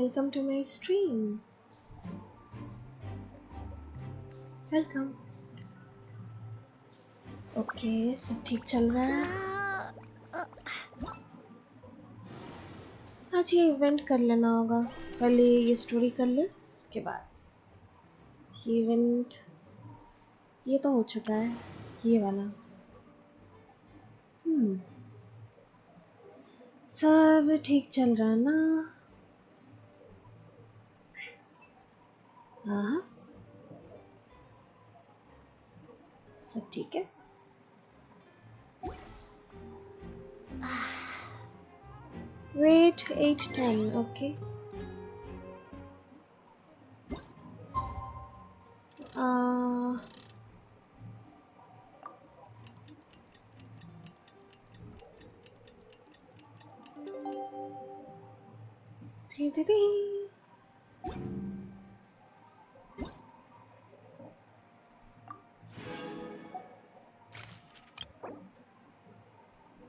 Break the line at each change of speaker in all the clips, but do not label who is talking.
welcome to my stream. Welcome. Okay सब ठीक चल रहा है। आज ये इवेंट कर लेना होगा, पहले ये स्टोरी कर ले, उसके बाद ये इवेंट। ये तो हो चुका है, ये वाला। सब ठीक चल रहा है ना? हाँ, सब ठीक है। Wait, 8:10, okay.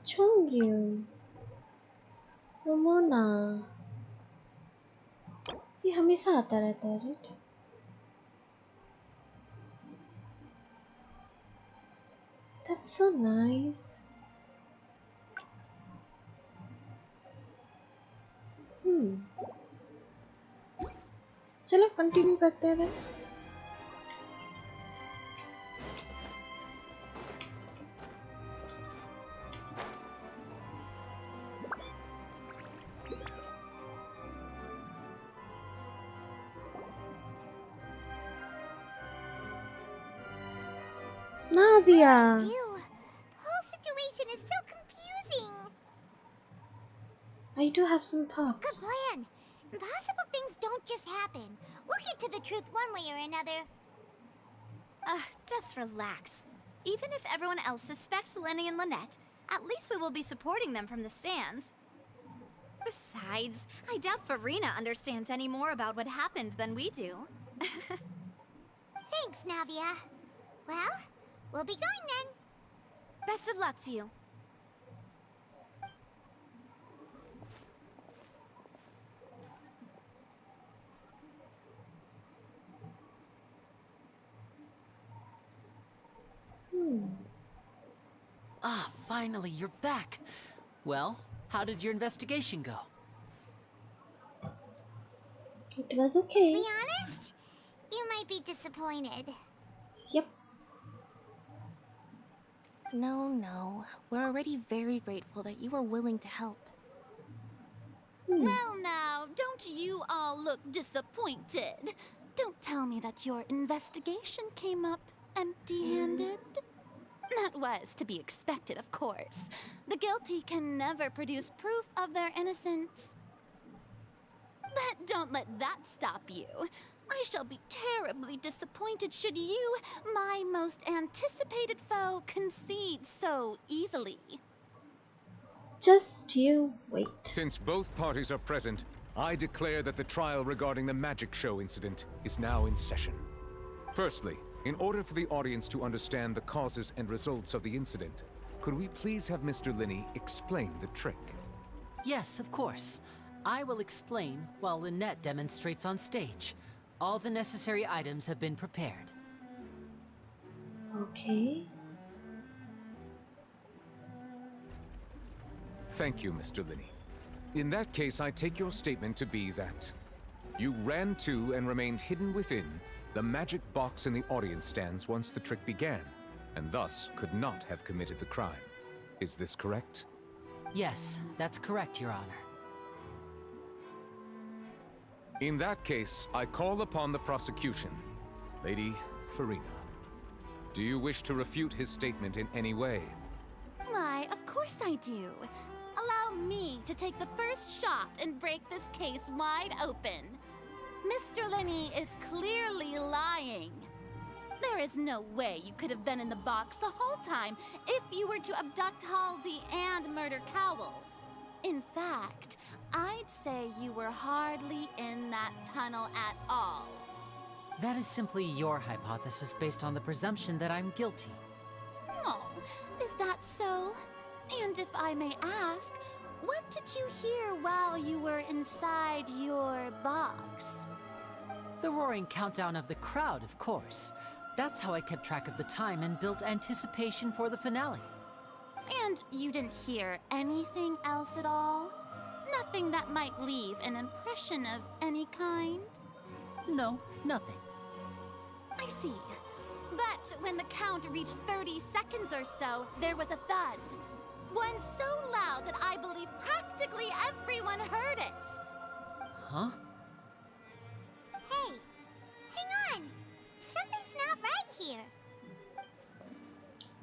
Chongyu, Ramona, ये हमेशा आता रहता है, राइट? That's so nice. चलो कंटिन्यू करते हैं then. Navia.
The whole situation is so confusing.
I do have some thoughts.
Good plan. Impossible things don't just happen. We'll get to the truth one way or another.
Just relax. Even if everyone else suspects Lenny and Lynette, at least we will be supporting them from the stands. Besides, I doubt Farina understands any more about what happened than we do.
Thanks, Navia. Well, we'll be going then.
Best of luck to you.
Ah, finally, you're back. Well, how did your investigation go?
It was okay.
To be honest, you might be disappointed.
Yep.
No. We're already very grateful that you were willing to help.
Well now, don't you all look disappointed. Don't tell me that your investigation came up empty-handed. That was to be expected, of course. The guilty can never produce proof of their innocence. But don't let that stop you. I shall be terribly disappointed should you, my most anticipated foe, concede so easily.
Just you wait.
Since both parties are present, I declare that the trial regarding the magic show incident is now in session. Firstly, in order for the audience to understand the causes and results of the incident, could we please have Mr. Linney explain the trick?
Yes, of course. I will explain while Lynette demonstrates on stage. All the necessary items have been prepared.
Okay.
Thank you, Mr. Linney. In that case, I take your statement to be that you ran to and remained hidden within the magic box in the audience stands once the trick began, and thus could not have committed the crime. Is this correct?
Yes, that's correct, Your Honor.
In that case, I call upon the prosecution. Lady Farina, do you wish to refute his statement in any way?
Why, of course I do. Allow me to take the first shot and break this case wide open. Mr. Linney is clearly lying. There is no way you could have been in the box the whole time if you were to abduct Halsey and murder Cowell. In fact, I'd say you were hardly in that tunnel at all.
That is simply your hypothesis based on the presumption that I'm guilty.
Oh, is that so? And if I may ask, what did you hear while you were inside your box?
The roaring countdown of the crowd, of course. That's how I kept track of the time and built anticipation for the finale.
And you didn't hear anything else at all? Nothing that might leave an impression of any kind?
No, nothing.
I see. But when the count reached 30 seconds or so, there was a thud. One so loud that I believe practically everyone heard it.
Huh?
Hey, hang on. Something's not right here.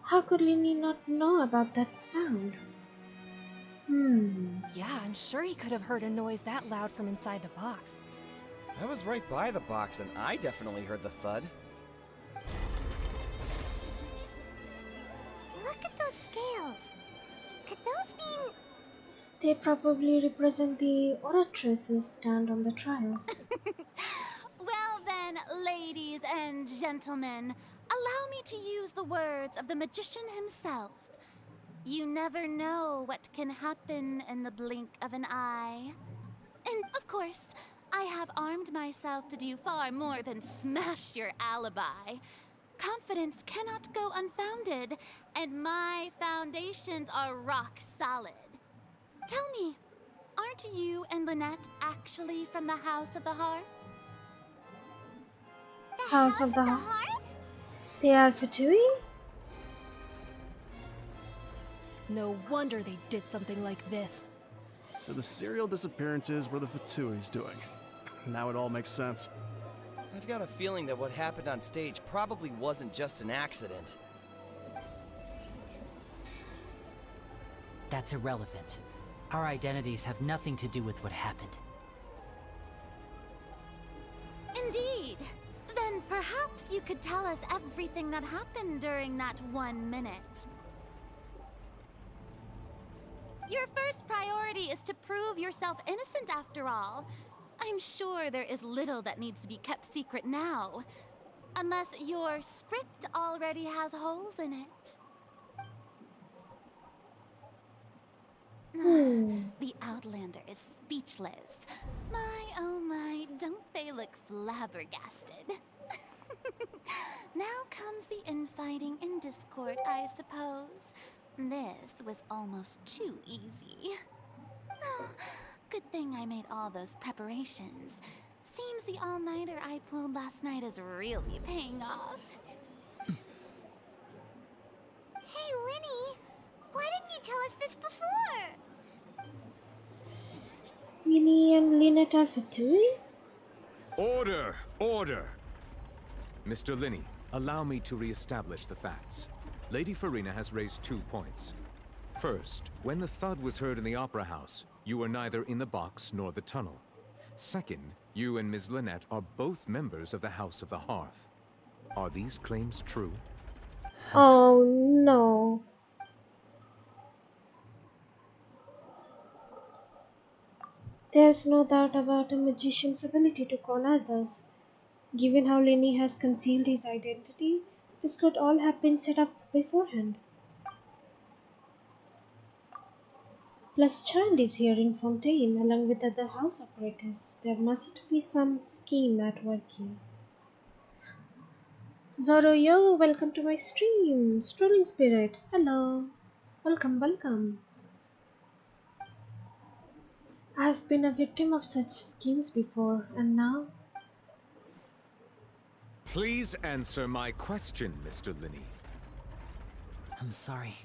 How could Lenny not know about that sound?
Yeah, I'm sure he could have heard a noise that loud from inside the box.
I was right by the box and I definitely heard the thud.
Look at those scales. Could those mean...
They probably represent the oratress's stand on the trial.
Well then, ladies and gentlemen, allow me to use the words of the magician himself. You never know what can happen in the blink of an eye. And of course, I have armed myself to do far more than smash your alibi. Confidence cannot go unfounded, and my foundations are rock solid. Tell me, aren't you and Lynette actually from the House of the Hearth?
House of the Hearth? They are Fatui?
No wonder they did something like this.
So the serial disappearances were the Fatui's doing. Now it all makes sense.
I've got a feeling that what happened on stage probably wasn't just an accident.
That's irrelevant. Our identities have nothing to do with what happened.
Indeed. Then perhaps you could tell us everything that happened during that 1 minute. Your first priority is to prove yourself innocent after all. I'm sure there is little that needs to be kept secret now. Unless your script already has holes in it. The Outlander is speechless. My, oh my, don't they look flabbergasted? Now comes the infighting and discord, I suppose. This was almost too easy. Good thing I made all those preparations. Seems the all-nighter I pulled last night is really paying off.
Hey, Linny. Why didn't you tell us this before?
Minnie and Lynette are Fatui?
Order! Order! Mr. Linney, allow me to re-establish the facts. Lady Farina has raised 2 points. First, when the thud was heard in the Opera House, you were neither in the box nor the tunnel. Second, you and Ms. Lynette are both members of the House of the Hearth. Are these claims true?
Oh no. There's no doubt about a magician's ability to con others. Given how Lenny has concealed his identity, this could all have been set up beforehand. Plus, Child is here in Fontaine along with other house operatives. There must be some scheme at work here. Zoro, yo, welcome to my stream. Strolling Spirit, hello. Welcome, welcome. I have been a victim of such schemes before, and now?
Please answer my question, Mr. Linney.
I'm sorry.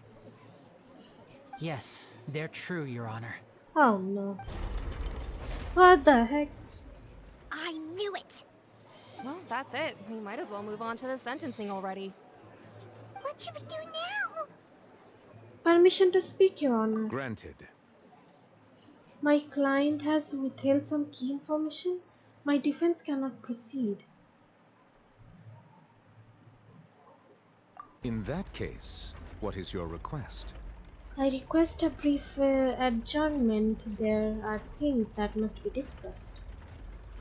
Yes, they're true, Your Honor.
Oh no. What the heck?
I knew it.
Well, that's it. We might as well move on to the sentencing already.
What should we do now?
Permission to speak, Your Honor.
Granted.
My client has withheld some key information. My defense cannot proceed.
In that case, what is your request?
I request a brief adjournment. There are things that must be discussed.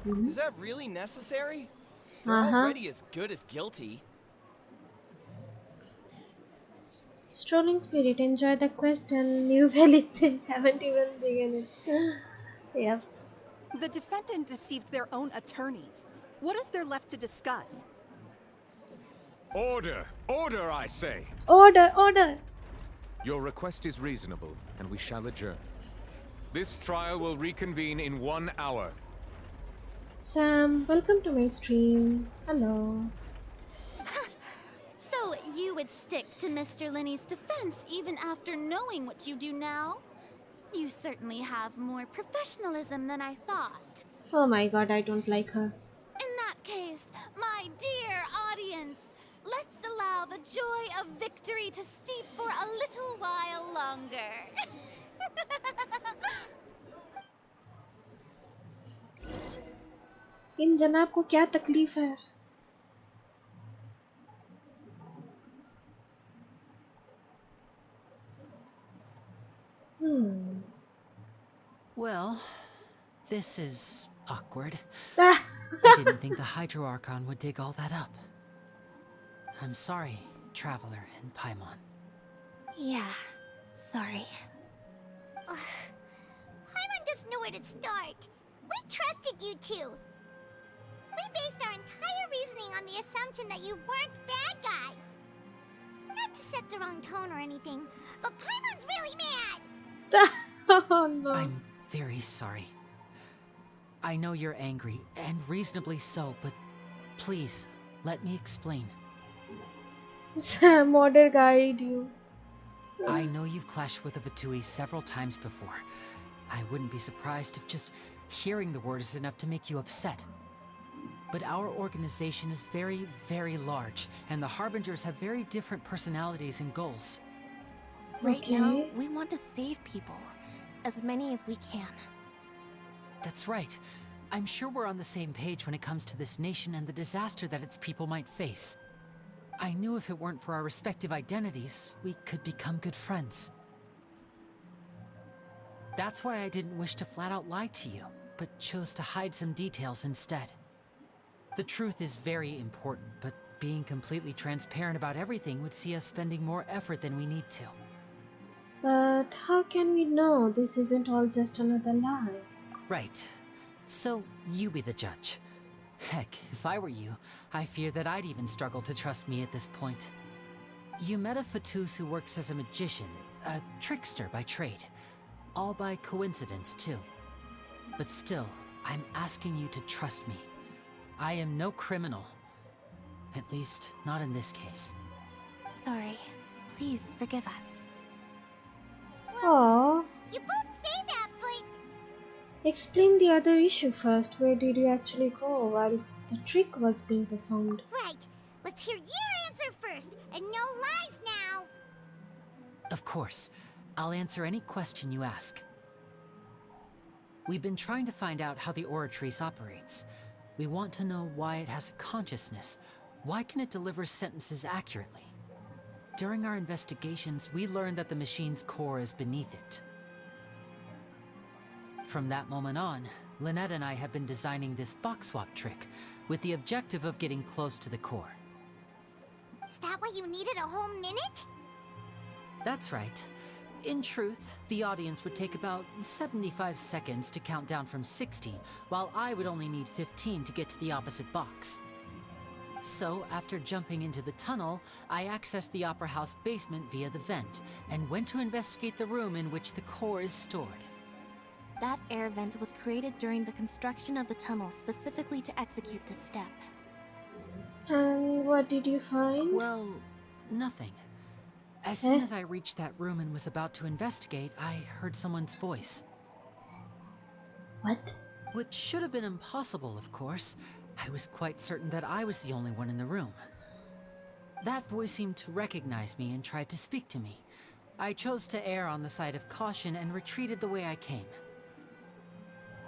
Is that really necessary? You're
Uh-huh.
already as good as guilty.
Strolling spirit, enjoy the quest and new belly haven't even begun it. Yep.
The defendant deceived their own attorneys. What is there left to discuss?
Order! Order, I say!
Order, order!
Your request is reasonable, and we shall adjourn. This trial will reconvene in 1 hour.
Sam, welcome to my stream. Hello.
So you would stick to Mr. Linney's defense even after knowing what you do now? You certainly have more professionalism than I thought.
Oh my god, I don't like her.
In that case, my dear audience, let's allow the joy of victory to steep for a little while longer.
इन जनाब को क्या तकलीफ है?
Well, this is awkward.
Ah,
I didn't think the Hydro Archon would dig all that up. I'm sorry, Traveler and Paimon.
Yeah, sorry.
Paimon doesn't know where to start. We trusted you two. We based our entire reasoning on the assumption that you weren't bad guys. Not to set the wrong tone or anything, but Paimon's really mad.
oh no.
I'm very sorry. I know you're angry, and reasonably so, but please, let me explain.
Sam, order guide you.
I know you've clashed with the Fatui several times before. I wouldn't be surprised if just hearing the word is enough to make you upset. But our organization is very, very large, and the Harbingers have very different personalities and goals.
Right now, we want to save people. As many as we can.
That's right. I'm sure we're on the same page when it comes to this nation and the disaster that its people might face. I knew if it weren't for our respective identities, we could become good friends. That's why I didn't wish to flat out lie to you, but chose to hide some details instead. The truth is very important, but being completely transparent about everything would see us spending more effort than we need to.
But how can we know this isn't all just another lie?
Right. So, you be the judge. Heck, if I were you, I fear that I'd even struggle to trust me at this point. You met a Fatus who works as a magician, a trickster by trade. All by coincidence, too. But still, I'm asking you to trust me. I am no criminal. At least, not in this case.
Sorry. Please forgive us.
Oh,
You both say that, but
explain the other issue first. Where did you actually go while the trick was being performed?
right. Let's hear your answer first, and no lies now.
Of course. I'll answer any question you ask. We've been trying to find out how the Oratrice operates. We want to know why it has a consciousness. Why can it deliver sentences accurately? During our investigations, we learned that the machine's core is beneath it. From that moment on, Lynette and I have been designing this box swap trick, with the objective of getting close to the core.
Is that why you needed a whole minute?
That's right. In truth, the audience would take about 75 seconds to count down from 60, while I would only need 15 to get to the opposite box. So, after jumping into the tunnel, I accessed the Opera House basement via the vent, and went to investigate the room in which the core is stored.
That air vent was created during the construction of the tunnel specifically to execute this step.
And what did you find?
Well, nothing. As soon as I reached that room and was about to investigate, I heard someone's voice.
What?
Which should have been impossible, of course. I was quite certain that I was the only one in the room. That voice seemed to recognize me and tried to speak to me. I chose to err on the side of caution and retreated the way I came.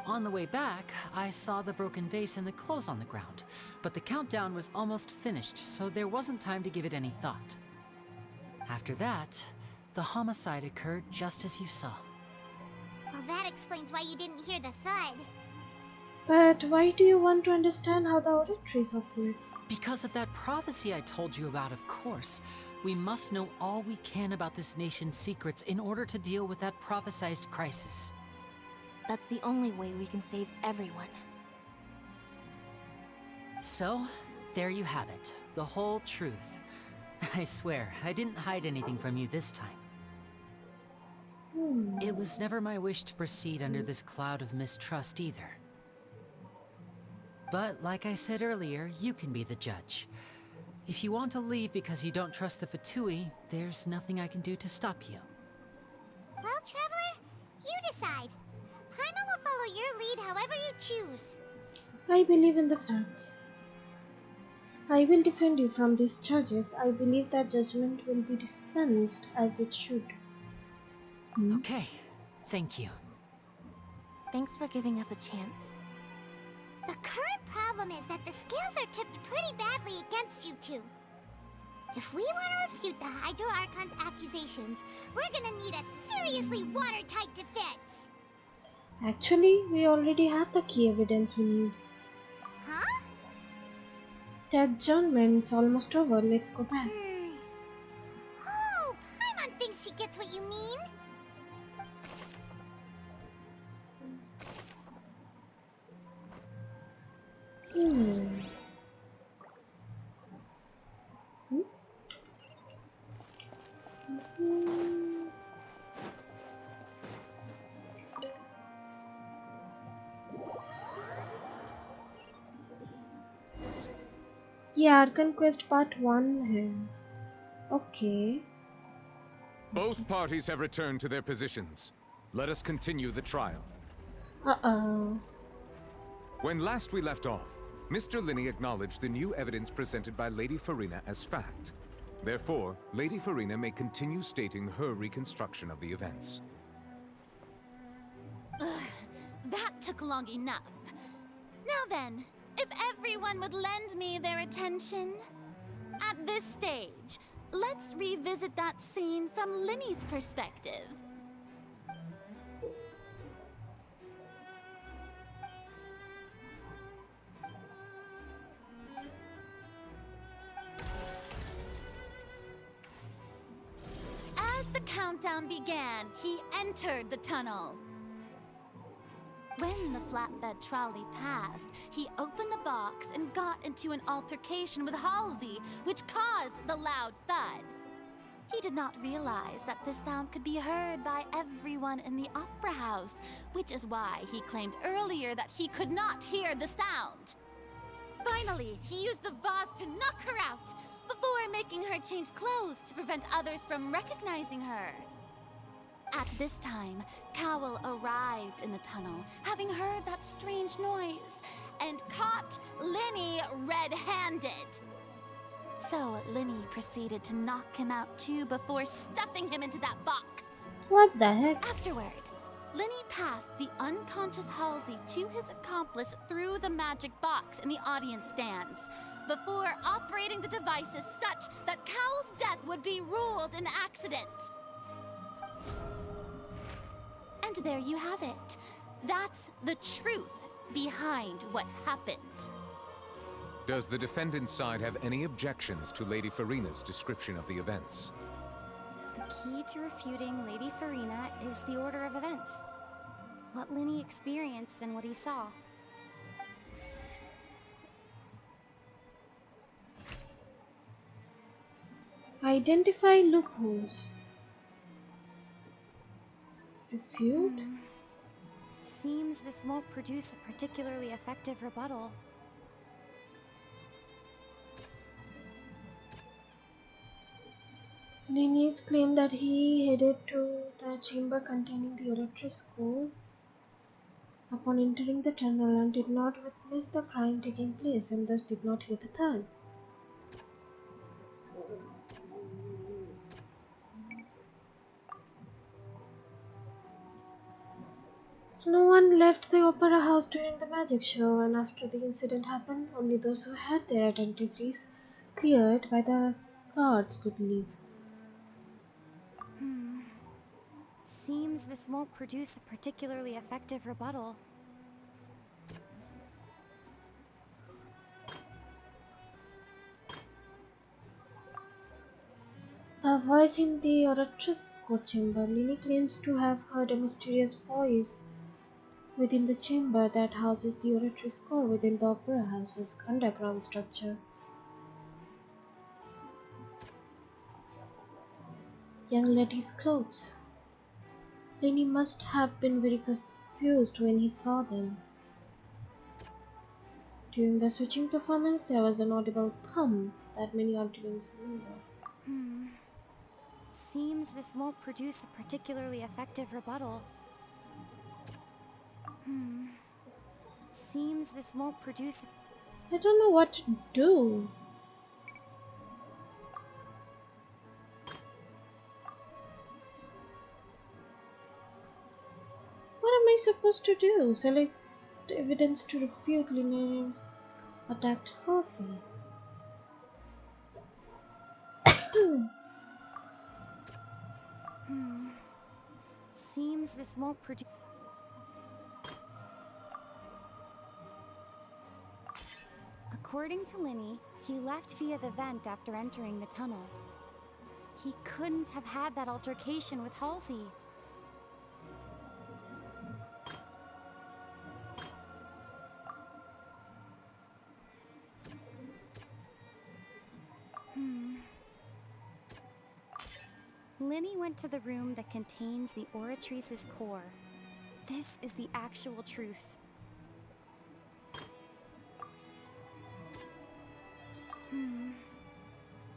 On the way back, I saw the broken vase and the clothes on the ground, but the countdown was almost finished, so there wasn't time to give it any thought. After that, the homicide occurred just as you saw.
Well, that explains why you didn't hear the thud.
But why do you want to understand how the Oratrice operates?
Because of that prophecy I told you about, of course. We must know all we can about this nation's secrets in order to deal with that prophesized crisis.
That's the only way we can save everyone.
So, there you have it. The whole truth. I swear, I didn't hide anything from you this time. It was never my wish to proceed under this cloud of mistrust either. But like I said earlier, you can be the judge. If you want to leave because you don't trust the Fatui, there's nothing I can do to stop you.
Well, Traveler, you decide. Paimon will follow your lead however you choose.
I believe in the facts. I will defend you from these charges. I believe that judgment will be dispensed as it should.
Okay, thank you.
Thanks for giving us a chance.
The current problem is that the scales are tipped pretty badly against you two. If we want to refute the Hydro Archon's accusations, we're gonna need a seriously watertight defense.
Actually, we already have the key evidence we need.
Huh?
The adjournment's almost over. Let's go back.
Oh, Paimon thinks she gets what you mean.
ये Arkan quest part 1 है. Okay.
Both parties have returned to their positions. Let us continue the trial.
Uh-oh.
When last we left off, Mr. Linney acknowledged the new evidence presented by Lady Farina as fact. Therefore, Lady Farina may continue stating her reconstruction of the events.
That took long enough. Now then, if everyone would lend me their attention. At this stage, let's revisit that scene from Linney's perspective. As the countdown began, he entered the tunnel. When the flatbed trolley passed, he opened the box and got into an altercation with Halsey, which caused the loud thud. He did not realize that this sound could be heard by everyone in the opera house, which is why he claimed earlier that he could not hear the sound. Finally, he used the vase to knock her out, before making her change clothes to prevent others from recognizing her. At this time, Cowell arrived in the tunnel, having heard that strange noise, and caught Linney red-handed. So Linney proceeded to knock him out too before stuffing him into that box.
What the heck?
Afterward, Linney passed the unconscious Halsey to his accomplice through the magic box in the audience stands, before operating the devices such that Cowell's death would be ruled an accident. And there you have it. That's the truth behind what happened.
Does the defendant's side have any objections to Lady Farina's description of the events?
The key to refuting Lady Farina is the order of events. What Linney experienced and what he saw.
Identify loopholes. Refute?
Seems this won't produce a particularly effective rebuttal.
Linnaeus claimed that he headed to the chamber containing the Oratress core upon entering the tunnel and did not witness the crime taking place and thus did not hear the thud. No one left the opera house during the magic show, and after the incident happened, only those who had their identities cleared by the guards could leave.
Seems this won't produce a particularly effective rebuttal.
The voice in the oratress court chamber. Lini claims to have heard a mysterious voice within the chamber that houses the oratress core within the opera house's underground structure. Young lady's clothes. Lini must have been very confused when he saw them. During the switching performance, there was an audible thump that many audience remember.
Seems this won't produce a particularly effective rebuttal. Seems this won't produce.
I don't know what to do. What am I supposed to do? Select evidence to refute Lina attacked Halsey.
Seems this won't produce. According to Lini, he left via the vent after entering the tunnel. He couldn't have had that altercation with Halsey. Lini went to the room that contains the Oratrice's core. This is the actual truth.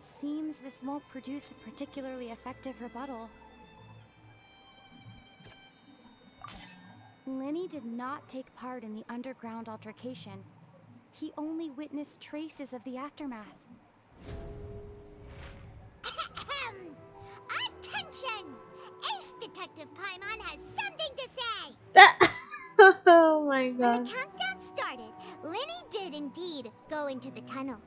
Seems this won't produce a particularly effective rebuttal. Lini did not take part in the underground altercation. He only witnessed traces of the aftermath.
Attention! Ace Detective Paimon has something to say!
Oh my
When
god.
the countdown started, Lini did indeed go into the tunnel.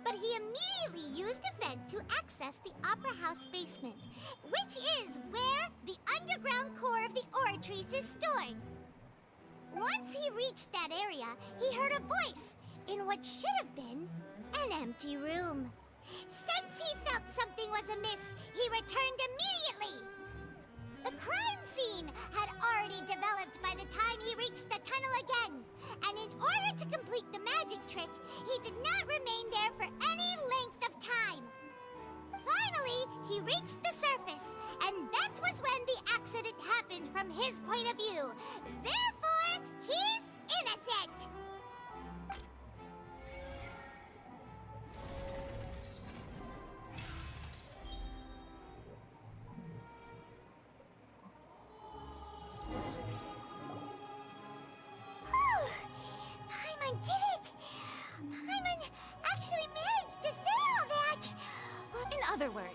But he immediately used a vent to access the Opera House basement, which is where the underground core of the Oratrice is stored. Once he reached that area, he heard a voice in what should have been an empty room. Since he felt something was amiss, he returned immediately. The crime scene had already developed by the time he reached the tunnel again, and in order to complete the magic trick, he did not remain there for any length of time. Finally, he reached the surface, and that was when the accident happened from his point of view. Therefore, he's innocent! Paimon did it! Paimon actually managed to say all that!
In other words,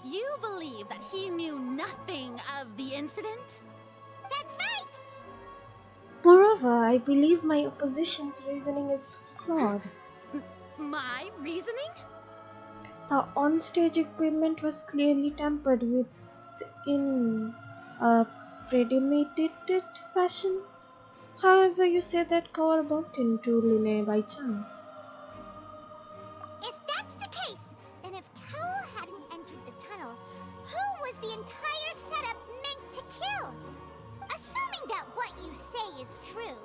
you believe that he knew nothing of the incident?
That's right!
Moreover, I believe my opposition's reasoning is flawed.
My reasoning?
The on-stage equipment was clearly tampered with in a premeditated fashion. However, you said that Kaur bumped into Lina by chance.
If that's the case, then if Cowell hadn't entered the tunnel, who was the entire setup meant to kill? Assuming that what you say is true,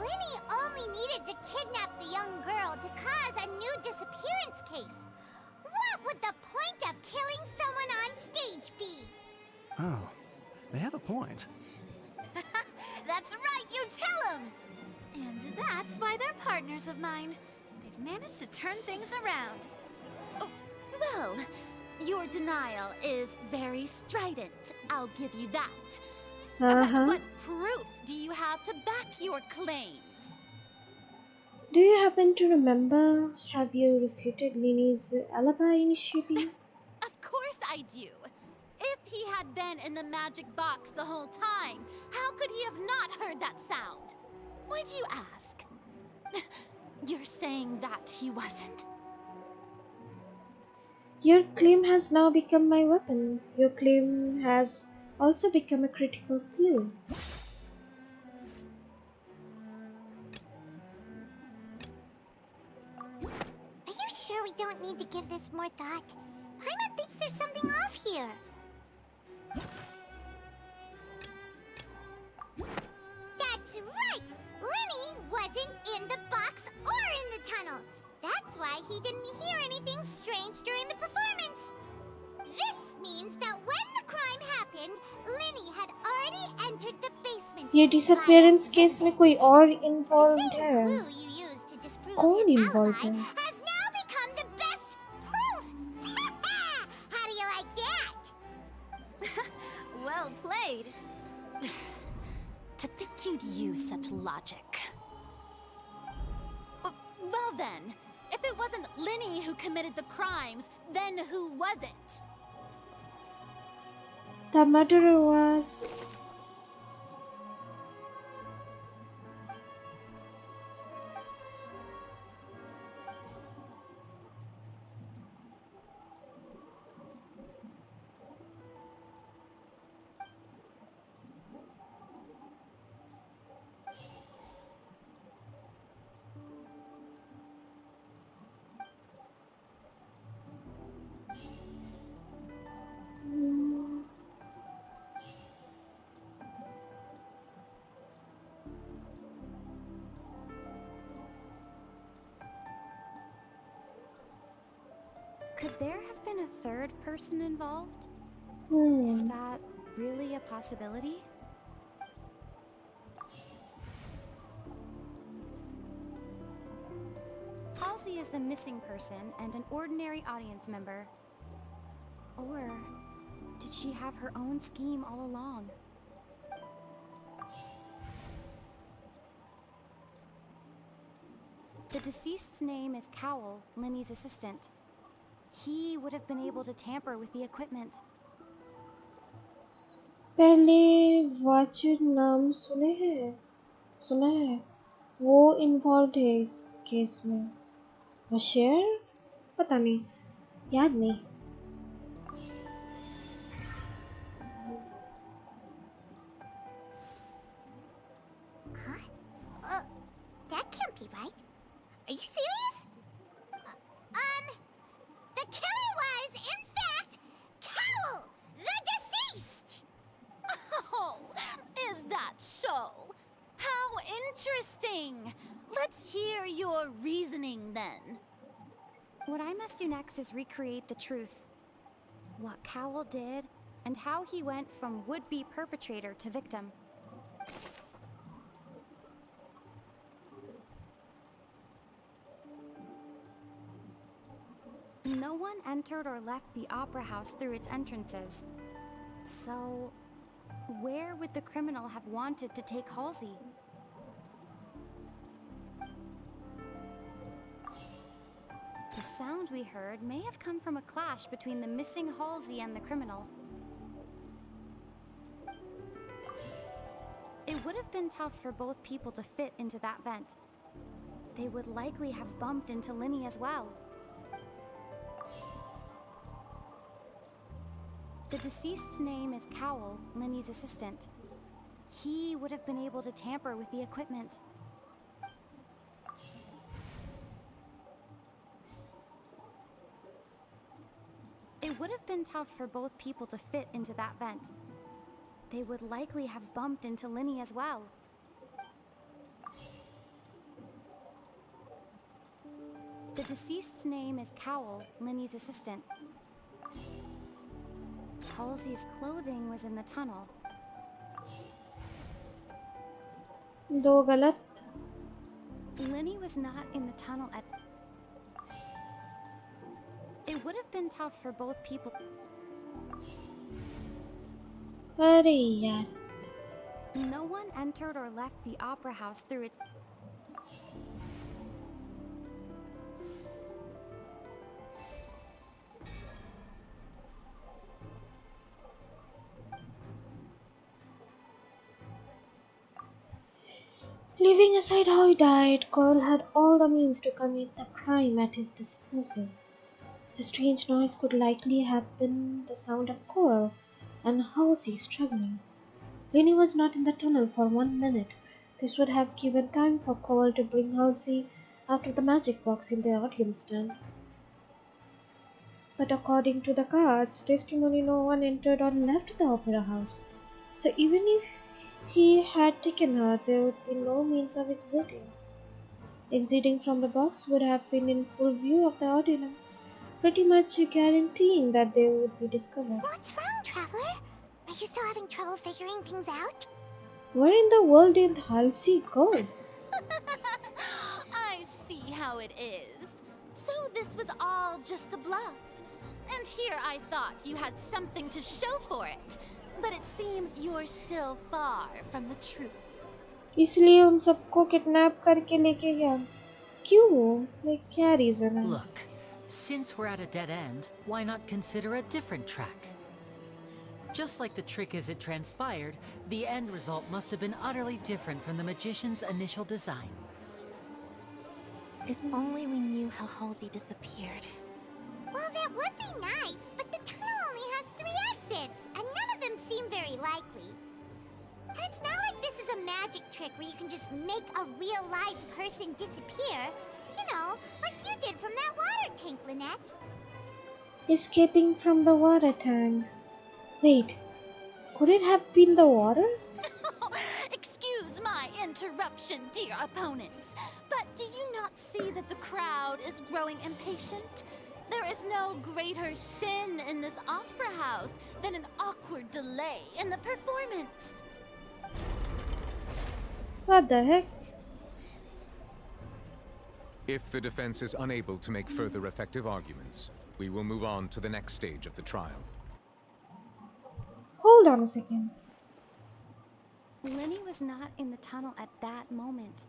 Lini only needed to kidnap the young girl to cause a new disappearance case. What would the point of killing someone on stage be?
Oh, they have a point.
That's right, you tell him! And that's why they're partners of mine. They've managed to turn things around. Oh, well, your denial is very strident. I'll give you that. But what proof do you have to back your claims?
Do you happen to remember? Have you refuted Lini's alibi initially?
Of course I do. If he had been in the magic box the whole time, how could he have not heard that sound? Why do you ask? You're saying that he wasn't.
Your claim has now become my weapon. Your claim has also become a critical clue.
Are you sure we don't need to give this more thought? Paimon thinks there's something off here. That's right! Lenny wasn't in the box or in the tunnel. That's why he didn't hear anything strange during the performance. This means that when the crime happened, Lenny had already entered the basement.
ये disappearance case में कोई और involved
The
है?
same clue you used to disprove
कौन
his
involved
alibi
है?
has now become the best proof. How do you like that?
Well played. To think you'd use such logic. Well then, if it wasn't Lenny who committed the crimes, then who was it?
The murderer was...
Could there have been a third person involved? Is that really a possibility? Halsey is the missing person and an ordinary audience member. Or did she have her own scheme all along? The deceased's name is Cowell, Lenny's assistant. He would have been able to tamper with the equipment.
पहले watcher नाम सुना है वो involve है इस case में वशेर पता नहीं याद नहीं
Huh? That can't be right. Are you serious? The killer was, in fact, Cowell, the deceased!
Oh, is that so? How interesting! Let's hear your reasoning then.
What I must do next is recreate the truth. What Cowell did, and how he went from would-be perpetrator to victim. No one entered or left the opera house through its entrances. So, where would the criminal have wanted to take Halsey? The sound we heard may have come from a clash between the missing Halsey and the criminal. It would have been tough for both people to fit into that vent. They would likely have bumped into Lenny as well. The deceased's name is Cowell, Lenny's assistant. He would have been able to tamper with the equipment. It would have been tough for both people to fit into that vent. They would likely have bumped into Lenny as well. The deceased's name is Cowell, Lenny's assistant. Halsey's clothing was in the tunnel.
दो गलत
Lenny was not in the tunnel at... It would have been tough for both people.
अरे यार
No one entered or left the opera house through it.
Leaving aside how he died, Coyle had all the means to commit the crime at his disposal. The strange noise could likely have been the sound of Coyle and Halsey struggling. Lenny was not in the tunnel for 1 minute. This would have given time for Coyle to bring Halsey out of the magic box in the audience stand. But according to the guard's testimony, no one entered or left the opera house. So even if he had taken her, there would be no means of exiting. Exiting from the box would have been in full view of the audience, pretty much guaranteeing that they would be discovered.
What's wrong, Traveler? Are you still having trouble figuring things out?
Where in the world did Halsey go?
I see how it is. So this was all just a bluff. And here I thought you had something to show for it. But it seems you're still far from the truth.
इसलिए उन सबको kidnap करके लेके गया क्यों? Like क्या reason है?
Look, since we're at a dead end, why not consider a different track? Just like the trick as it transpired, the end result must have been utterly different from the magician's initial design.
If only we knew how Halsey disappeared.
Well, that would be nice, but the tunnel only has 3 exits, and none of them seem very likely. And it's not like this is a magic trick where you can just make a real live person disappear. You know, like you did from that water tank, Lynette.
Escaping from the water tank. Wait, could it have been the water?
Excuse my interruption, dear opponents, but do you not see that the crowd is growing impatient? There is no greater sin in this opera house than an awkward delay in the performance.
What the heck?
If the defense is unable to make further effective arguments, we will move on to the next stage of the trial.
Hold on a second.
Lenny was not in the tunnel at that moment,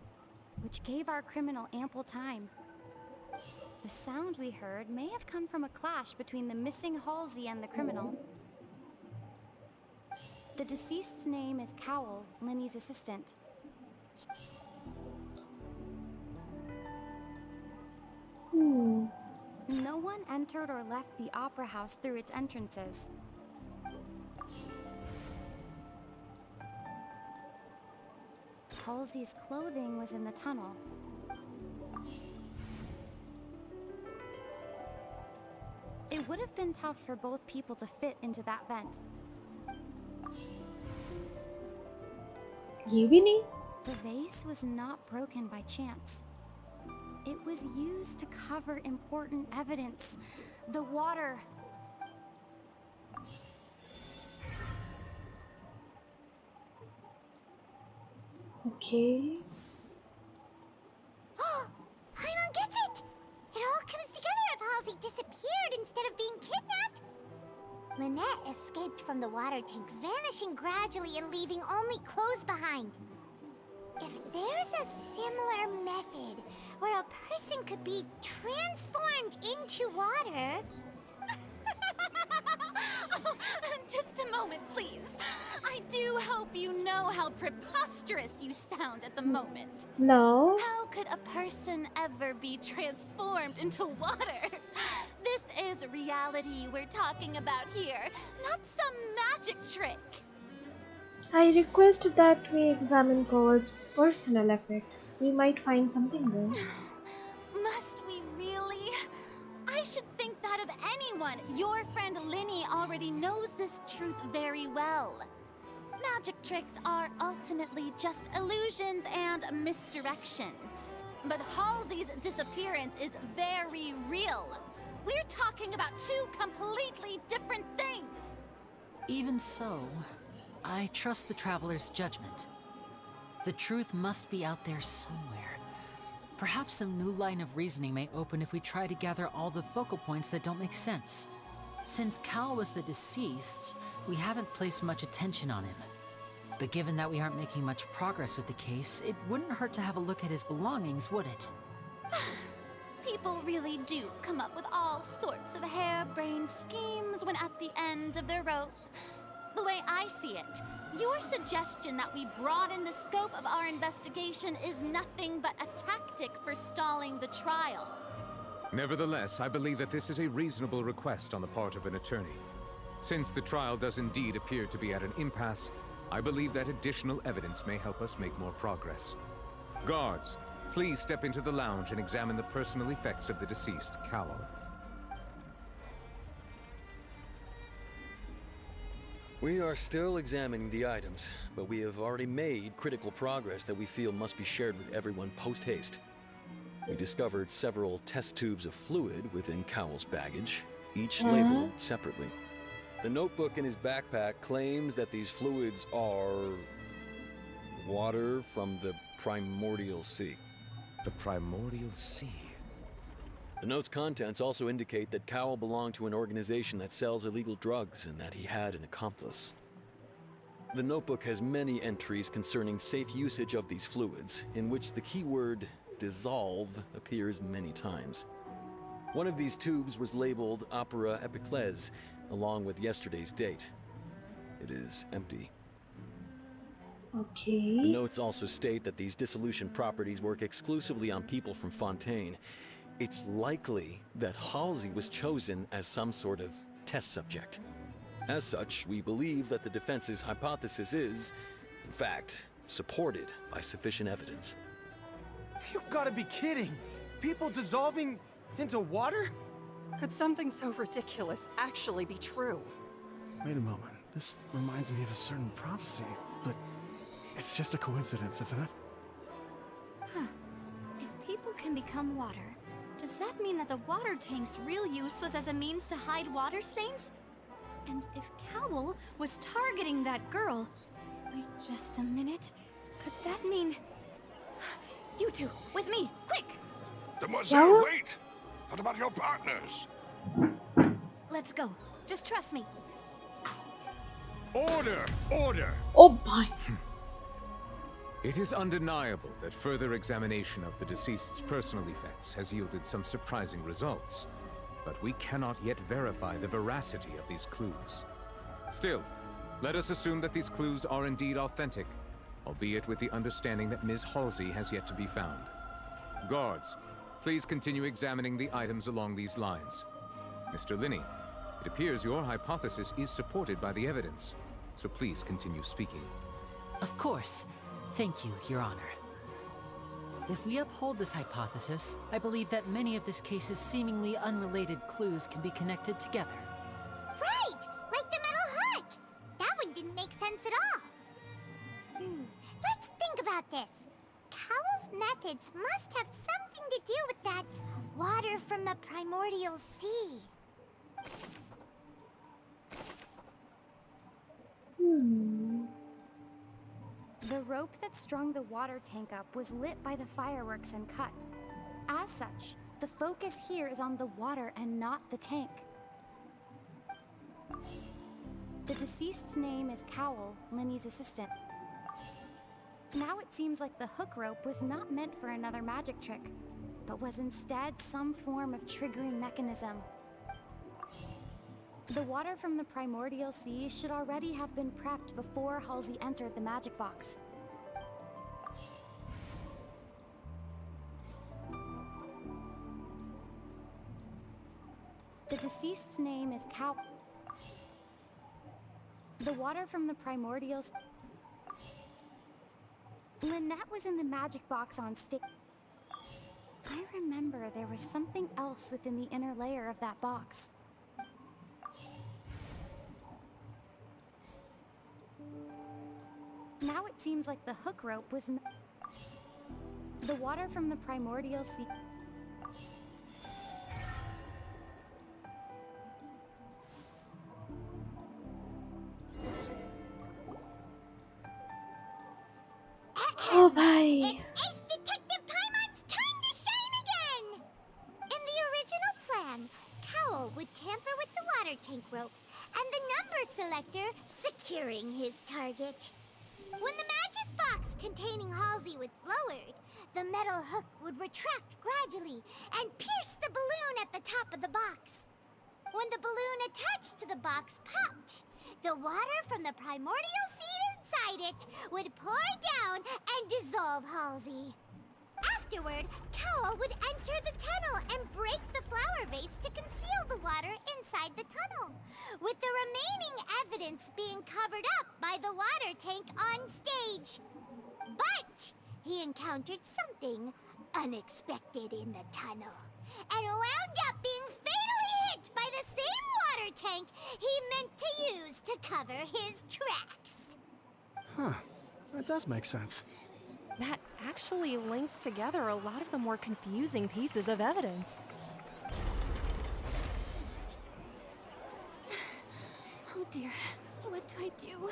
which gave our criminal ample time. The sound we heard may have come from a clash between the missing Halsey and the criminal. The deceased's name is Cowell, Lenny's assistant. No one entered or left the opera house through its entrances. Halsey's clothing was in the tunnel. It would have been tough for both people to fit into that vent.
ये भी नहीं?
The vase was not broken by chance. It was used to cover important evidence. The water.
Okay.
Paimon gets it! It all comes together if Halsey disappeared instead of being kidnapped. Lynette escaped from the water tank, vanishing gradually and leaving only clothes behind. If there's a similar method where a person could be transformed into water...
Oh, just a moment, please. I do hope you know how preposterous you sound at the moment.
No.
How could a person ever be transformed into water? This is reality we're talking about here, not some magic trick.
I request that we examine Cole's personal effects. We might find something there.
Must we really? I should think that of anyone. Your friend Linny already knows this truth very well. Magic tricks are ultimately just illusions and misdirection. But Halsey's disappearance is very real. We're talking about 2 completely different things.
Even so, I trust the Traveler's judgment. The truth must be out there somewhere. Perhaps some new line of reasoning may open if we try to gather all the focal points that don't make sense. Since Cal was the deceased, we haven't placed much attention on him. But given that we aren't making much progress with the case, it wouldn't hurt to have a look at his belongings, would it?
People really do come up with all sorts of harebrained schemes when at the end of their rope. The way I see it, your suggestion that we broaden the scope of our investigation is nothing but a tactic for stalling the trial.
Nevertheless, I believe that this is a reasonable request on the part of an attorney. Since the trial does indeed appear to be at an impasse, I believe that additional evidence may help us make more progress. Guards, please step into the lounge and examine the personal effects of the deceased, Cowell.
We are still examining the items, but we have already made critical progress that we feel must be shared with everyone post-haste. We discovered several test tubes of fluid within Cowell's baggage, each labeled separately. The notebook in his backpack claims that these fluids are water from the primordial sea.
The primordial sea?
The note's contents also indicate that Cowell belonged to an organization that sells illegal drugs and that he had an accomplice. The notebook has many entries concerning safe usage of these fluids, in which the keyword dissolve appears many times. One of these tubes was labeled Opera Epiclese, along with yesterday's date. It is empty.
Okay.
The notes also state that these dissolution properties work exclusively on people from Fontaine. It's likely that Halsey was chosen as some sort of test subject. As such, we believe that the defense's hypothesis is, in fact, supported by sufficient evidence.
You've got to be kidding! People dissolving into water?
Could something so ridiculous actually be true?
Wait a moment. This reminds me of a certain prophecy, but it's just a coincidence, isn't it?
Huh. If people can become water, does that mean that the water tank's real use was as a means to hide water stains? And if Cowell was targeting that girl... Wait just a minute. Could that mean... You two, with me, quick!
Demoiselle, wait! What about your partners?
Let's go. Just trust me.
Order! Order!
Oh boy.
It is undeniable that further examination of the deceased's personal effects has yielded some surprising results, but we cannot yet verify the veracity of these clues. Still, let us assume that these clues are indeed authentic, albeit with the understanding that Ms. Halsey has yet to be found. Guards, please continue examining the items along these lines. Mr. Linney, it appears your hypothesis is supported by the evidence, so please continue speaking.
Of course. Thank you, Your Honor. If we uphold this hypothesis, I believe that many of this case's seemingly unrelated clues can be connected together.
Right! Like the metal hook! That one didn't make sense at all. Let's think about this. Cowell's methods must have something to do with that water from the primordial sea.
The rope that strung the water tank up was lit by the fireworks and cut. As such, the focus here is on the water and not the tank. The deceased's name is Cowell, Linny's assistant. Now it seems like the hook rope was not meant for another magic trick, but was instead some form of triggering mechanism. The water from the primordial sea should already have been prepped before Halsey entered the magic box. The deceased's name is Cow. The water from the primordial... Lynette was in the magic box on stage. I remember there was something else within the inner layer of that box. Now it seems like the hook rope was... The water from the primordial sea...
Oh boy.
It's Ace Detective Paimon's time to shine again! In the original plan, Cowell would tamper with the water tank rope and the number selector securing his target. When the magic box containing Halsey was lowered, the metal hook would retract gradually and pierce the balloon at the top of the box. When the balloon attached to the box popped, the water from the primordial sea inside it would pour down and dissolve Halsey. Afterward, Cowell would enter the tunnel and break the flower vase to conceal the water inside the tunnel, with the remaining evidence being covered up by the water tank on stage. But he encountered something unexpected in the tunnel, and wound up being fatally hit by the same water tank he meant to use to cover his tracks.
Huh. That does make sense.
That actually links together a lot of the more confusing pieces of evidence.
Oh dear, what do I do?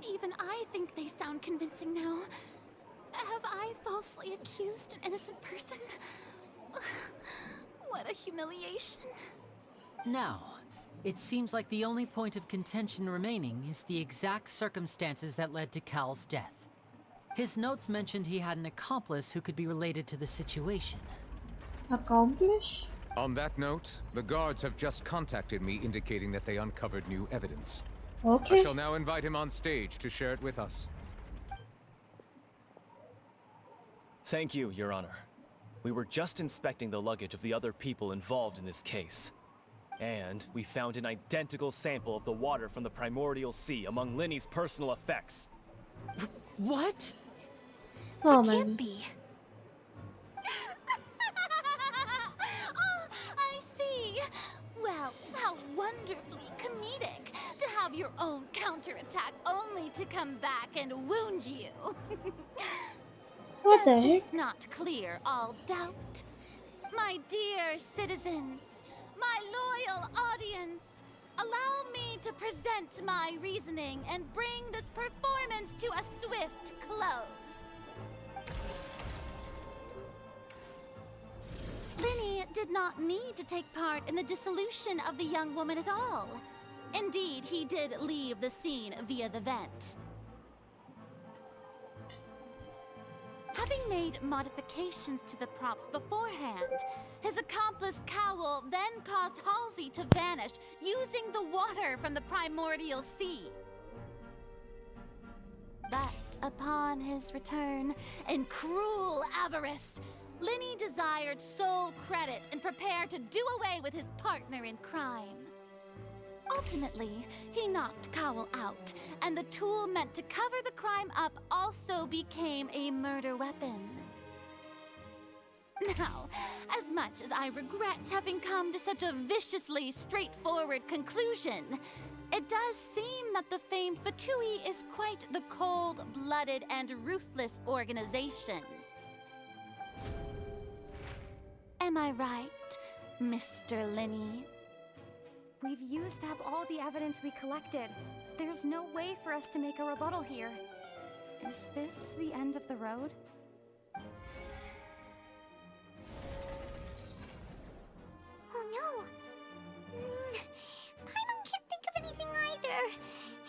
Even I think they sound convincing now. Have I falsely accused an innocent person? What a humiliation.
Now, it seems like the only point of contention remaining is the exact circumstances that led to Cal's death. His notes mentioned he had an accomplice who could be related to the situation.
Accomplish?
On that note, the guards have just contacted me indicating that they uncovered new evidence.
Okay.
I shall now invite him on stage to share it with us.
Thank you, Your Honor. We were just inspecting the luggage of the other people involved in this case. And we found an identical sample of the water from the primordial sea among Linny's personal effects.
What?
Oh
It
man.
can't be. Oh, I see. Well, how wonderfully comedic to have your own counterattack only to come back and wound you.
What the
Does
heck?
this not clear all doubt? My dear citizens, my loyal audience, allow me to present my reasoning and bring this performance to a swift close. Linny did not need to take part in the dissolution of the young woman at all. Indeed, he did leave the scene via the vent. Having made modifications to the props beforehand, his accomplice Cowl then caused Halsey to vanish using the water from the primordial sea. But upon his return, in cruel avarice, Linny desired sole credit and prepared to do away with his partner in crime. Ultimately, he knocked Cowl out, and the tool meant to cover the crime up also became a murder weapon. Now, as much as I regret having come to such a viciously straightforward conclusion, it does seem that the famed Fatui is quite the cold-blooded and ruthless organization. Am I right, Mr. Linny?
We've used up all the evidence we collected. There's no way for us to make a rebuttal here. Is this the end of the road?
Oh no! Paimon can't think of anything either.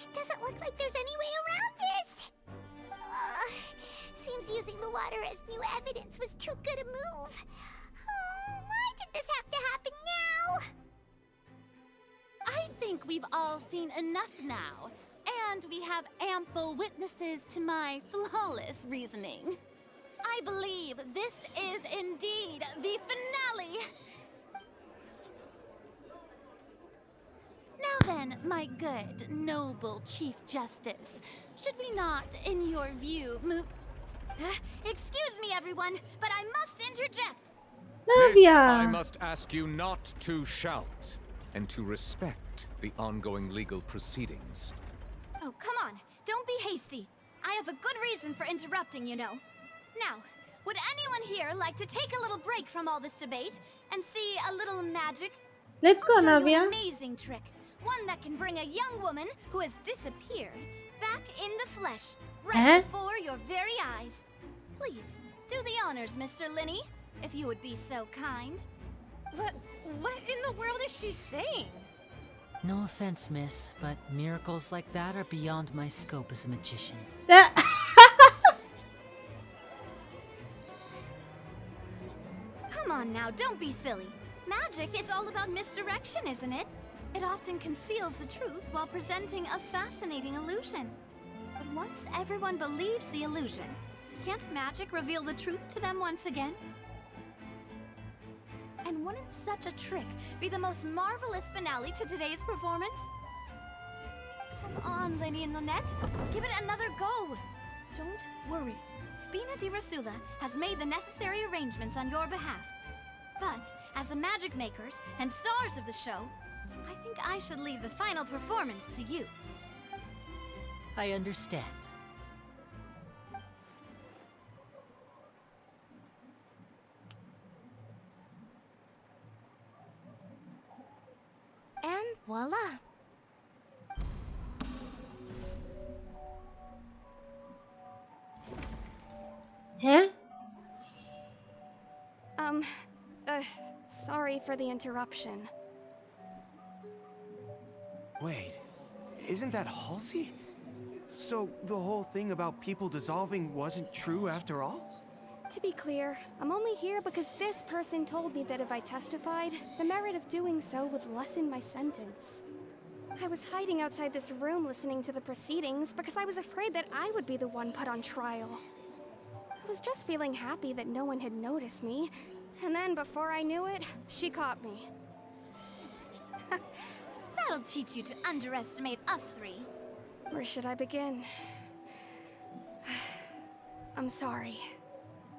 It doesn't look like there's any way around this. Seems using the water as new evidence was too good a move. Why did this have to happen now?
I think we've all seen enough now, and we have ample witnesses to my flawless reasoning. I believe this is indeed the finale. Now then, my good, noble Chief Justice, should we not, in your view, move...
Excuse me, everyone, but I must interject.
Miss, I
Navia.
must ask you not to shout and to respect the ongoing legal proceedings.
Oh, come on. Don't be hasty. I have a good reason for interrupting, you know. Now, would anyone here like to take a little break from all this debate and see a little magic?
Let's go,
I'll show you
Navia.
an amazing trick. One that can bring a young woman who has disappeared back in the flesh, right before your very eyes. Please, do the honors, Mr. Linny, if you would be so kind.
What in the world is she saying?
No offense, miss, but miracles like that are beyond my scope as a magician.
Come on now, don't be silly. Magic is all about misdirection, isn't it? It often conceals the truth while presenting a fascinating illusion. But once everyone believes the illusion, can't magic reveal the truth to them once again? And wouldn't such a trick be the most marvelous finale to today's performance? Come on, Linny and Lynette. Give it another go. Don't worry. Spina di Rasula has made the necessary arrangements on your behalf. But, as the magic makers and stars of the show, I think I should leave the final performance to you.
I understand.
And voila.
Huh?
Sorry for the interruption.
Wait, isn't that Halsey? So the whole thing about people dissolving wasn't true after all?
To be clear, I'm only here because this person told me that if I testified, the merit of doing so would lessen my sentence. I was hiding outside this room listening to the proceedings because I was afraid that I would be the one put on trial. I was just feeling happy that no one had noticed me, and then before I knew it, she caught me.
That'll teach you to underestimate us three.
Where should I begin? I'm sorry.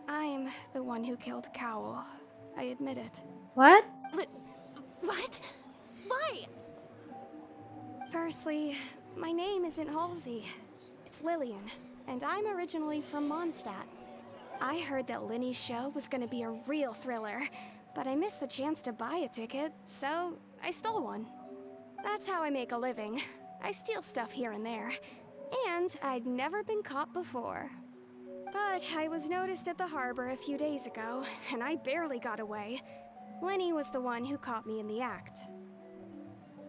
I'm the one who killed Cowl. I admit it.
What?
What? Why?
Firstly, my name isn't Halsey. It's Lillian, and I'm originally from Mondstadt. I heard that Linny's show was gonna be a real thriller, but I missed the chance to buy a ticket, so I stole one. That's how I make a living. I steal stuff here and there, and I'd never been caught before. But I was noticed at the harbor a few days ago, and I barely got away. Linny was the one who caught me in the act.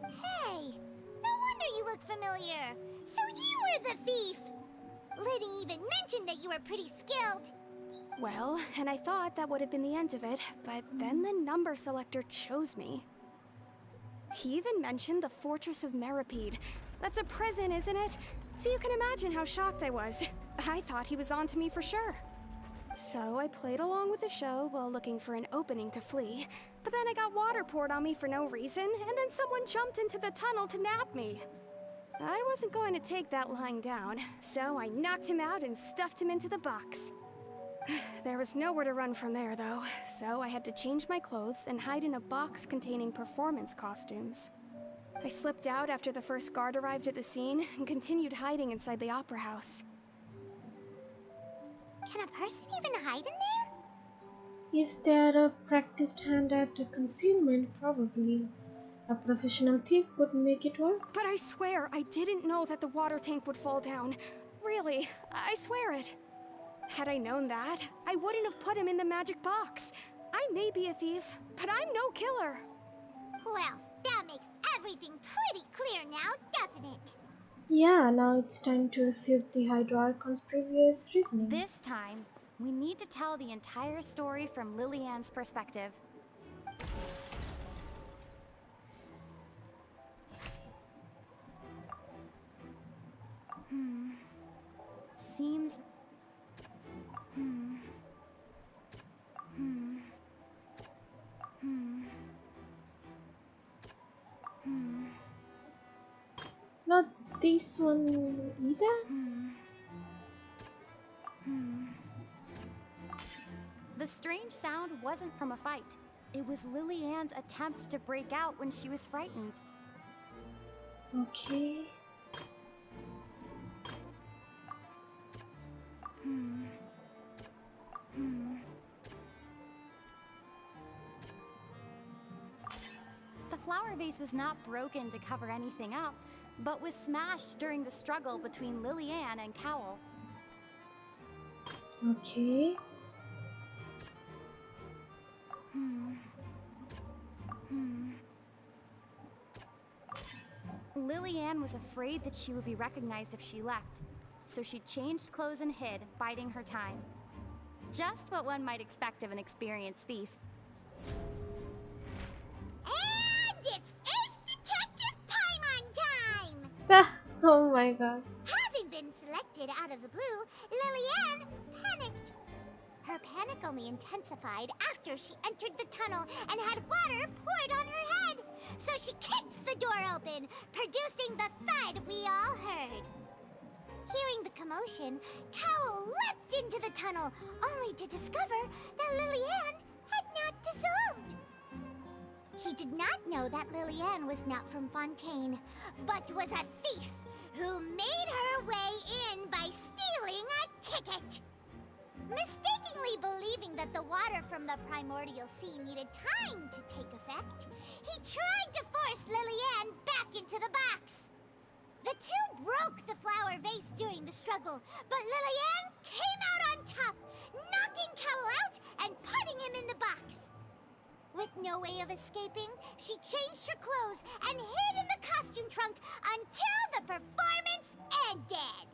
Hey, no wonder you look familiar. So you were the thief. Liddy even mentioned that you were pretty skilled.
Well, and I thought that would have been the end of it, but then the number selector chose me. He even mentioned the Fortress of Meripede. That's a prison, isn't it? So you can imagine how shocked I was. I thought he was on to me for sure. So I played along with the show while looking for an opening to flee, but then I got water poured on me for no reason, and then someone jumped into the tunnel to nap me. I wasn't going to take that lying down, so I knocked him out and stuffed him into the box. There was nowhere to run from there, though, so I had to change my clothes and hide in a box containing performance costumes. I slipped out after the first guard arrived at the scene and continued hiding inside the opera house.
Can a person even hide in there?
If they're a practiced hand at concealment, probably. A professional thief would make it work.
But I swear, I didn't know that the water tank would fall down. Really, I swear it. Had I known that, I wouldn't have put him in the magic box. I may be a thief, but I'm no killer.
Well, that makes everything pretty clear now, doesn't it?
Yeah, now it's time to refute the Hydra Archon's previous reasoning.
This time, we need to tell the entire story from Lillian's perspective. Seems...
Not this one either?
The strange sound wasn't from a fight. It was Lillian's attempt to break out when she was frightened.
Okay.
The flower vase was not broken to cover anything up, but was smashed during the struggle between Lillian and Cowl.
Okay.
Lillian was afraid that she would be recognized if she left, so she changed clothes and hid, biding her time. Just what one might expect of an experienced thief.
And it's Ace Detective time!
Oh my god.
Having been selected out of the blue, Lillian panicked. Her panic only intensified after she entered the tunnel and had water poured on her head. So she kicked the door open, producing the thud we all heard. Hearing the commotion, Cowl leapt into the tunnel, only to discover that Lillian had not dissolved. He did not know that Lillian was not from Fontaine, but was a thief who made her way in by stealing a ticket. Mistakenly believing that the water from the primordial sea needed time to take effect, he tried to force Lillian back into the box. The two broke the flower vase during the struggle, but Lillian came out on top, knocking Cowell out and putting him in the box. With no way of escaping, she changed her clothes and hid in the costume trunk until the performance ended.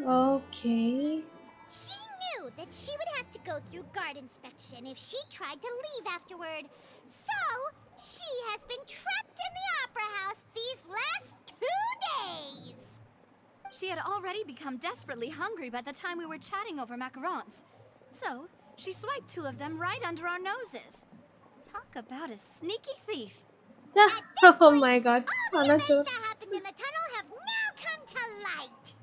Okay.
She knew that she would have to go through guard inspection if she tried to leave afterward. So, she has been trapped in the Opera House these last 2 days.
She had already become desperately hungry by the time we were chatting over macarons. So, she swiped 2 of them right under our noses. Talk about a sneaky thief.
Oh my god.
All the events that happened in the tunnel have now come to light.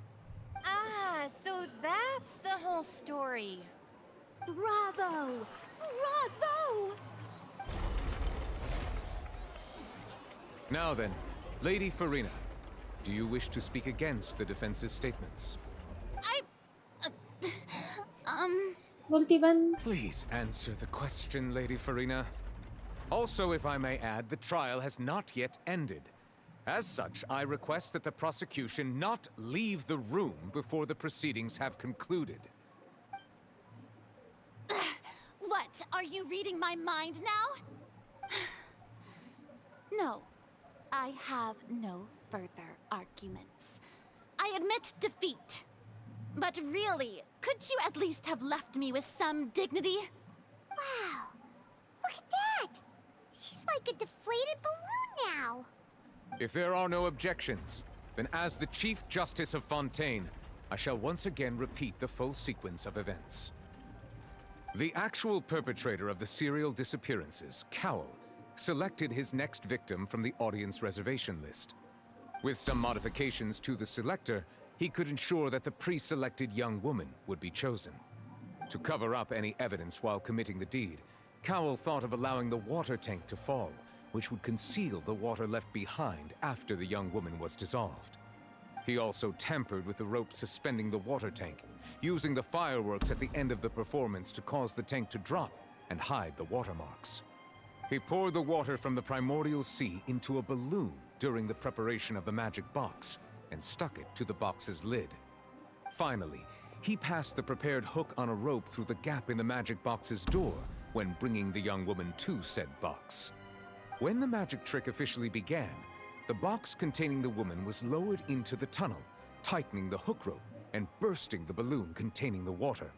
Ah, so that's the whole story.
Bravo! Bravo!
Now then, Lady Farina, do you wish to speak against the defense's statements?
Multivan.
Please answer the question, Lady Farina. Also, if I may add, the trial has not yet ended. As such, I request that the prosecution not leave the room before the proceedings have concluded.
What? Are you reading my mind now? No. I have no further arguments. I admit defeat. But really, could you at least have left me with some dignity?
Wow. Look at that. She's like a deflated balloon now.
If there are no objections, then as the Chief Justice of Fontaine, I shall once again repeat the full sequence of events. The actual perpetrator of the serial disappearances, Cowell, selected his next victim from the audience reservation list. With some modifications to the selector, he could ensure that the pre-selected young woman would be chosen. To cover up any evidence while committing the deed, Cowell thought of allowing the water tank to fall, which would conceal the water left behind after the young woman was dissolved. He also tampered with the rope suspending the water tank, using the fireworks at the end of the performance to cause the tank to drop and hide the watermarks. He poured the water from the primordial sea into a balloon during the preparation of the magic box and stuck it to the box's lid. Finally, he passed the prepared hook on a rope through the gap in the magic box's door when bringing the young woman to said box. When the magic trick officially began, the box containing the woman was lowered into the tunnel, tightening the hook rope and bursting the balloon containing the water.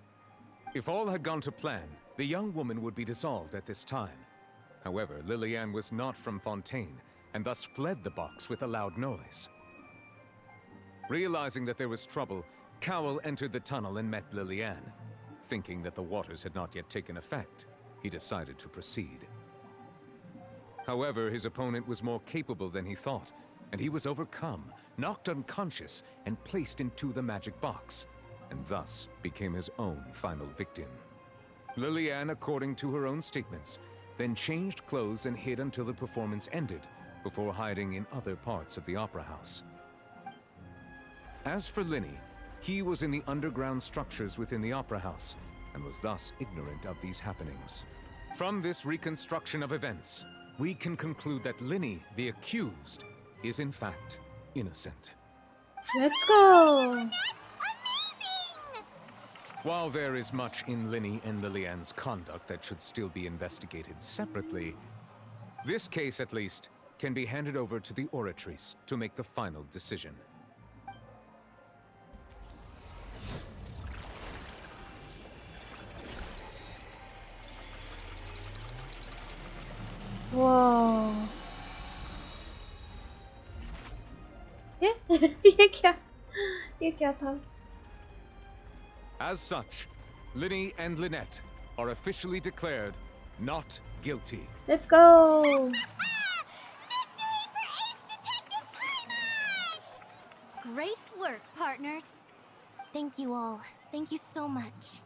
If all had gone to plan, the young woman would be dissolved at this time. However, Lillian was not from Fontaine, and thus fled the box with a loud noise. Realizing that there was trouble, Cowell entered the tunnel and met Lillian. Thinking that the waters had not yet taken effect, he decided to proceed. However, his opponent was more capable than he thought, and he was overcome, knocked unconscious, and placed into the magic box, and thus became his own final victim. Lillian, according to her own statements, then changed clothes and hid until the performance ended, before hiding in other parts of the opera house. As for Linny, he was in the underground structures within the opera house, and was thus ignorant of these happenings. From this reconstruction of events, we can conclude that Linny, the accused, is in fact innocent.
Let's go!
While there is much in Linny and Lillian's conduct that should still be investigated separately, this case, at least, can be handed over to the Oratrice to make the final decision.
Whoa. ये क्या था?
As such, Linny and Lynette are officially declared not guilty.
Let's go!
Victory for
Great work, partners.
Thank you all. Thank you so much.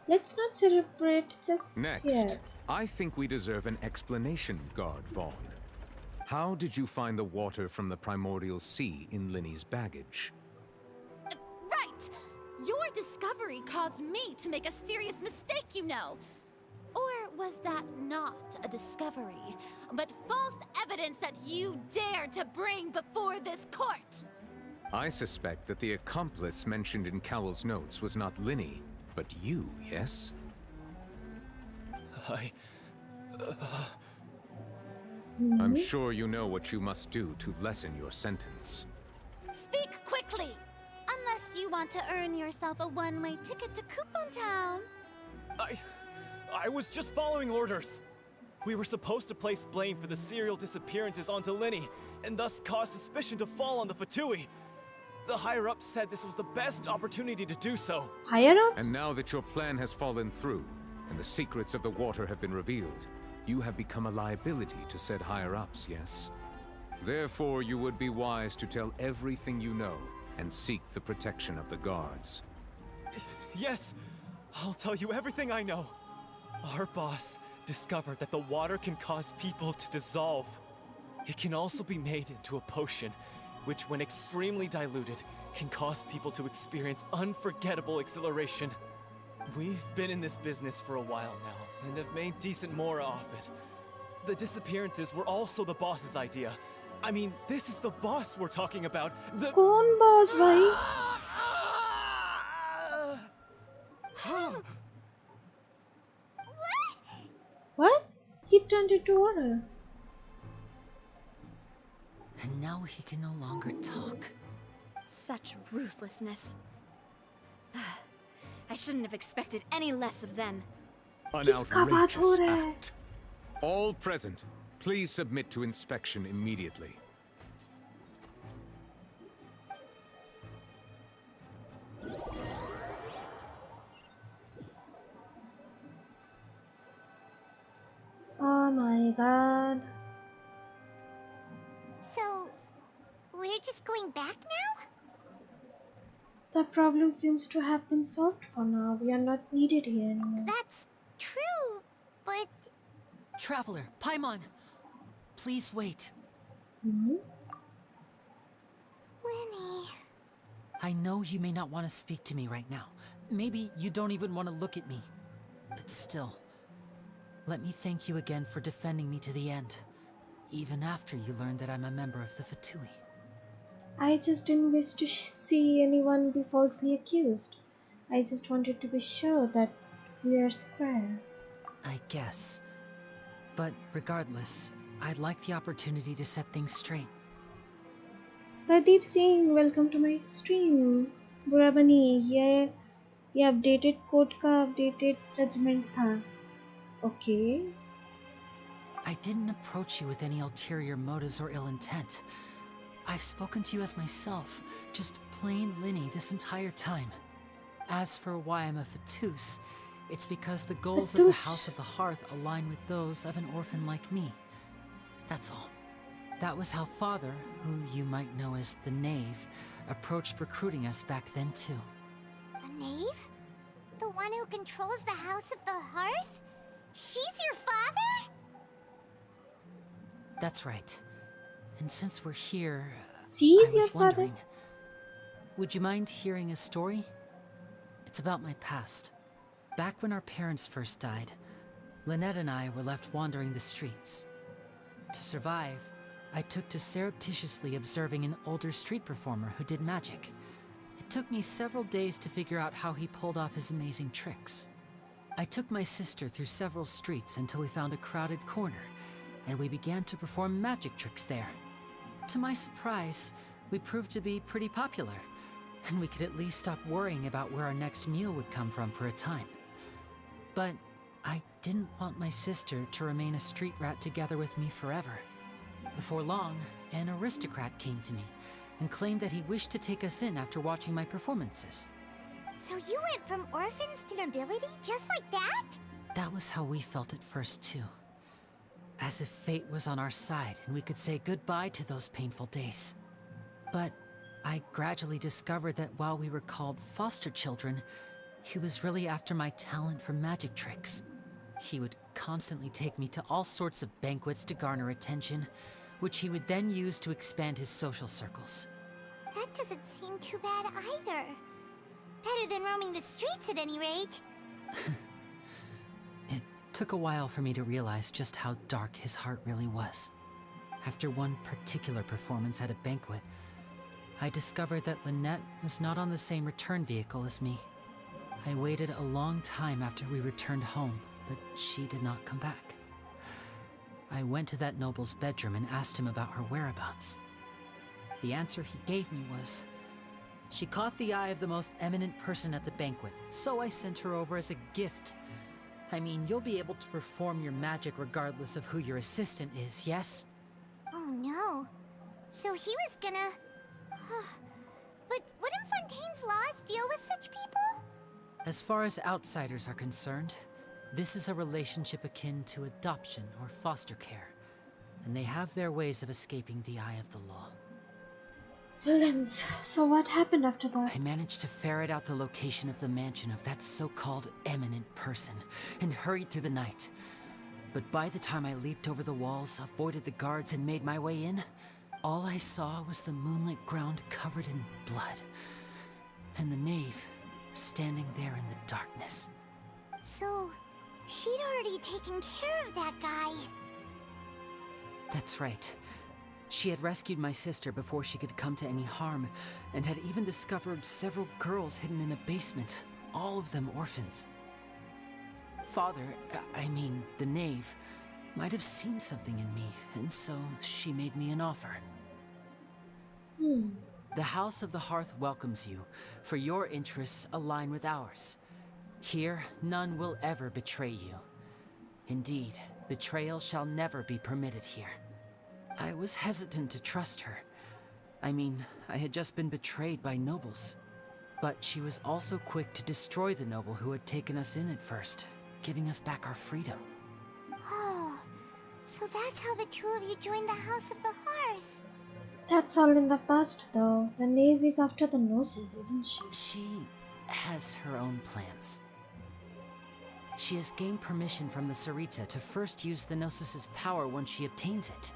Let's not celebrate just
Next,
yet.
I think we deserve an explanation, Guard Vaughn. How did you find the water from the primordial sea in Linny's baggage?
Right! Your discovery caused me to make a serious mistake, you know. Or was that not a discovery, but false evidence that you dared to bring before this court?
I suspect that the accomplice mentioned in Cowell's notes was not Linny, but you, yes? I'm sure you know what you must do to lessen your sentence.
Speak quickly! Unless you want to earn yourself a one-way ticket to Coupon Town.
I was just following orders. We were supposed to place blame for the serial disappearances onto Linny, and thus cause suspicion to fall on the Fatui. The higher-ups said this was the best opportunity to do so.
Higher-ups?
And now that your plan has fallen through, and the secrets of the water have been revealed, you have become a liability to said higher-ups, yes? Therefore, you would be wise to tell everything you know, and seek the protection of the guards.
Yes, I'll tell you everything I know. Our boss discovered that the water can cause people to dissolve. It can also be made into a potion, which when extremely diluted, can cause people to experience unforgettable exhilaration. We've been in this business for a while now, and have made decent more off it. The disappearances were also the boss's idea. I mean, this is the boss we're talking about. The
कौन boss भाई? What? He turned into water.
And now he can no longer talk.
Such ruthlessness. I shouldn't have expected any less of them.
An outrageous act. All present, please submit to inspection immediately.
Oh my god.
So, we're just going back now?
The problem seems to have been solved for now. We are not needed here anymore.
That's true, but...
Traveler, Paimon! Please wait.
Hmm?
Linny...
I know you may not want to speak to me right now. Maybe you don't even want to look at me. But still, let me thank you again for defending me to the end. Even after you learned that I'm a member of the Fatui.
I just didn't wish to see anyone be falsely accused. I just wanted to be sure that we are square.
I guess. But regardless, I'd like the opportunity to set things straight.
Pradeep Singh, welcome to my stream. बुरा बनी ये updated code का updated judgment था. Okay.
I didn't approach you with any ulterior motives or ill intent. I've spoken to you as myself, just plain Linny this entire time. As for why I'm a Fatus, it's because the goals of the House of the Hearth align with those of an orphan like me. That's all. That was how Father, who you might know as the Knave, approached recruiting us back then too.
The Knave? The one who controls the House of the Hearth? She's your father?
That's right. And since we're here,
She's
I
your
was
father?
wondering, would you mind hearing a story? It's about my past. Back when our parents first died, Lynette and I were left wandering the streets. To survive, I took to surreptitiously observing an older street performer who did magic. It took me several days to figure out how he pulled off his amazing tricks. I took my sister through several streets until we found a crowded corner, and we began to perform magic tricks there. To my surprise, we proved to be pretty popular, and we could at least stop worrying about where our next meal would come from for a time. But I didn't want my sister to remain a street rat together with me forever. Before long, an aristocrat came to me and claimed that he wished to take us in after watching my performances.
So you went from orphans to nobility just like that?
That was how we felt at first, too. As if fate was on our side and we could say goodbye to those painful days. But I gradually discovered that while we were called foster children, he was really after my talent for magic tricks. He would constantly take me to all sorts of banquets to garner attention, which he would then use to expand his social circles.
That doesn't seem too bad either. Better than roaming the streets at any rate.
It took a while for me to realize just how dark his heart really was. After one particular performance at a banquet, I discovered that Lynette was not on the same return vehicle as me. I waited a long time after we returned home, but she did not come back. I went to that noble's bedroom and asked him about her whereabouts. The answer he gave me was, she caught the eye of the most eminent person at the banquet, so I sent her over as a gift. I mean, you'll be able to perform your magic regardless of who your assistant is, yes?
Oh no. So he was gonna... But wouldn't Fontaine's laws deal with such people?
As far as outsiders are concerned, this is a relationship akin to adoption or foster care, and they have their ways of escaping the eye of the law.
Villains. So what happened after that?
I managed to ferret out the location of the mansion of that so-called eminent person and hurried through the night. But by the time I leaped over the walls, avoided the guards, and made my way in, all I saw was the moonlit ground covered in blood, and the knave standing there in the darkness.
So, she'd already taken care of that guy.
That's right. She had rescued my sister before she could come to any harm, and had even discovered several girls hidden in a basement, all of them orphans. Father, I mean, the knave, might have seen something in me, and so she made me an offer. The House of the Hearth welcomes you, for your interests align with ours. Here, none will ever betray you. Indeed, betrayal shall never be permitted here. I was hesitant to trust her. I mean, I had just been betrayed by nobles. But she was also quick to destroy the noble who had taken us in at first, giving us back our freedom.
Oh, so that's how the two of you joined the House of the Hearth.
That's all in the past though. The knave is after the noses, isn't she?
She has her own plans. She has gained permission from the Tsaritsa to first use the Gnosis' power once she obtains it.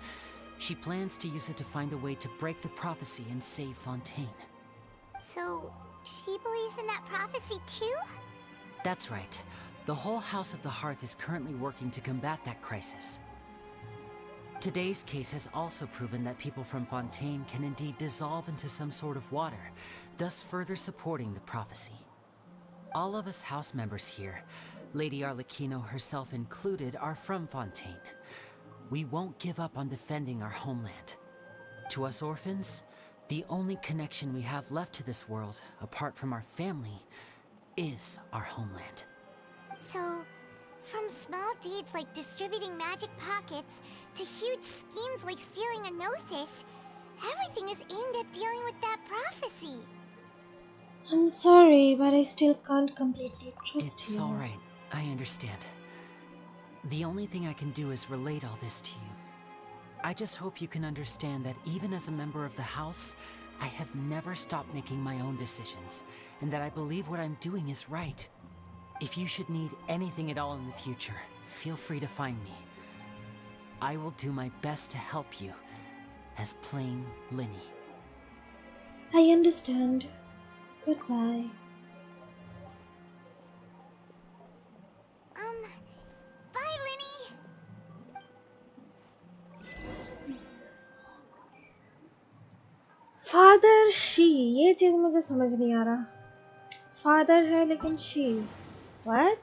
She plans to use it to find a way to break the prophecy and save Fontaine.
So, she believes in that prophecy too?
That's right. The whole House of the Hearth is currently working to combat that crisis. Today's case has also proven that people from Fontaine can indeed dissolve into some sort of water, thus further supporting the prophecy. All of us house members here, Lady Arlecchino herself included, are from Fontaine. We won't give up on defending our homeland. To us orphans, the only connection we have left to this world, apart from our family, is our homeland.
So, from small deeds like distributing magic pockets to huge schemes like stealing a Gnosis, everything is aimed at dealing with that prophecy.
I'm sorry, but I still can't completely trust you.
It's alright. I understand. The only thing I can do is relate all this to you. I just hope you can understand that even as a member of the House, I have never stopped making my own decisions, and that I believe what I'm doing is right. If you should need anything at all in the future, feel free to find me. I will do my best to help you, as plain Linny.
I understand. Goodbye.
Bye, Linny!
Father she, ये चीज मुझे समझ नहीं आ रहा. Father है लेकिन she. What?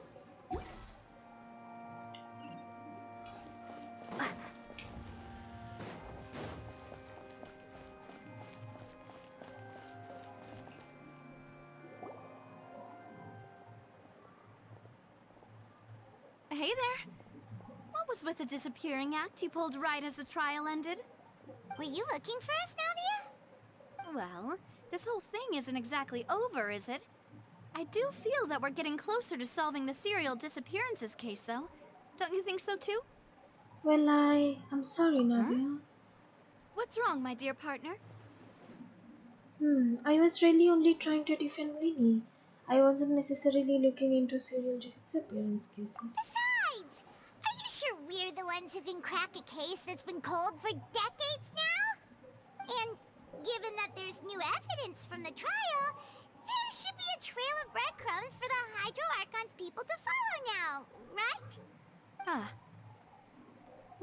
Hey there. What was with the disappearing act you pulled right as the trial ended?
Were you looking for us, Navia?
Well, this whole thing isn't exactly over, is it? I do feel that we're getting closer to solving the serial disappearances case, though. Don't you think so, too?
Well, I'm sorry, Navia.
What's wrong, my dear partner?
I was really only trying to defend Winnie. I wasn't necessarily looking into serial disappearance cases.
Besides, are you sure we're the ones who can crack a case that's been cold for decades now? And given that there's new evidence from the trial, there should be a trail of breadcrumbs for the Hydro Archon's people to follow now, right?
Ah,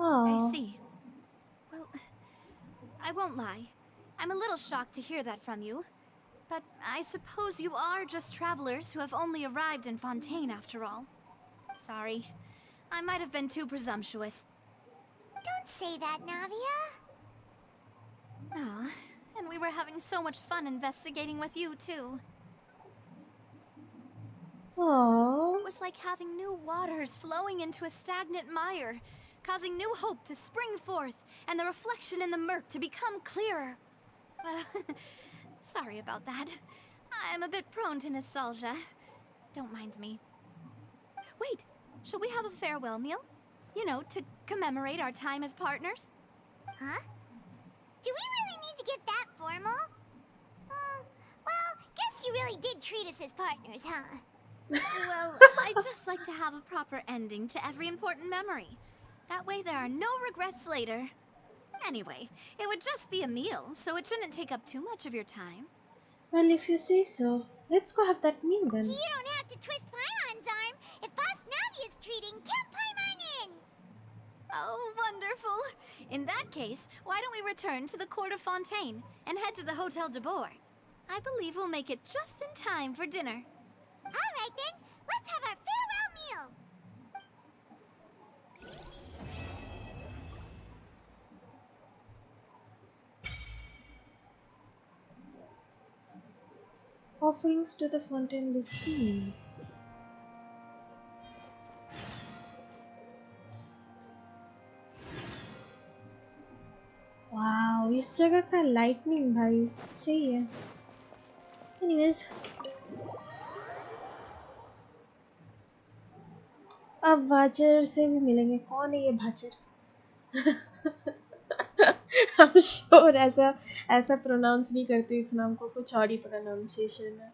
Oh.
I see. Well, I won't lie. I'm a little shocked to hear that from you. But I suppose you are just travelers who have only arrived in Fontaine after all. Sorry. I might have been too presumptuous.
Don't say that, Navia.
Ah, and we were having so much fun investigating with you, too.
Oh.
It was like having new waters flowing into a stagnant mire, causing new hope to spring forth, and the reflection in the murk to become clearer. Sorry about that. I'm a bit prone to nostalgia. Don't mind me. Wait, shall we have a farewell meal? You know, to commemorate our time as partners?
Huh? Do we really need to get that formal? Well, guess you really did treat us as partners, huh?
Well, I'd just like to have a proper ending to every important memory. That way there are no regrets later. Anyway, it would just be a meal, so it shouldn't take up too much of your time.
Well, if you say so. Let's go have that meal then.
You don't have to twist Paimon's arm. If Boss Navia's treating, count Paimon in!
Oh, wonderful. In that case, why don't we return to the Court of Fontaine and head to the Hotel de Boer? I believe we'll make it just in time for dinner.
All right then, let's have our farewell meal.
Offerings to the Fontaine Lucine. Wow इस जगह का lightning भाई सही है anyways अब watcher से भी मिलेंगे कौन है ये भाचर I'm sure ऐसा प्रोनाउंस नहीं करते इस नाम को कुछ और ही प्रोनाउंसिएशन है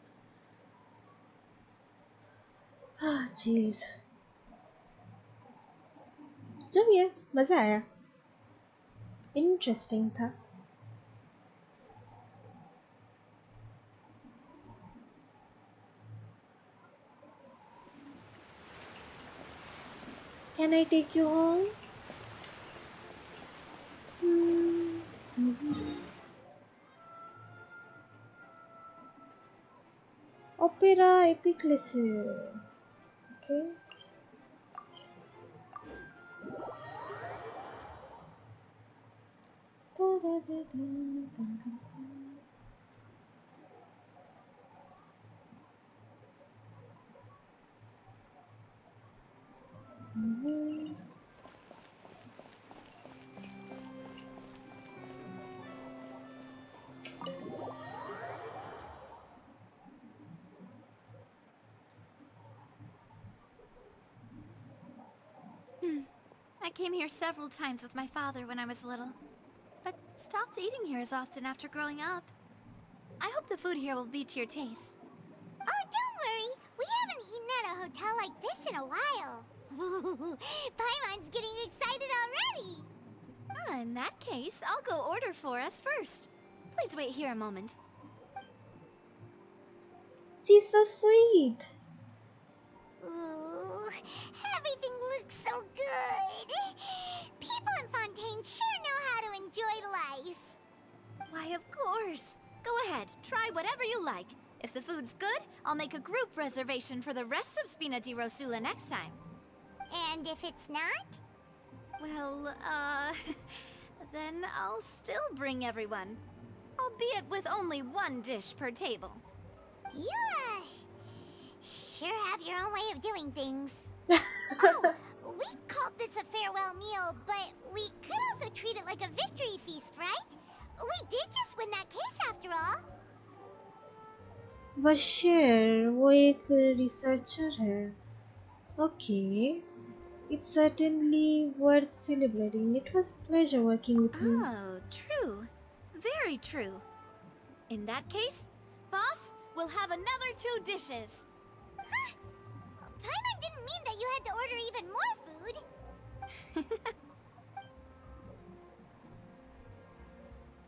jeez जो भी है मज़ा आया इंटरेस्टिंग था Can I take you home? Opera Epiclese. Okay.
I came here several times with my father when I was little, but stopped eating here as often after growing up. I hope the food here will be to your taste.
Oh, don't worry. We haven't eaten at a hotel like this in a while. Paimon's getting excited already.
In that case, I'll go order for us first. Please wait here a moment.
She's so sweet.
Ooh, everything looks so good. People in Fontaine sure know how to enjoy life.
Why, of course. Go ahead, try whatever you like. If the food's good, I'll make a group reservation for the rest of Spina di Rosula next time.
And if it's not?
Well, then I'll still bring everyone. Albeit with only one dish per table.
You, sure have your own way of doing things. Oh, we called this a farewell meal, but we could also treat it like a victory feast, right? We did just win that case after all.
Bashir, वो एक researcher है. Okay. It's certainly worth celebrating. It was a pleasure working with you.
Oh, true. Very true. In that case, boss, we'll have another 2 dishes.
Huh? Paimon didn't mean that you had to order even more food.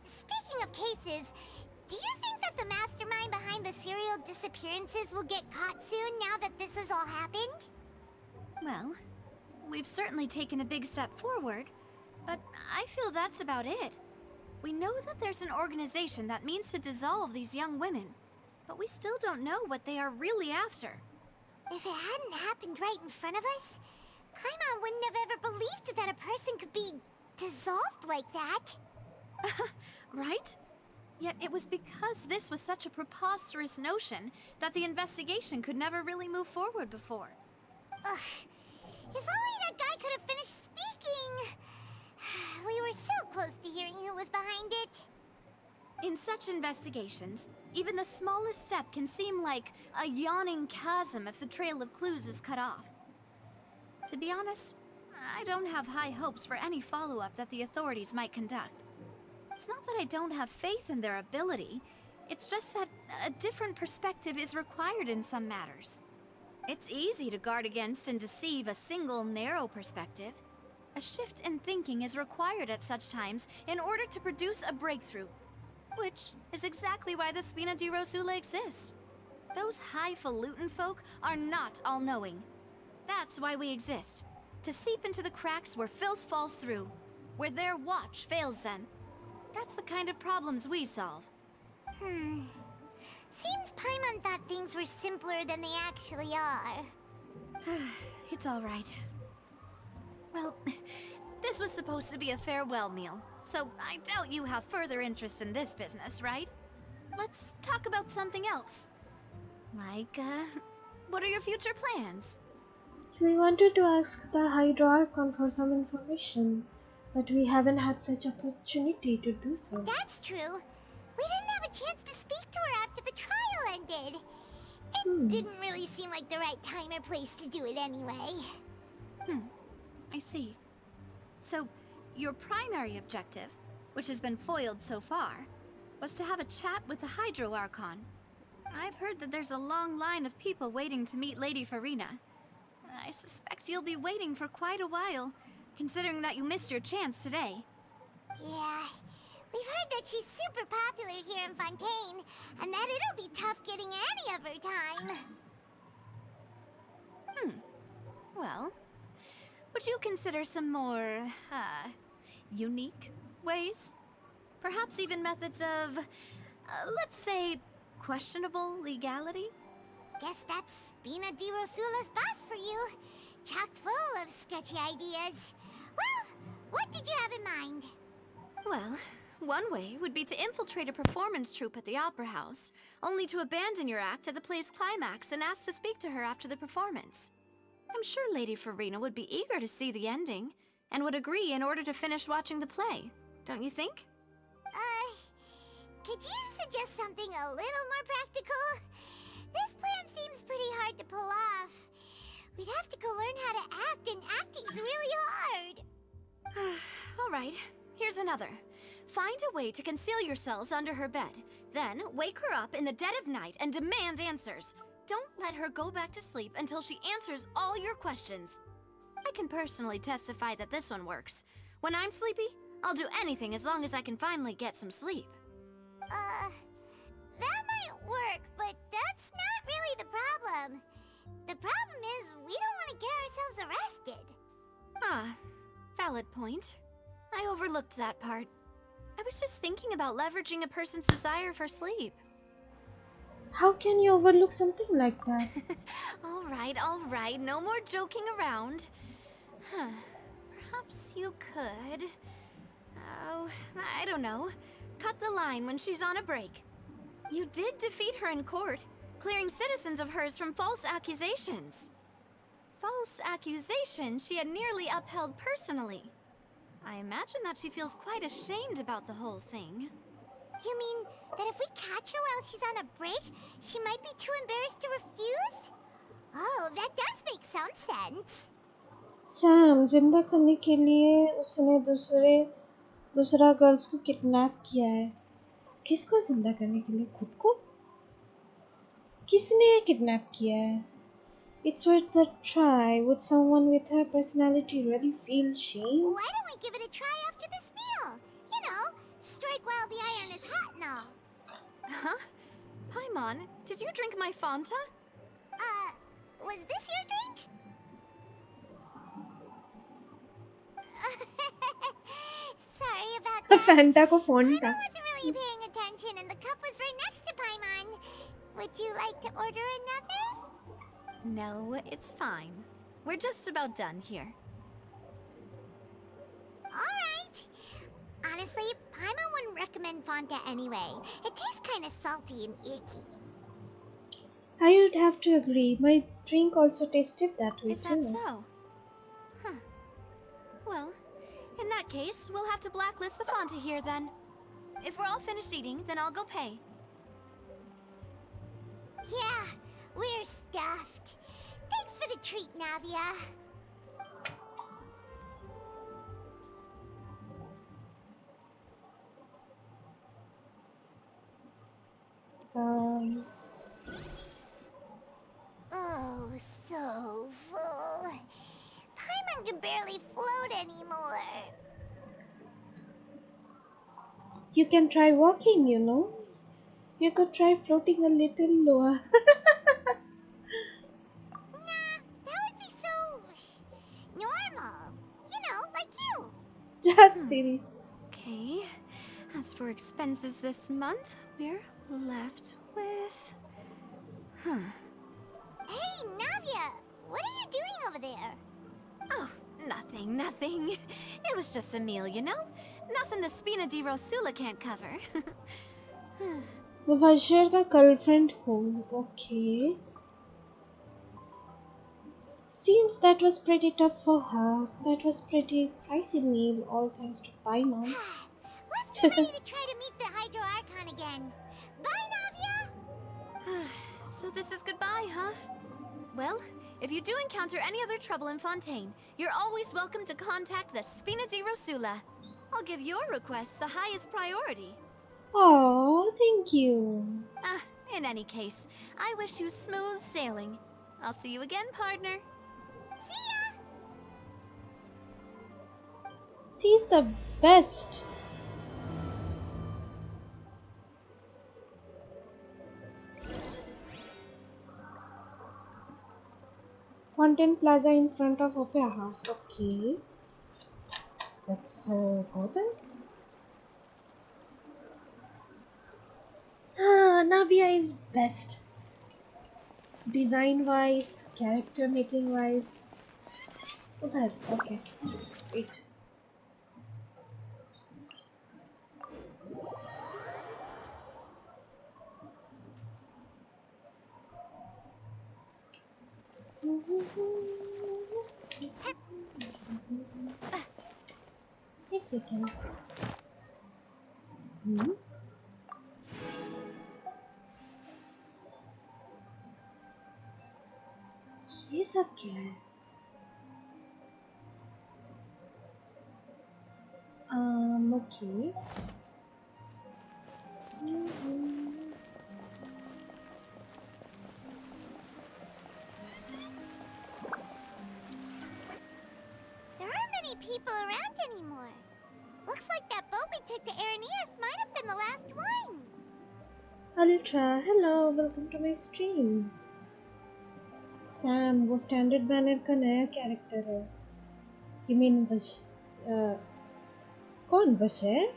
Speaking of cases, do you think that the mastermind behind the serial disappearances will get caught soon now that this has all happened?
Well, we've certainly taken a big step forward, but I feel that's about it. We know that there's an organization that means to dissolve these young women, but we still don't know what they are really after.
If it hadn't happened right in front of us, Paimon wouldn't have ever believed that a person could be dissolved like that.
Right? Yet it was because this was such a preposterous notion that the investigation could never really move forward before.
Ugh. If only that guy could have finished speaking! We were so close to hearing who was behind it.
In such investigations, even the smallest step can seem like a yawning chasm if the trail of clues is cut off. To be honest, I don't have high hopes for any follow-up that the authorities might conduct. It's not that I don't have faith in their ability, it's just that a different perspective is required in some matters. It's easy to guard against and deceive a single narrow perspective. A shift in thinking is required at such times in order to produce a breakthrough. Which is exactly why the Spina di Rosula exist. Those highfalutin folk are not all-knowing. That's why we exist. To seep into the cracks where filth falls through. Where their watch fails them. That's the kind of problems we solve.
Seems Paimon thought things were simpler than they actually are.
It's all right. Well, this was supposed to be a farewell meal, so I doubt you have further interest in this business, right? Let's talk about something else. Like, what are your future plans?
We wanted to ask the Archon for some information, but we haven't had such opportunity to do so.
That's true. We didn't have a chance to speak to her after the trial ended. It didn't really seem like the right time or place to do it anyway.
I see. So, your primary objective, which has been foiled so far, was to have a chat with the Hydro Archon. I've heard that there's a long line of people waiting to meet Lady Farina. I suspect you'll be waiting for quite a while, considering that you missed your chance today.
Yeah, we've heard that she's super popular here in Fontaine, and that it'll be tough getting any of her time.
Well, would you consider some more, unique ways? Perhaps even methods of, let's say, questionable legality?
Guess that's Spina di Rosula's boss for you. Chock full of sketchy ideas. Well, what did you have in mind?
Well, one way would be to infiltrate a performance troupe at the Opera House, only to abandon your act at the play's climax and ask to speak to her after the performance. I'm sure Lady Farina would be eager to see the ending, and would agree in order to finish watching the play, don't you think?
Could you suggest something a little more practical? This plan seems pretty hard to pull off. We'd have to go learn how to act, and acting's really hard.
All right, here's another. Find a way to conceal yourselves under her bed. Then wake her up in the dead of night and demand answers. Don't let her go back to sleep until she answers all your questions. I can personally testify that this one works. When I'm sleepy, I'll do anything as long as I can finally get some sleep.
That might work, but that's not really the problem. The problem is we don't want to get ourselves arrested.
Ah, valid point. I overlooked that part. I was just thinking about leveraging a person's desire for sleep.
How can you overlook something like that?
All right, no more joking around. Perhaps you could... Oh, I don't know. Cut the line when she's on a break. You did defeat her in court, clearing citizens of hers from false accusations. False accusations she had nearly upheld personally. I imagine that she feels quite ashamed about the whole thing.
You mean that if we catch her while she's on a break, she might be too embarrassed to refuse? Oh, that does make some sense.
Sam जिंदा करने के लिए उसने दूसरा girls को kidnap किया है किसको जिंदा करने के लिए? खुद को? किसने किडनैप किया है? It's worth a try. Would someone with her personality really feel shame?
Why don't we give it a try after this meal? You know, strike while the iron is hot and all.
Huh? Paimon, did you drink my Fanta?
Was this your drink? Sorry about that.
Fanta को Fanta.
I wasn't really paying attention and the cup was right next to Paimon. Would you like to order another?
No, it's fine. We're just about done here.
Alright. Honestly, Paimon wouldn't recommend Fanta anyway. It tastes kind of salty and icky.
I would have to agree. My drink also tasted that way
Is
too.
that so? Huh. Well, in that case, we'll have to blacklist the Fanta here then. If we're all finished eating, then I'll go pay.
Yeah, we're stuffed. Thanks for the treat, Navia. Oh, so full. Paimon can barely float anymore.
You can try walking, you know. You could try floating a little lower.
Nah, that would be so normal. You know, like you.
Jatiri.
Okay. As for expenses this month, we're left with... Huh.
Hey, Navia! What are you doing over there?
Oh, nothing. It was just a meal, you know? Nothing the Spina di Rosula can't cover.
Redgear का girlfriend को. Okay. Seems that was pretty tough for her. That was pretty pricey meal, all thanks to Paimon.
Let's get ready to try to meet the Hydro Archon again. Bye, Navia!
So this is goodbye, huh? Well, if you do encounter any other trouble in Fontaine, you're always welcome to contact the Spina di Rosula. I'll give your requests the highest priority.
Oh, thank you.
In any case, I wish you smooth sailing. I'll see you again, partner.
See ya!
She's the best. Fontaine Plaza in front of Opera House. Okay. Let's go then. Navia is best. Design wise, character making wise. Udhar. Okay. Wait. एक second. ये सब क्या है? Okay.
There aren't many people around anymore. Looks like that boat we took to Araneas might have been the last one.
Ultra, hello, welcome to my stream. Sam, वो standard banner का नया character है. You mean कौन बशर?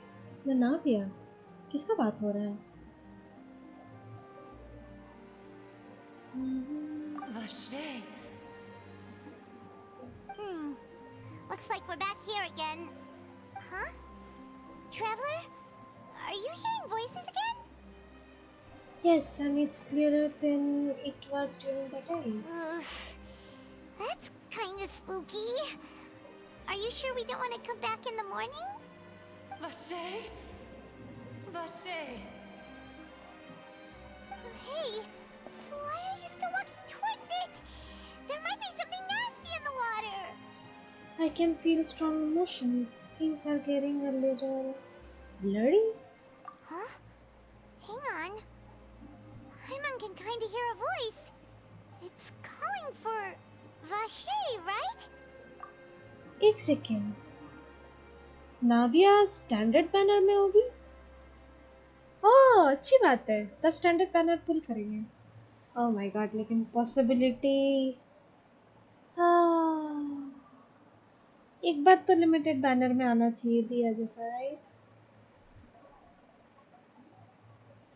नाविया. किसका बात हो रहा है?
Vache.
Looks like we're back here again. Huh? Traveler? Are you hearing voices again?
Yes, and it's clearer than it was during the day.
That's kinda spooky. Are you sure we don't want to come back in the morning?
Vache? Vache.
Hey, why are you still walking towards it? There might be something nasty in the water.
I can feel strong emotions. Things are getting a little blurry.
Huh? can kinda hear a voice. It's calling for Vache, right?
एक second, नाविया standard banner में होगी? ओह, अच्छी बात है, तब standard banner पुल करेंगे। Oh my God, लेकिन possibility एक बार तो लिमिटेड बैनर में आना चाहिए दिया जैसा, right?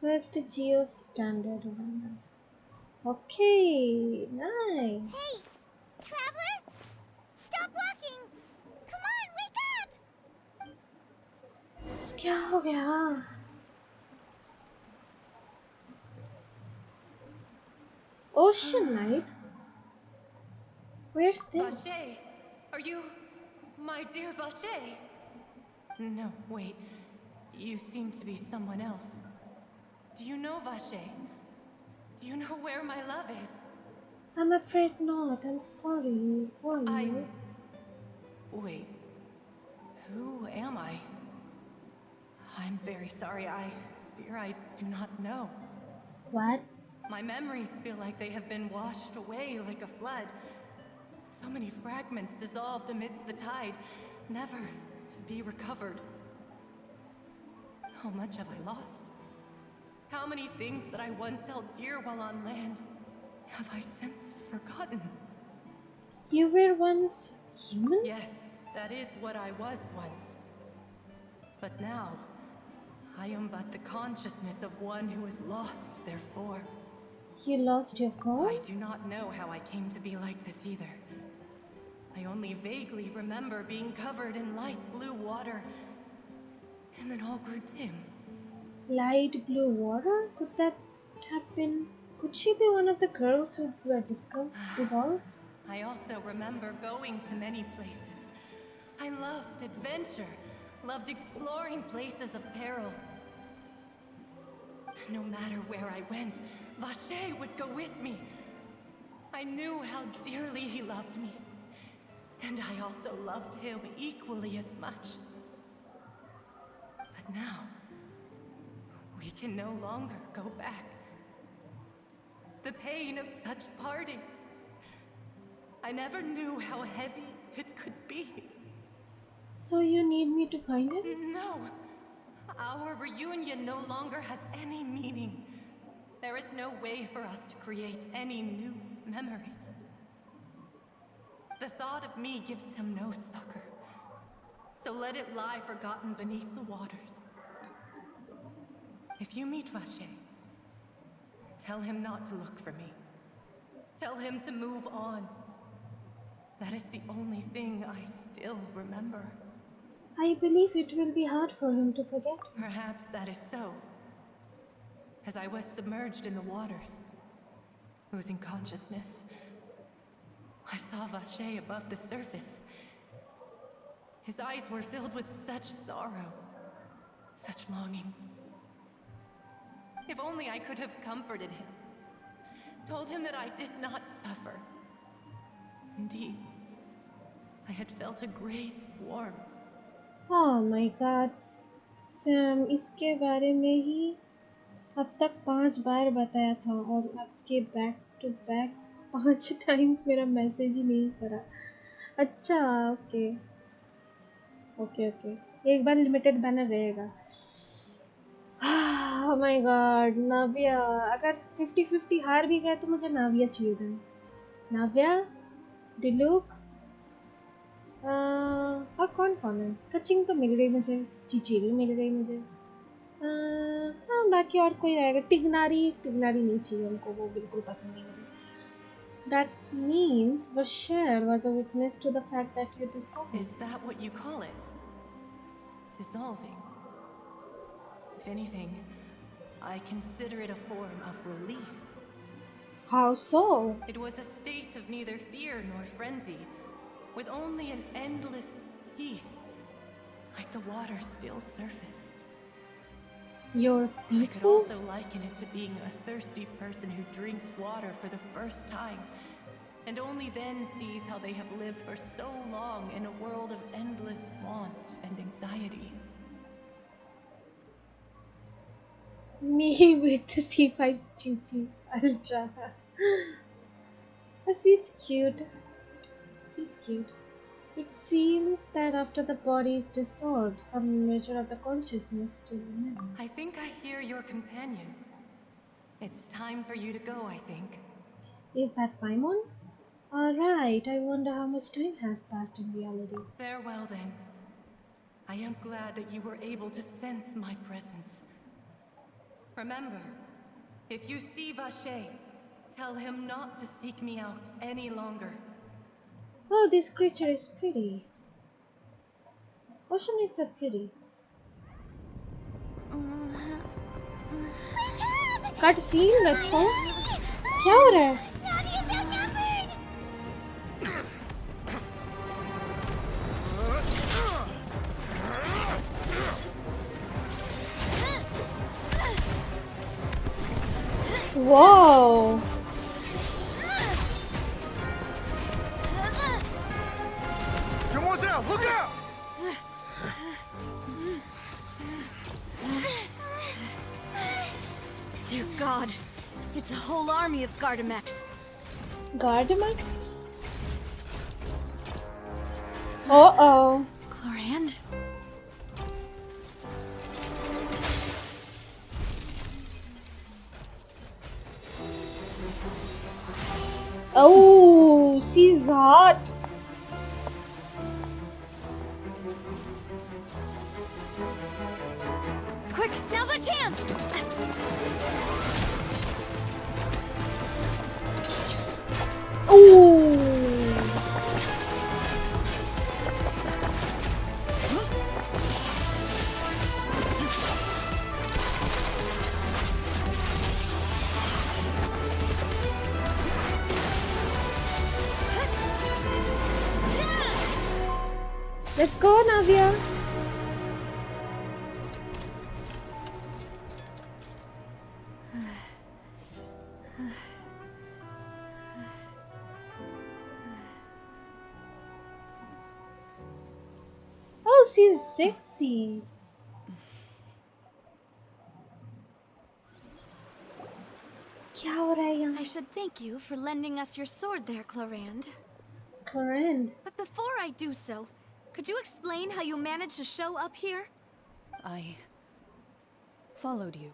First Jio standard banner, okay, nice.
Hey, traveler! Stop walking! Come on, wake up!
क्या हो गया? Ocean Knight? Where's this?
Vache! Are you... my dear Vache? No, wait. You seem to be someone else. Do you know Vache? Do you know where my love is?
I'm afraid not. I'm sorry. Who are you?
Wait. Who am I? I'm very sorry. I fear I do not know.
What?
My memories feel like they have been washed away like a flood. So many fragments dissolved amidst the tide, never to be recovered. How much have I lost? How many things that I once held dear while on land have I since forgotten?
You were once human?
Yes, that is what I was once. But now, I am but the consciousness of one who is lost, therefore.
You lost your phone?
I do not know how I came to be like this either. I only vaguely remember being covered in light blue water, and then all grew dim.
Light blue water? Could that have been... Could she be one of the girls who were dissolved?
I also remember going to many places. I loved adventure, loved exploring places of peril. No matter where I went, Vache would go with me. I knew how dearly he loved me, and I also loved him equally as much. But now, we can no longer go back. The pain of such parting. I never knew how heavy it could be.
So you need me to find him?
No. Our reunion no longer has any meaning. There is no way for us to create any new memories. The thought of me gives him no succor. So let it lie forgotten beneath the waters. If you meet Vache, tell him not to look for me. Tell him to move on. That is the only thing I still remember.
I believe it will be hard for him to forget.
Perhaps that is so. As I was submerged in the waters, losing consciousness, I saw Vache above the surface. His eyes were filled with such sorrow, such longing. If only I could have comforted him, told him that I did not suffer. Indeed, I had felt a great warmth.
Oh my god, Sam इसके बारे में ही अब तक 5 बार बताया था और आपके back to back 5 times मेरा मैसेज ही नहीं पड़ा। अच्छा, ओके ओके ओके, एक बार लिमिटेड बैनर रहेगा। ओह माय गॉड, नाविया, अगर 50-50 हार भी गए तो मुझे नाविया चाहिए था। नाविया, डिलुक, और कौन कौन है? कचिंग तो मिल गई मुझे, चीची भी मिल गई मुझे। हाँ, बाकी और कोई रहेगा? टिग्नारी नहीं चाहिए हमको, वो बिल्कुल पसंद नहीं मुझे। That means Vasher was a witness to the fact that you dissolved.
Is that what you call it? Dissolving? If anything, I consider it a form of release.
How so?
It was a state of neither fear nor frenzy, with only an endless peace, like the water's still surface.
You're peaceful?
I could also liken it to being a thirsty person who drinks water for the first time, and only then sees how they have lived for so long in a world of endless want and anxiety.
Me with the C5 GT Ultra. She's cute. She's cute. It seems that after the body is dissolved, some measure of the consciousness still remains.
I think I hear your companion. It's time for you to go, I think.
Is that Paimon? Alright, I wonder how much time has passed in reality.
Farewell then. I am glad that you were able to sense my presence. Remember, if you see Vache, tell him not to seek me out any longer.
Oh, this creature is pretty. Oceanids are pretty. Cutscene, let's go. क्या हो रहा है? Whoa!
Demoiselle, look out!
Dear God, it's a whole army of Gardamex.
Gardamex? Uh-oh.
Chlorand?
Oh, she's hot.
Quick, now's our chance!
Ooh. Let's go, Navia. Oh, she's sexy. क्या हो रहा है यहाँ?
I should thank you for lending us your sword there, Chlorand.
Chlorand?
But before I do so, could you explain how you managed to show up here?
I followed you.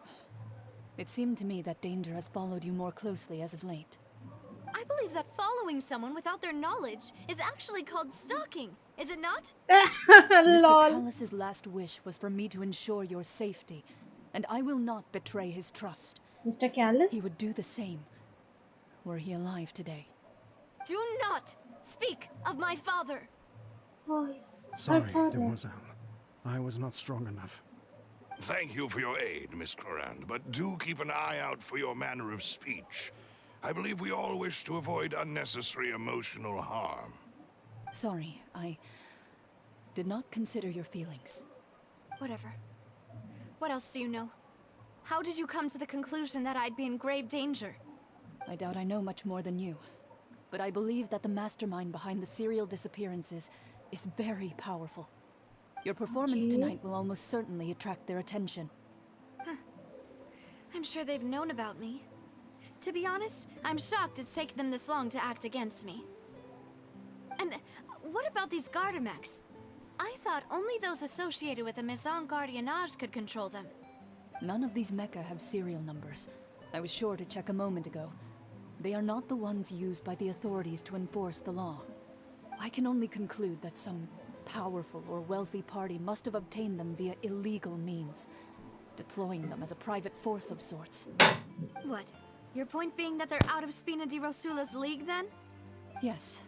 It seemed to me that danger has followed you more closely as of late.
I believe that following someone without their knowledge is actually called stalking, is it not?
Mr. Callus's last wish was for me to ensure your safety, and I will not betray his trust.
Mr. Callus?
He would do the same, were he alive today.
Do not speak of my father!
Oh, he's
Sorry,
our father.
Demoiselle. I was not strong enough.
Thank you for your aid, Miss Chlorand, but do keep an eye out for your manner of speech. I believe we all wish to avoid unnecessary emotional harm.
Sorry, I did not consider your feelings.
Whatever. What else do you know? How did you come to the conclusion that I'd be in grave danger?
I doubt I know much more than you, but I believe that the mastermind behind the serial disappearances is very powerful. Your performance tonight will almost certainly attract their attention.
Huh. I'm sure they've known about me. To be honest, I'm shocked it's taken them this long to act against me. And what about these Gardamex? I thought only those associated with the Maison Gardiennage could control them.
None of these mecha have serial numbers. I was sure to check a moment ago. They are not the ones used by the authorities to enforce the law. I can only conclude that some powerful or wealthy party must have obtained them via illegal means, deploying them as a private force of sorts.
What? Your point being that they're out of Spina di Rosula's league, then?
Yes.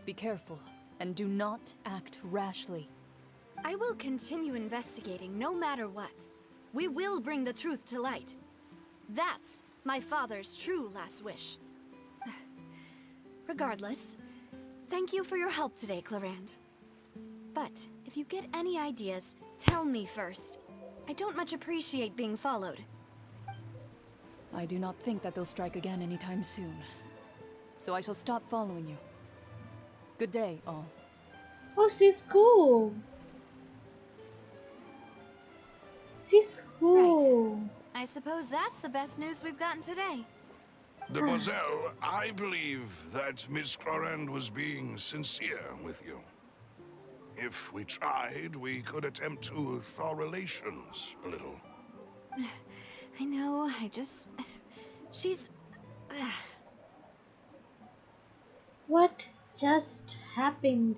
Be careful, and do not act rashly.
I will continue investigating no matter what. We will bring the truth to light. That's my father's true last wish. Regardless, thank you for your help today, Chlorand. But if you get any ideas, tell me first. I don't much appreciate being followed.
I do not think that they'll strike again anytime soon. So I shall stop following you. Good day, all.
Oh, she's cool. She's cool.
Right. I suppose that's the best news we've gotten today.
Demoiselle, I believe that Miss Clorand was being sincere with you. If we tried, we could attempt to thaw relations a little.
I know, she's...
What just happened?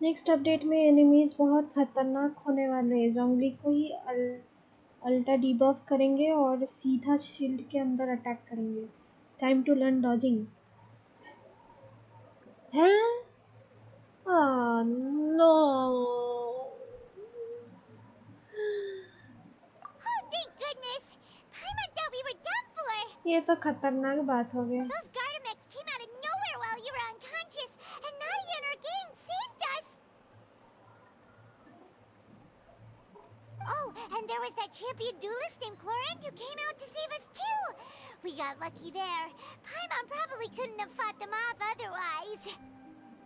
Next update में enemies बहुत खतरनाक होने वाले हैं। Zombie को ही अल्टा debuff करेंगे और सीधा शील्ड के अंदर अटैक करेंगे। Time to learn dodging. हैं? No.
Oh, thank goodness! Paimon thought we were done for!
ये तो खतरनाक बात हो गया।
Those Gardamex came out of nowhere while you were unconscious, and Nadia and her gang saved us! Oh, and there was that champion duelist named Clorand who came out to save us too! We got lucky there. Paimon probably couldn't have fought them off otherwise.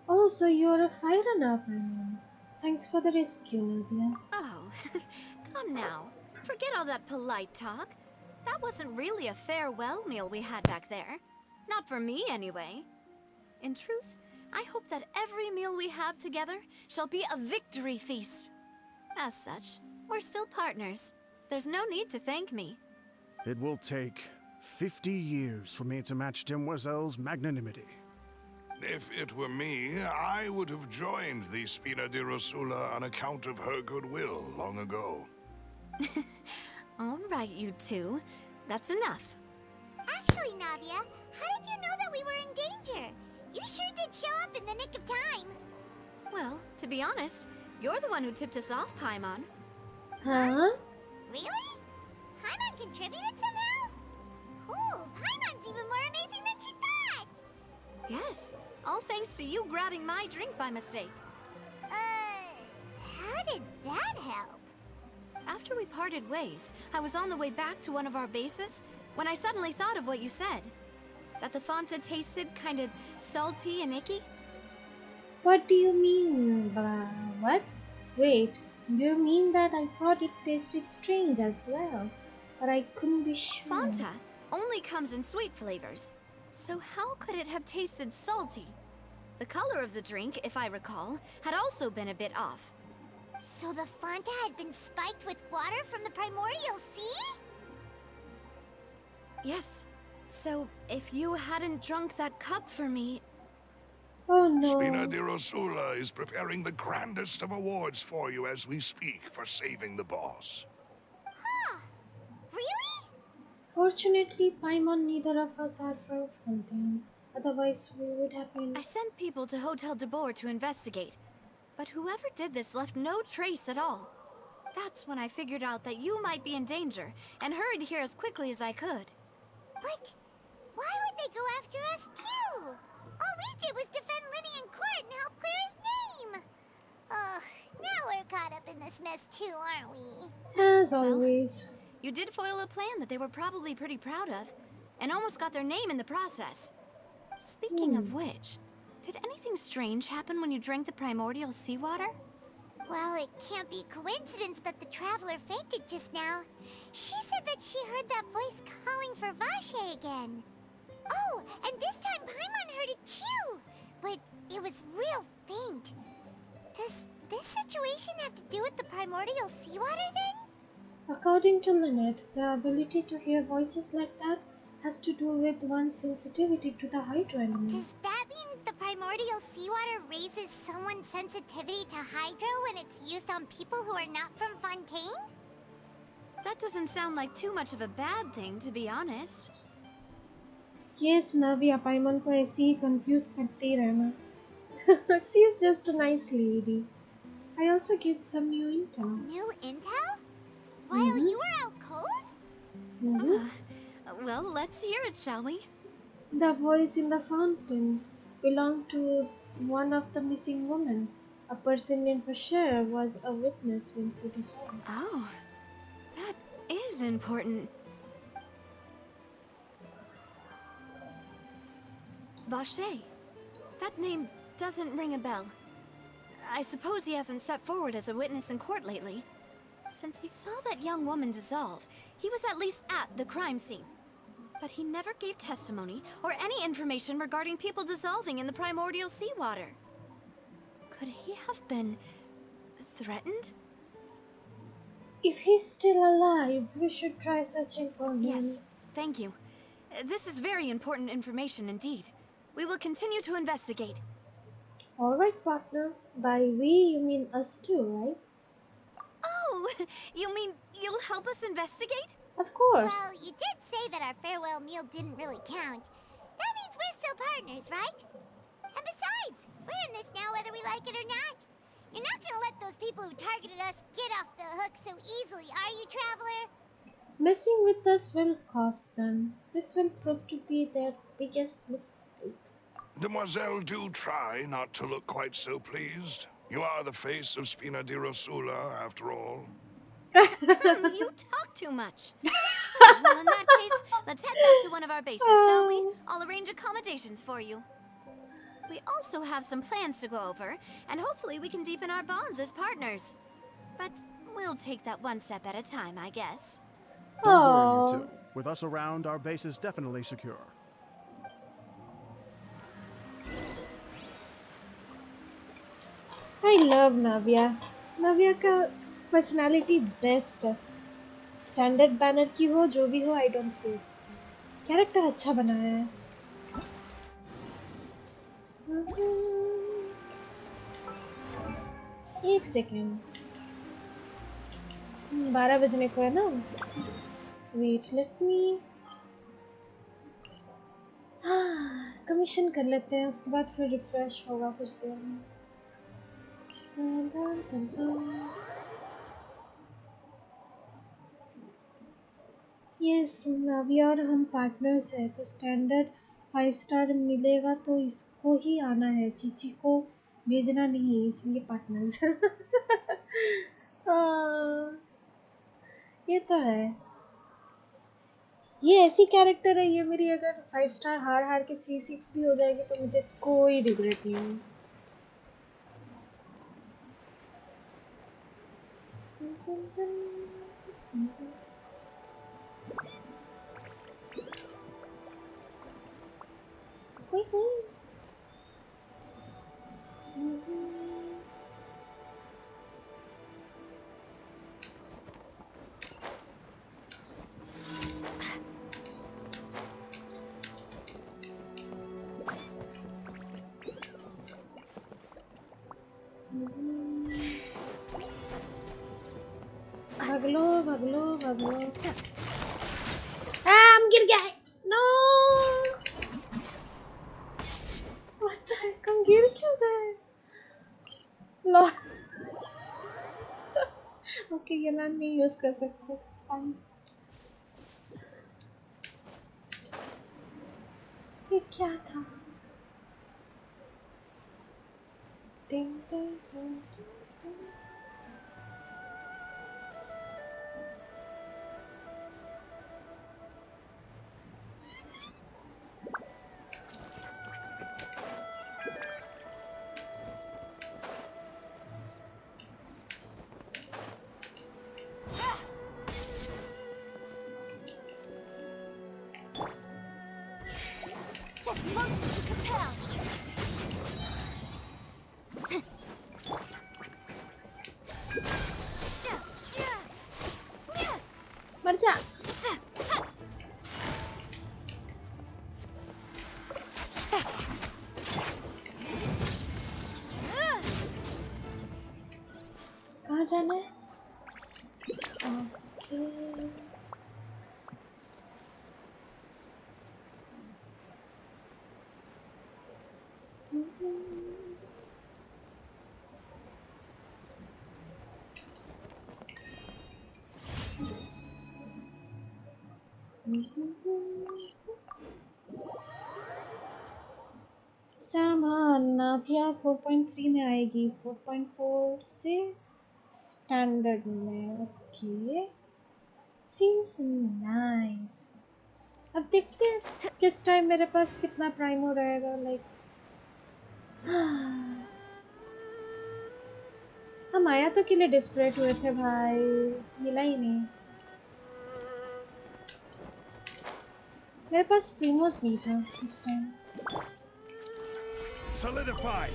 Oh, so you're a fighter now, Paimon. Thanks for the rescue, Nadia.
Oh, come now. Forget all that polite talk. That wasn't really a farewell meal we had back there. Not for me, anyway. In truth, I hope that every meal we have together shall be a victory feast. As such, we're still partners. There's no need to thank me.
It will take 50 years for me to match Demoiselle's magnanimity.
If it were me, I would have joined the Spina di Rosula on account of her goodwill long ago.
All right, you two. That's enough.
Actually, Navia, how did you know that we were in danger? You sure did show up in the nick of time.
Well, to be honest, you're the one who tipped us off, Paimon.
Huh?
Really? Paimon contributed somehow? Cool, Paimon's even more amazing than she thought!
Yes, all thanks to you grabbing my drink by mistake.
How did that help?
After we parted ways, I was on the way back to one of our bases when I suddenly thought of what you said. That the Fanta tasted kind of salty and icky.
What do you mean? What? Wait, do you mean that I thought it tasted strange as well? But I couldn't be sure.
Fanta only comes in sweet flavors. So how could it have tasted salty? The color of the drink, if I recall, had also been a bit off.
So the Fanta had been spiked with water from the primordial sea?
Yes. So if you hadn't drunk that cup for me...
Oh no.
Spina di Rosula is preparing the grandest of awards for you as we speak for saving the boss.
Huh. Really?
Fortunately, Paimon, neither of us are from Fontaine. Otherwise, we would have been...
I sent people to Hotel de Boer to investigate. But whoever did this left no trace at all. That's when I figured out that you might be in danger, and hurried here as quickly as I could.
But why would they go after us too? All we did was defend Linny in court and help clear his name. Ugh, now we're caught up in this mess too, aren't we?
As always.
Well, you did foil a plan that they were probably pretty proud of, and almost got their name in the process. Speaking of which, did anything strange happen when you drank the primordial seawater?
Well, it can't be coincidence that the traveler fainted just now. She said that she heard that voice calling for Vache again. Oh, and this time Paimon heard it too, but it was real faint. Does this situation have to do with the primordial seawater then?
According to Lynette, the ability to hear voices like that has to do with one's sensitivity to the hydro element.
Does that mean the primordial seawater raises someone's sensitivity to hydro when it's used on people who are not from Fontaine?
That doesn't sound like too much of a bad thing, to be honest.
Yes, Navia, Paimon को ऐसे ही confuse करते ही रहना. She's just a nice lady. I also get some new intel.
New intel? While you were out cold?
Well, let's hear it, shall we?
The voice in the fountain belonged to one of the missing women. A person named Bashir was a witness when City saw it.
Oh, that is important. Vache. That name doesn't ring a bell. I suppose he hasn't stepped forward as a witness in court lately. Since he saw that young woman dissolve, he was at least at the crime scene. But he never gave testimony or any information regarding people dissolving in the primordial seawater. Could he have been threatened?
If he's still alive, we should try searching for him.
Yes, thank you. This is very important information indeed. We will continue to investigate.
Alright, partner. By we, you mean us too, right?
Oh, you mean you'll help us investigate?
Of course.
Well, you did say that our farewell meal didn't really count. That means we're still partners, right? And besides, we're in this now whether we like it or not. You're not gonna let those people who targeted us get off the hook so easily, are you, Traveler?
Messing with us will cost them. This will prove to be their biggest mistake.
Demoiselle, do try not to look quite so pleased. You are the face of Spina di Rosula, after all.
You talk too much. Well, in that case, let's head back to one of our bases, shall we? I'll arrange accommodations for you. We also have some plans to go over, and hopefully we can deepen our bonds as partners. But we'll take that one step at a time, I guess.
Don't worry, you two. With us around, our base is definitely secure.
I love Navya. Navya का personality best है. Standard banner की हो जो भी हो I don't care. Character अच्छा बनाया है. एक सेकेंड. 12 बजने को है ना. Wait, let me. कमीशन कर लेते हैं उसके बाद फिर रिफ्रेश होगा कुछ देर में. यस नाविया और हम पार्टनर्स हैं तो स्टैंडर्ड 5 स्टार मिलेगा तो इसको ही आना है. चीची को भेजना नहीं इसलिए पार्टनर्स. ये तो है. ये ऐसी कैरेक्टर है ये मेरी. अगर 5 स्टार हार हार के C6 भी हो जाएगी तो मुझे कोई रिग्रेट नहीं है. भगलो. हम गिर गए. नो. What the heck? हम गिर क्यों गए? लो. ओके ये लाइन नहीं यूज कर सकते. ये क्या था? टिंग टिंग टिंग टिंग. मर जा. कहाँ जाना है? ओके. सामान नाविया 4.3 में आएगी. 4.4 से स्टैंडर्ड में. ओके. Seems nice. अब देखते हैं किस टाइम मेरे पास कितना प्राइमो रहेगा. लाइक हम आया तो के लिए डिस्परेट हुए थे भाई, मिला ही नहीं। मेरे पास प्रीमोस नहीं था इस time.
Solidify.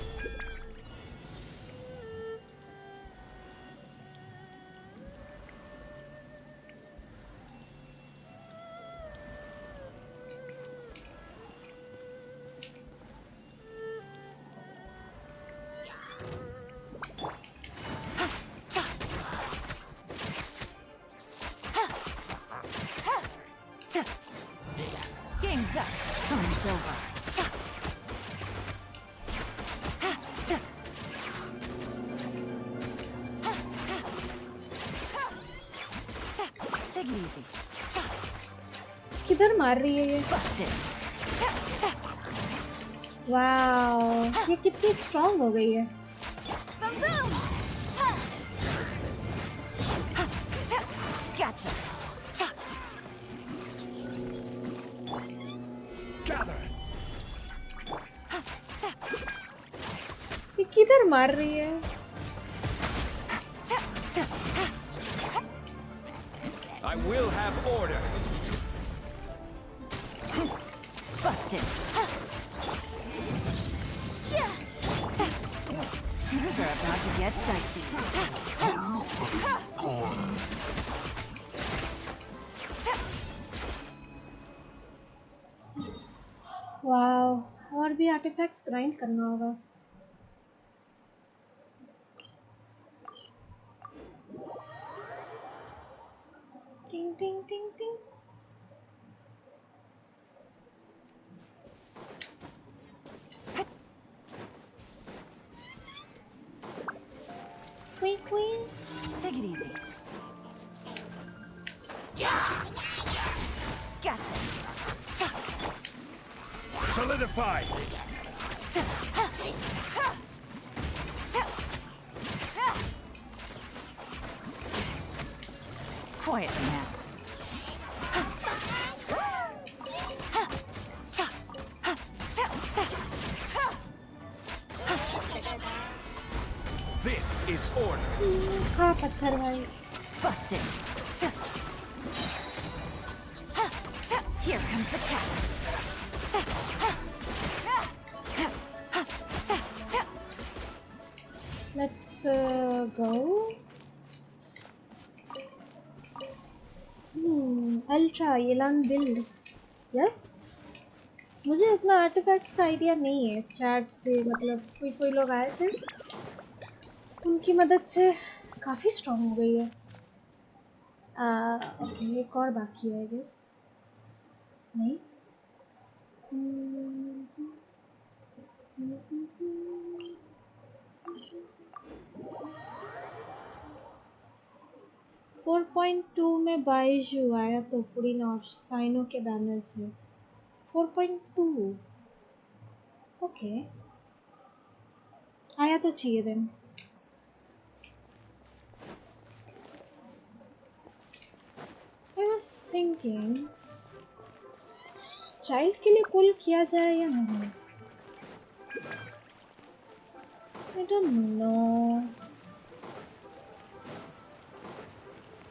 Game's up. Time's over. Take it easy.
किधर मार रही है ये? वाओ, ये कितनी स्ट्रांग हो गई है।
Gotcha.
ये किधर मार रही है?
I will have order.
Busted. Things are about to get dicey.
Wow, और भी आर्टिफैक्ट्स ग्राइंड करना होगा। टिंग टिंग टिंग टिंग।
Take it easy. Gotcha.
Solidify.
Quietly now.
This is order.
हाँ पत्थर भाई।
Busted. Here comes the catch.
Let's go. Ultra Yelan build. Yeah. मुझे इतना आर्टिफैक्ट्स का आइडिया नहीं है। चैट से मतलब कोई लोग आए थे, उनकी मदद से काफ़ी स्ट्रॉन्ग हो गई है। ओके, एक और बाकी है आई गेस। नहीं 4.2 में बाइजू आया तो पूरी नॉट साइनो के बैनर से 4.2 ओके आया तो चाहिए दिन। I was thinking चाइल्ड के लिए पुल किया जाए या नहीं। I don't know।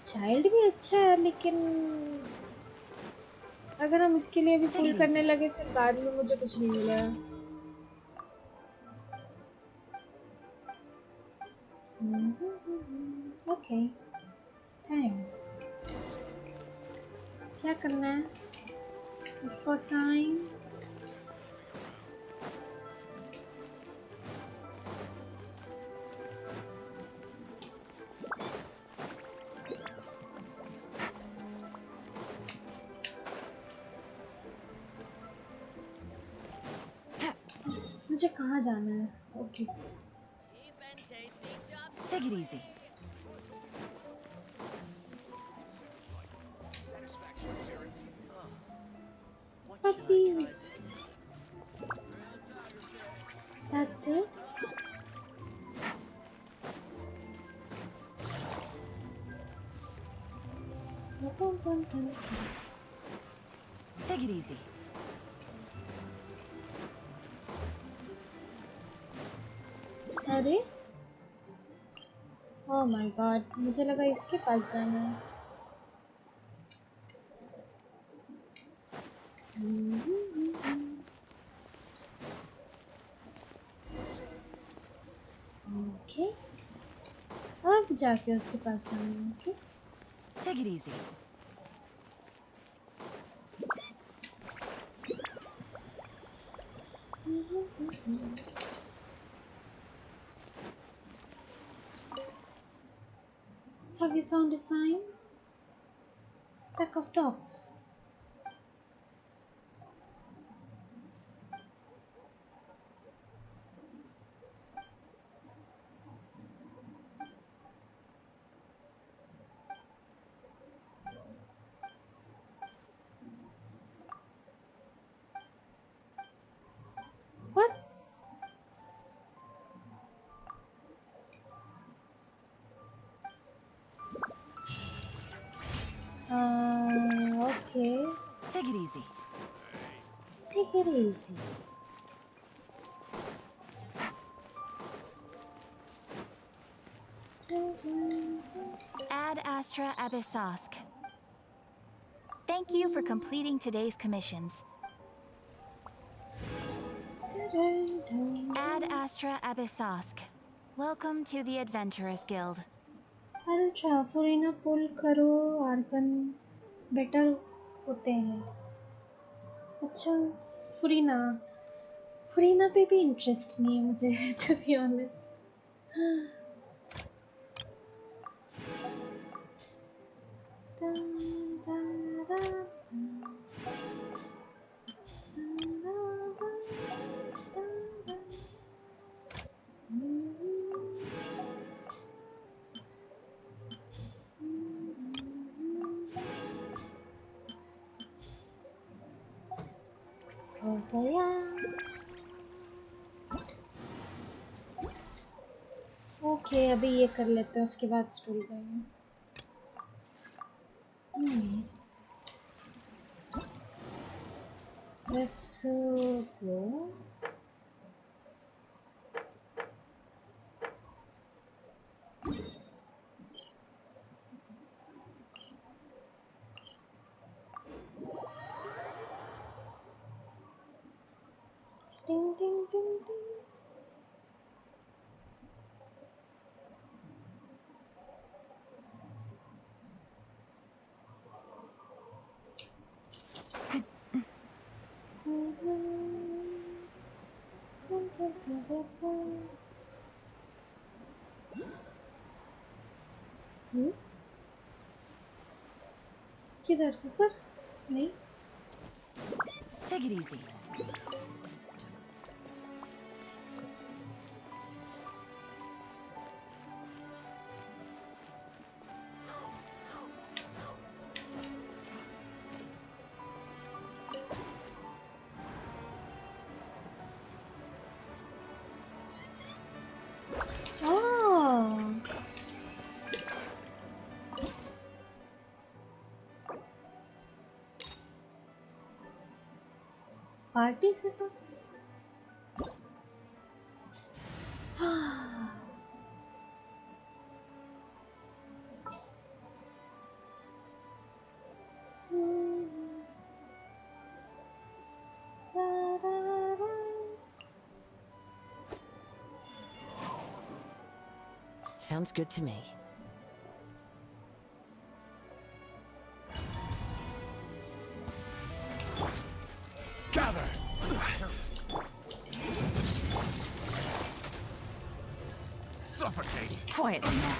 चाइल्ड भी अच्छा है लेकिन अगर हम उसके लिए भी पुल करने लगे फिर बाद में मुझे कुछ नहीं मिलेगा। Okay thanks. क्या करना है? For sign मुझे कहाँ जाना है? Okay
Take it easy.
Puppies. That's it.
Take it easy.
अरे ओह माय गॉड, मुझे लगा इसके पास जाना है। ओके, अब जाके उसके पास जाना है। Okay,
Take it easy.
have you found a sign? Pack of dogs. What? Okay.
Take it easy.
Take it easy.
Ad Astra Abyssosk. Thank you for completing today's commissions. Ad Astra Abyssosk. Welcome to the Adventurers Guild.
Ultra Furina pull करो, Archon better होते हैं। अच्छा, फुरीना फुरीना पे भी interest नहीं है मुझे, to be honest. हो गया। ओके, अभी ये कर लेते हैं, उसके बाद स्टोरी करेंगे। Let's go. Ding ding ding ding. किधर ऊपर? नहीं।
Take it easy.
पार्टी से तो
Sounds good to me.
Gather! Suffocate!
Quietly now.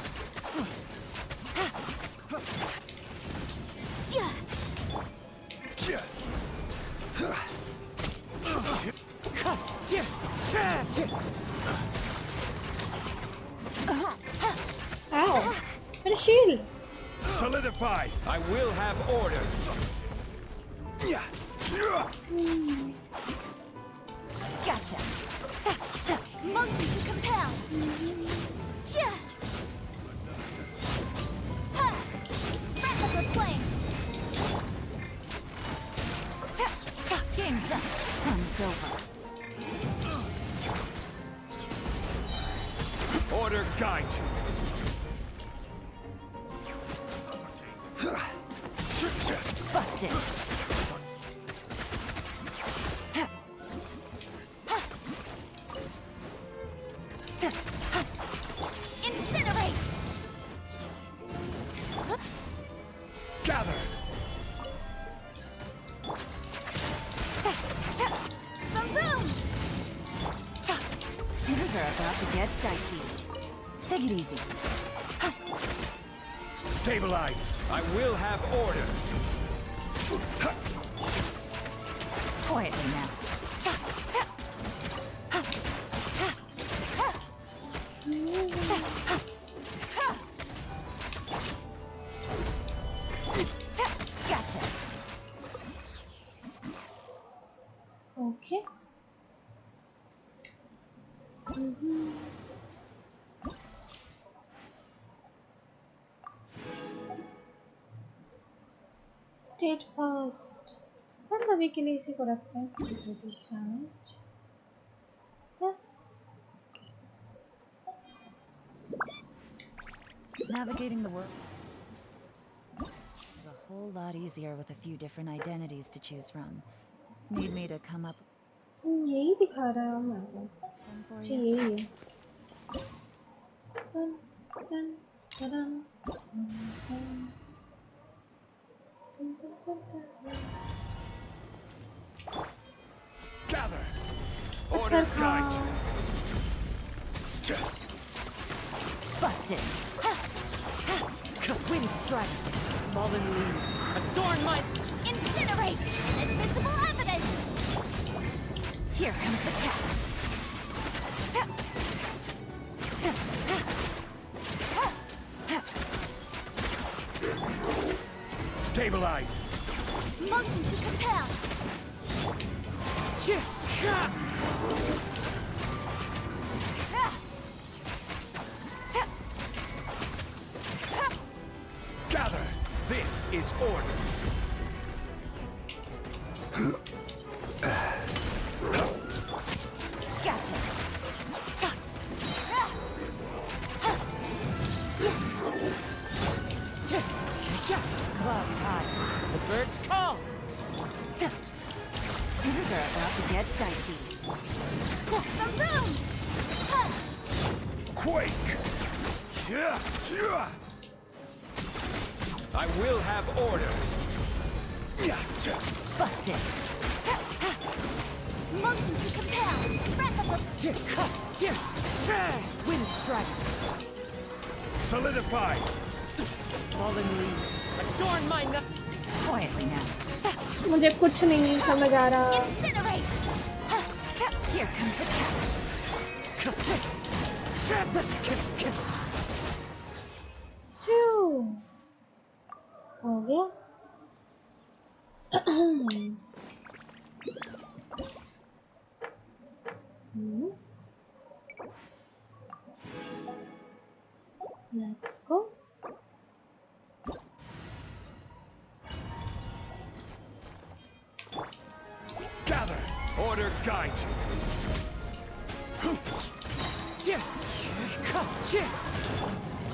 Ow! Got a shield!
Solidify! I will have order!
Gotcha. Motion to compel. Replica flame.
Game's up. Fun's over.
Order guide you!
Busted.
Incinerate!
Gather!
Boom boom!
Things are about to get dicey. Take it easy.
Stabilize! I will have order!
Quietly now. Gotcha.
Okay. State first. बंदा भी के लिए इसी को रखते हैं difficulty challenge.
Navigating the world is a whole lot easier with a few different identities to choose from. Need me to come up
यही दिखा रहा है मेरे को. जी यही है. Dun dun dun dun dun dun dun dun.
Gather! Order guide you!
busted. Wind strike. Fallen leaves. Adorn my...
Incinerate! Invisible evidence!
Here comes the catch.
Stabilize!
Motion to compel!
Gather! This is order!
Gotcha. Clouds high. The birds call. Things are about to get dicey.
Boom!
Quake! I will have order.
Busted.
Motion to compel! Breath of the...
Wind strike.
Solidify!
Fallen leaves. Adorn my nut. Quietly now.
मुझे कुछ नहीं समझ आ रहा.
Incinerate!
Here comes the catch.
Phew. हो गया. Let's go.
Gather! Order guide you!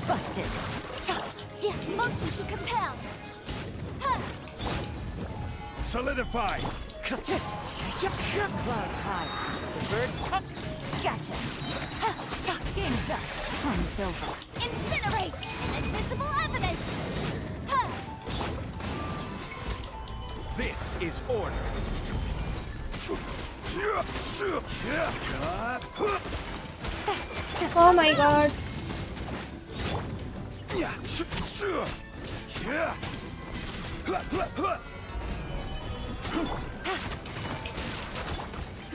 Busted.
Motion to compel!
Solidify!
Clouds high. The birds come. Gotcha. Game's up. Time's over.
Incinerate! Invisible evidence!
This is order!
Oh my god.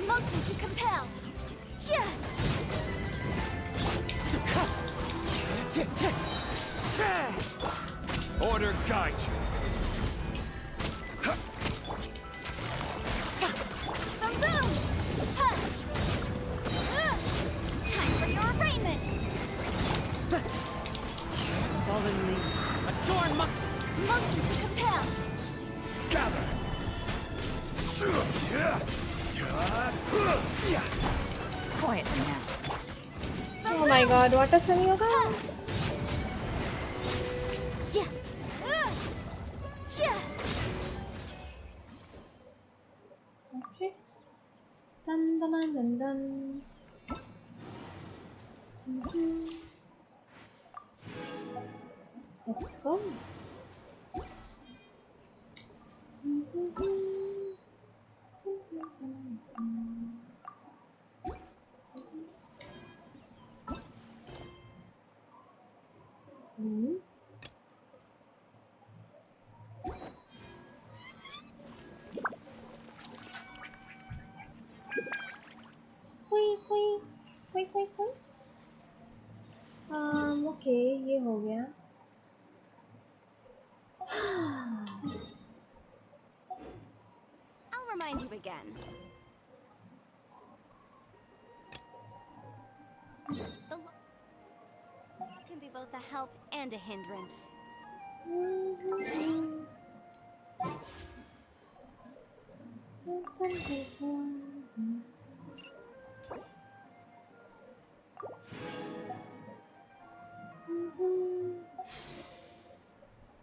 Motion to compel!
Order guide you!
Boom! Time for your arraignment!
Fallen leaves. Adorn my...
Motion to compel!
Gather!
Quietly now.
Oh my god, what a Sanyoga. Okay. Dun dun dun dun dun. Let's go. कोई okay ये हो गया.
I'll remind you again. The law can be both a help and a hindrance.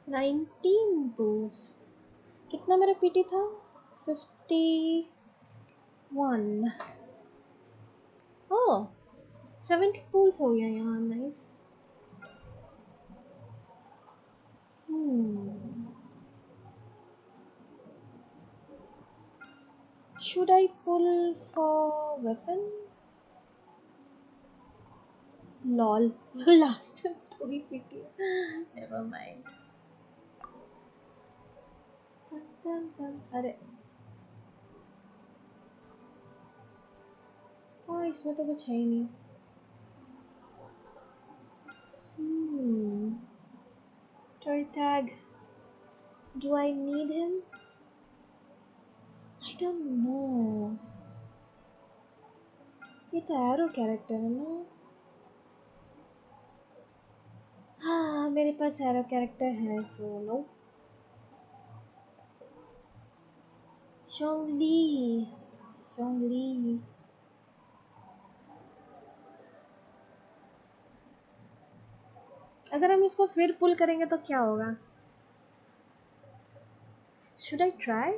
19 bulls. कितना मेरा PT था? 51. Oh, 70 bulls हो गया यहाँ. Nice. Should I pull for weapon? Lol. Last time थोड़ी पीटी. Never mind. अरे इसमें तो कुछ है ही नहीं. Turret tag. Do I need him? I don't know. ये तो एरो कैरेक्टर है ना. हाँ मेरे पास एरो कैरेक्टर है सो नो. Zhongli. अगर हम इसको फिर पुल करेंगे तो क्या होगा? Should I try?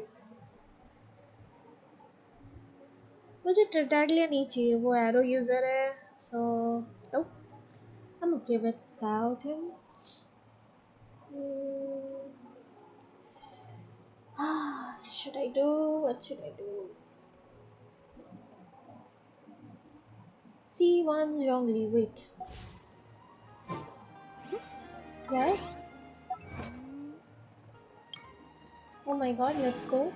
मुझे टर्टागलिया नहीं चाहिए. वो एरो यूजर है so no. I'm okay without him. Should I do? What should I do? C1 Zhongli. Wait. What? Oh my god, let's go.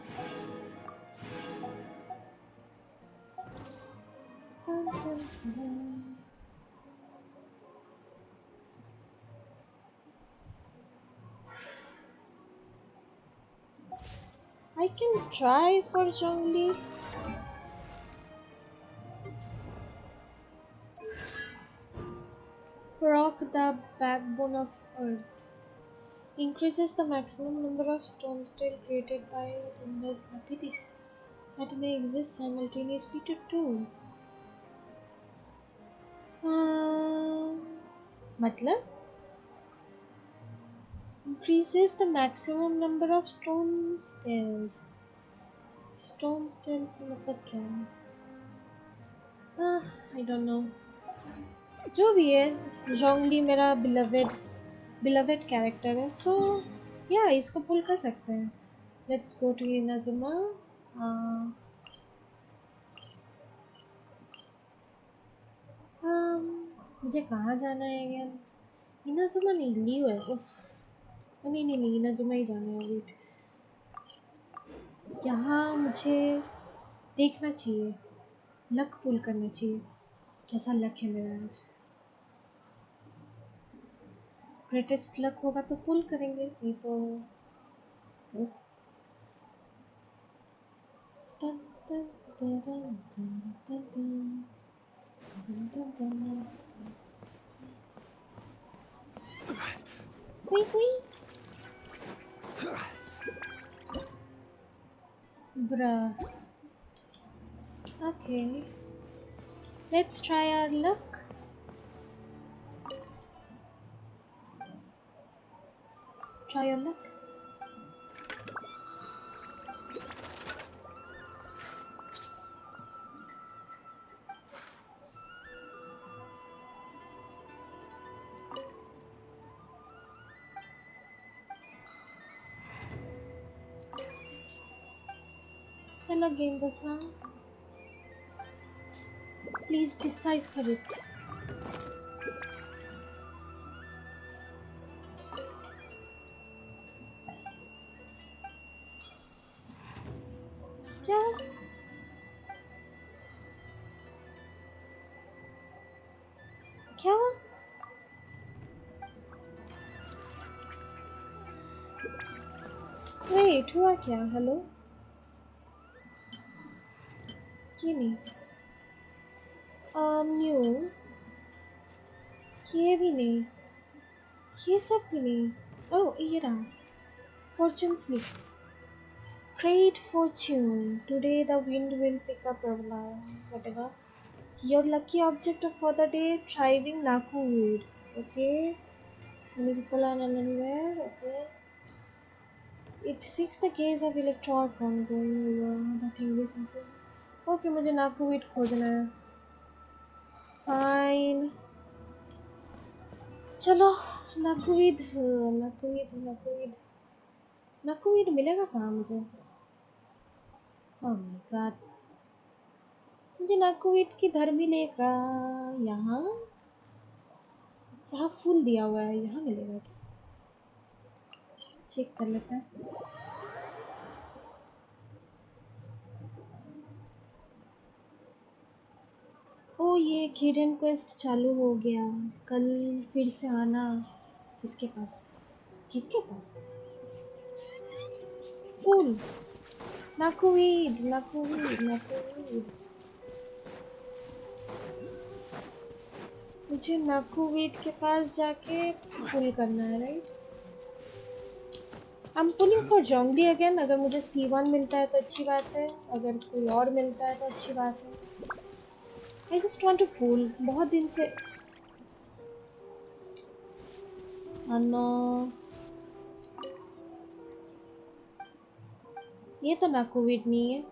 Dun, dun, dun. I can try for Zhongli. Rock the backbone of Earth. Increases the maximum number of stone steel created by Rumba's Lapidis that may exist simultaneously to two. मतलब? Increases the maximum number of stone stairs. Stone stairs का मतलब क्या है? I don't know. जो भी है, Zhongli मेरा beloved character है, so yeah इसको पुल कर सकते हैं. Let's go to Inazuma. मुझे कहाँ जाना है again? Inazuma नहीं, Liu है. नहीं Inazuma ही जाना है. Wait. यहाँ मुझे देखना चाहिए. लक पुल करना चाहिए. कैसा लक है मेरा आज. ग्रेटेस्ट लक होगा तो पुल करेंगे. नहीं तो दन दन दन दन दन दन दन दन. Bruh. Okay. Let's try our luck. Try your luck. Spell again the sound. Please decipher it. क्या? क्या? Wait, हुआ क्या? हेलो? ये नहीं। न्यू। ये भी नहीं। ये सब भी नहीं। ओह, ये रहा। Fortune sleep. Great fortune. Today the wind will pick up your whatever. Your lucky object for the day, thriving Nakuwood. Okay. Many people are unaware. Okay. It seeks the gaze of Electron going over the thing this is. Okay, मुझे Nakuwood खोजना है. Fine. चलो Nakuwood मिलेगा कहाँ मुझे? Oh my god. मुझे Nakuwood किधर मिलेगा? यहाँ फूल दिया हुआ है, यहाँ मिलेगा क्या? चेक कर लेते हैं. ओ ये हिडन क्वेस्ट चालू हो गया. कल फिर से आना. किसके पास? फूल. Nakuwood. मुझे Nakuwood के पास जाके पुल करना है, right? I'm pulling for Zhongli again. अगर मुझे C1 मिलता है तो अच्छी बात है. अगर कोई और मिलता है तो अच्छी बात है. I just want to pull. बहुत दिन से. No. ये तो Nakuwood नहीं है.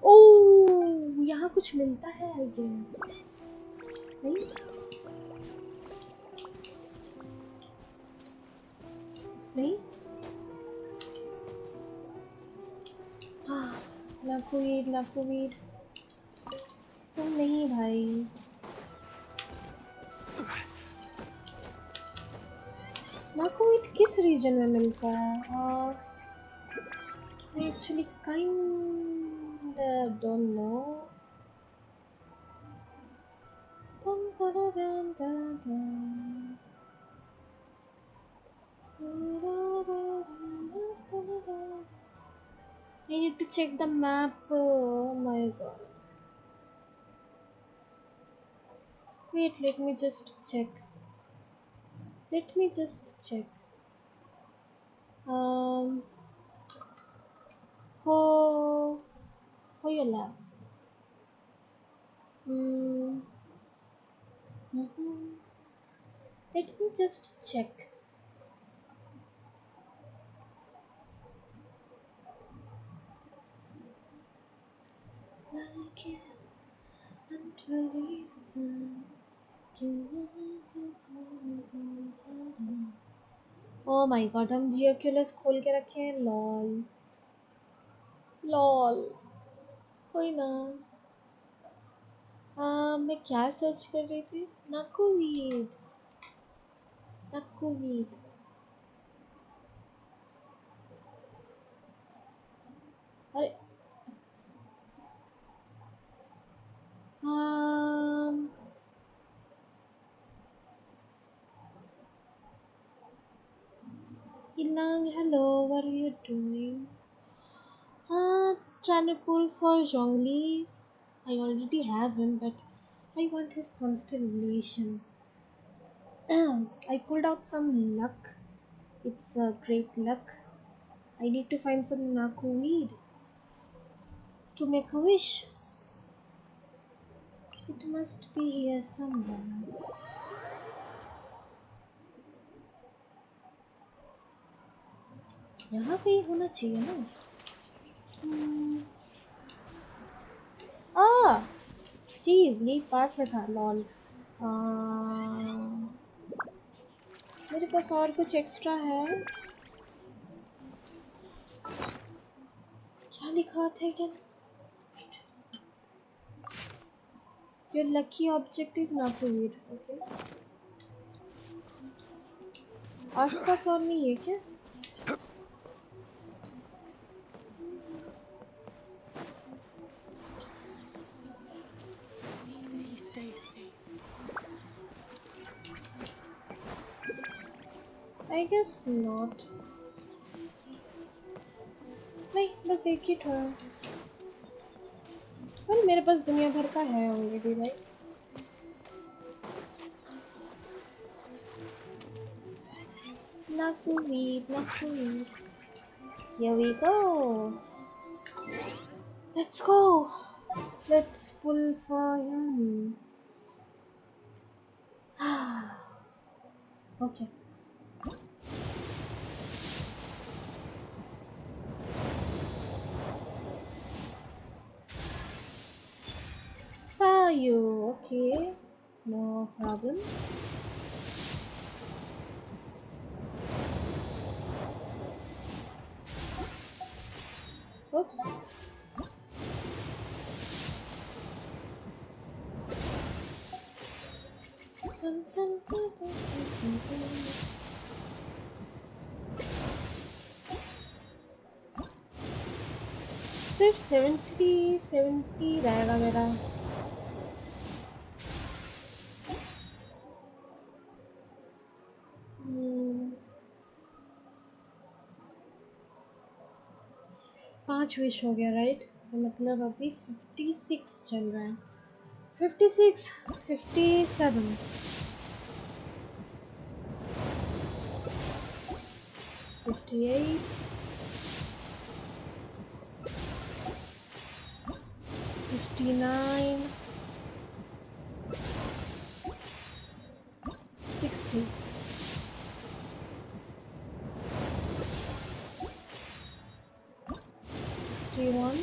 ओह, यहाँ कुछ मिलता है, I guess. नहीं? नहीं? Nakuwood. तुम नहीं भाई. Nakuwood किस रीजन में मिलता है? I actually kinda don't know. I need to check the map. Oh my god. Wait, let me just check. For your lab. Let me just check. Oh my god, हम GeoCulus खोल के रखे हैं. Lol. कोई ना. मैं क्या search कर रही थी? Nakuwood. अरे Ilang, hello, what are you doing? Trying to pull for Zhongli. I already have him, but I want his constellation. I pulled out some luck. It's great luck. I need to find some Nakuwood to make a wish. It must be here somewhere. यहाँ कहीं होना चाहिए ना. चीज यही पास में था. Lol. मेरे पास और कुछ एक्स्ट्रा है. लिखा था again? Wait. Your lucky object is knackered. Okay. आसपास और नहीं है क्या? I guess not. नहीं, बस एक ही था। पर मेरे पास दुनिया भर का है already, right? Knackered. Here we go. Let's go. Let's pull for him. Okay. Saw you. Okay. No problem. Oops. सिर्फ 70 रहेगा मेरा। पाँच विश हो गया, राइट? तो मतलब अभी 56 चल रहा है। 56, 57, 58, 59, 60. 61,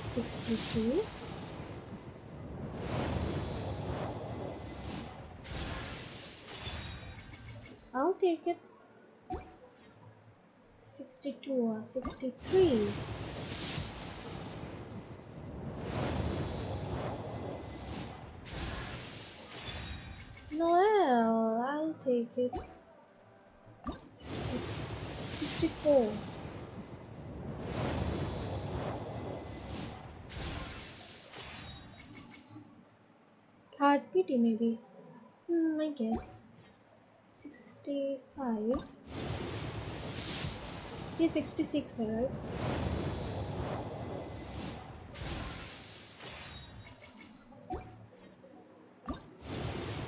62, 'll take it. 62 or 63. Noel, I'll take it. 64. Heartbeat maybe. I guess. 65. Yeah, 66, right?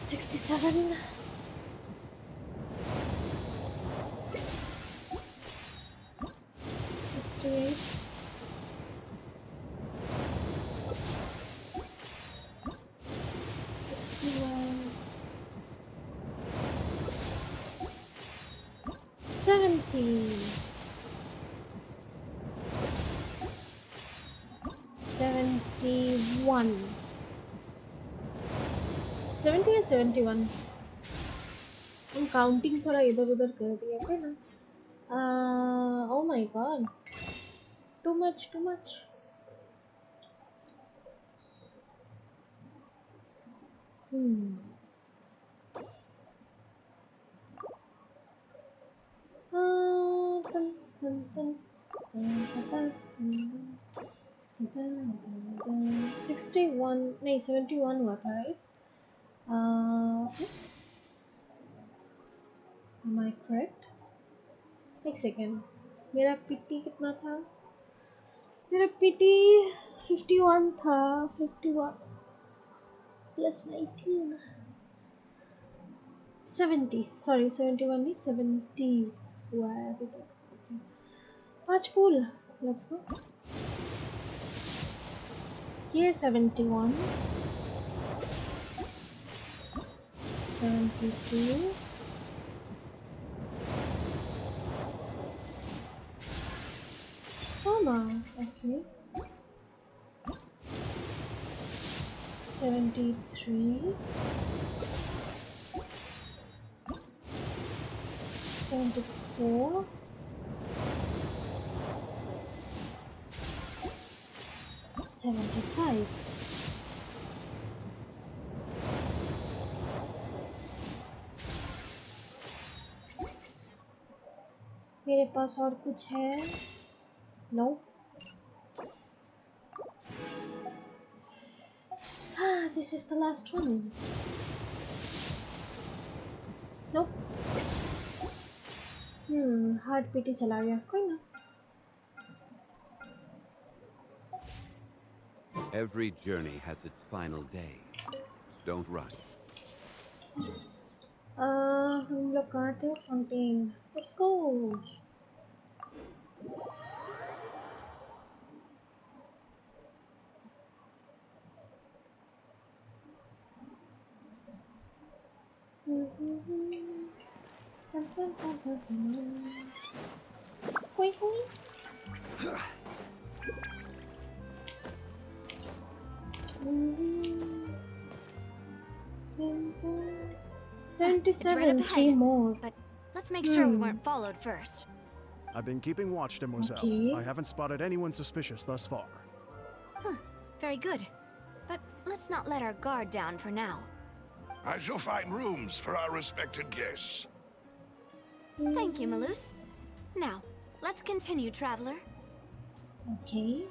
$67. 68. 69. 70. 71. 70 या 71? हम काउंटिंग थोड़ा इधर उधर कर दिया क्या ना? Oh my god, too much. Dun, dun, dun, dun, dun, dun, dun. 61 नहीं 71 हुआ था, right? Am I correct? एक सेकेंड, मेरा पीटी कितना था? मेरा पीटी 51 था। 51 प्लस 19 70, सॉरी 71 नहीं 70 हुआ है अभी तक। Okay, 5 pull, let's go. ये 71, 72, 73, 74. $75. मेरे पास और कुछ है? No. This is the last one. Nope. Heart PT चला गया, कोई ना.
Every journey has its final day. Don't rush.
हम लोग कहाँ थे? Fountain. Let's go. Wait. 77,
right up
3
ahead,
more.
But let's make sure we weren't followed first.
I've been keeping watch, Demoiselle.
Okay.
I haven't spotted anyone suspicious thus far.
Huh, very good. But let's not let our guard down for now.
I shall find rooms for our respected guests.
Thank you, Malus. Now, let's continue, traveler.
Okay.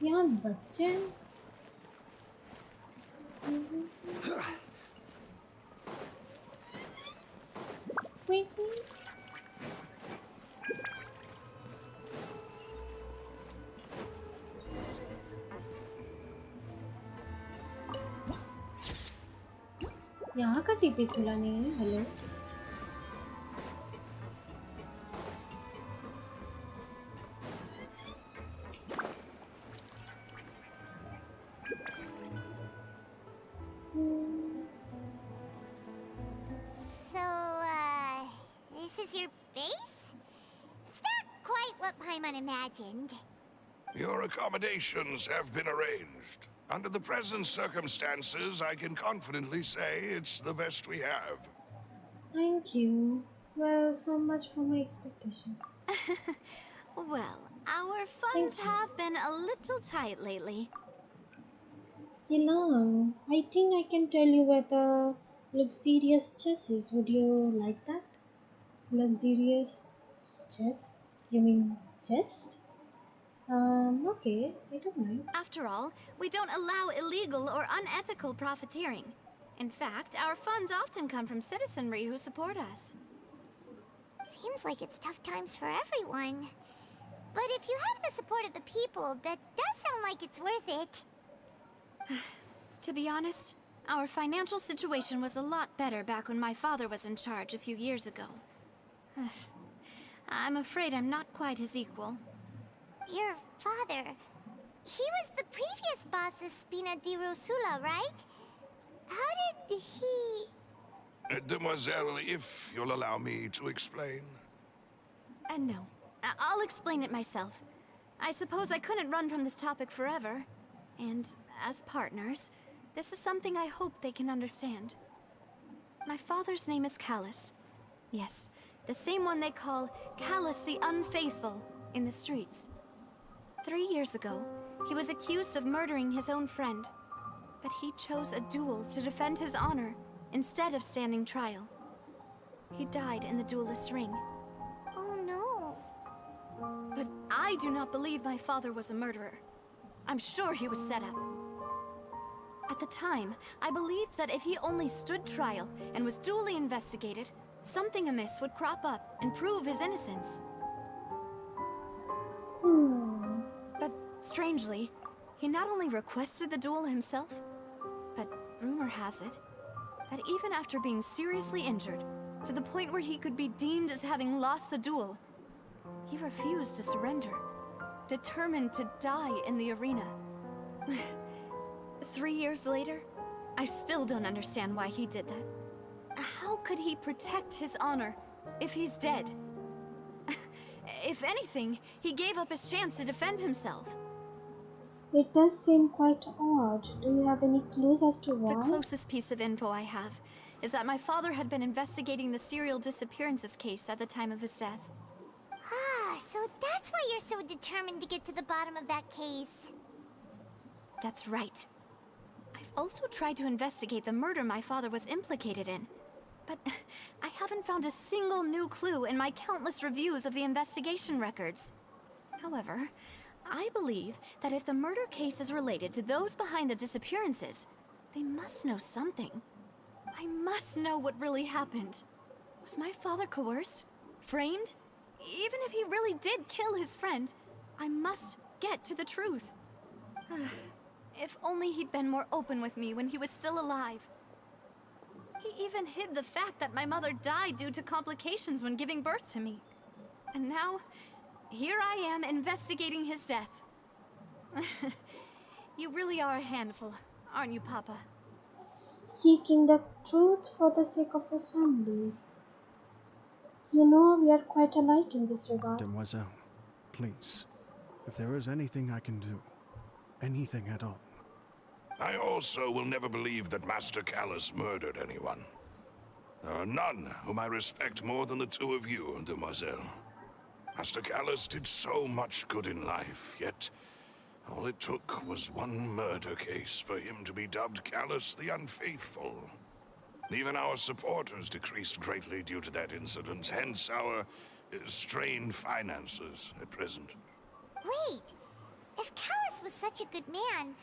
यहाँ बच्चे यहाँ का TP खुला नहीं है. Hello.
This is your base? It's not quite what Paimon imagined.
Your accommodations have been arranged. Under the present circumstances, I can confidently say it's the best we have.
Thank you. Well, so much for my expectation.
Well, our funds have been a little tight lately.
You know, I think I can tell you where the luxurious chest is. Would you like that? Luxurious chest? You mean chest? Okay, I don't mind.
After all, we don't allow illegal or unethical profiteering. In fact, our funds often come from citizenry who support us.
Seems like it's tough times for everyone. But if you have the support of the people, that does sound like it's worth it.
To be honest, our financial situation was a lot better back when my father was in charge a few years ago. I'm afraid I'm not quite his equal.
Your father... He was the previous boss of Spina di Rosula, right? How did he...
Demoiselle, if you'll allow me to explain.
No. I'll explain it myself. I suppose I couldn't run from this topic forever. And as partners, this is something I hope they can understand. My father's name is Callus. Yes, the same one they call Callus the Unfaithful in the streets. 3 years ago, he was accused of murdering his own friend. But he chose a duel to defend his honor instead of standing trial. He died in the duelist's ring.
Oh no.
But I do not believe my father was a murderer. I'm sure he was set up. At the time, I believed that if he only stood trial and was duly investigated, something amiss would crop up and prove his innocence. But strangely, he not only requested the duel himself, but rumor has it, that even after being seriously injured, to the point where he could be deemed as having lost the duel, he refused to surrender, determined to die in the arena. 3 years later, I still don't understand why he did that. How could he protect his honor if he's dead? If anything, he gave up his chance to defend himself.
It does seem quite odd. Do you have any clues as to why?
The closest piece of info I have is that my father had been investigating the serial disappearances case at the time of his death.
Ah, so that's why you're so determined to get to the bottom of that case.
That's right. I've also tried to investigate the murder my father was implicated in, but I haven't found a single new clue in my countless reviews of the investigation records. However, I believe that if the murder case is related to those behind the disappearances, they must know something. I must know what really happened. Was my father coerced? Framed? Even if he really did kill his friend, I must get to the truth. If only he'd been more open with me when he was still alive. He even hid the fact that my mother died due to complications when giving birth to me. And now, here I am investigating his death. You really are a handful, aren't you, Papa?
Seeking the truth for the sake of your family. You know, we are quite alike in this regard.
Demoiselle, please, if there is anything I can do, anything at all.
I also will never believe that Master Callus murdered anyone. There are none whom I respect more than the two of you, Demoiselle. Master Callus did so much good in life, yet all it took was one murder case for him to be dubbed Callus the Unfaithful. Even our supporters decreased greatly due to that incident, hence our strained finances at present.
Wait, if Callus was such a good man,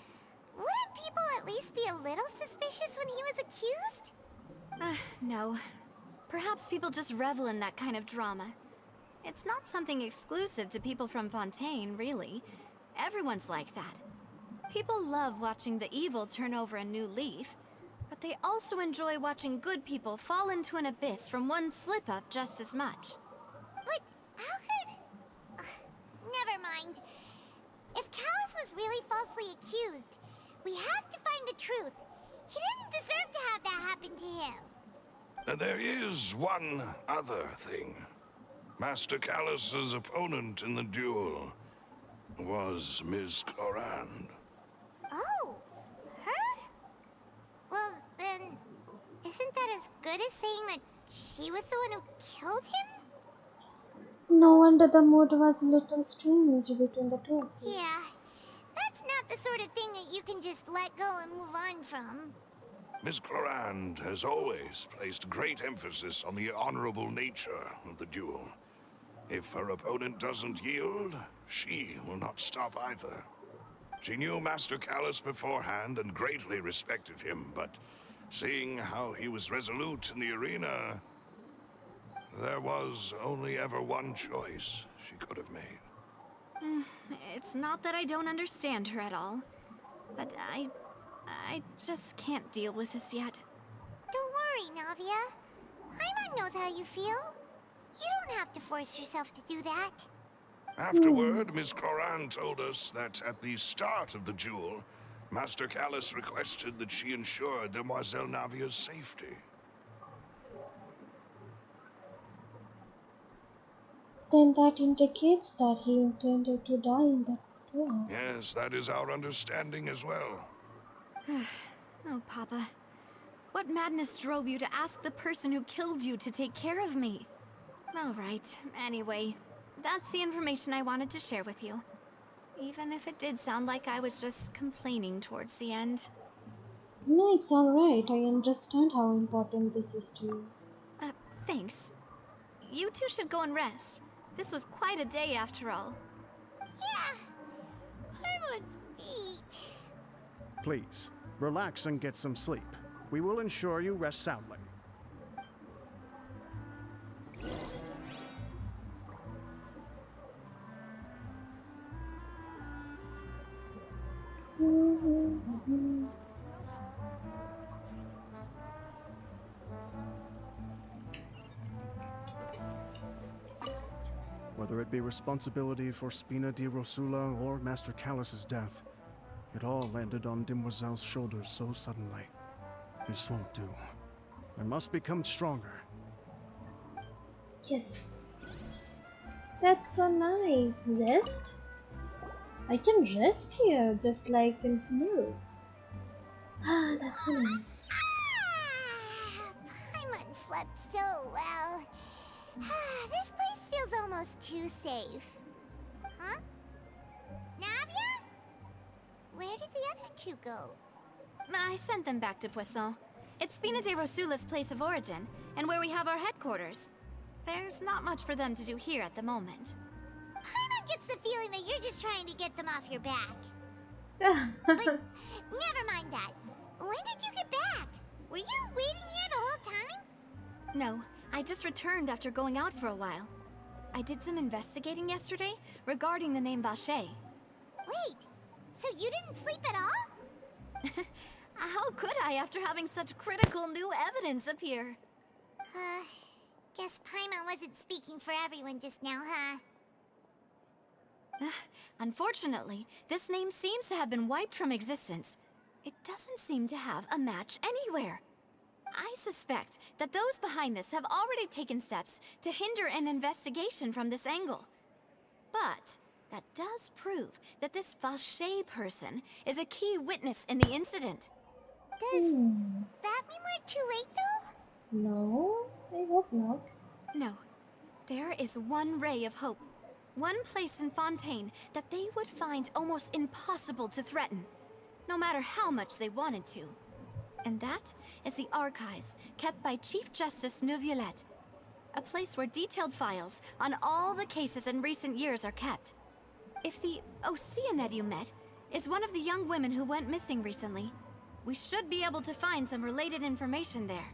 wouldn't people at least be a little suspicious when he was accused?
No. Perhaps people just revel in that kind of drama. It's not something exclusive to people from Fontaine, really. Everyone's like that. People love watching the evil turn over a new leaf, but they also enjoy watching good people fall into an abyss from one slip-up just as much.
But how could... Never mind. If Callus was really falsely accused, we have to find the truth. He didn't deserve to have that happen to him.
And there is one other thing. Master Callus's opponent in the duel was Ms. Clorand.
Oh, her? Well, then, isn't that as good as saying that she was the one who killed him?
No wonder the mood was a little strange between the two of you.
Yeah, that's not the sort of thing that you can just let go and move on from.
Ms. Clorand has always placed great emphasis on the honorable nature of the duel. If her opponent doesn't yield, she will not stop either. She knew Master Callus beforehand and greatly respected him, but seeing how he was resolute in the arena, there was only ever one choice she could have made.
It's not that I don't understand her at all, but I just can't deal with this yet.
Don't worry, Navia. Paimon knows how you feel. You don't have to force yourself to do that.
Afterward, Ms. Clorand told us that at the start of the duel, Master Callus requested that she ensure Demoiselle Navia's safety.
Then that indicates that he intended to die in that duel.
Yes, that is our understanding as well.
Oh, Papa. What madness drove you to ask the person who killed you to take care of me? All right, anyway, that's the information I wanted to share with you. Even if it did sound like I was just complaining towards the end.
No, it's alright. I understand how important this is to you.
Thanks. You two should go and rest. This was quite a day after all.
Yeah, Paimon's beat.
Please, relax and get some sleep. We will ensure you rest soundly. Whether it be responsibility for Spina di Rosula or Master Callus's death, it all landed on Demoiselle's shoulders so suddenly. This won't do. I must become stronger.
Yes. That's so nice. Rest? I can rest here just like in Smooth. Ah, that's so nice.
Paimon slept so well. This place feels almost too safe. Huh? Navia? Where did the other two go?
I sent them back to Poisson. It's Spina de Rosula's place of origin, and where we have our headquarters. There's not much for them to do here at the moment.
Paimon gets the feeling that you're just trying to get them off your back. But never mind that. When did you get back? Were you waiting here the whole time?
No, I just returned after going out for a while. I did some investigating yesterday regarding the name Vache.
Wait, so you didn't sleep at all?
How could I after having such critical new evidence appear?
Guess Paimon wasn't speaking for everyone just now, huh?
Unfortunately, this name seems to have been wiped from existence. It doesn't seem to have a match anywhere. I suspect that those behind this have already taken steps to hinder an investigation from this angle. But that does prove that this Vache person is a key witness in the incident.
Does that mean we're too late, though?
No, I hope not.
No. There is one ray of hope. One place in Fontaine that they would find almost impossible to threaten, no matter how much they wanted to. And that is the archives kept by Chief Justice Neuvillette. A place where detailed files on all the cases in recent years are kept. If the Oceanid you met is one of the young women who went missing recently, we should be able to find some related information there.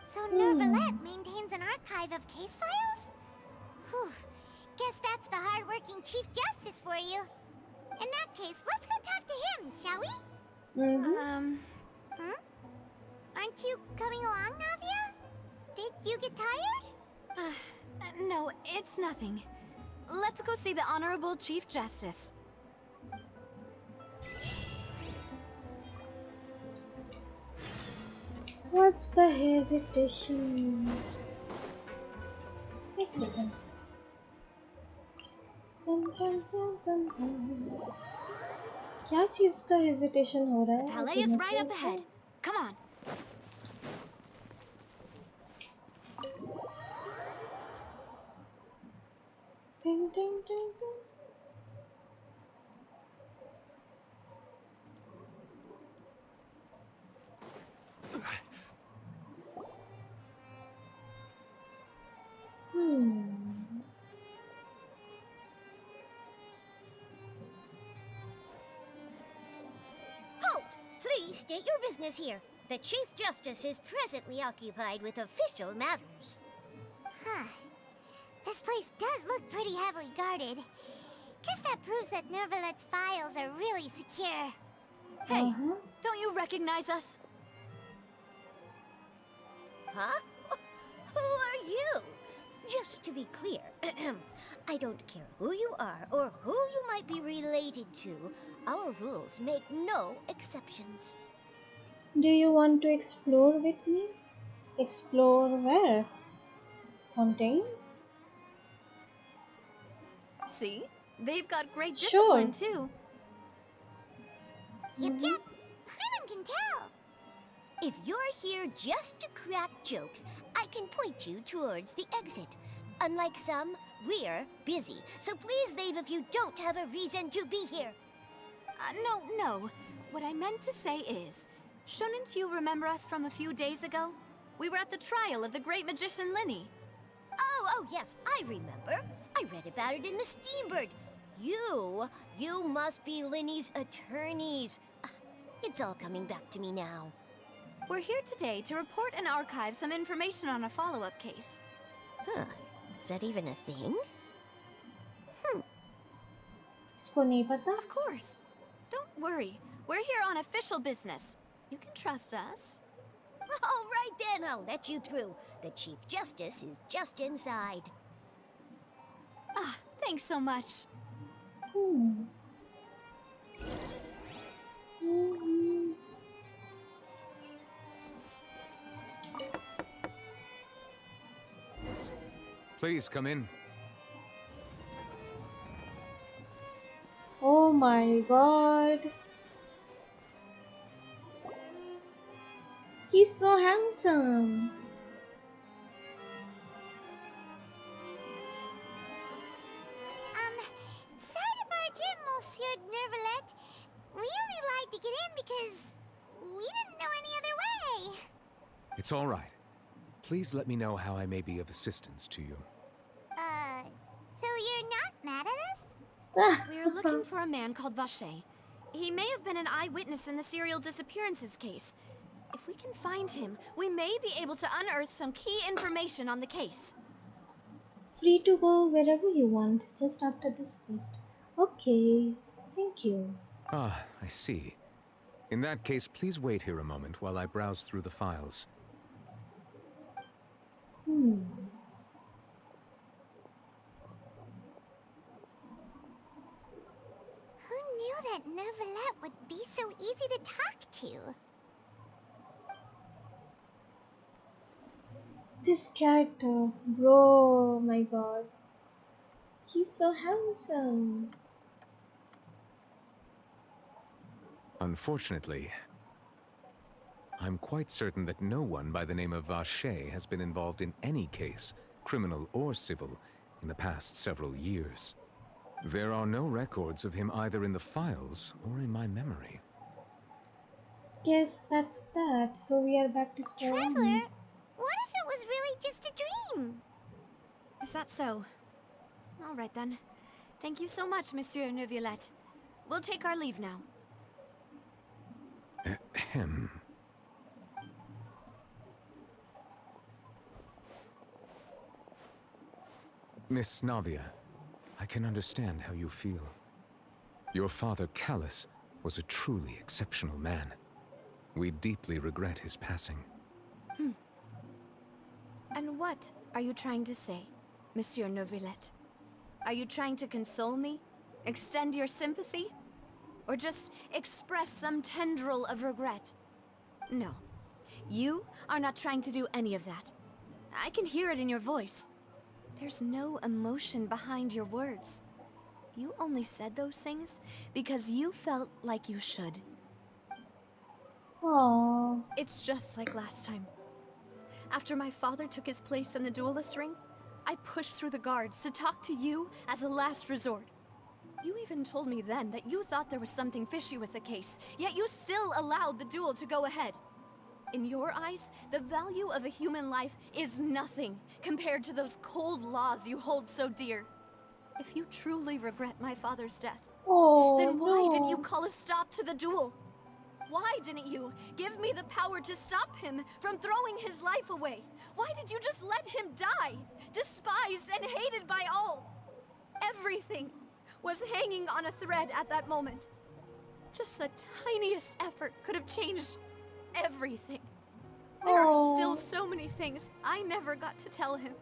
So Neuvillette maintains an archive of case files? Whew. Guess that's the hard-working Chief Justice for you. In that case, let's go talk to him, shall we? Aren't you coming along, Navia? Did you get tired?
No, it's nothing. Let's go see the Honorable Chief Justice.
What's the hesitation? Excellent. क्या चीज का hesitation हो रहा है?
Palais is right up ahead. Come on.
Ding ding ding ding.
Halt! Please state your business here. The Chief Justice is presently occupied with official matters.
Huh. This place does look pretty heavily guarded. Guess that proves that Neuvillette's files are really secure.
Hey, don't you recognize us?
Huh? Who are you? Just to be clear, I don't care who you are or who you might be related to. Our rules make no exceptions.
Do you want to explore with me? Explore where? Fontaine?
See? They've got great discipline, too.
Yep. Paimon can tell.
If you're here just to crack jokes, I can point you towards the exit. Unlike some, we're busy, so please leave if you don't have a reason to be here.
No. What I meant to say is, shouldn't you remember us from a few days ago? We were at the trial of the great magician Linny.
Oh, yes, I remember. I read about it in the Steambird. You must be Linny's attorneys. It's all coming back to me now.
We're here today to report and archive some information on a follow-up case.
Huh. Is that even a thing?
इसको नहीं पता?
Of course. Don't worry. We're here on official business. You can trust us.
All right then, I'll let you through. The Chief Justice is just inside.
Thanks so much.
Hmm.
Please come in.
Oh my god. He's so handsome.
Sorry to barge in, Monsieur Nervalet. We only lied to get in because we didn't know any other way.
It's all right. Please let me know how I may be of assistance to you.
So you're not mad at us?
We're looking for a man called Vache. He may have been an eyewitness in the serial disappearances case. If we can find him, we may be able to unearth some key information on the case.
Free to go wherever you want, just after this quest. Okay, thank you.
Ah, I see. In that case, please wait here a moment while I browse through the files.
Hmm.
Who knew that Nervalet would be so easy to talk to?
This character, bro, my god. He's so handsome.
Unfortunately, I'm quite certain that no one by the name of Vache has been involved in any case, criminal or civil, in the past several years. There are no records of him either in the files or in my memory.
Guess that's that. So we are back to square one.
Traveler, what if it was really just a dream?
Is that so? All right then. Thank you so much, Monsieur Neuvillette. We'll take our leave now.
Ahem. Miss Navia, I can understand how you feel. Your father, Callus, was a truly exceptional man. We deeply regret his passing.
And what are you trying to say, Monsieur Neuvillette? Are you trying to console me? Extend your sympathy? Or just express some tendril of regret? No. You are not trying to do any of that. I can hear it in your voice. There's no emotion behind your words. You only said those things because you felt like you should.
Aww.
It's just like last time. After my father took his place in the duelist ring, I pushed through the guards to talk to you as a last resort. You even told me then that you thought there was something fishy with the case, yet you still allowed the duel to go ahead. In your eyes, the value of a human life is nothing compared to those cold laws you hold so dear. If you truly regret my father's death, then why didn't you call a stop to the duel? Why didn't you give me the power to stop him from throwing his life away? Why did you just let him die, despised and hated by all? Everything was hanging on a thread at that moment. Just the tiniest effort could have changed everything. There are still so many things I never got to tell him.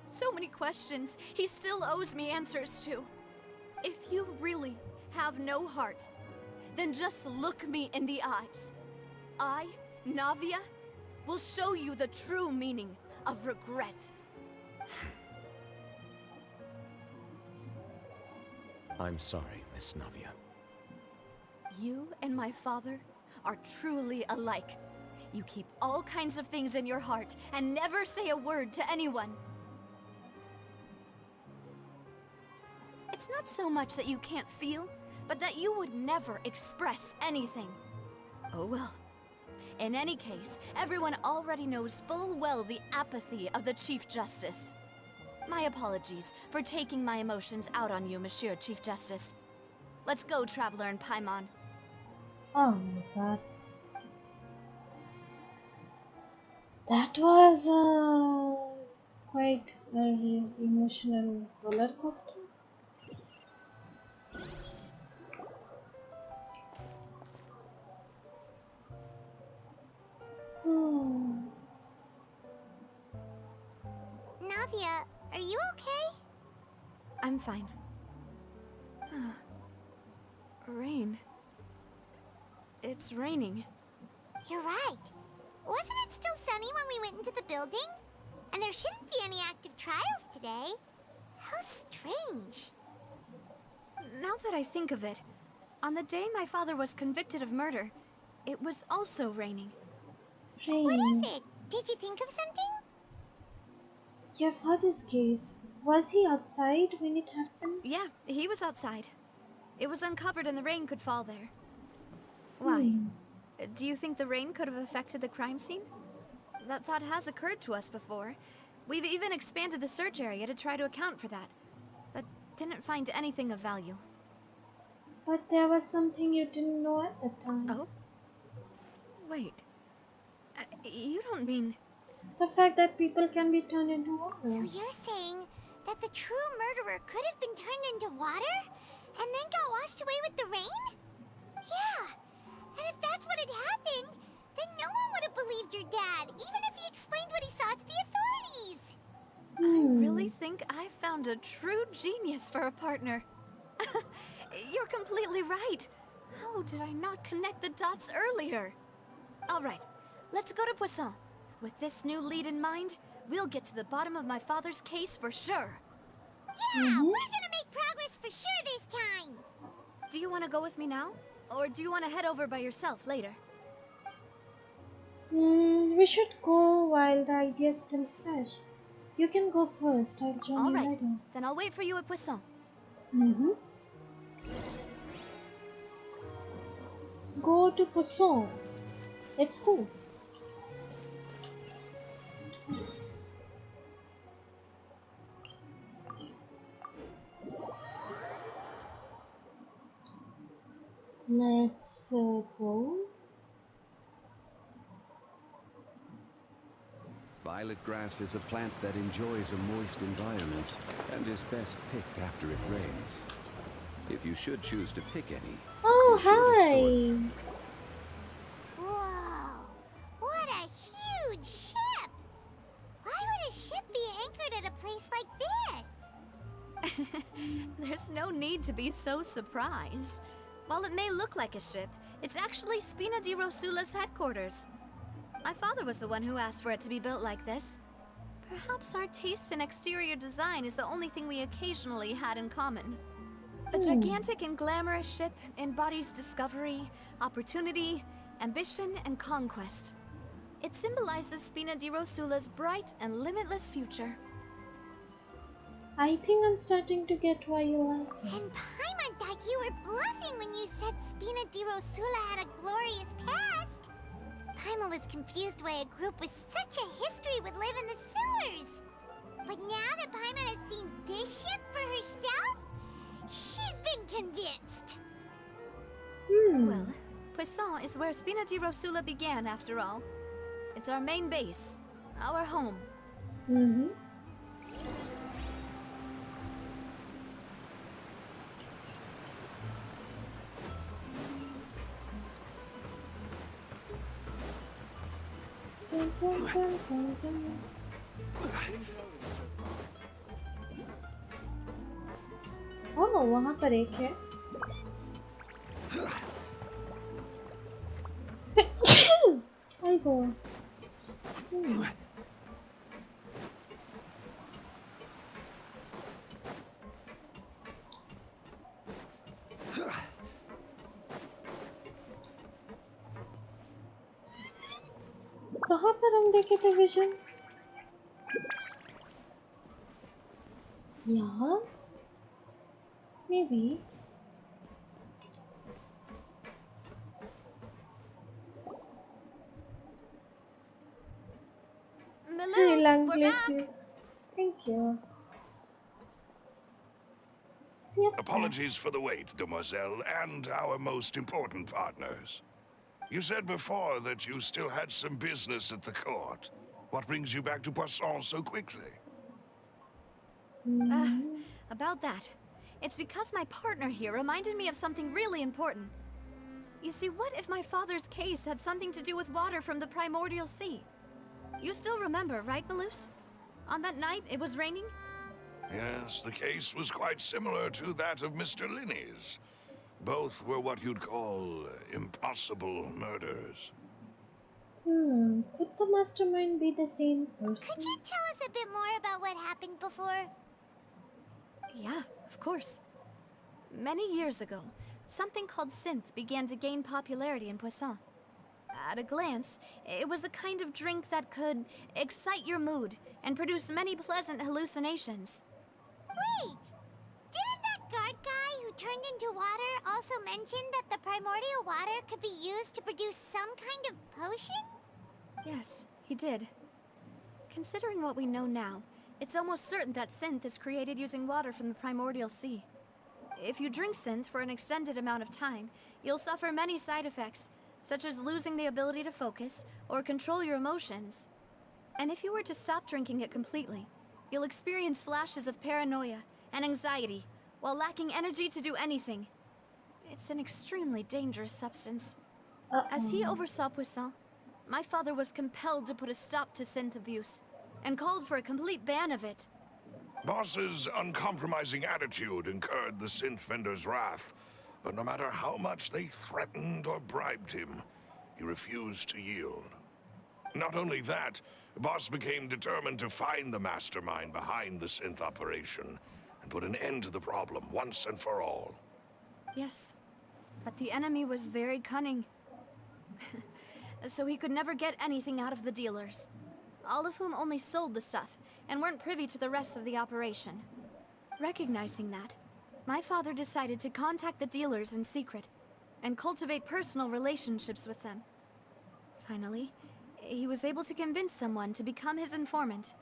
So many questions he still owes me answers to. If you really have no heart, then just look me in the eyes. I, Navia, will show you the true meaning of regret.
I'm sorry, Miss Navia.
You and my father are truly alike. You keep all kinds of things in your heart and never say a word to anyone. It's not so much that you can't feel, but that you would never express anything. Oh well. In any case, everyone already knows full well the apathy of the Chief Justice. My apologies for taking my emotions out on you, Monsieur Chief Justice. Let's go, Traveler and Paimon.
Oh my god. That was quite an emotional roller coaster.
Navia, are you okay?
I'm fine. Rain. It's raining.
You're right. Wasn't it still sunny when we went into the building? And there shouldn't be any active trials today. How strange.
Now that I think of it, on the day my father was convicted of murder, it was also raining.
What is it? Did you think of something?
Your father's case. Was he outside when it happened?
Yeah, he was outside. It was uncovered and the rain could fall there. Why? Do you think the rain could have affected the crime scene? That thought has occurred to us before. We've even expanded the search area to try to account for that, but didn't find anything of value.
But there was something you didn't know at the time.
Oh? Wait. You don't mean...
The fact that people can be turned into water.
So you're saying that the true murderer could have been turned into water and then got washed away with the rain? Yeah. And if that's what had happened, then no one would have believed your dad, even if he explained what he saw to the authorities.
I really think I found a true genius for a partner. You're completely right. How did I not connect the dots earlier? All right, let's go to Poisson. With this new lead in mind, we'll get to the bottom of my father's case for sure.
Yeah, we're gonna make progress for sure this time.
Do you want to go with me now? Or do you want to head over by yourself later?
We should go while the idea is still fresh. You can go first. I'll join
All
you
right,
later.
then I'll wait for you at Poisson.
Go to Poisson. Let's go. Let's go.
Violet grass is a plant that enjoys a moist environment and is best picked after it rains. If you should choose to pick any.
Oh, hi!
Whoa! What a huge ship! Why would a ship be anchored at a place like this?
There's no need to be so surprised. While it may look like a ship, it's actually Spina di Rosula's headquarters. My father was the one who asked for it to be built like this. Perhaps our taste in exterior design is the only thing we occasionally had in common. A gigantic and glamorous ship embodies discovery, opportunity, ambition, and conquest. It symbolizes Spina di Rosula's bright and limitless future.
I think I'm starting to get why you like it.
And Paimon thought you were bluffing when you said Spina di Rosula had a glorious past. Paimon was confused why a group with such a history would live in the sewers. But now that Paimon has seen this ship for herself, she's been convinced.
Well, Poisson is where Spina di Rosula began, after all. It's our main base, our home.
Dun, dun, dun, dun, dun. Oh, वहाँ पर एक है. I go. कहाँ पर हम देखे थे vision? यहाँ? Maybe.
Melissa, we're back.
Thank you.
Apologies for the wait, demoiselle, and our most important partners. You said before that you still had some business at the court. What brings you back to Poisson so quickly?
About that. It's because my partner here reminded me of something really important. You see, what if my father's case had something to do with water from the primordial sea? You still remember, right, Malus? On that night, it was raining?
Yes, the case was quite similar to that of Mr. Linney's. Both were what you'd call impossible murders.
Could the mastermind be the same person?
Could you tell us a bit more about what happened before?
Yeah, of course. Many years ago, something called synth began to gain popularity in Poisson. At a glance, it was a kind of drink that could excite your mood and produce many pleasant hallucinations.
Wait! Didn't that guard guy who turned into water also mention that the primordial water could be used to produce some kind of potion?
Yes, he did. Considering what we know now, it's almost certain that synth is created using water from the primordial sea. If you drink synth for an extended amount of time, you'll suffer many side effects, such as losing the ability to focus or control your emotions. And if you were to stop drinking it completely, you'll experience flashes of paranoia and anxiety while lacking energy to do anything. It's an extremely dangerous substance. As he oversaw Poisson, my father was compelled to put a stop to synth abuse and called for a complete ban of it.
Boss's uncompromising attitude incurred the synth vendor's wrath, but no matter how much they threatened or bribed him, he refused to yield. Not only that, Boss became determined to find the mastermind behind the synth operation and put an end to the problem once and for all.
Yes, but the enemy was very cunning. So he could never get anything out of the dealers, all of whom only sold the stuff and weren't privy to the rest of the operation. Recognizing that, my father decided to contact the dealers in secret and cultivate personal relationships with them. Finally, he was able to convince someone to become his informant.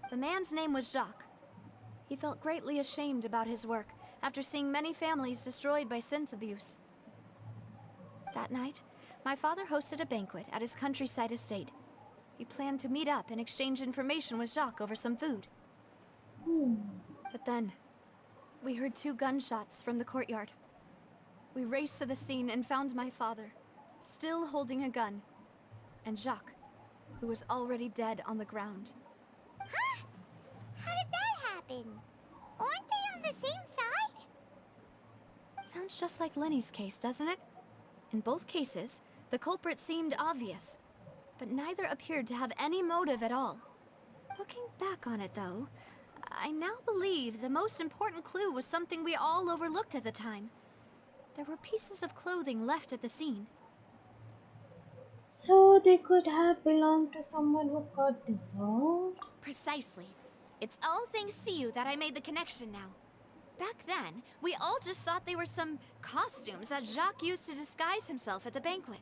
The man's name was Jacques. He felt greatly ashamed about his work after seeing many families destroyed by synth abuse. That night, my father hosted a banquet at his countryside estate. He planned to meet up and exchange information with Jacques over some food. But then, we heard 2 gunshots from the courtyard. We raced to the scene and found my father, still holding a gun, and Jacques, who was already dead on the ground.
Huh? How did that happen? Aren't they on the same side?
Sounds just like Lenny's case, doesn't it? In both cases, the culprit seemed obvious, but neither appeared to have any motive at all. Looking back on it, though, I now believe the most important clue was something we all overlooked at the time. There were pieces of clothing left at the scene.
So they could have belonged to someone who got dissolved?
Precisely. It's all thanks to you that I made the connection now. Back then, we all just thought they were some costumes that Jacques used to disguise himself at the banquet.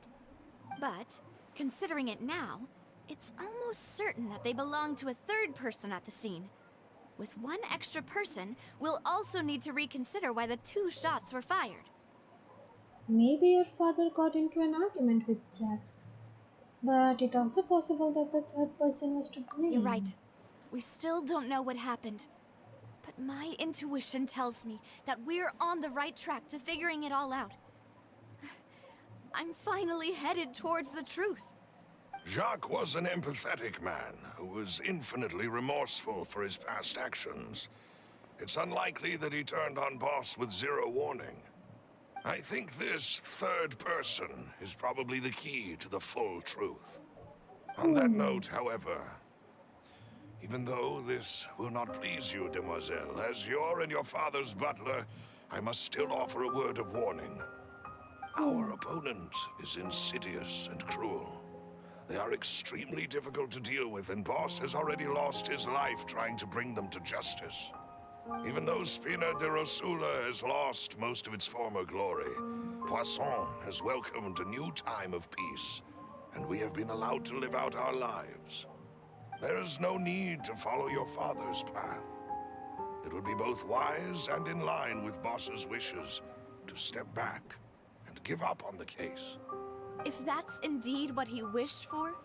But, considering it now, it's almost certain that they belong to a third person at the scene. With one extra person, we'll also need to reconsider why the 2 shots were fired.
Maybe your father got into an argument with Jack. But it's also possible that the third person was to blame.
You're right. We still don't know what happened. But my intuition tells me that we're on the right track to figuring it all out. I'm finally headed towards the truth.
Jacques was an empathetic man who was infinitely remorseful for his past actions. It's unlikely that he turned on Boss with 0 warning. I think this third person is probably the key to the full truth. On that note, however, even though this will not please you, demoiselle, as your and your father's butler, I must still offer a word of warning. Our opponent is insidious and cruel. They are extremely difficult to deal with, and Boss has already lost his life trying to bring them to justice. Even though Spina de Rosula has lost most of its former glory, Poisson has welcomed a new time of peace, and we have been allowed to live out our lives. There is no need to follow your father's path. It would be both wise and in line with Boss's wishes to step back and give up on the case.
If that's indeed what he wished for,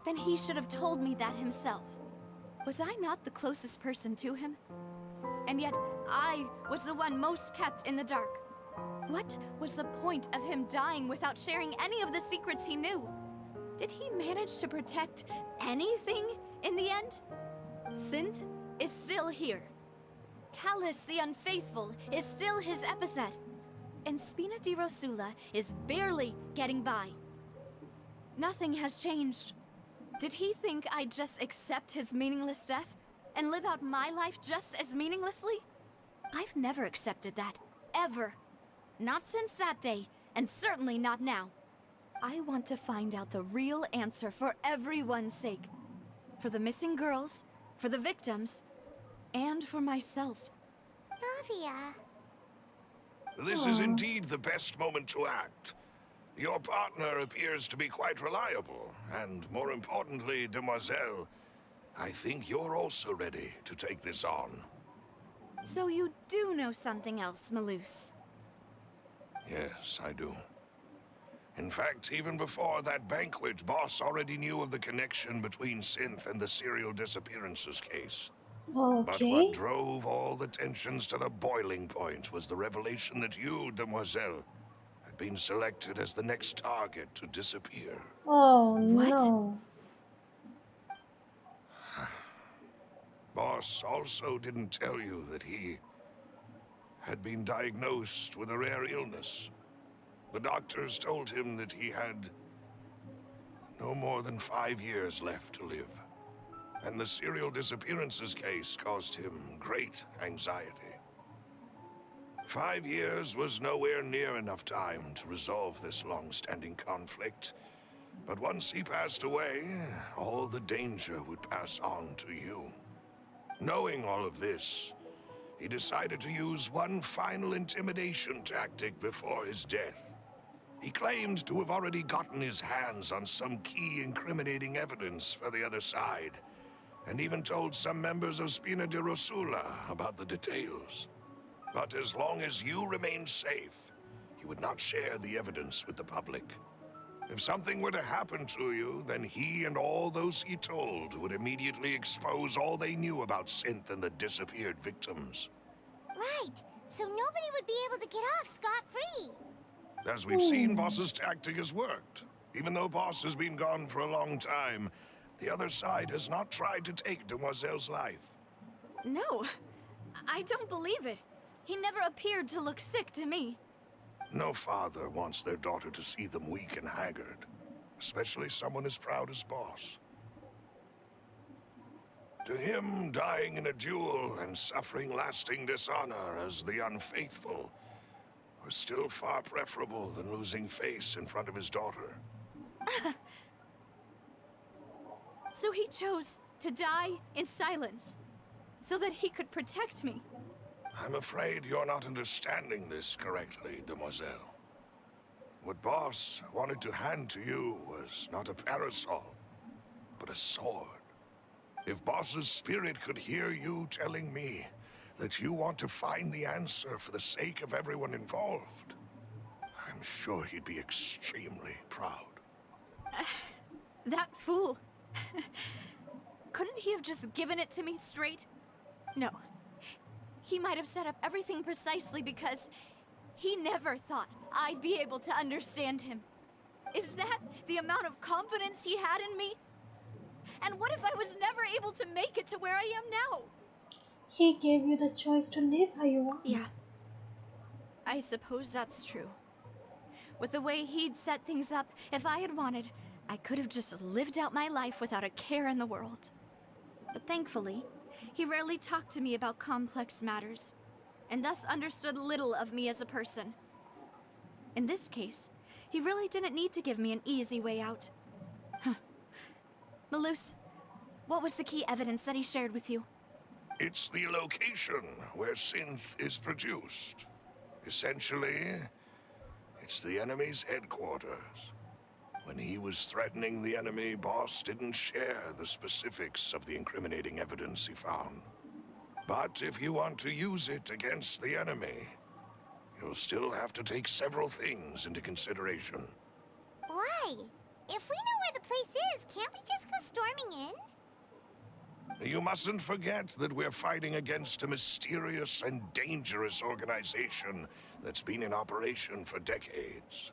then he should have told me that himself. Was I not the closest person to him? And yet, I was the one most kept in the dark. What was the point of him dying without sharing any of the secrets he knew? Did he manage to protect anything in the end? Synth is still here. Callous the Unfaithful is still his epithet. And Spina di Rosula is barely getting by. Nothing has changed. Did he think I'd just accept his meaningless death and live out my life just as meaninglessly? I've never accepted that. Ever. Not since that day, and certainly not now. I want to find out the real answer for everyone's sake. For the missing girls, for the victims, and for myself.
Davia.
This is indeed the best moment to act. Your partner appears to be quite reliable, and more importantly, Demoiselle, I think you're also ready to take this on.
So you do know something else, Malus?
Yes, I do. In fact, even before that banquet, Boss already knew of the connection between Synth and the serial disappearances case. But what drove all the tensions to the boiling point was the revelation that you, Demoiselle, had been selected as the next target to disappear.
Oh, no.
Boss also didn't tell you that he had been diagnosed with a rare illness. The doctors told him that he had no more than 5 years left to live. And the serial disappearances case caused him great anxiety. 5 years was nowhere near enough time to resolve this long-standing conflict. But once he passed away, all the danger would pass on to you. Knowing all of this, he decided to use one final intimidation tactic before his death. He claimed to have already gotten his hands on some key incriminating evidence for the other side, and even told some members of Spina di Rosula about the details. But as long as you remained safe, he would not share the evidence with the public. If something were to happen to you, then he and all those he told would immediately expose all they knew about Synth and the disappeared victims.
Right, so nobody would be able to get off scot-free.
As we've seen, Boss's tactic has worked. Even though Boss has been gone for a long time, the other side has not tried to take Demoiselle's life.
No, I don't believe it. He never appeared to look sick to me.
No father wants their daughter to see them weak and haggard, especially someone as proud as Boss. To him, dying in a duel and suffering lasting dishonor as the unfaithful was still far preferable than losing face in front of his daughter.
So he chose to die in silence, so that he could protect me.
I'm afraid you're not understanding this correctly, Demoiselle. What Boss wanted to hand to you was not a parasol, but a sword. If Boss's spirit could hear you telling me that you want to find the answer for the sake of everyone involved, I'm sure he'd be extremely proud.
That fool. Couldn't he have just given it to me straight? No. He might have set up everything precisely because he never thought I'd be able to understand him. Is that the amount of confidence he had in me? And what if I was never able to make it to where I am now?
He gave you the choice to live how you want.
Yeah. I suppose that's true. With the way he'd set things up, if I had wanted, I could have just lived out my life without a care in the world. But thankfully, he rarely talked to me about complex matters, and thus understood little of me as a person. In this case, he really didn't need to give me an easy way out. Malus, what was the key evidence that he shared with you?
It's the location where Synth is produced. Essentially, it's the enemy's headquarters. When he was threatening the enemy, Boss didn't share the specifics of the incriminating evidence he found. But if you want to use it against the enemy, you'll still have to take several things into consideration.
Why? If we know where the place is, can't we just go storming in?
You mustn't forget that we're fighting against a mysterious and dangerous organization that's been in operation for decades.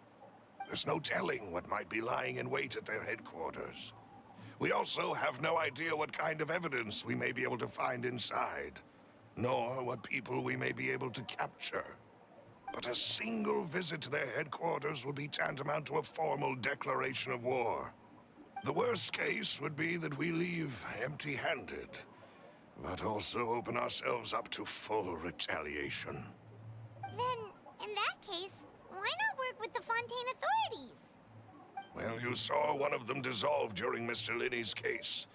There's no telling what might be lying in wait at their headquarters. We also have no idea what kind of evidence we may be able to find inside. nor what people we may be able to capture. But a single visit to their headquarters would be tantamount to a formal declaration of war. The worst case would be that we leave empty-handed, but also open ourselves up to full retaliation.
Then, in that case, why not work with the Fontaine authorities?
Well, you saw one of them dissolve during Mr. Linney's case.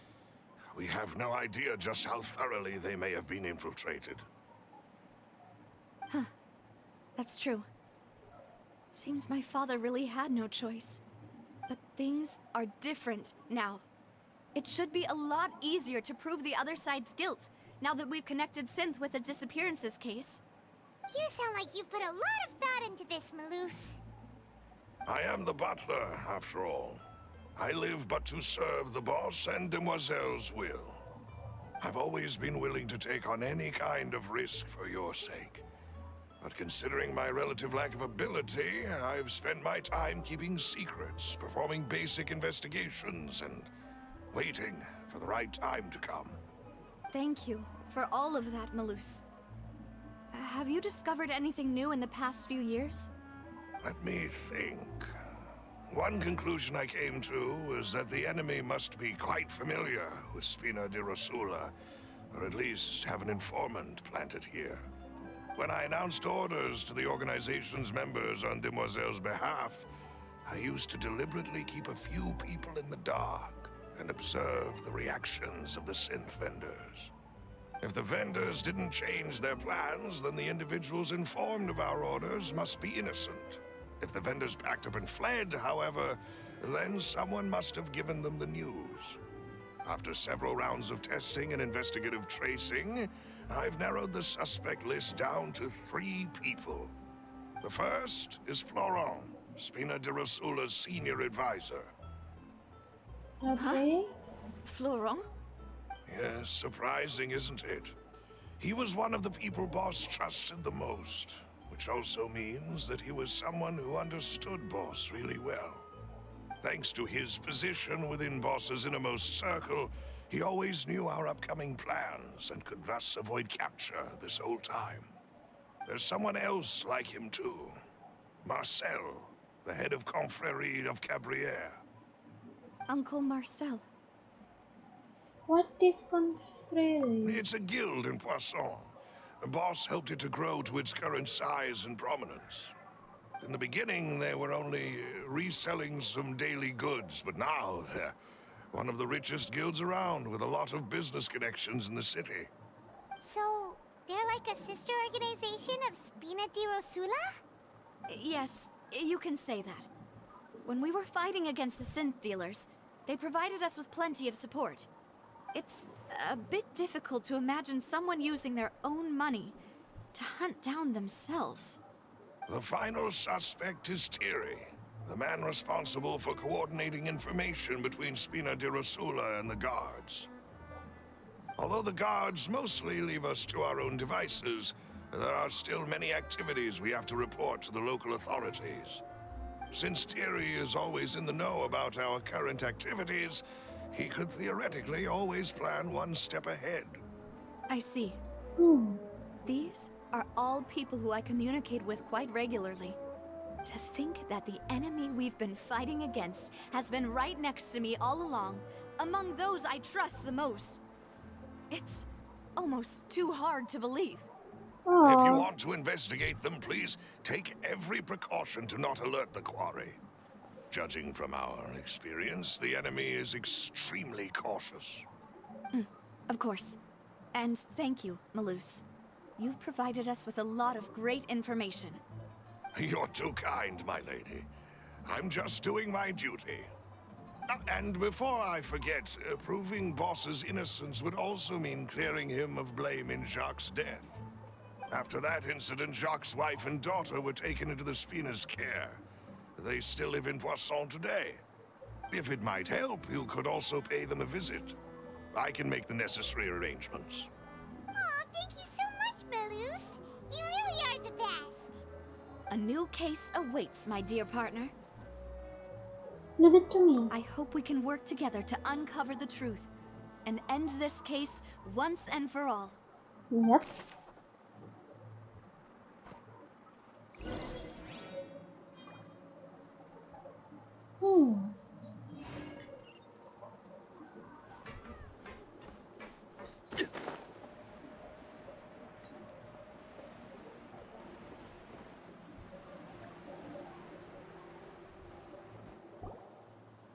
We have no idea just how thoroughly they may have been infiltrated.
Huh. That's true. Seems my father really had no choice. But things are different now. It should be a lot easier to prove the other side's guilt, now that we've connected Synth with the disappearances case.
You sound like you've put a lot of thought into this, Maloose.
I am the butler, after all. I live but to serve the boss and Demoiselle's will. I've always been willing to take on any kind of risk for your sake. But considering my relative lack of ability, I've spent my time keeping secrets, performing basic investigations, and waiting for the right time to come.
Thank you for all of that, Maloose. Have you discovered anything new in the past few years?
Let me think. One conclusion I came to was that the enemy must be quite familiar with Spina di Rosula, or at least have an informant planted here. When I announced orders to the organization's members on Demoiselle's behalf, I used to deliberately keep a few people in the dark and observe the reactions of the synth vendors. If the vendors didn't change their plans, then the individuals informed of our orders must be innocent. If the vendors packed up and fled, however, then someone must have given them the news. After several rounds of testing and investigative tracing, I've narrowed the suspect list down to 3 people. The first is Florent, Spina di Rosula's senior advisor.
Okay.
Florent?
Yes, surprising, isn't it? He was one of the people Boss trusted the most, which also means that he was someone who understood Boss really well. Thanks to his position within Boss's innermost circle, he always knew our upcoming plans and could thus avoid capture this whole time. There's someone else like him too. Marcel, the head of Confrérie of Cabrières.
Uncle Marcel.
What is Confrérie?
It's a guild in Poisson. The boss helped it to grow to its current size and prominence. In the beginning, they were only reselling some daily goods, but now they're one of the richest guilds around, with a lot of business connections in the city.
So, they're like a sister organization of Spina di Rosula?
Yes, you can say that. When we were fighting against the synth dealers, they provided us with plenty of support. It's a bit difficult to imagine someone using their own money to hunt down themselves.
The final suspect is Thierry, the man responsible for coordinating information between Spina di Rosula and the guards. Although the guards mostly leave us to our own devices, there are still many activities we have to report to the local authorities. Since Thierry is always in the know about our current activities, he could theoretically always plan one step ahead.
I see. These are all people who I communicate with quite regularly. To think that the enemy we've been fighting against has been right next to me all along, among those I trust the most. It's almost too hard to believe.
If you want to investigate them, please take every precaution to not alert the quarry. Judging from our experience, the enemy is extremely cautious.
Of course. And thank you, Maloose. You've provided us with a lot of great information.
You're too kind, my lady. I'm just doing my duty. And before I forget, proving Boss's innocence would also mean clearing him of blame in Jacques' death. After that incident, Jacques' wife and daughter were taken into the Spina's care. They still live in Poisson today. If it might help, you could also pay them a visit. I can make the necessary arrangements.
Aw, thank you so much, Maloose. You really are the best.
A new case awaits, my dear partner.
Leave it to me.
I hope we can work together to uncover the truth and end this case once and for all.
Yep. Hmm.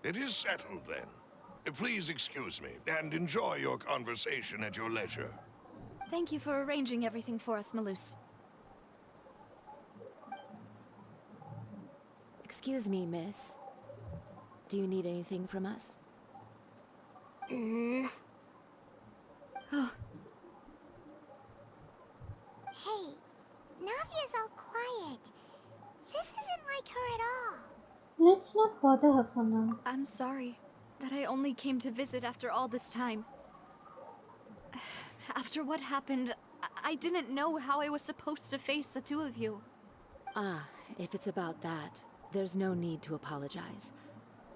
It is settled, then. Please excuse me, and enjoy your conversation at your leisure.
Thank you for arranging everything for us, Malus.
Excuse me, miss. Do you need anything from us?
Oh,
Hey, Navia's all quiet. This isn't like her at all.
Let's not bother her for now.
I'm sorry that I only came to visit after all this time. After what happened, I didn't know how I was supposed to face the two of you.
Ah, if it's about that, there's no need to apologize.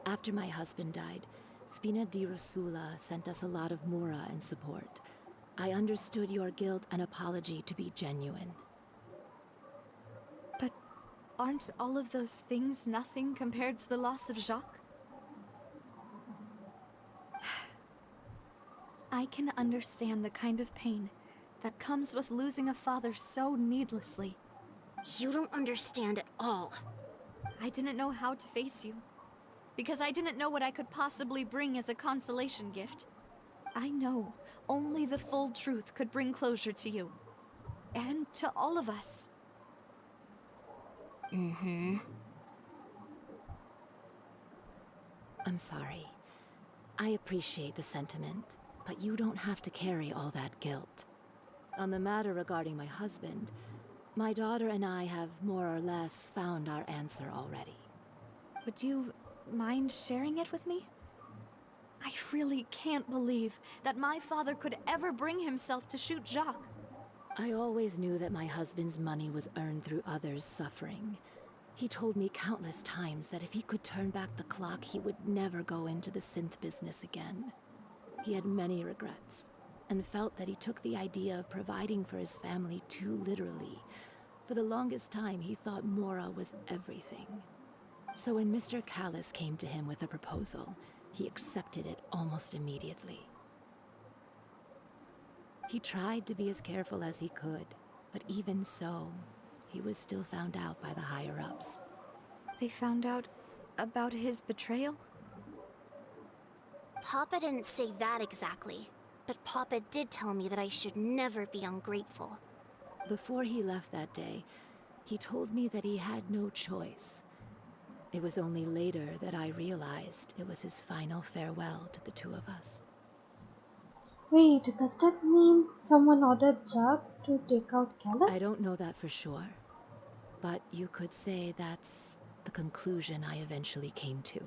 After my husband died, Spina di Rosula sent us a lot of mora and support. I understood your guilt and apology to be genuine.
But aren't all of those things nothing compared to the loss of Jacques? I can understand the kind of pain that comes with losing a father so needlessly.
You don't understand at all.
I didn't know how to face you, because I didn't know what I could possibly bring as a consolation gift. I know only the full truth could bring closure to you, and to all of us.
I'm sorry. I appreciate the sentiment, but you don't have to carry all that guilt. On the matter regarding my husband, my daughter and I have more or less found our answer already.
Would you mind sharing it with me? I really can't believe that my father could ever bring himself to shoot Jacques.
I always knew that my husband's money was earned through others' suffering. He told me countless times that if he could turn back the clock, he would never go into the synth business again. He had many regrets, and felt that he took the idea of providing for his family too literally. For the longest time, he thought Mora was everything. So when Mr. Callis came to him with a proposal, he accepted it almost immediately. He tried to be as careful as he could, but even so, he was still found out by the higher-ups.
They found out about his betrayal?
Papa didn't say that exactly, but Papa did tell me that I should never be ungrateful.
Before he left that day, he told me that he had no choice. It was only later that I realized it was his final farewell to the two of us.
Wait, does that mean someone ordered Jacques to take out Callus?
I don't know that for sure, but you could say that's the conclusion I eventually came to.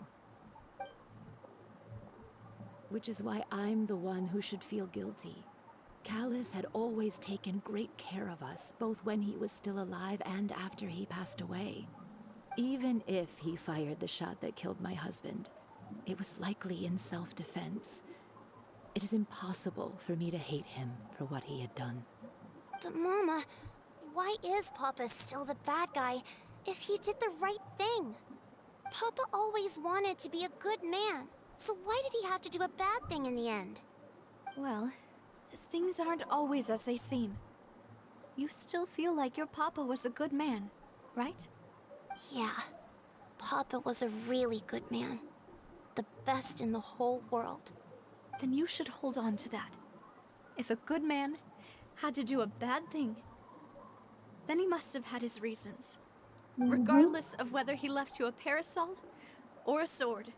Which is why I'm the one who should feel guilty. Callus had always taken great care of us, both when he was still alive and after he passed away. Even if he fired the shot that killed my husband, it was likely in self-defense. It is impossible for me to hate him for what he had done.
But Mama, why is Papa still the bad guy if he did the right thing? Papa always wanted to be a good man, so why did he have to do a bad thing in the end?
Well, things aren't always as they seem. You still feel like your Papa was a good man, right?
Yeah, Papa was a really good man. The best in the whole world.
Then you should hold on to that. If a good man had to do a bad thing, then he must have had his reasons. Regardless of whether he left you a parasol or a sword.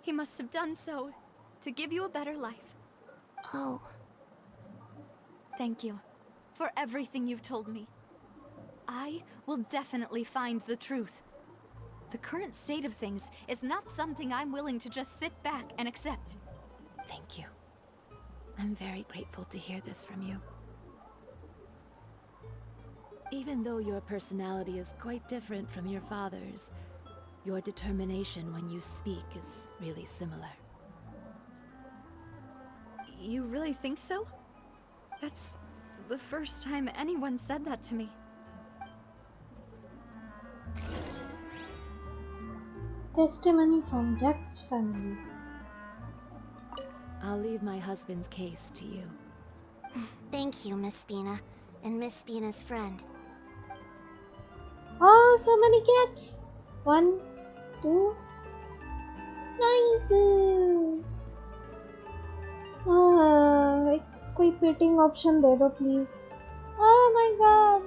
He must have done so to give you a better life.
Oh.
Thank you for everything you've told me. I will definitely find the truth. The current state of things is not something I'm willing to just sit back and accept.
Thank you. I'm very grateful to hear this from you. Even though your personality is quite different from your father's, your determination when you speak is really similar.
You really think so? That's the first time anyone said that to me.
Testimony from Jack's family.
I'll leave my husband's case to you.
Thank you, Miss Spina, and Miss Spina's friend.
Oh, so many cats! 1, 2. Nice! कोई painting option दे दो please. Oh my god!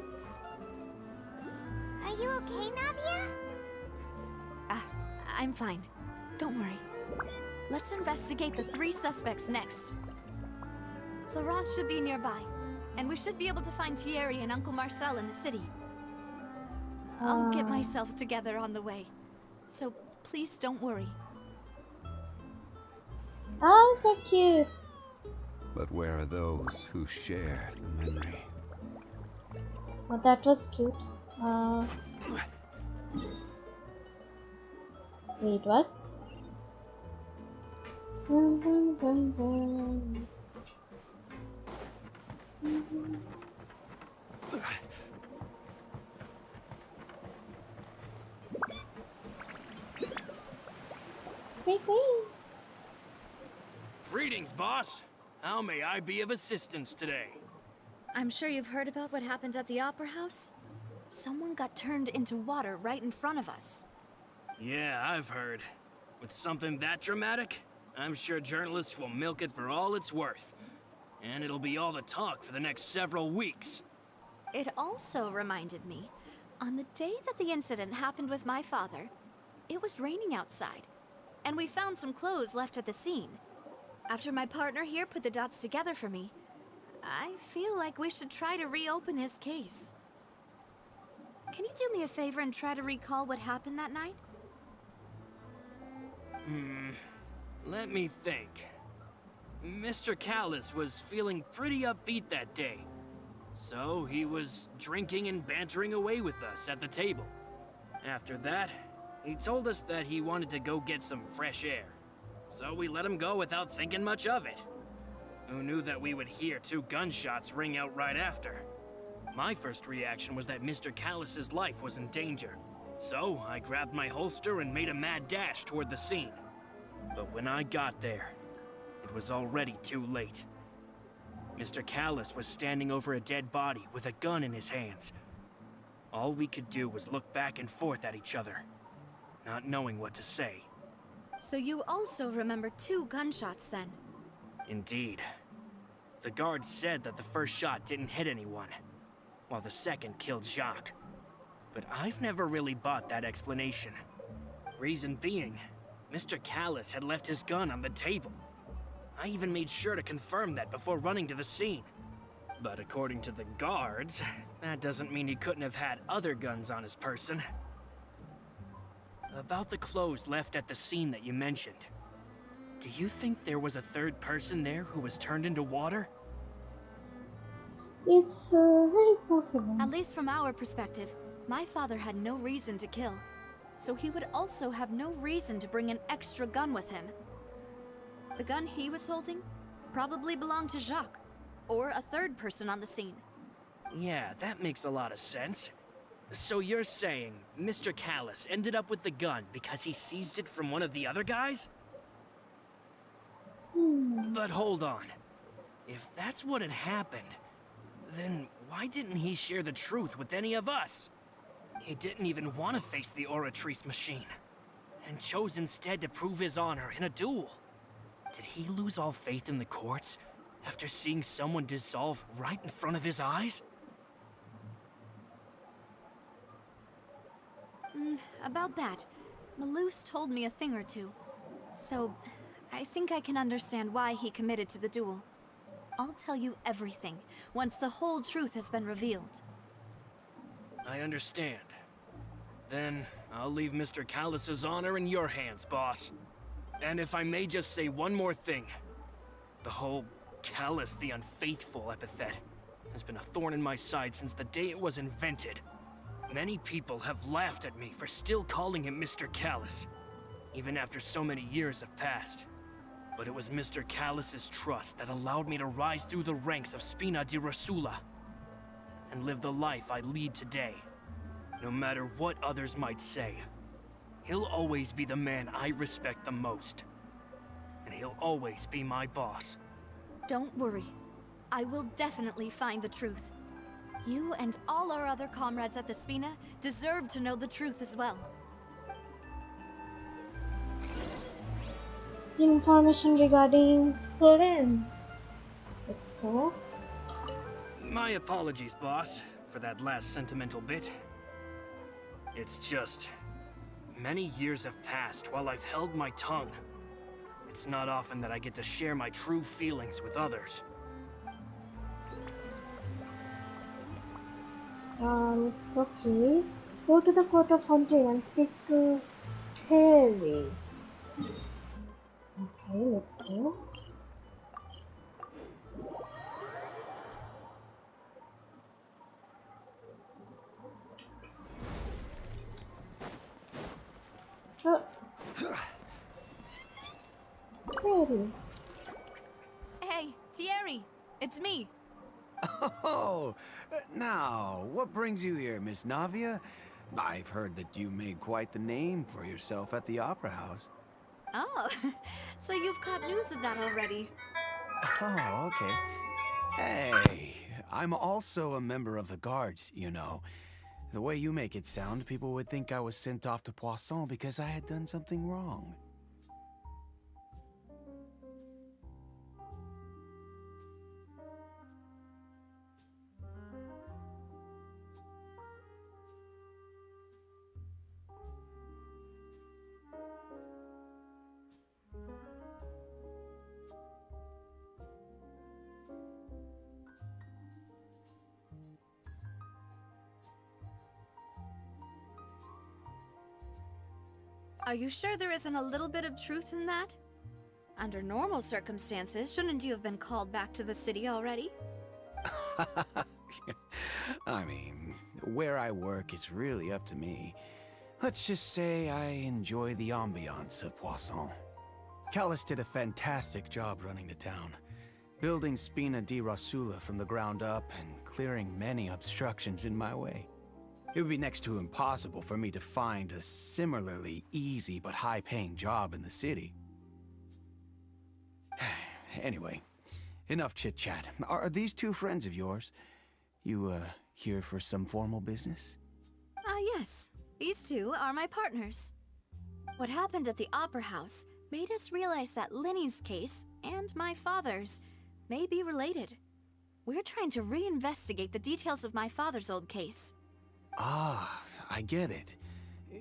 Are you okay, Navia?
I'm fine. Don't worry. Let's investigate the 3 suspects next. Florent should be nearby, and we should be able to find Thierry and Uncle Marcel in the city. I'll get myself together on the way, so please don't worry.
Oh, so cute.
But where are those who share the memory?
Oh, that was cute. Wait, what?
Greetings, boss. How may I be of assistance today?
I'm sure you've heard about what happened at the Opera House. Someone got turned into water right in front of us.
Yeah, I've heard. With something that dramatic, I'm sure journalists will milk it for all it's worth. And it'll be all the talk for the next several weeks.
It also reminded me, on the day that the incident happened with my father, it was raining outside, and we found some clothes left at the scene. After my partner here put the dots together for me, I feel like we should try to reopen his case. Can you do me a favor and try to recall what happened that night?
Let me think. Mr. Callis was feeling pretty upbeat that day. So he was drinking and bantering away with us at the table. After that, he told us that he wanted to go get some fresh air. So we let him go without thinking much of it. Who knew that we would hear 2 gunshots ring out right after? My first reaction was that Mr. Callis's life was in danger. So I grabbed my holster and made a mad dash toward the scene. But when I got there, it was already too late. Mr. Callis was standing over a dead body with a gun in his hands. All we could do was look back and forth at each other, not knowing what to say.
So you also remember 2 gunshots then?
Indeed. The guard said that the first shot didn't hit anyone, while the second killed Jacques. But I've never really bought that explanation. Reason being, Mr. Callis had left his gun on the table. I even made sure to confirm that before running to the scene. But according to the guards, that doesn't mean he couldn't have had other guns on his person. About the clothes left at the scene that you mentioned, do you think there was a 3rd person there who was turned into water?
It's very possible.
At least from our perspective, my father had no reason to kill. So he would also have no reason to bring an extra gun with him. The gun he was holding probably belonged to Jacques, or a 3rd person on the scene.
Yeah, that makes a lot of sense. So you're saying Mr. Callis ended up with the gun because he seized it from one of the other guys? But hold on. If that's what had happened, then why didn't he share the truth with any of us? He didn't even want to face the Oratrice machine, and chose instead to prove his honor in a duel. Did he lose all faith in the courts after seeing someone dissolve right in front of his eyes?
About that, Malouse told me a thing or 2. So, I think I can understand why he committed to the duel. I'll tell you everything, once the whole truth has been revealed.
I understand. Then, I'll leave Mr. Callis's honor in your hands, boss. And if I may just say one more thing. The whole Callis the Unfaithful epithet has been a thorn in my side since the day it was invented. Many people have laughed at me for still calling him Mr. Callis, even after so many years have passed. But it was Mr. Callus's trust that allowed me to rise through the ranks of Spina di Rosula and live the life I lead today. No matter what others might say, he'll always be the man I respect the most. And he'll always be my boss.
Don't worry. I will definitely find the truth. You and all our other comrades at the Spina deserve to know the truth as well.
Information regarding Flynn. Let's go.
My apologies, boss, for that last sentimental bit. It's just... many years have passed while I've held my tongue. It's not often that I get to share my true feelings with others.
It's okay. Go to the Court of Hunting and speak to Terry. Okay, let's go. Oh. Terry.
Hey, Thierry, it's me.
Oh, now, what brings you here, Miss Navia? I've heard that you made quite the name for yourself at the Opera House.
Oh, so you've caught news of that already.
Oh, okay. Hey, I'm also a member of the guards, you know. The way you make it sound, people would think I was sent off to Poisson because I had done something wrong.
Are you sure there isn't a little bit of truth in that? Under normal circumstances, shouldn't you have been called back to the city already?
I mean, where I work is really up to me. Let's just say I enjoy the ambiance of Poisson. Callus did a fantastic job running the town, building Spina di Rosula from the ground up and clearing many obstructions in my way. It would be next to impossible for me to find a similarly easy but high-paying job in the city. Anyway, enough chit-chat. Are these two friends of yours? You, here for some formal business?
Yes. These two are my partners. What happened at the Opera House made us realize that Linny's case and my father's may be related. We're trying to reinvestigate the details of my father's old case.
Ah, I get it.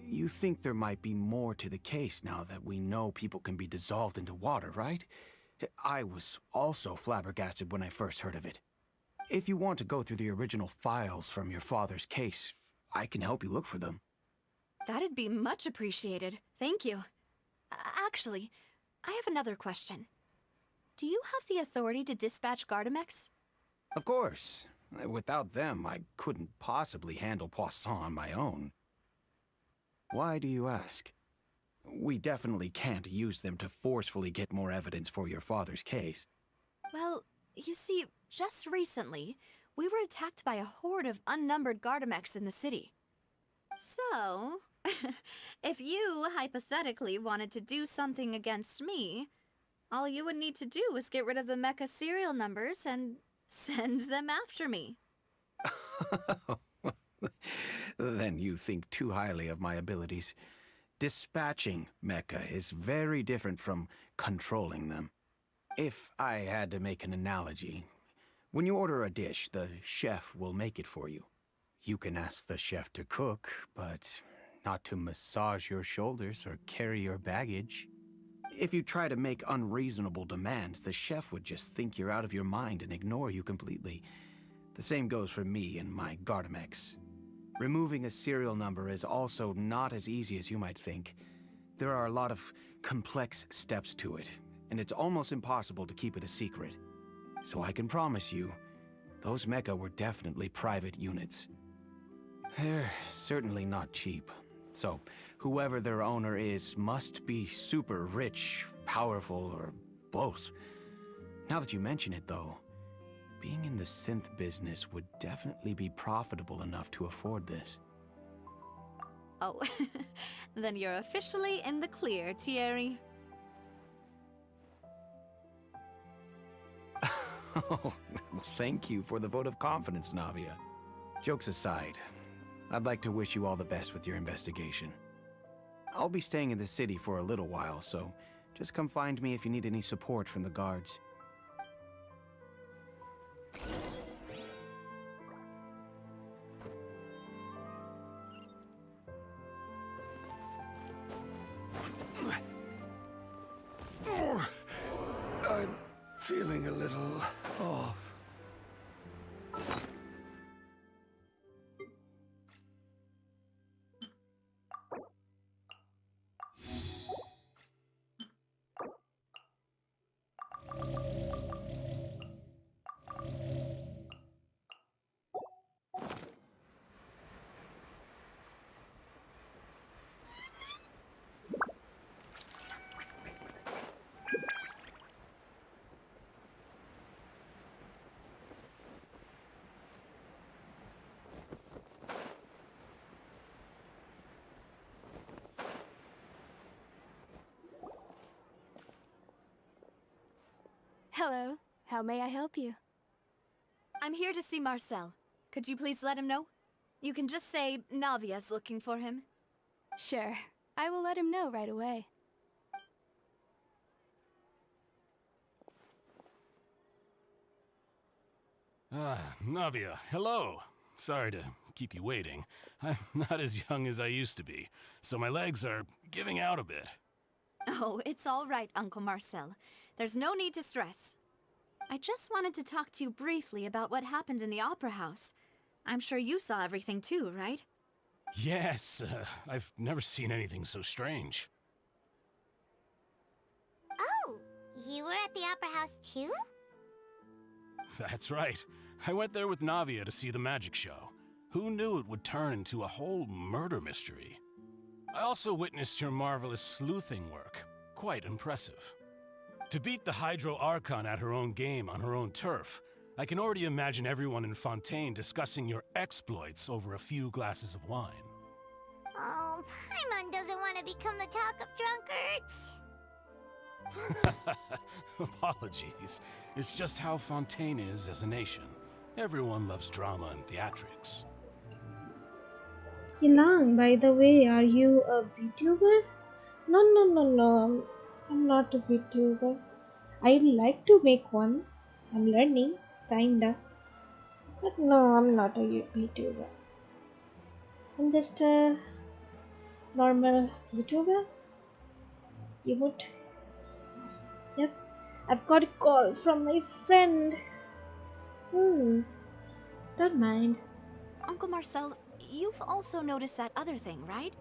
You think there might be more to the case now that we know people can be dissolved into water, right? I was also flabbergasted when I first heard of it. If you want to go through the original files from your father's case, I can help you look for them.
That'd be much appreciated. Thank you. Actually, I have another question. Do you have the authority to dispatch Gardamex?
Of course. Without them, I couldn't possibly handle Poisson on my own. Why do you ask? We definitely can't use them to forcefully get more evidence for your father's case.
Well, you see, just recently, we were attacked by a horde of unnumbered Gardamex in the city. So, if you hypothetically wanted to do something against me, all you would need to do is get rid of the mecha serial numbers and send them after me.
Then you think too highly of my abilities. Dispatching mecha is very different from controlling them. If I had to make an analogy, when you order a dish, the chef will make it for you. You can ask the chef to cook, but not to massage your shoulders or carry your baggage. If you try to make unreasonable demands, the chef would just think you're out of your mind and ignore you completely. The same goes for me and my Gardamex. Removing a serial number is also not as easy as you might think. There are a lot of complex steps to it, and it's almost impossible to keep it a secret. So I can promise you, those mecha were definitely private units. They're certainly not cheap. So, whoever their owner is must be super rich, powerful, or both. Now that you mention it, though, being in the synth business would definitely be profitable enough to afford this.
Oh, then you're officially in the clear, Thierry.
Oh, well, thank you for the vote of confidence, Navia. Jokes aside, I'd like to wish you all the best with your investigation. I'll be staying in the city for a little while, so just come find me if you need any support from the guards.
I'm feeling a little off.
Hello. How may I help you? I'm here to see Marcel. Could you please let him know? You can just say Navia's looking for him. Sure. I will let him know right away.
Navia, hello. Sorry to keep you waiting. I'm not as young as I used to be, so my legs are giving out a bit.
Oh, it's all right, Uncle Marcel. There's no need to stress. I just wanted to talk to you briefly about what happened in the Opera House. I'm sure you saw everything too, right?
Yes, I've never seen anything so strange.
Oh, you were at the Opera House too?
That's right. I went there with Navia to see the magic show. Who knew it would turn into a whole murder mystery? I also witnessed your marvelous sleuthing work. Quite impressive. To beat the Hydro Archon at her own game on her own turf, I can already imagine everyone in Fontaine discussing your exploits over a few glasses of wine.
Oh, Paimon doesn't want to become the talk of drunkards.
Apologies. It's just how Fontaine is as a nation. Everyone loves drama and theatrics.
Yilang, by the way, are you a VTuber? No. I'm not a VTuber. I'd like to make one. I'm learning, kinda. But no, I'm not a VTuber. I'm just a normal YouTuber. You would. Yep. I've got a call from my friend. Don't mind.
Uncle Marcel, you've also noticed that other thing, right?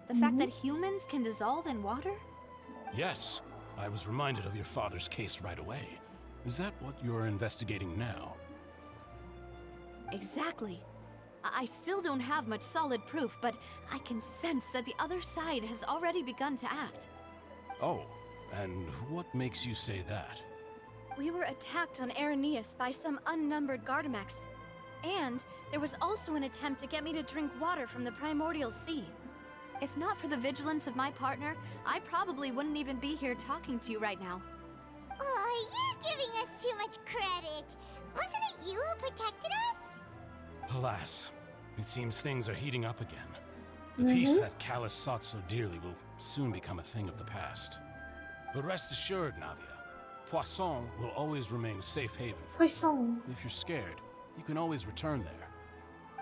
The fact that humans can dissolve in water?
Yes, I was reminded of your father's case right away. Is that what you're investigating now?
Exactly. I still don't have much solid proof, but I can sense that the other side has already begun to act.
Oh, and what makes you say that?
We were attacked on Araneus by some unnumbered Gardamex. And there was also an attempt to get me to drink water from the primordial sea. If not for the vigilance of my partner, I probably wouldn't even be here talking to you right now.
Oh, you're giving us too much credit. Wasn't it you who protected us?
Alas, it seems things are heating up again. The peace that Callus sought so dearly will soon become a thing of the past. But rest assured, Navia, Poisson will always remain a safe haven.
Poisson.
If you're scared, you can always return there.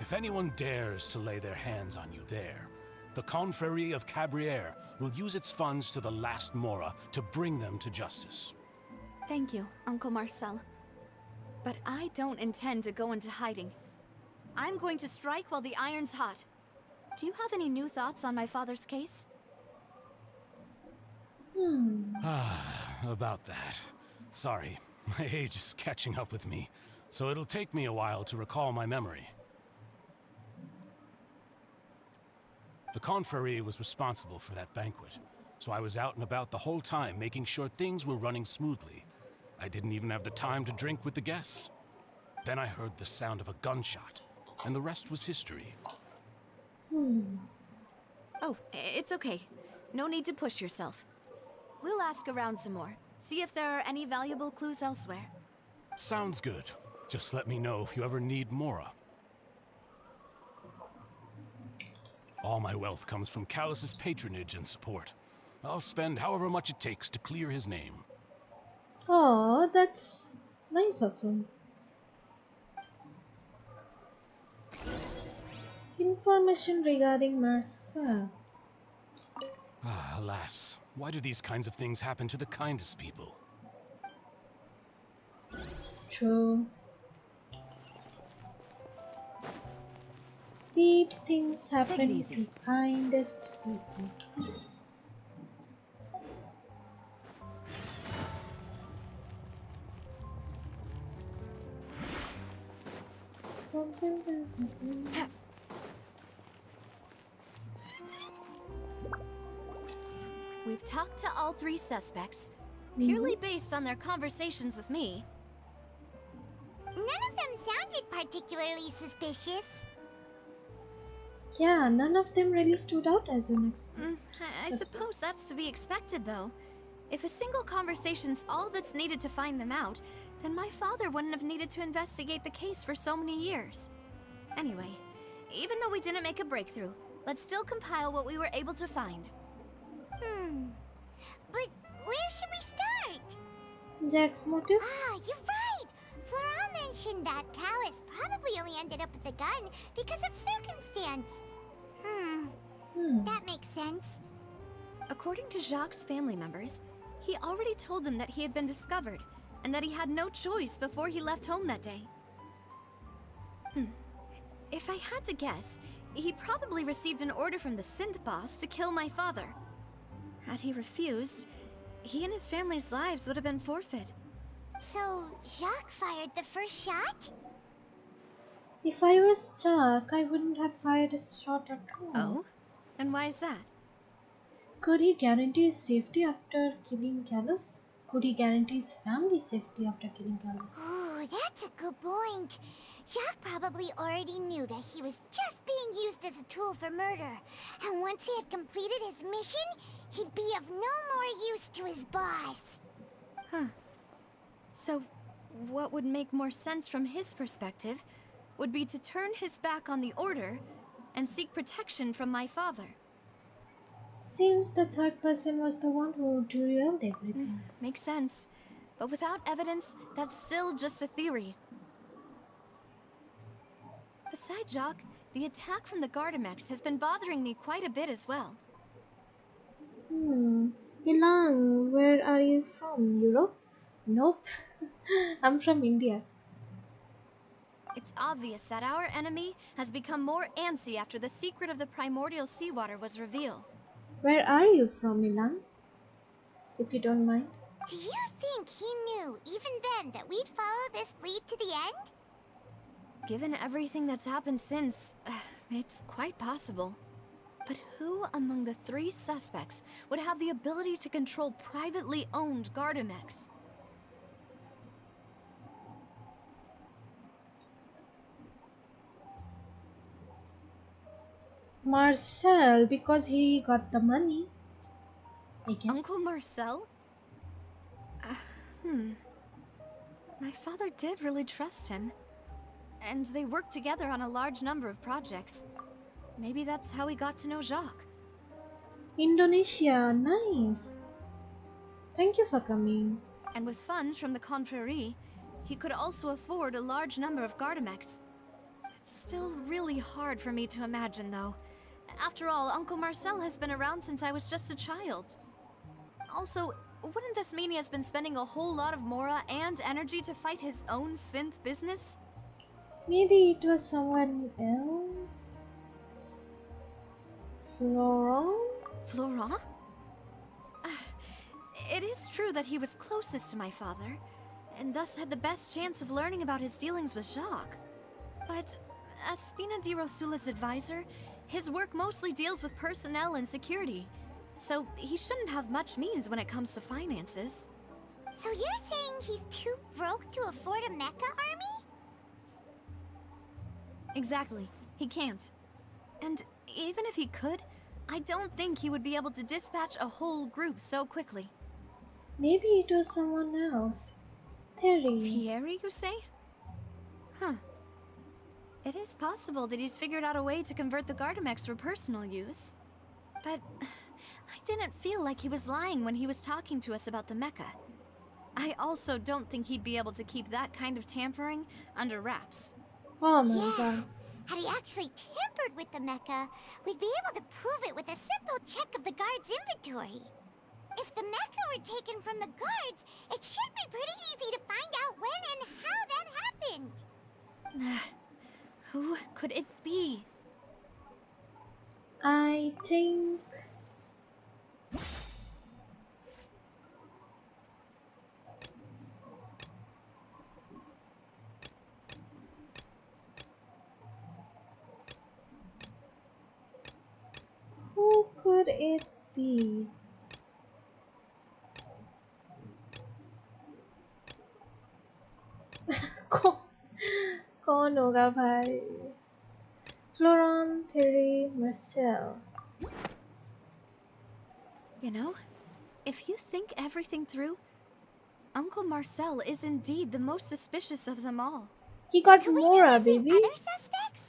If anyone dares to lay their hands on you there, the Confrérie of Cabrières will use its funds to the last Mora to bring them to justice.
Thank you, Uncle Marcel. But I don't intend to go into hiding. I'm going to strike while the iron's hot. Do you have any new thoughts on my father's case?
About that. Sorry, my age is catching up with me, so it'll take me a while to recall my memory. The Confrérie was responsible for that banquet. so I was out and about the whole time making sure things were running smoothly. I didn't even have the time to drink with the guests. Then I heard the sound of a gunshot, and the rest was history.
Oh, it's okay. No need to push yourself. We'll ask around some more. See if there are any valuable clues elsewhere.
Sounds good. Just let me know if you ever need Mora. All my wealth comes from Callus's patronage and support. I'll spend however much it takes to clear his name.
Oh, that's nice of him. Information regarding Marcel.
Ah, alas. Why do these kinds of things happen to the kindest people?
True. Deep things happen to kindest people.
We've talked to all three suspects, purely based on their conversations with me.
None of them sounded particularly suspicious.
Yeah, none of them really stood out as an expert.
I suppose that's to be expected, though. If a single conversation's all that's needed to find them out, then my father wouldn't have needed to investigate the case for so many years. Anyway, even though we didn't make a breakthrough, let's still compile what we were able to find.
But where should we start?
Jack's motive?
Ah, you're right! Flora mentioned that Callus probably only ended up with the gun because of circumstance. That makes sense.
According to Jacques' family members, he already told them that he had been discovered, and that he had no choice before he left home that day. If I had to guess, he probably received an order from the synth boss to kill my father. Had he refused, he and his family's lives would have been forfeit.
So, Jacques fired the first shot?
If I was Chuck, I wouldn't have fired a shot at all.
Oh? And why is that?
Could he guarantee his safety after killing Callus? Could he guarantee his family's safety after killing Callus?
Ooh, that's a good point. Jacques probably already knew that he was just being used as a tool for murder. And once he had completed his mission, he'd be of no more use to his boss.
So, what would make more sense from his perspective would be to turn his back on the Order and seek protection from my father.
Seems the third person was the one who derailed everything.
Makes sense. But without evidence, that's still just a theory. Besides Jacques, the attack from the Gardamex has been bothering me quite a bit as well.
Ilang, where are you from? Europe? Nope. I'm from India.
It's obvious that our enemy has become more antsy after the secret of the primordial seawater was revealed.
Where are you from, Ilang? If you don't mind.
Do you think he knew, even then, that we'd follow this lead to the end?
Given everything that's happened since, it's quite possible. But who among the three suspects would have the ability to control privately owned Gardamex?
Marcel, because he got the money, I guess.
Uncle Marcel? My father did really trust him. And they worked together on a large number of projects. Maybe that's how he got to know Jacques.
Indonesia, nice. Thank you for coming.
And with funds from the Confrérie, he could also afford a large number of Gardamex. It's still really hard for me to imagine, though. After all, Uncle Marcel has been around since I was just a child. Also, wouldn't this mean he has been spending a whole lot of Mora and energy to fight his own synth business?
Maybe it was someone else? Florent?
Florent? It is true that he was closest to my father, and thus had the best chance of learning about his dealings with Jacques. But as Spina di Rosula's advisor, his work mostly deals with personnel and security, so he shouldn't have much means when it comes to finances.
So you're saying he's too broke to afford a mecha army?
Exactly. He can't. And even if he could, I don't think he would be able to dispatch a whole group so quickly.
Maybe it was someone else. Terry.
Thierry, you say? Huh. It is possible that he's figured out a way to convert the Gardamex for personal use. But I didn't feel like he was lying when he was talking to us about the mecha. I also don't think he'd be able to keep that kind of tampering under wraps.
Oh my god.
Had he actually tampered with the mecha, we'd be able to prove it with a simple check of the guard's inventory. If the mecha were taken from the guards, it should be pretty easy to find out when and how that happened.
Who could it be?
I think... Who could it be? कौन होगा भाई? Florent, Thierry, Marcel.
You know, if you think everything through, Uncle Marcel is indeed the most suspicious of them all.
He got Mora, baby.
Other suspects?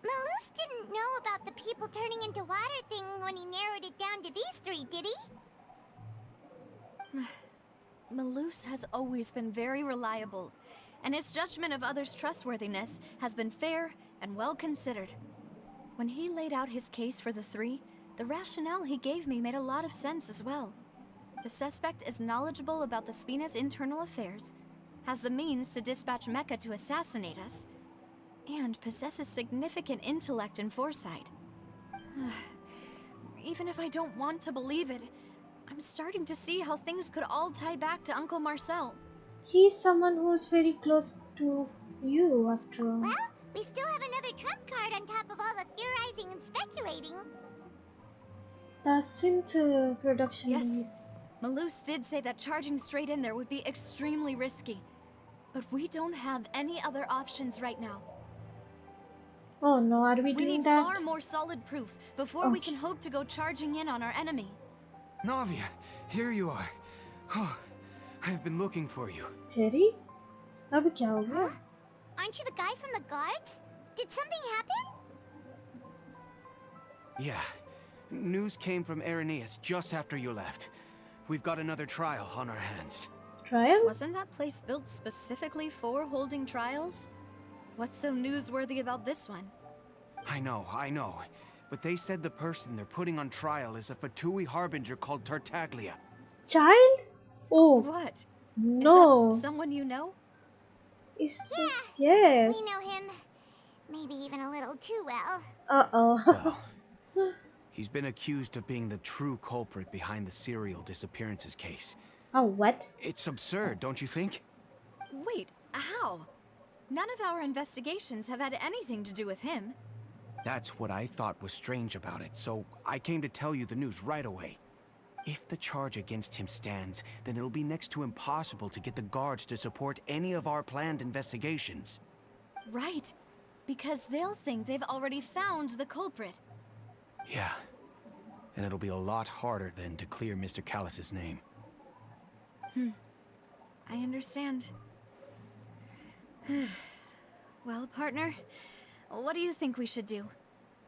Malus didn't know about the people turning into water thing when he narrowed it down to these three, did he?
Malus has always been very reliable, and his judgment of others' trustworthiness has been fair and well considered. When he laid out his case for the three, the rationale he gave me made a lot of sense as well. The suspect is knowledgeable about the Spina's internal affairs, has the means to dispatch Mecha to assassinate us, and possesses significant intellect and foresight. Even if I don't want to believe it, I'm starting to see how things could all tie back to Uncle Marcel.
He's someone who's very close to you, after all.
Well, we still have another trump card on top of all the theorizing and speculating.
The synth production
Yes,
is...
Malus did say that charging straight in there would be extremely risky. But we don't have any other options right now.
Oh no, are we
We
doing
need
that?
far more solid proof before we can hope to go charging in on our enemy.
Navia, here you are. Oh, I've been looking for you.
Terry? अब क्या होगा?
Aren't you the guy from the guards? Did something happen?
Yeah. News came from Irenaeus just after you left. We've got another trial on our hands.
Trial?
Wasn't that place built specifically for holding trials? What's so newsworthy about this one?
I know. But they said the person they're putting on trial is a Fatui harbinger called Tartaglia.
Child? Oh.
What?
No.
Is that someone you know?
Is this? Yes.
We know him. Maybe even a little too well.
Uh-oh.
Well, he's been accused of being the true culprit behind the serial disappearances case.
Oh, what?
It's absurd, don't you think?
Wait, how? None of our investigations have had anything to do with him.
That's what I thought was strange about it, so I came to tell you the news right away. If the charge against him stands, then it'll be next to impossible to get the guards to support any of our planned investigations.
Right, because they'll think they've already found the culprit.
Yeah, and it'll be a lot harder then to clear Mr. Callus's name.
I understand. Well, partner, what do you think we should do?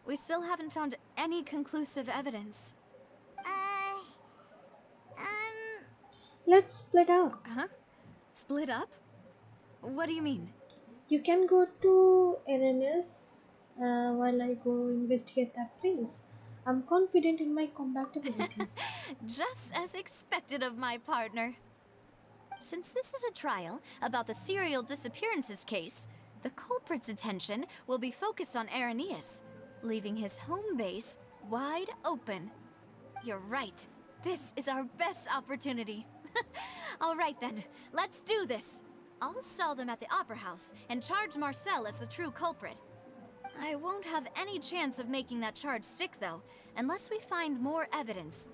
We still haven't found any conclusive evidence.
Let's split up.
Huh? Split up? What do you mean?
You can go to Irenaeus while I go investigate that place. I'm confident in my combat abilities.
Just as expected of my partner. Since this is a trial about the serial disappearances case, the culprit's attention will be focused on Irenaeus, leaving his home base wide open. You're right. This is our best opportunity. All right then, let's do this. I'll stall them at the Opera House and charge Marcel as the true culprit. I won't have any chance of making that charge stick though, unless we find more evidence.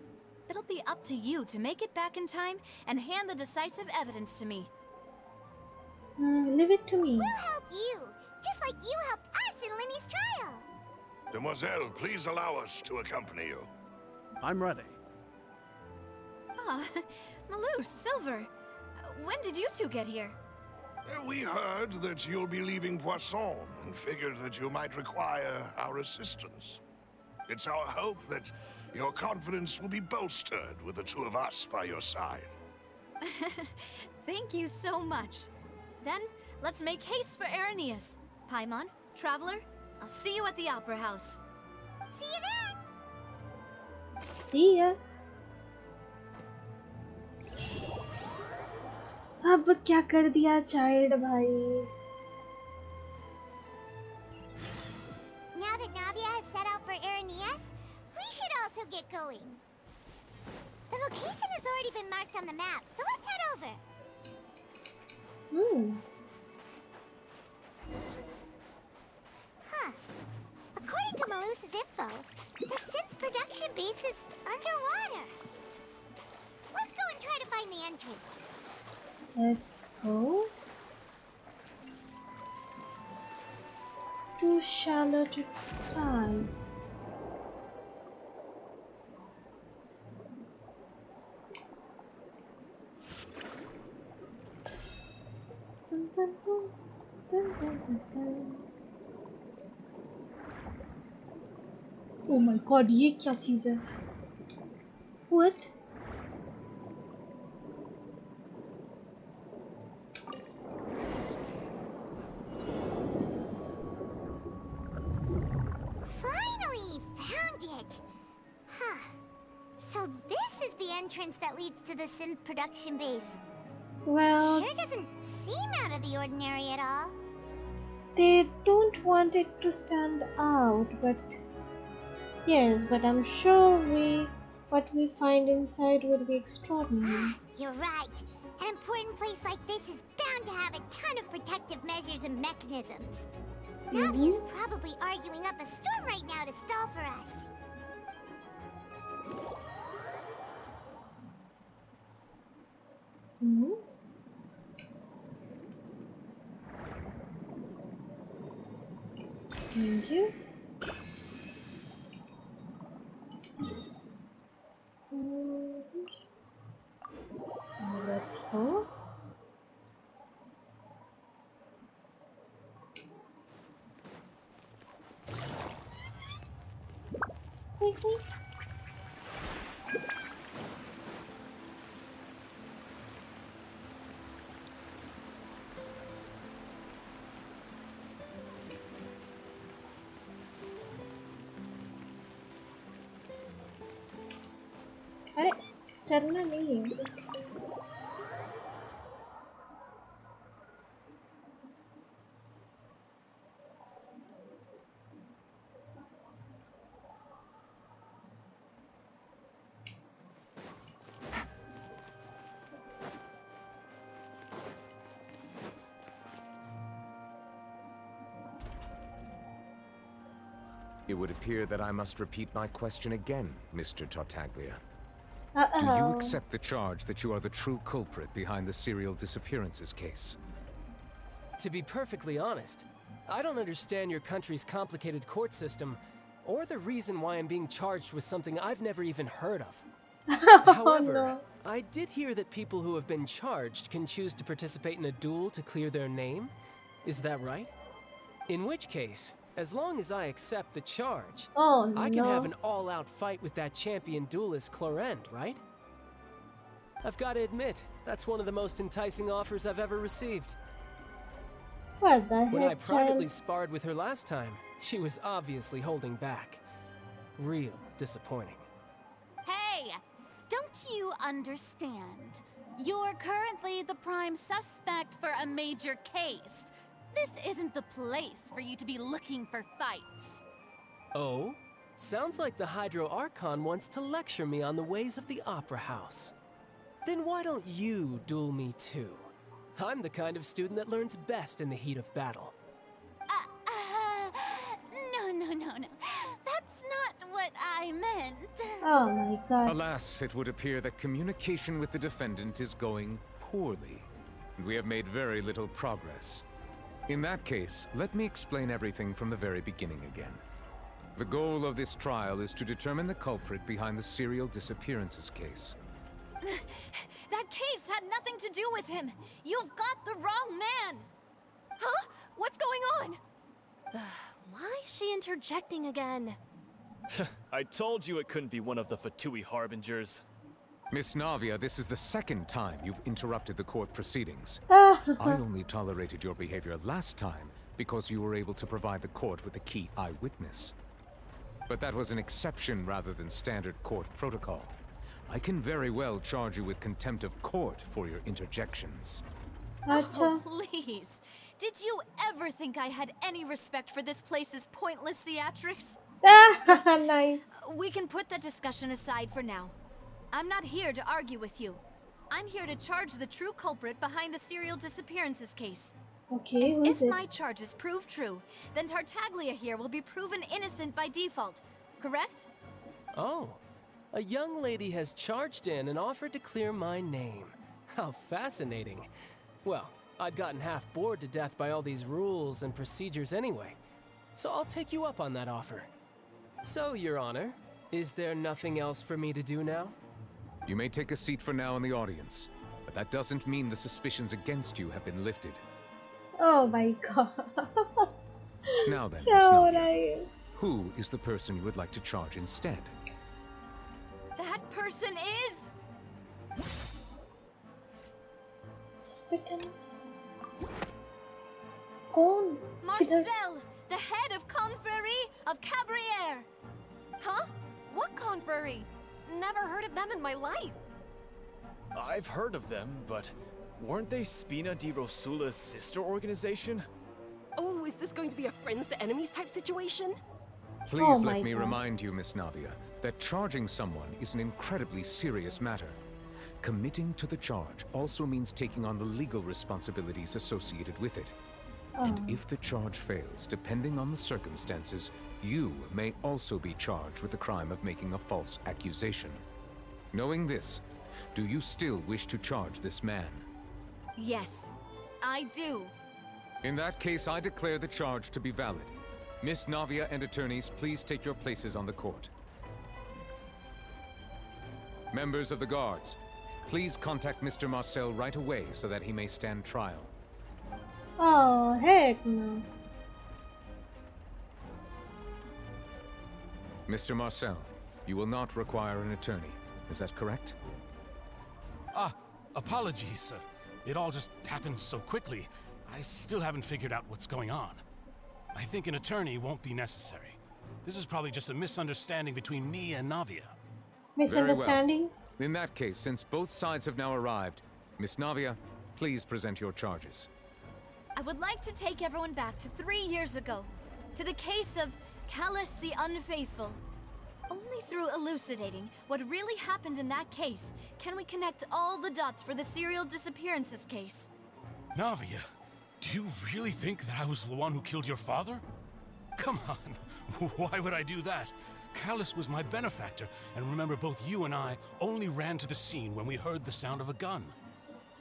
it'll be up to you to make it back in time and hand the decisive evidence to me.
Leave it to me.
We'll help you, just like you helped us in Linny's trial.
Demoiselle, please allow us to accompany you.
I'm ready.
Ah, Malou, Silver. When did you two get here?
We heard that you'll be leaving Poisson and figured that you might require our assistance. It's our hope that your confidence will be bolstered with the two of us by your side.
Thank you so much. Then, let's make haste for Arrhenius. Paimon, Traveler, I'll see you at the Opera House.
See you then!
See ya. अब क्या कर दिया child भाई?
Now that Navia has set out for Arrhenius, we should also get going. The location has already been marked on the map, so let's head over. Huh. According to Malou's info, the synth production base is underwater. Let's go and try to find the entrance.
Let's go. Too shallow to dive. Dun, dun, dun, dun, dun, dun, dun. Oh my god, ये क्या चीज़ है? What?
That leads to the synth production base.
Well,
sure doesn't seem out of the ordinary at all.
They don't want it to stand out, but yes, but I'm sure what we find inside will be extraordinary.
You're right. An important place like this is bound to have a ton of protective measures and mechanisms. Navi is probably arguing up a storm right now to stall for us.
Thank you. Let's go. Quickly. अरे चलना नहीं है.
It would appear that I must repeat my question again, Mr. Tartaglia.
Uh-oh.
Do you accept the charge that you are the true culprit behind the serial disappearances case?
To be perfectly honest, I don't understand your country's complicated court system, or the reason why I'm being charged with something I've never even heard of. However,
no.
I did hear that people who have been charged can choose to participate in a duel to clear their name. Is that right? In which case, as long as I accept the charge, I can have an all-out fight with that champion duelist Clorend, right? I've got to admit, that's one of the most enticing offers I've ever received.
What the heck,
When I privately sparred with her last time, she was obviously holding back. Real disappointing.
Hey, don't you understand? You're currently the prime suspect for a major case. This isn't the place for you to be looking for fights.
Oh? Sounds like the Hydro Archon wants to lecture me on the ways of the Opera House. Then why don't you duel me too? I'm the kind of student that learns best in the heat of battle.
No. That's not what what I meant.
Oh my god.
Alas, it would appear that communication with the defendant is going poorly, and we have made very little progress. In that case, let me explain everything from the very beginning again. The goal of this trial is to determine the culprit behind the serial disappearances case.
That case had nothing to do with him. You've got the wrong man. Huh? What's going on? Why is she interjecting again?
I told you it couldn't be one of the Fatui Harbingers.
Miss Navia, this is the second time you've interrupted the court proceedings.
Ah.
I only tolerated your behavior last time because you were able to provide the court with a key eyewitness. But that was an exception rather than standard court protocol. I can very well charge you with contempt of court for your interjections.
Oh, please. Did you ever think I had any respect for this place's pointless theatrics?
Nice.
We can put that discussion aside for now. I'm not here to argue with you. I'm here to charge the true culprit behind the serial disappearances case.
Okay, who
And
is
if
it?
my charges prove true, then Tartaglia here will be proven innocent by default, correct?
Oh, a young lady has charged in and offered to clear my name. How fascinating. Well, I'd gotten half bored to death by all these rules and procedures anyway, so I'll take you up on that offer. So, Your Honor, is there nothing else for me to do now?
You may take a seat for now in the audience, but that doesn't mean the suspicions against you have been lifted.
Oh my god.
Now then, Miss
How
Navia, who is the person you would like to charge instead?
That person is...
Suspectness. Con?
Marcel, the head of Confrérie of Cabriere. Huh? What Confrérie? Never heard of them in my life.
I've heard of them, but weren't they Spina di Rosula's sister organization?
Oh, is this going to be a friends to enemies type situation?
Please let me remind you, Miss Navia, that charging someone is an incredibly serious matter. Committing to the charge also means taking on the legal responsibilities associated with it. And if the charge fails, depending on the circumstances, you may also be charged with the crime of making a false accusation. Knowing this, do you still wish to charge this man?
Yes, I do.
In that case, I declare the charge to be valid. Miss Navia and attorneys, please take your places on the court. Members of the guards, please contact Mr. Marcel right away so that he may stand trial.
Oh, heck no.
Mr. Marcel, you will not require an attorney. Is that correct?
Apologies. It all just happened so quickly. I still haven't figured out what's going on. I think an attorney won't be necessary. This is probably just a misunderstanding between me and Navia.
Misunderstanding?
Very well. In that case, since both sides have now arrived, Miss Navia, please present your charges.
I would like to take everyone back to 3 years ago, to the case of Callus the Unfaithful. Only through elucidating what really happened in that case can we connect all the dots for the serial disappearances case.
Navia, do you really think that I was the one who killed your father? Come on, why would I do that? Callus was my benefactor, and remember both you and I only ran to the scene when we heard the sound of a gun.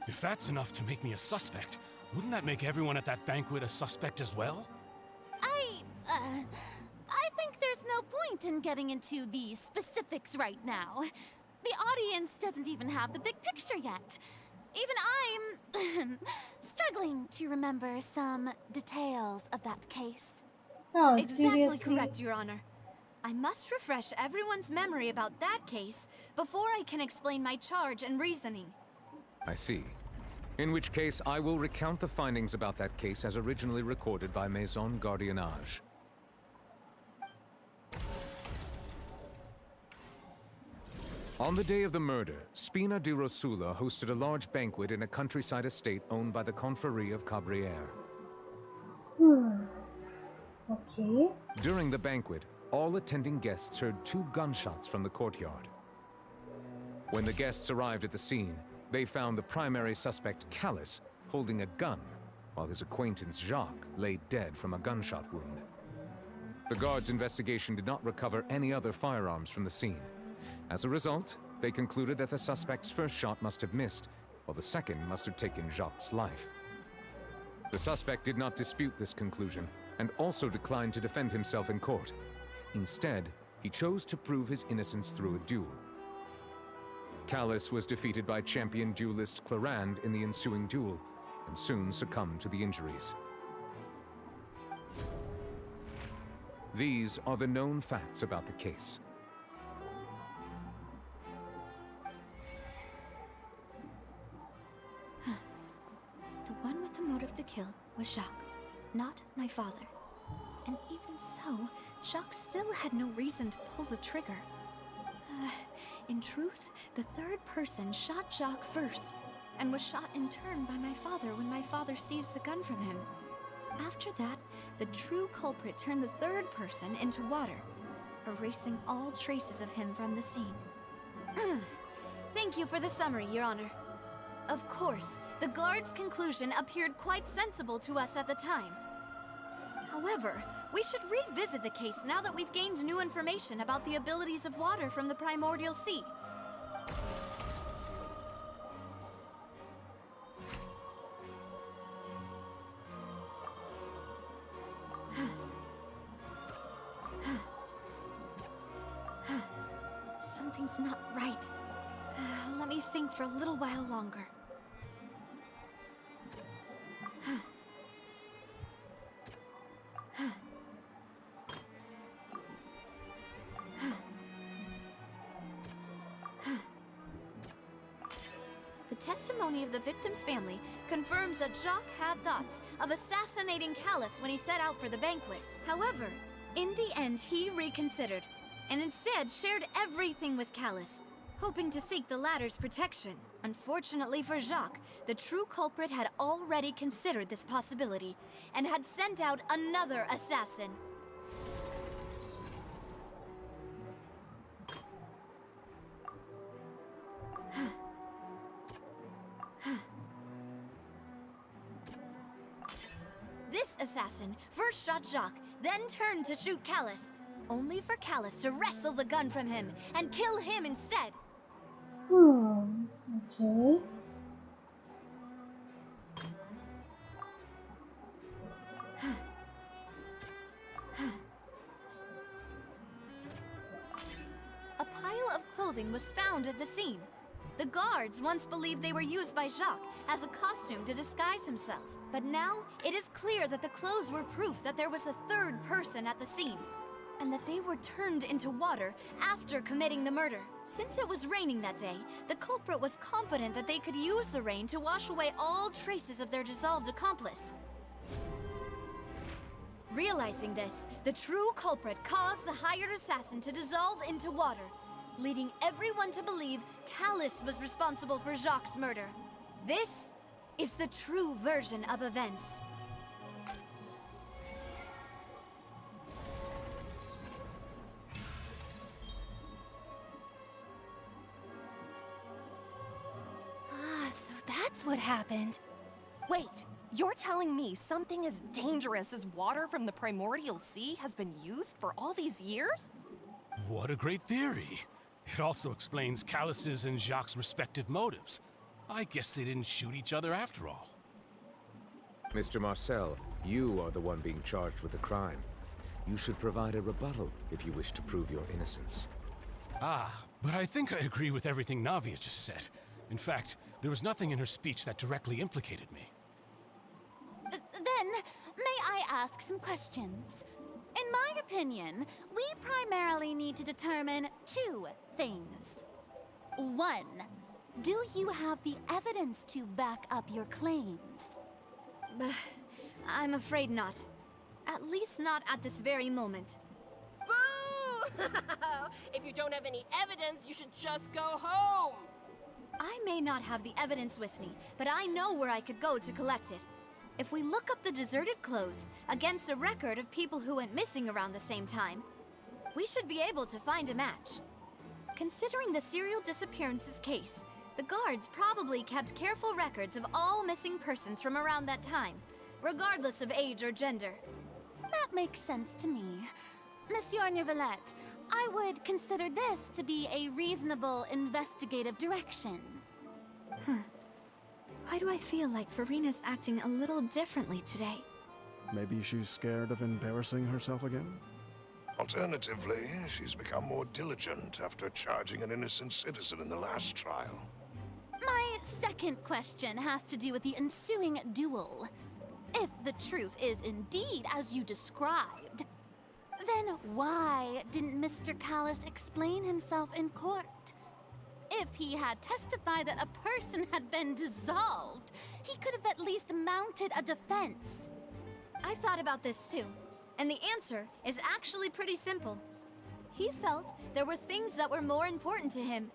If that's enough to make me a suspect, wouldn't that make everyone at that banquet a suspect as well?
I think there's no point in getting into the specifics right now. The audience doesn't even have the big picture yet. Even I'm struggling to remember some details of that case.
Oh,
Exactly
seriously?
correct, Your Honor. I must refresh everyone's memory about that case before I can explain my charge and reasoning.
I see. In which case, I will recount the findings about that case as originally recorded by Maison Gardiennage. On the day of the murder, Spina di Rosula hosted a large banquet in a countryside estate owned by the Confrérie of Cabriere.
Okay.
During the banquet, all attending guests heard 2 gunshots from the courtyard. When the guests arrived at the scene, they found the primary suspect, Callus, holding a gun, while his acquaintance, Jacques, lay dead from a gunshot wound. The guards' investigation did not recover any other firearms from the scene. As a result, they concluded that the suspect's first shot must have missed, while the second must have taken Jacques' life. The suspect did not dispute this conclusion, and also declined to defend himself in court. Instead, he chose to prove his innocence through a duel. Callus was defeated by champion duelist Clarand in the ensuing duel, and soon succumbed to the injuries. These are the known facts about the case.
The one with the motive to kill was Jacques, not my father. And even so, Jacques still had no reason to pull the trigger. In truth, the third person shot Jacques first, and was shot in turn by my father when my father seized the gun from him. After that, the true culprit turned the third person into water, erasing all traces of him from the scene. Thank you for the summary, Your Honor. Of course, the guard's conclusion appeared quite sensible to us at the time. However, we should revisit the case now that we've gained new information about the abilities of water from the primordial sea. Something's not right. Let me think for a little while longer. The testimony of the victim's family confirms that Jacques had thoughts of assassinating Callus when he set out for the banquet. However, in the end, he reconsidered, and instead shared everything with Callus, hoping to seek the latter's protection. Unfortunately for Jacques, the true culprit had already considered this possibility, and had sent out another assassin. This assassin first shot Jacques, then turned to shoot Callus, only for Callus to wrestle the gun from him and kill him instead.
Okay.
A pile of clothing was found at the scene. The guards once believed they were used by Jacques as a costume to disguise himself. But now, it is clear that the clothes were proof that there was a third person at the scene, and that they were turned into water after committing the murder. Since it was raining that day, the culprit was confident that they could use the rain to wash away all traces of their dissolved accomplice. Realizing this, the true culprit caused the hired assassin to dissolve into water, leading everyone to believe Callus was responsible for Jacques' murder. This is the true version of events.
So that's what happened. Wait, you're telling me something as dangerous as water from the primordial sea has been used for all these years?
What a great theory. It also explains Callus's and Jacques' respective motives. I guess they didn't shoot each other after all.
Mr. Marcel, you are the one being charged with the crime. You should provide a rebuttal if you wish to prove your innocence.
But I think I agree with everything Navia just said. In fact, there was nothing in her speech that directly implicated me.
Then, may I ask some questions? In my opinion, we primarily need to determine two things. One, do you have the evidence to back up your claims?
I'm afraid not. At least not at this very moment.
Boo! If you don't have any evidence, you should just go home!
I may not have the evidence with me, but I know where I could go to collect it. If we look up the deserted clothes against a record of people who went missing around the same time, we should be able to find a match. Considering the serial disappearances case, the guards probably kept careful records of all missing persons from around that time, regardless of age or gender.
That makes sense to me. Monsieur Neuvillette, I would consider this to be a reasonable investigative direction.
Why do I feel like Farina's acting a little differently today?
Maybe she's scared of embarrassing herself again?
Alternatively, she's become more diligent after charging an innocent citizen in the last trial.
My second question has to do with the ensuing duel. If the truth is indeed as you described, then why didn't Mr. Callis explain himself in court? If he had testified that a person had been dissolved, he could have at least mounted a defense.
I've thought about this too, and the answer is actually pretty simple. He felt there were things that were more important to him.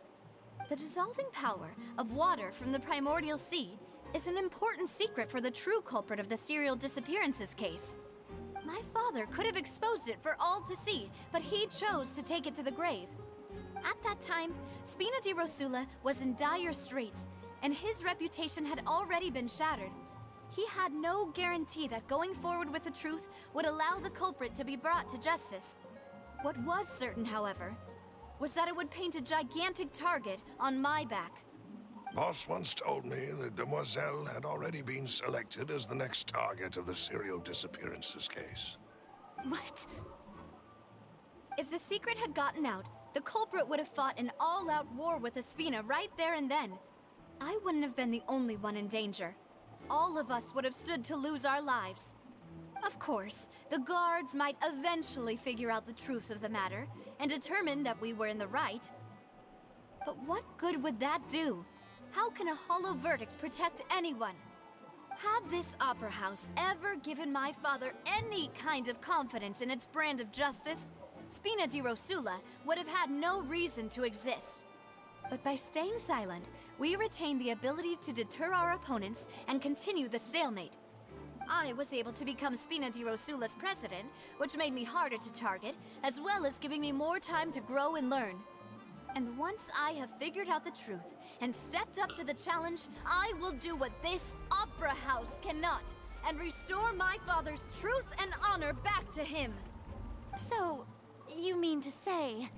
The dissolving power of water from the primordial sea is an important secret for the true culprit of the serial disappearances case. My father could have exposed it for all to see, but he chose to take it to the grave. At that time, Spina di Rosula was in dire straits, and his reputation had already been shattered. He had no guarantee that going forward with the truth would allow the culprit to be brought to justice. What was certain, however, was that it would paint a gigantic target on my back.
Boss once told me that Demoiselle had already been selected as the next target of the serial disappearances case.
What?
If the secret had gotten out, the culprit would have fought an all-out war with Espina right there and then. I wouldn't have been the only one in danger. All of us would have stood to lose our lives. Of course, the guards might eventually figure out the truth of the matter and determine that we were in the right. But what good would that do? How can a hollow verdict protect anyone? Had this opera house ever given my father any kind of confidence in its brand of justice, Spina di Rosula would have had no reason to exist. But by staying silent, we retain the ability to deter our opponents and continue the stalemate. I was able to become Spina di Rosula's president, which made me harder to target, as well as giving me more time to grow and learn. And once I have figured out the truth and stepped up to the challenge, I will do what this opera house cannot, and restore my father's truth and honor back to him.
So, you mean to say,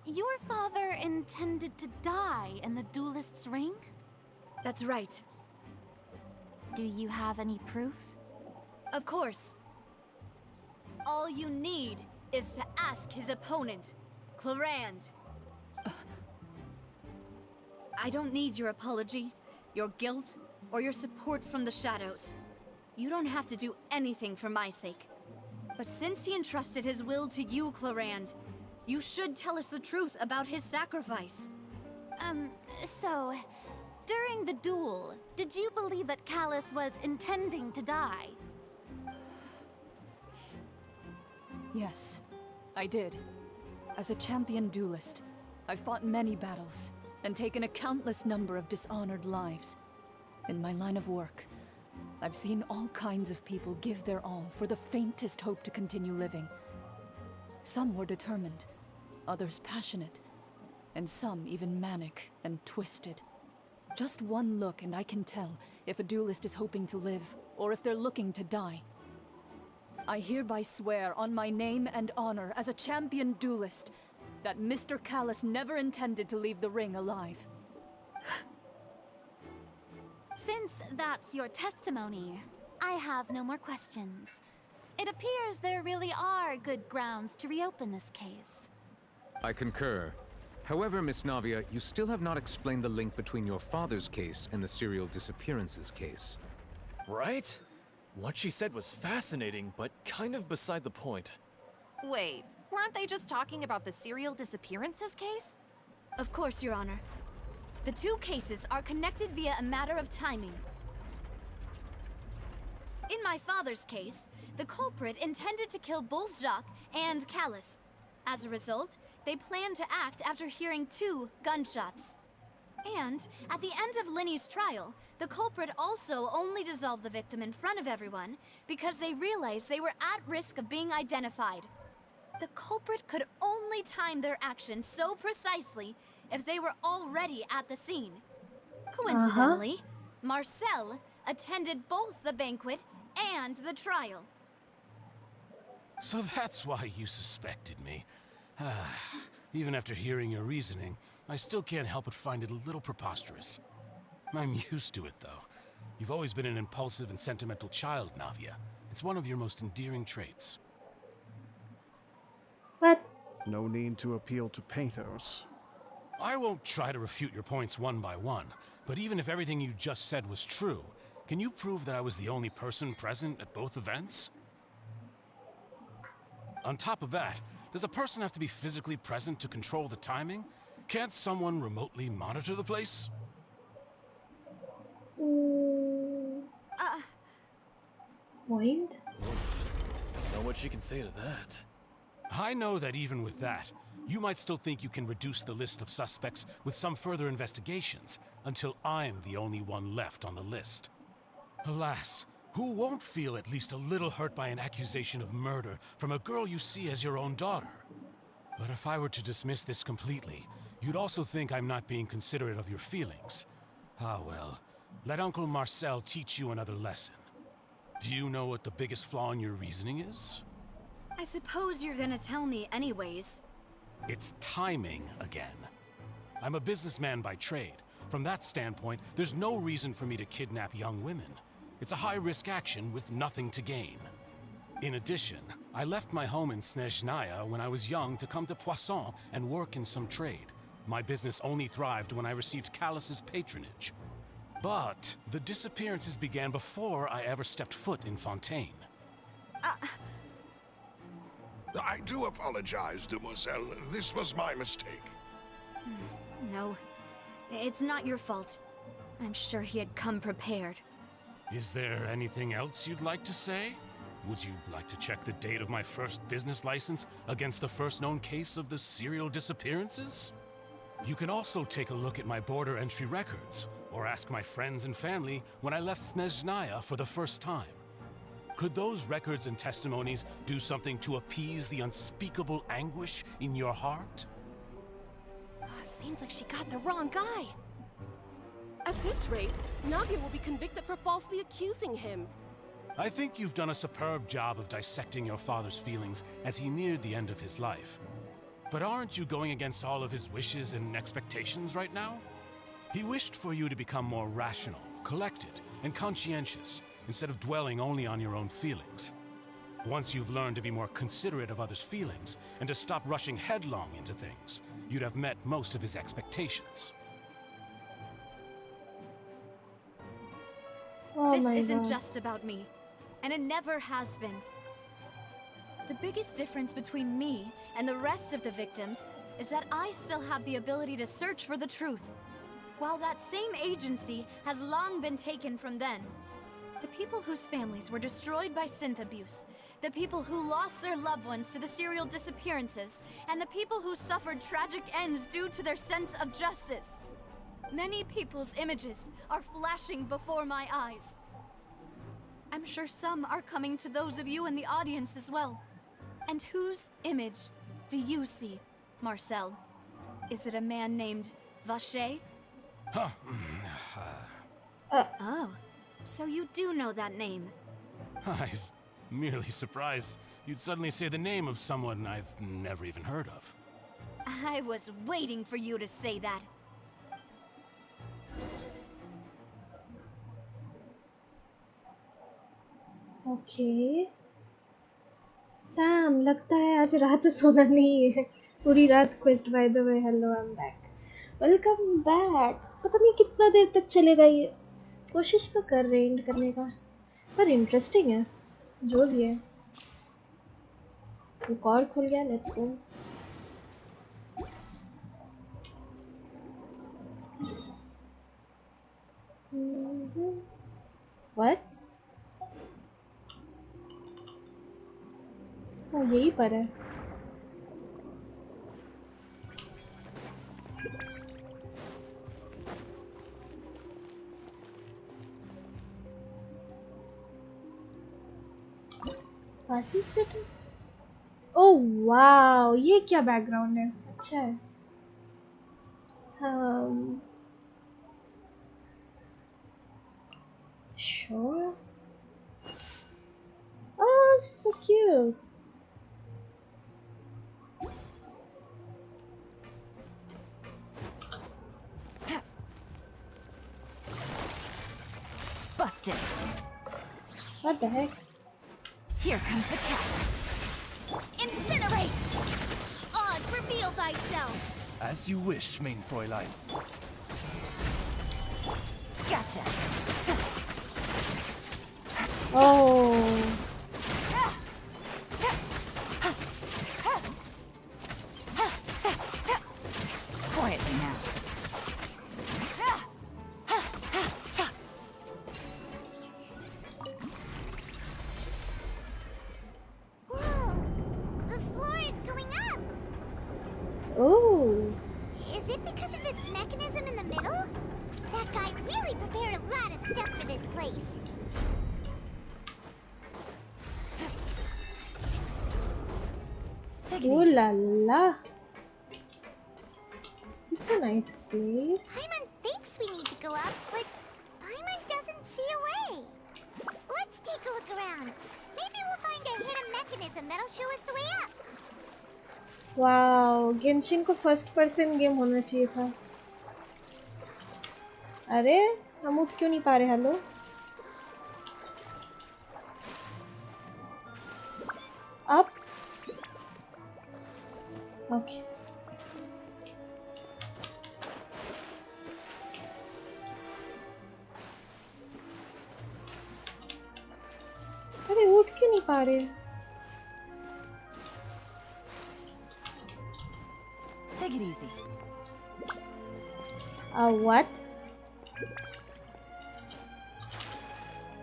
your father intended to die in the duelist's ring?
That's right.
Do you have any proof?
Of course. All you need is to ask his opponent, Clarand. I don't need your apology, your guilt, or your support from the shadows. You don't have to do anything for my sake. But since he entrusted his will to you, Clarand, you should tell us the truth about his sacrifice.
So, during the duel, did you believe that Callis was intending to die?
Yes, I did. As a champion duelist, I've fought many battles and taken a countless number of dishonored lives. In my line of work, I've seen all kinds of people give their all for the faintest hope to continue living. Some were determined, others passionate, and some even manic and twisted. Just one look and I can tell if a duelist is hoping to live or if they're looking to die. I hereby swear on my name and honor as a champion duelist that Mr. Callis never intended to leave the ring alive.
Since that's your testimony, I have no more questions. It appears there really are good grounds to reopen this case.
I concur. However, Miss Navia, you still have not explained the link between your father's case and the serial disappearances case.
Right? What she said was fascinating, but kind of beside the point.
Wait, weren't they just talking about the serial disappearances case?
Of course, Your Honor. The two cases are connected via a matter of timing. In my father's case, the culprit intended to kill both Jacques and Callis. As a result, they planned to act after hearing 2 gunshots. And at the end of Linny's trial, the culprit also only dissolved the victim in front of everyone because they realized they were at risk of being identified. The culprit could only time their actions so precisely if they were already at the scene. Coincidentally, Marcel attended both the banquet and the trial.
So that's why you suspected me. Even after hearing your reasoning, I still can't help but find it a little preposterous. I'm used to it, though. You've always been an impulsive and sentimental child, Navia. It's one of your most endearing traits.
What?
No need to appeal to pathos.
I won't try to refute your points one by one, but even if everything you just said was true, can you prove that I was the only person present at both events? On top of that, does a person have to be physically present to control the timing? Can't someone remotely monitor the place?
Point?
Know what she can say to that.
I know that even with that, you might still think you can reduce the list of suspects with some further investigations until I'm the only one left on the list. Alas, who won't feel at least a little hurt by an accusation of murder from a girl you see as your own daughter? But if I were to dismiss this completely, you'd also think I'm not being considerate of your feelings. Ah well, let Uncle Marcel teach you another lesson. Do you know what the biggest flaw in your reasoning is?
I suppose you're gonna tell me anyways.
It's timing again. I'm a businessman by trade. From that standpoint, there's no reason for me to kidnap young women. It's a high-risk action with nothing to gain. In addition, I left my home in Snezhnaya when I was young to come to Poisson and work in some trade. My business only thrived when I received Callus's patronage. But the disappearances began before I ever stepped foot in Fontaine.
I do apologize, demoiselle. This was my mistake.
No, it's not your fault. I'm sure he had come prepared.
Is there anything else you'd like to say? Would you like to check the date of my first business license against the first known case of the serial disappearances? You can also take a look at my border entry records, or ask my friends and family when I left Snezhnaya for the first time. Could those records and testimonies do something to appease the unspeakable anguish in your heart?
Seems like she got the wrong guy. At this rate, Navia will be convicted for falsely accusing him.
I think you've done a superb job of dissecting your father's feelings as he neared the end of his life. But aren't you going against all of his wishes and expectations right now? He wished for you to become more rational, collected, and conscientious, instead of dwelling only on your own feelings. Once you've learned to be more considerate of others' feelings, and to stop rushing headlong into things, you'd have met most of his expectations.
This isn't just about me, and it never has been. The biggest difference between me and the rest of the victims is that I still have the ability to search for the truth, while that same agency has long been taken from them. The people whose families were destroyed by synth abuse, the people who lost their loved ones to the serial disappearances, and the people who suffered tragic ends due to their sense of justice. Many people's images are flashing before my eyes. I'm sure some are coming to those of you in the audience as well. And whose image do you see, Marcel? Is it a man named Vacher?
Huh.
Oh, so you do know that name.
I'm merely surprised you'd suddenly say the name of someone I've never even heard of.
I was waiting for you to say that.
Okay Sam लगता है आज रात सोना नहीं है पूरी रात quest by the way hello I am back welcome back पता नहीं कितना देर तक चलेगा ये कोशिश तो कर रहे हैं एंड करने का पर इंटरेस्टिंग है जो भी है एक और खुल गया लेट्स गो व्हाट ओ यही पर है पार्टी सेट ओह वाओ ये क्या बैकग्राउंड है अच्छा है sure oh so cute What the heck?
Here comes the catch. Incinerate!
Oz, reveal thyself!
As you wish, main Fräulein.
Gotcha.
Oh.
Quietly now.
Whoa! The floor is going up!
Oh.
Is it because of this mechanism in the middle? That guy really prepared a lot of stuff for this place.
Ooh la la. It's a nice place.
Paimon thinks we need to go up, but Paimon doesn't see a way. Let's take a look around. Maybe we'll find a hidden mechanism that'll show us the way up.
Wow Genshin को first person game होना चाहिए था. अरे हम उठ क्यों नहीं पा रहे? Hello up okay. अरे उठ क्यों नहीं पा रहे?
Take it easy.
What?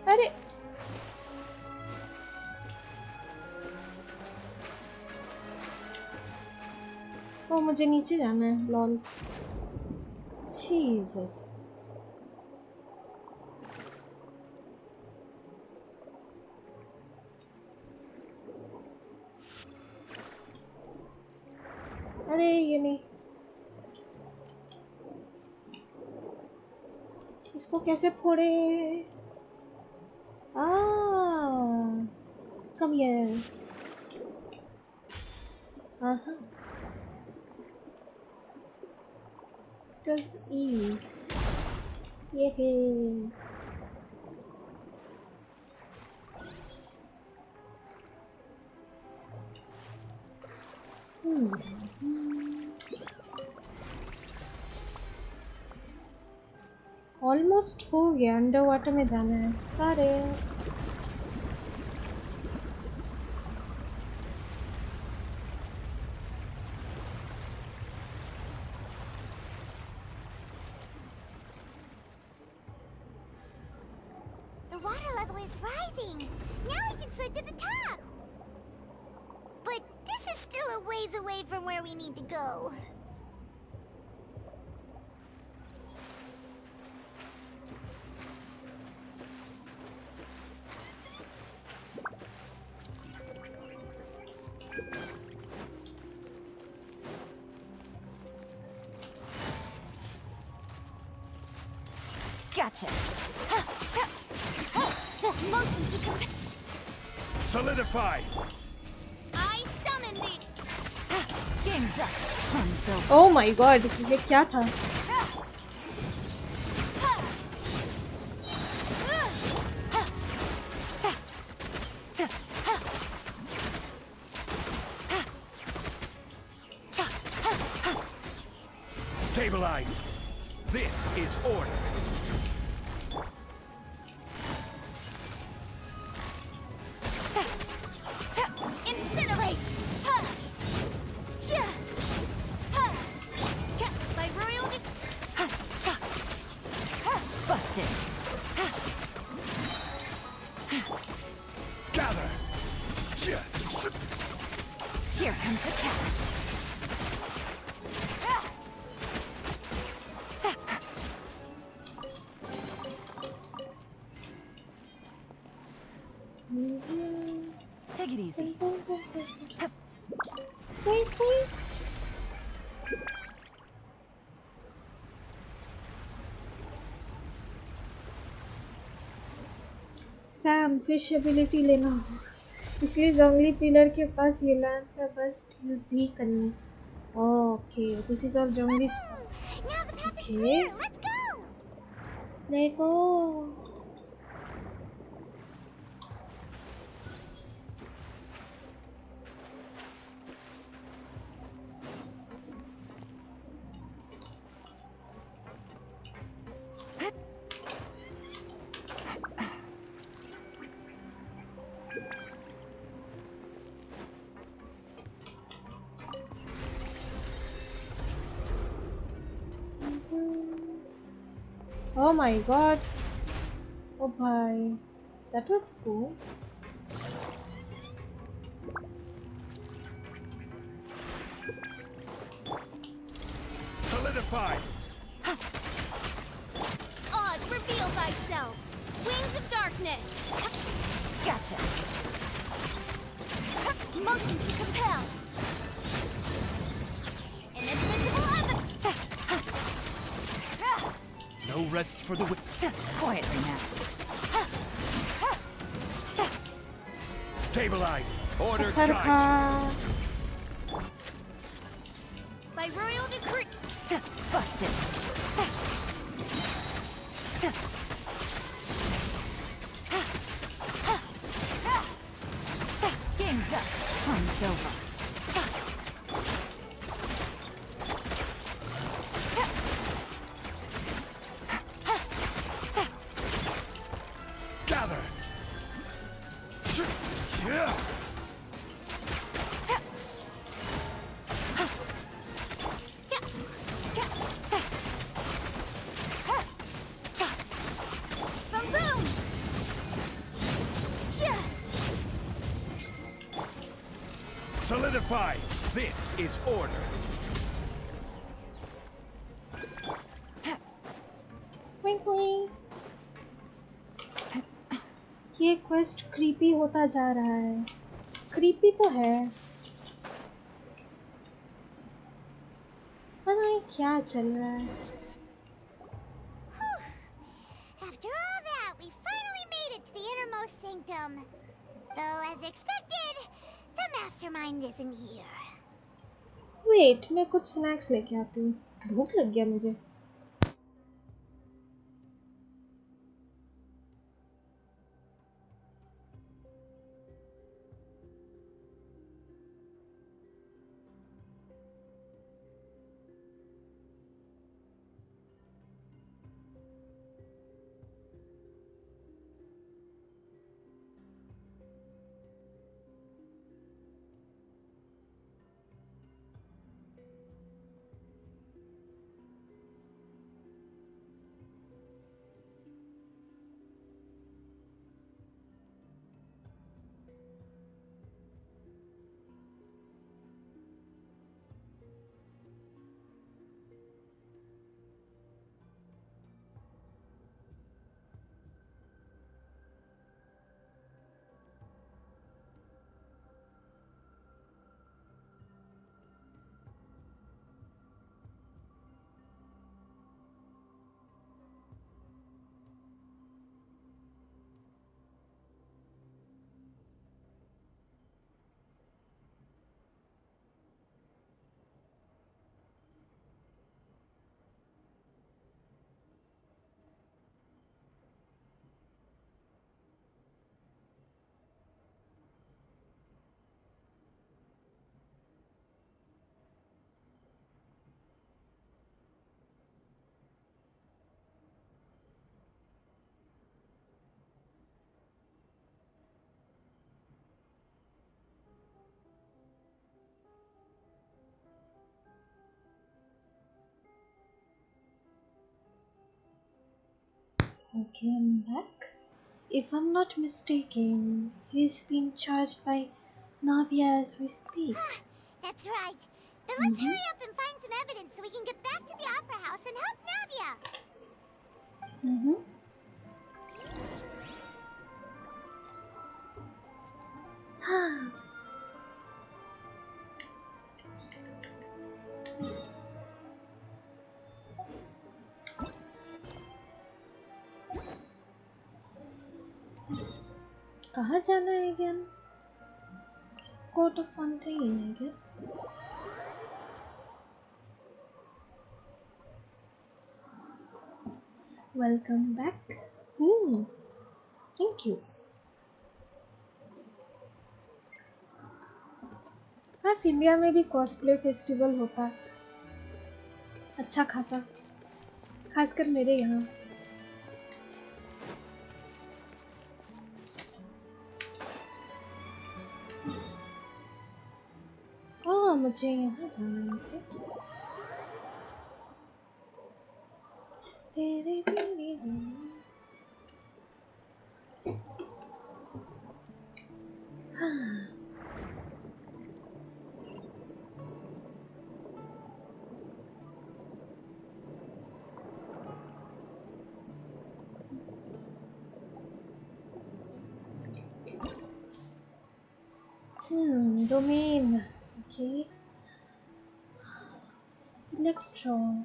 अरे ओ मुझे नीचे जाना है. लॉल. जीसस. अरे ये नहीं. इसको कैसे फोड़े? Come here. Does E. Yay. Almost हो गया. अंडर वाटर में जाना है. अरे
The water level is rising. Now we can swim to the top. But this is still a ways away from where we need to go.
Gotcha.
Motion to
Solidify!
I summon thee.
Game's up.
Oh my god, ये क्या था?
Stabilize! This is order!
Incinerate! By royal
Busted.
Gather!
Here comes the catch. Take it easy.
Wait. Sam fish ability लेना होगा, इसलिए जंगली pillar के पास ये lamp का बस यूज नहीं करनी. ओके दिस इज ऑल जंगली स्पॉट. ओके देखो Oh my god. Oh bye. That was cool.
Solidify!
Oz, reveal thyself! Wings of darkness!
Gotcha. Motion to compel.
Inadmissible evidence!
No rest for the
Quietly now.
Stabilize! Order
Karka.
guide!
By royal decree!
Busted. Game's up. Time's over.
Gather! Yeah!
Boom boom!
Solidify! This is order!
Wink wink. ये quest creepy होता जा रहा है. Creepy तो है. पता नहीं क्या चल रहा है.
After all that, we finally made it to the innermost sanctum. Though, as expected, the mastermind isn't here.
Wait, मैं कुछ स्नैक्स लेके आती हूँ. भूख लग गया मुझे. Okay, I'm back. If I'm not mistaken, he's being charged by Navia as we speak.
That's right. Then let's hurry up and find some evidence so we can get back to the Opera House and help Navia.
कहाँ जाना है again? Court of Fontaine, I guess. Welcome back. Thank you. बस India में भी cosplay festival होता है अच्छा खासा, खासकर मेरे यहाँ. मुझे यहाँ जाना है. तेरे तेरे Domain. Okay. Electro.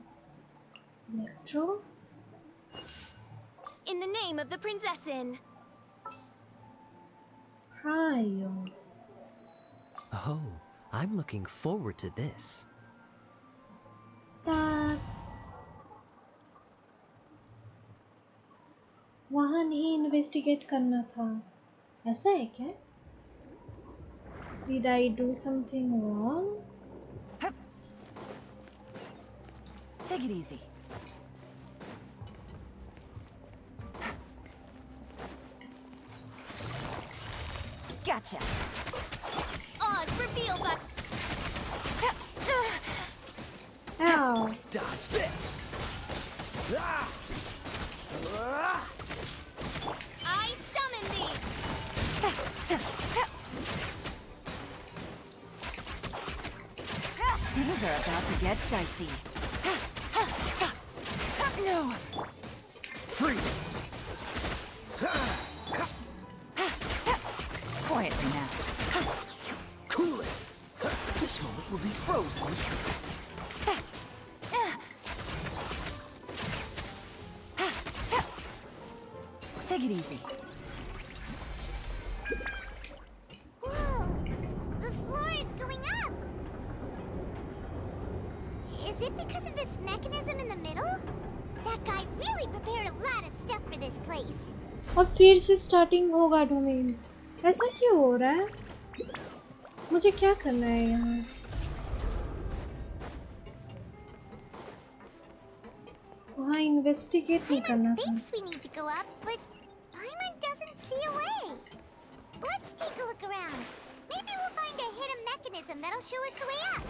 In the name of the Prinzessin.
Cryo.
Oh, I'm looking forward to this.
Start. वहाँ नहीं इन्वेस्टिगेट करना था ऐसा है क्या Did I do something wrong?
Take it easy. Gotcha.
Oz, reveal that.
Ow.
Dodge this.
I summon thee.
Things are about to get dicey. No.
Freeze.
Quietly now.
Cool it. This moment will be frozen.
Take it easy.
Whoa! The floor is going up! Is it because of this mechanism in the middle? That guy really prepared a lot of stuff for this place.
अब फिर से starting होगा domain ऐसा क्यों हो रहा है मुझे क्या करना है यहाँ वहाँ इन्वेस्टिगेट नहीं करना था
Thinks we need to go up, but Paimon doesn't see a way. Let's take a look around. Maybe we'll find a hidden mechanism that'll show us the way up.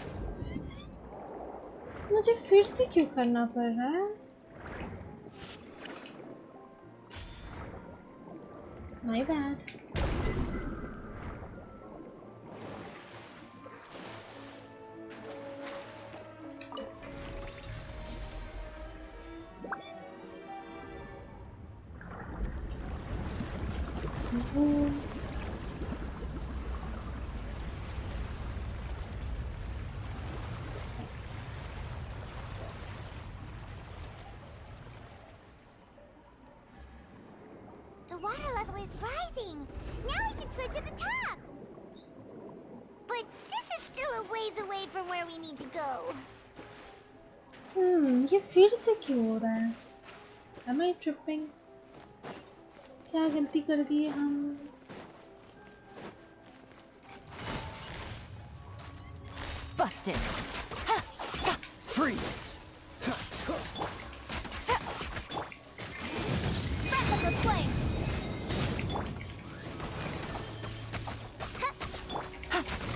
मुझे फिर से क्यों करना पड़ रहा है My bad.
The water level is rising. Now we can swim to the top. But this is still a ways away from where we need to go.
ये फिर से क्यों हो रहा है Am I tripping? क्या गलती कर दी है हम
Busted.
Freeze.
Breath of the flame.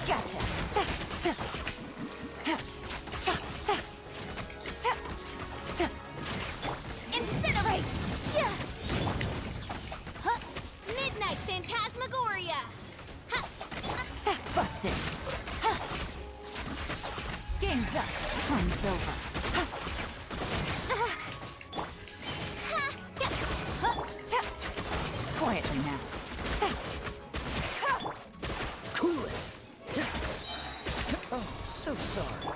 Gotcha.
Incinerate. Midnight Phantasmagoria.
Busted. Game's up. Fun's over. Quietly now.
Cool it. Oh, so sorry.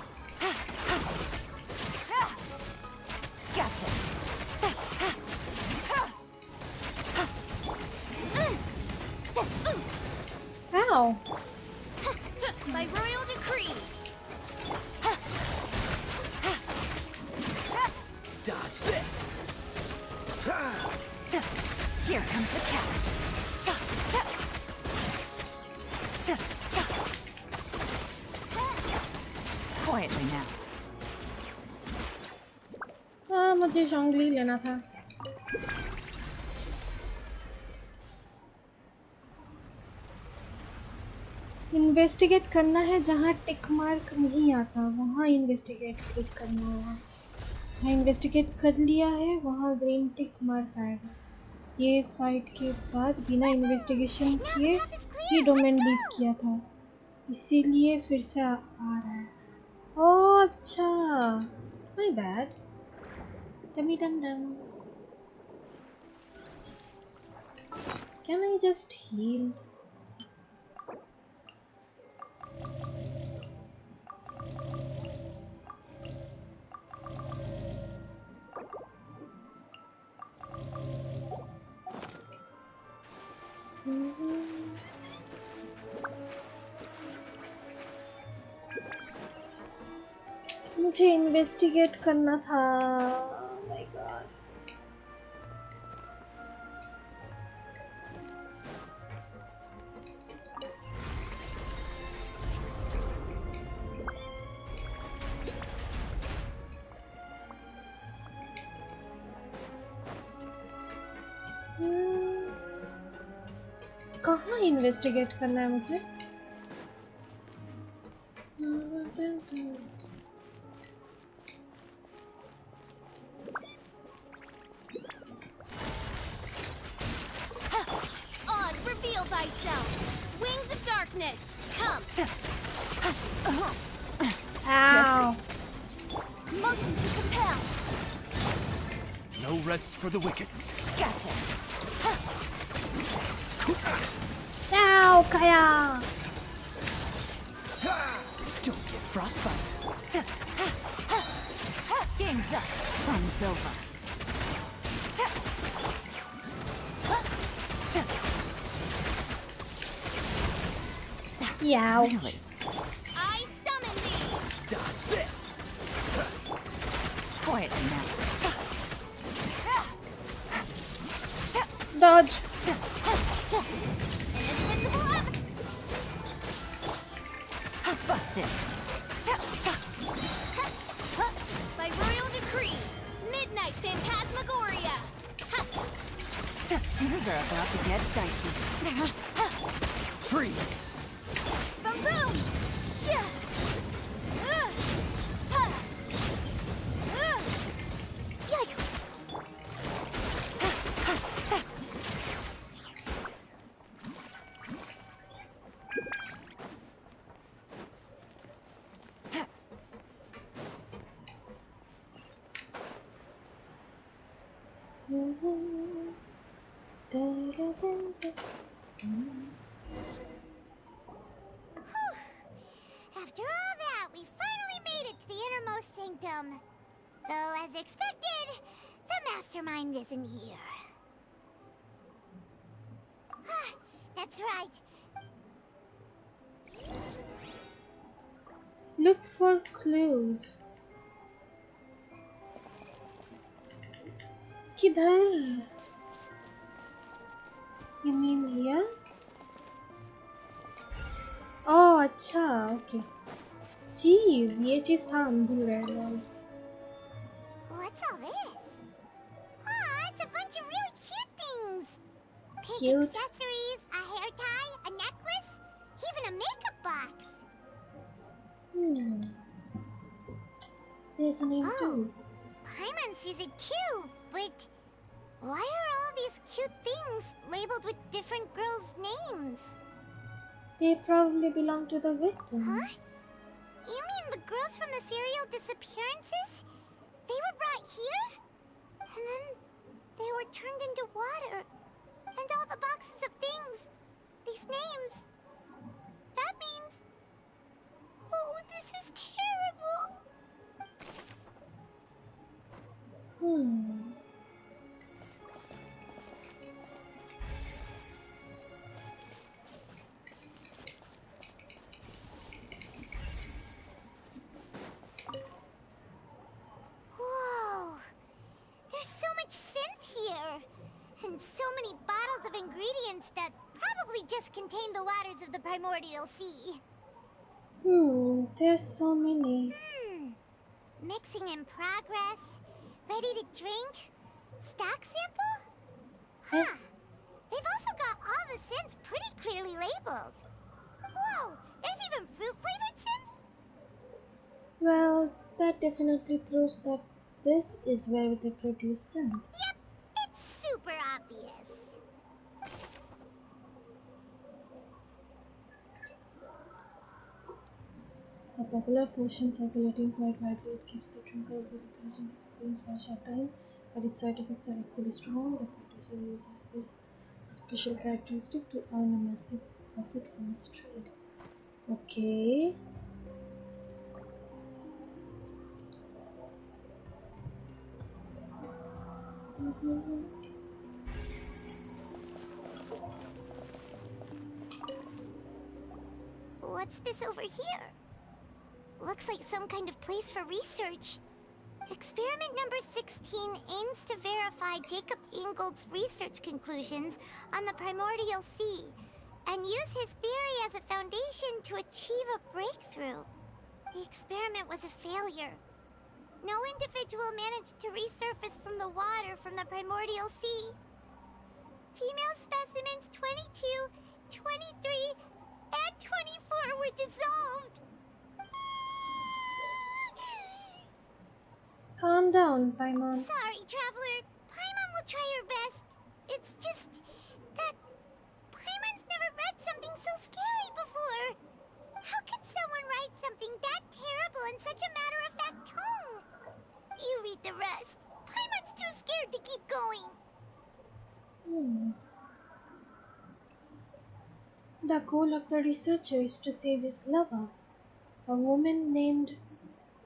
Gotcha.
Ow.
By royal decree.
Dodge this.
Here comes the catch. Quietly now.
हाँ मुझे जोंगली लेना था investigate करना है जहाँ tick mark नहीं आता वहाँ इन्वेस्टिगेट क्लिक करना होगा जहाँ इन्वेस्टिगेट कर लिया है वहाँ ग्रीन टिक मार्क आएगा ये फाइट के बाद बिना इन्वेस्टिगेशन किए ही डोमेन लीक किया था इसीलिए फिर से आ रहा है ओह अच्छा माय बैड डमी डम डम कैन आई जस्ट हील मुझे इन्वेस्टिगेट करना था। My God. कहाँ इन्वेस्टिगेट करना है मुझे?
Oz, reveal thyself. Wings of darkness, come.
Ow.
Motion to compel.
No rest for the wicked.
Gotcha.
Ow, Kaya.
Don't get frostbite.
Game's up.
Fun's over.
Yeah.
Really?
I summon thee.
Dodge this.
Quietly now.
Dodge.
Invisible up.
Busted.
By royal decree, midnight phantasmagoria.
Things are about to get dicey.
Freeze.
Boom boom. Cha. Yikes. After all that, we finally made it to the innermost sanctum. Though, as expected, the mastermind isn't here. That's right.
Look for clues. किधर? You mean here? Oh, अच्छा, okay. Jeez, ये चीज़ था हम भूल गए लोग.
What's all this? It's a bunch of really cute things. Pink
Cute?
accessories, a hair tie, a necklace, even a makeup box.
There's a name too.
Paimon sees it too, but why are all these cute things labeled with different girls' names?
They probably belong to the victims.
You mean the girls from the serial disappearances? They were brought here? And then they were turned into water. And all the boxes of things. These names. That means... Oh, this is terrible. Whoa. There's so much synth here. And so many bottles of ingredients that probably just contain the waters of the primordial sea.
There's so many.
Mixing in progress. Ready to drink? Stock sample? Huh. They've also got all the synth pretty clearly labeled. Whoa, there's even fruit-flavored synth?
Well, that definitely proves that this is where they produce synth.
Yep, it's super obvious.
A popular potion circulating quite widely, it gives the drinker a very pleasant experience for a short time, but its side effects are equally strong. The producer uses this special characteristic to earn a massive profit from its trade. Okay.
What's this over here? Looks like some kind of place for research. Experiment number 16 aims to verify Jacob Ingold's research conclusions on the primordial sea and use his theory as a foundation to achieve a breakthrough. The experiment was a failure. No individual managed to resurface from the water from the primordial sea. Female specimens 22, 23, and 24 were dissolved.
Calm down, Paimon.
Sorry, Traveler. Paimon will try her best. It's just that Paimon's never read something so scary before. How can someone write something that terrible in such a matter-of-fact tone? You read the rest. Paimon's too scared to keep going.
The goal of the researcher is to save his lover. A woman named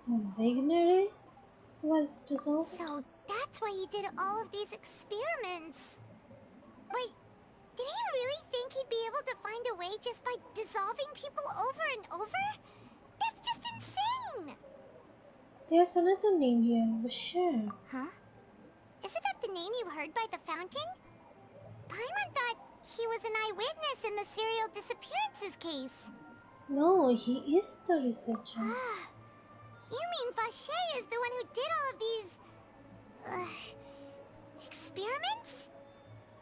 Vignere was dissolved.
So that's why he did all of these experiments. Wait, did he really think he'd be able to find a way just by dissolving people over and over? That's just insane!
There's another name here, Redragon.
Huh? Isn't that the name you heard by the fountain? Paimon thought he was an eyewitness in the serial disappearances case.
No, he is the researcher.
You mean Vache is the one who did all of these... experiments?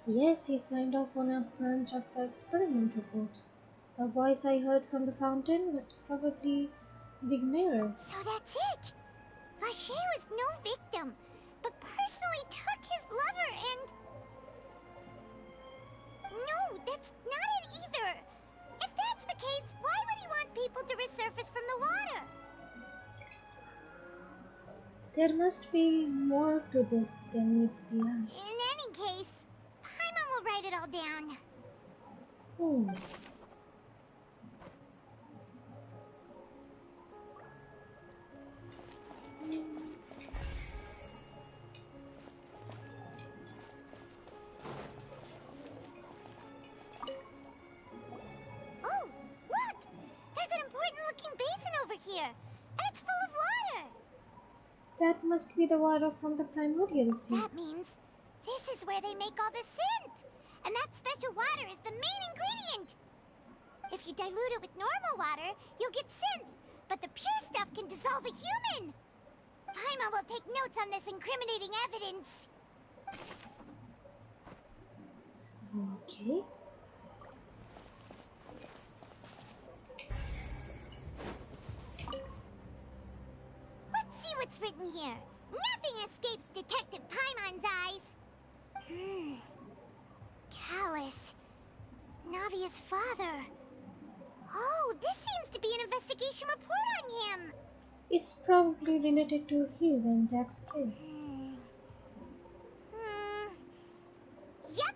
Yes, he signed off on a branch of the experiment reports. The voice I heard from the fountain was probably Vignere.
So that's it! Vache was no victim, but personally took his lover and... No, that's not it either! If that's the case, why would he want people to resurface from the water?
There must be more to this than meets the eye.
In any case, Paimon will write it all down. Oh, look! There's an important-looking basin over here, and it's full of water!
That must be the water from the primordial sea.
That means this is where they make all the synth! And that special water is the main ingredient! If you dilute it with normal water, you'll get synth, but the pure stuff can dissolve a human! Paimon will take notes on this incriminating evidence.
Okay.
Let's see what's written here. Nothing escapes Detective Paimon's eyes. Callus. Navia's father. Oh, this seems to be an investigation report on him.
It's probably related to his and Jack's case.
Yep.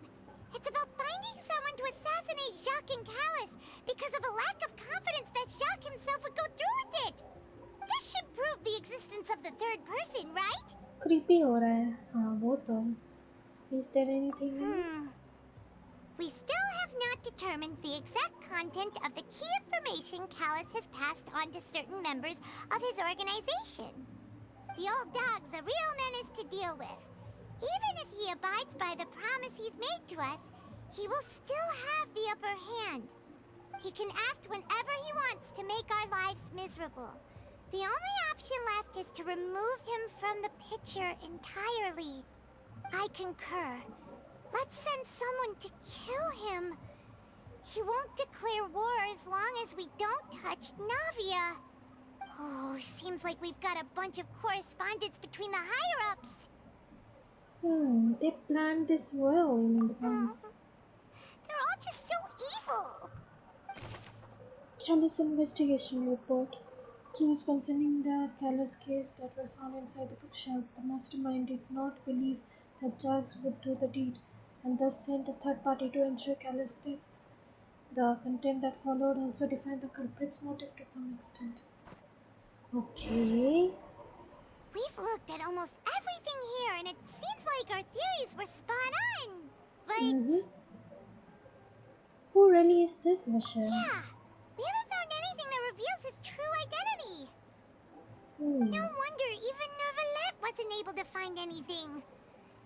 It's about finding someone to assassinate Jacques and Callus because of a lack of confidence that Jacques himself would go through with it. This should prove the existence of the third person, right?
Creepy हो रहा है. हाँ, वो तो. Is there anything else?
We still have not determined the exact content of the key information Callus has passed on to certain members of his organization. The old dog's a real menace to deal with. Even if he abides by the promise he's made to us, he will still have the upper hand. He can act whenever he wants to make our lives miserable. The only option left is to remove him from the picture entirely. I concur. Let's send someone to kill him. He won't declare war as long as we don't touch Navia. Oh, seems like we've got a bunch of correspondence between the higher-ups.
They planned this well in advance.
They're all just so evil.
Callus investigation report. Clues concerning the Callus case that were found inside the bookshelf. The mastermind did not believe that Jax would do the deed, and thus sent a third party to ensure Callus' death. The content that followed also defined the culprit's motive to some extent. Okay.
We've looked at almost everything here, and it seems like our theories were spot on. But...
Who really is this Vache?
Yeah, we haven't found No wonder even Nervalette wasn't able to find anything.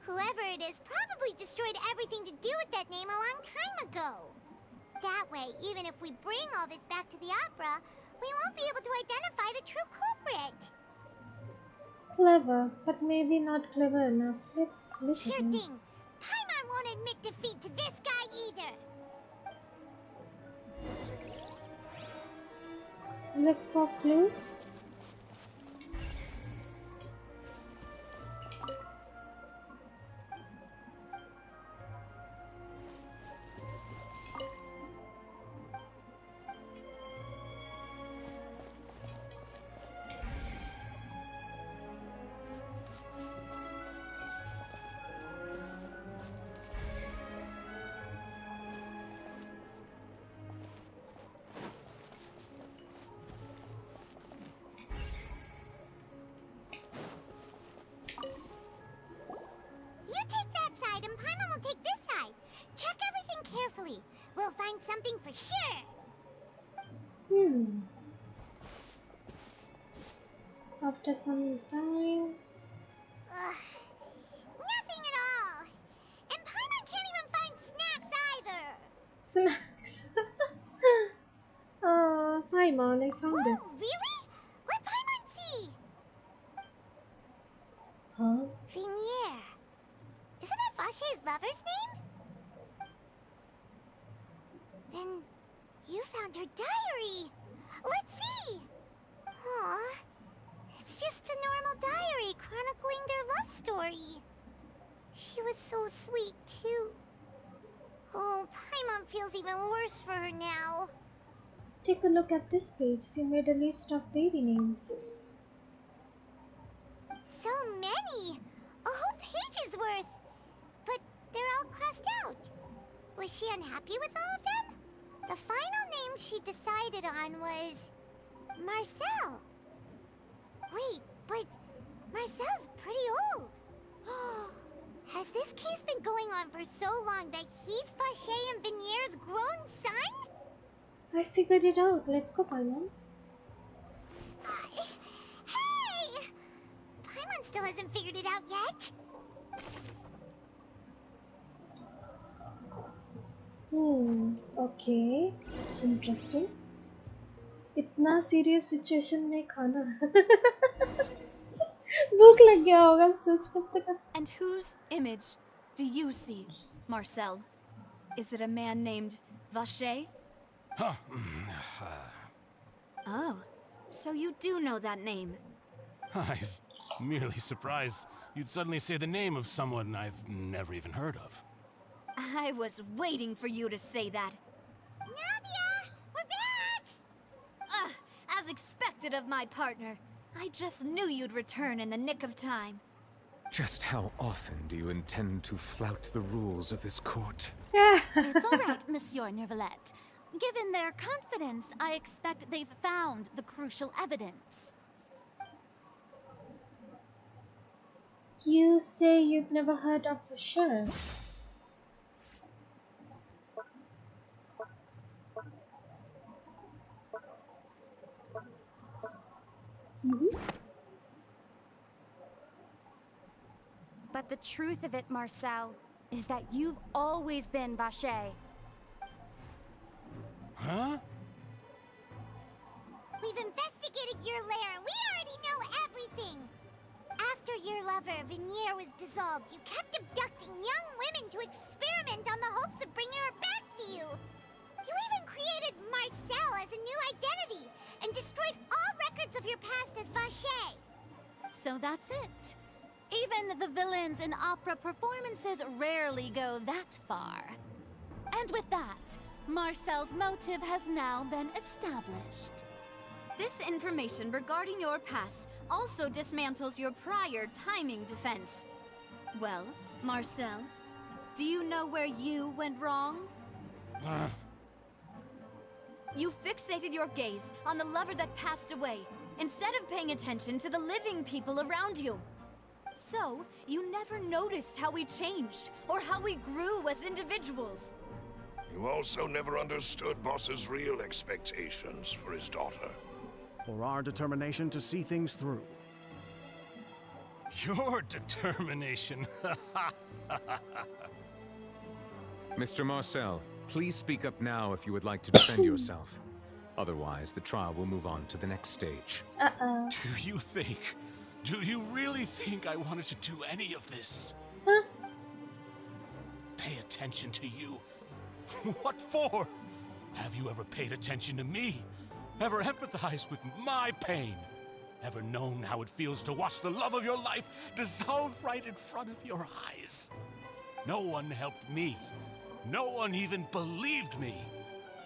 Whoever it is probably destroyed everything to do with that name a long time ago. That way, even if we bring all this back to the opera, we won't be able to identify the true culprit.
Clever, but maybe not clever enough. Let's look
Sure
at him.
thing. Paimon won't admit defeat to this guy either.
Look for clues.
You take that side and Paimon will take this side. Check everything carefully. We'll find something for sure.
After some time.
Nothing at all. And Paimon can't even find snacks either.
Snacks. Oh, Paimon, I found it.
Oh, really? What Paimon see?
Huh?
Vinier. Isn't that Vache's lover's name? Then you found her diary. Let's see. Aw. It's just a normal diary chronicling their love story. She was so sweet, too. Oh, Paimon feels even worse for her now.
Take a look at this page. She made a list of baby names.
So many! A whole page's worth! But they're all crossed out. Was she unhappy with all of them? The final name she decided on was... Marcel. Wait, but Marcel's pretty old. Has this case been going on for so long that he's Vache and Vinier's grown son?
I figured it out. Let's go, Paimon.
Hey! Paimon still hasn't figured it out yet.
Okay. Interesting. इतना serious situation में खाना भूख लग गया होगा सोच करते करते.
And whose image do you see, Marcel? Is it a man named Vache?
Huh.
Oh, so you do know that name.
I'm merely surprised you'd suddenly say the name of someone I've never even heard of.
I was waiting for you to say that.
Navia! We're back!
As expected of my partner. I just knew you'd return in the nick of time.
Just how often do you intend to flout the rules of this court?
It's all right, Monsieur Nervalette. Given their confidence, I expect they've found the crucial evidence.
You say you've never heard of Redgear.
But the truth of it, Marcel, is that you've always been Vache.
Huh?
We've investigated your lair and we already know everything! After your lover, Vinier, was dissolved, you kept abducting young women to experiment on the hopes of bringing her back to you! You even created Marcel as a new identity and destroyed all records of your past as Vache!
So that's it. Even the villains in opera performances rarely go that far. And with that, Marcel's motive has now been established.
This information regarding your past also dismantles your prior timing defense. Well, Marcel, do you know where you went wrong? You fixated your gaze on the lover that passed away, instead of paying attention to the living people around you. So, you never noticed how we changed, or how we grew as individuals.
You also never understood Boss's real expectations for his daughter.
or our determination to see things through.
Your determination.
Mr. Marcel, please speak up now if you would like to defend yourself. Otherwise, the trial will move on to the next stage.
Uh-oh.
Do you really think I wanted to do any of this?
Huh?
Pay attention to you? What for? Have you ever paid attention to me? Ever empathized with my pain? Ever known how it feels to watch the love of your life dissolve right in front of your eyes? No one helped me. No one even believed me.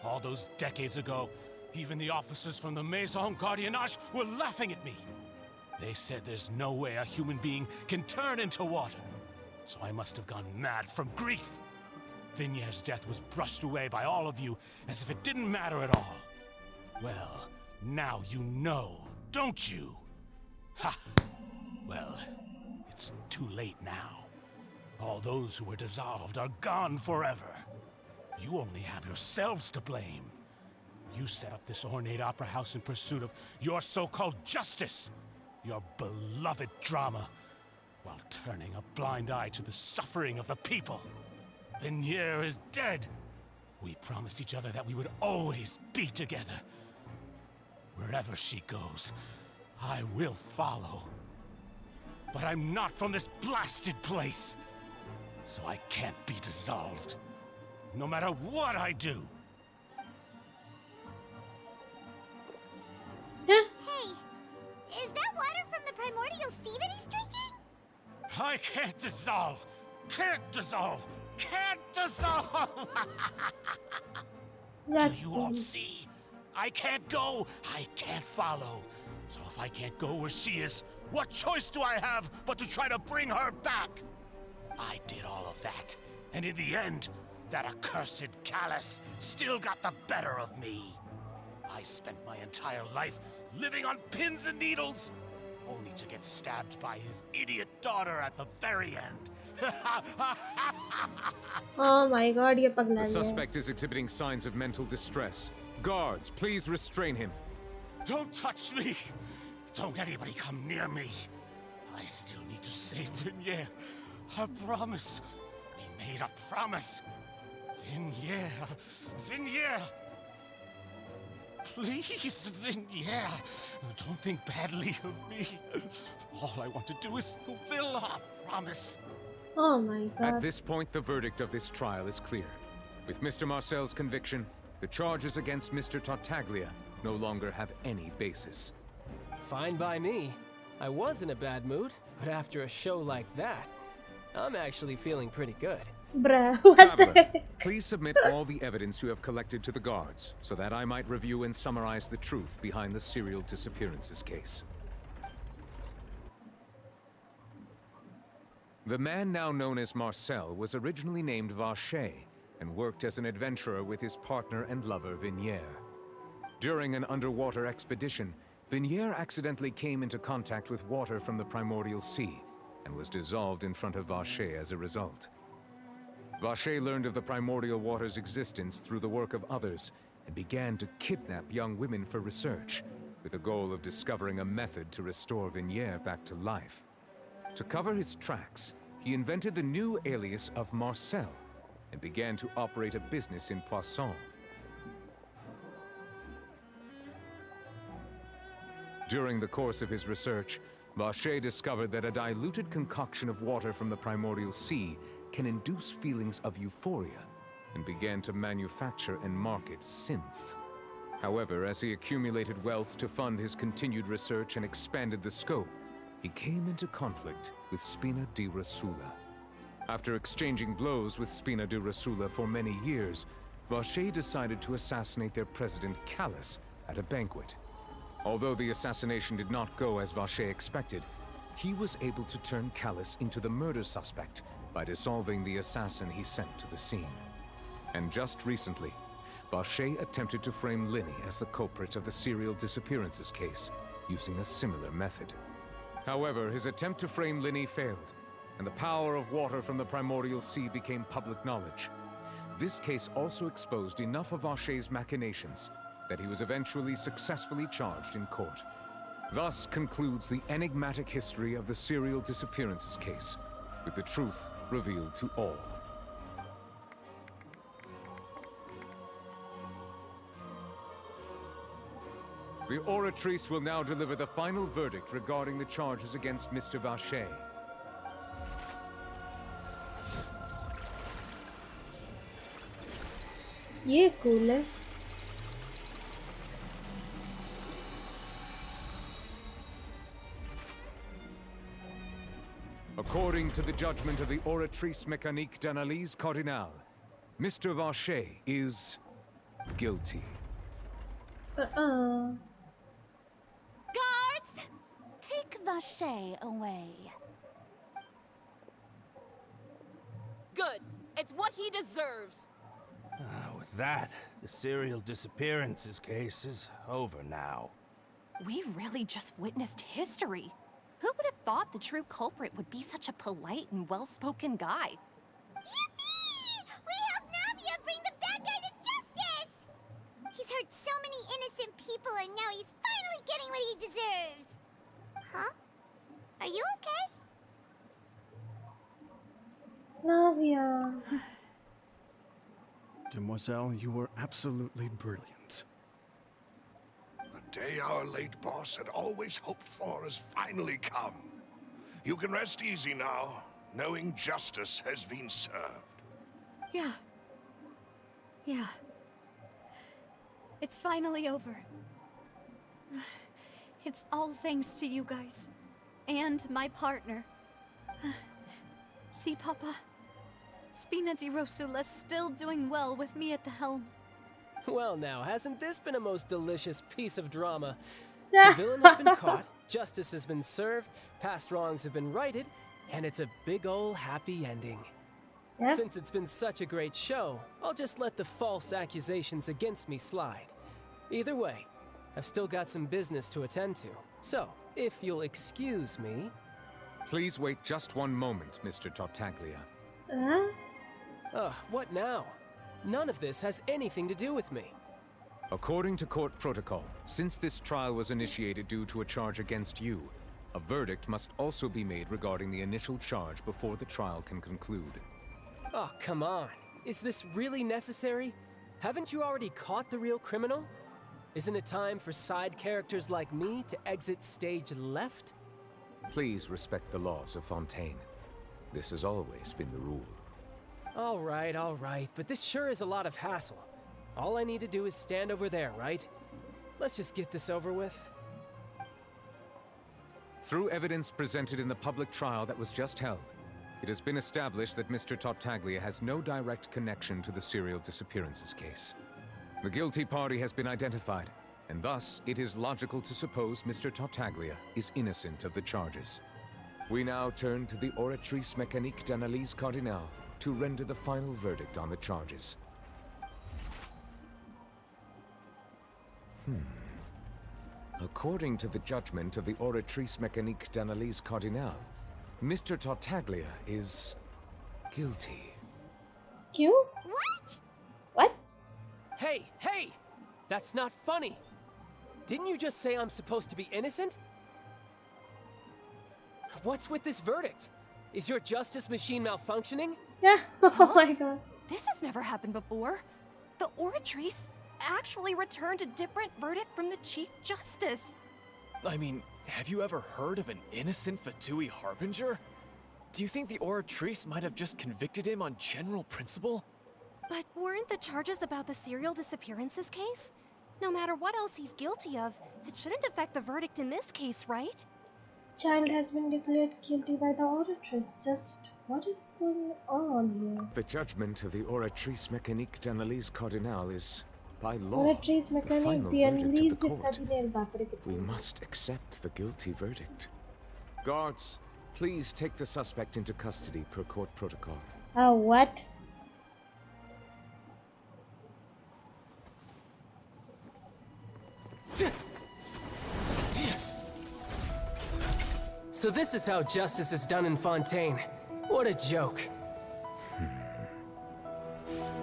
All those decades ago, even the officers from the Maison Gardiennage were laughing at me. They said there's no way a human being can turn into water. So I must have gone mad from grief. Vignier's death was brushed away by all of you as if it didn't matter at all. Well, now you know, don't you? Ha! Well, it's too late now. All those who were dissolved are gone forever. You only have yourselves to blame. You set up this ornate opera house in pursuit of your so-called justice, your beloved drama, while turning a blind eye to the suffering of the people. Vignier is dead. We promised each other that we would always be together. Wherever she goes, I will follow. But I'm not from this blasted place, so I can't be dissolved, no matter what I do.
Hey, is that water from the primordial sea that he's drinking?
I can't dissolve! Can't dissolve! Can't dissolve! Do you all see? I can't go, I can't follow. So if I can't go where she is, what choice do I have but to try to bring her back? I did all of that, and in the end, that accursed callus still got the better of me. I spent my entire life living on pins and needles, only to get stabbed by his idiot daughter at the very end.
Oh my god, ye pagla
The
gaya.
suspect is exhibiting signs of mental distress. Guards, please restrain him.
Don't touch me! Don't anybody come near me. I still need to save Vignier. A promise. We made a promise. Vignier. Vignier. Please, Vignier. Don't think badly of me. All I want to do is fulfill our promise.
Oh my god.
At this point, the verdict of this trial is clear. With Mr. Marcel's conviction, the charges against Mr. Tartaglia no longer have any basis.
Fine by me. I was in a bad mood, but after a show like that, I'm actually feeling pretty good.
Bruh, what the
Traveler,
heck?
please submit all the evidence you have collected to the guards, so that I might review and summarize the truth behind the serial disappearances case. The man now known as Marcel was originally named Vacher and worked as an adventurer with his partner and lover Vignier. During an underwater expedition, Vignier accidentally came into contact with water from the primordial sea and was dissolved in front of Vacher as a result. Vacher learned of the primordial water's existence through the work of others and began to kidnap young women for research, with the goal of discovering a method to restore Vignier back to life. To cover his tracks, he invented the new alias of Marcel and began to operate a business in Poisson. During the course of his research, Vacher discovered that a diluted concoction of water from the primordial sea can induce feelings of euphoria, and began to manufacture and market synth. However, as he accumulated wealth to fund his continued research and expanded the scope, he came into conflict with Spina di Rosula. After exchanging blows with Spina di Rosula for many years, Vacher decided to assassinate their president Callus at a banquet. Although the assassination did not go as Vacher expected, he was able to turn Callus into the murder suspect by dissolving the assassin he sent to the scene. And just recently, Vacher attempted to frame Linny as the culprit of the serial disappearances case, using a similar method. However, his attempt to frame Linny failed, and the power of water from the primordial sea became public knowledge. This case also exposed enough of Vacher's machinations that he was eventually successfully charged in court. Thus concludes the enigmatic history of the serial disappearances case, with the truth revealed to all. The Oratrice will now deliver the final verdict regarding the charges against Mr. Vacher.
ये cool है.
According to the judgment of the Oratrice Mécanique d'Analyse Cardinale, Mr. Vacher is guilty.
Guards! Take Vacher away.
Good. It's what he deserves.
With that, the serial disappearances case is over now.
We really just witnessed history. Who would have thought the true culprit would be such a polite and well-spoken guy?
Yippee! We helped Navia bring the bad guy to justice! He's hurt so many innocent people and now he's finally getting what he deserves. Huh? Are you okay?
Navia.
Demoiselle, you were absolutely brilliant.
The day our late boss had always hoped for has finally come. You can rest easy now, knowing justice has been served.
Yeah. Yeah. It's finally over. It's all thanks to you guys. And my partner. See, Papa? Spina di Rosula's still doing well with me at the helm.
Well now, hasn't this been a most delicious piece of drama? The villain has been caught, justice has been served, past wrongs have been righted, and it's a big ol' happy ending.
Yep.
Since it's been such a great show, I'll just let the false accusations against me slide. Either way, I've still got some business to attend to. So, if you'll excuse me...
Please wait just one moment, Mr. Tartaglia.
What now? None of this has anything to do with me.
According to court protocol, since this trial was initiated due to a charge against you, a verdict must also be made regarding the initial charge before the trial can conclude.
Oh, come on. Is this really necessary? Haven't you already caught the real criminal? Isn't it time for side characters like me to exit stage left?
Please respect the laws of Fontaine. This has always been the rule.
All right, but this sure is a lot of hassle. All I need to do is stand over there, right? Let's just get this over with.
Through evidence presented in the public trial that was just held, it has been established that Mr. Tartaglia has no direct connection to the serial disappearances case. The guilty party has been identified, and thus it is logical to suppose Mr. Tartaglia is innocent of the charges. We now turn to the Oratrice Mécanique d'Analyse Cardinale to render the final verdict on the charges. According to the judgment of the Oratrice Mécanique d'Analyse Cardinale, Mr. Tartaglia is guilty.
Q?
What?
What?
Hey! That's not funny! Didn't you just say I'm supposed to be innocent? What's with this verdict? Is your justice machine malfunctioning?
Yeah, oh my god.
This has never happened before. The Oratrice actually returned a different verdict from the Chief Justice.
I mean, have you ever heard of an innocent Fatui Harbinger? Do you think the Oratrice might have just convicted him on general principle?
But weren't the charges about the serial disappearances case? No matter what else he's guilty of, it shouldn't affect the verdict in this case, right?
Child has been declared guilty by the Oratrice. Just what is going on here?
The judgment of the Oratrice Mécanique d'Analyse Cardinale is, by law,
Oratrice
the
Mécanique
final
d'Analyse
verdict of the court.
Cardinale, बाप रे कितना.
We must accept the guilty verdict. Guards, please take the suspect into custody per court protocol.
Oh, what?
So this is how justice is done in Fontaine. What a joke.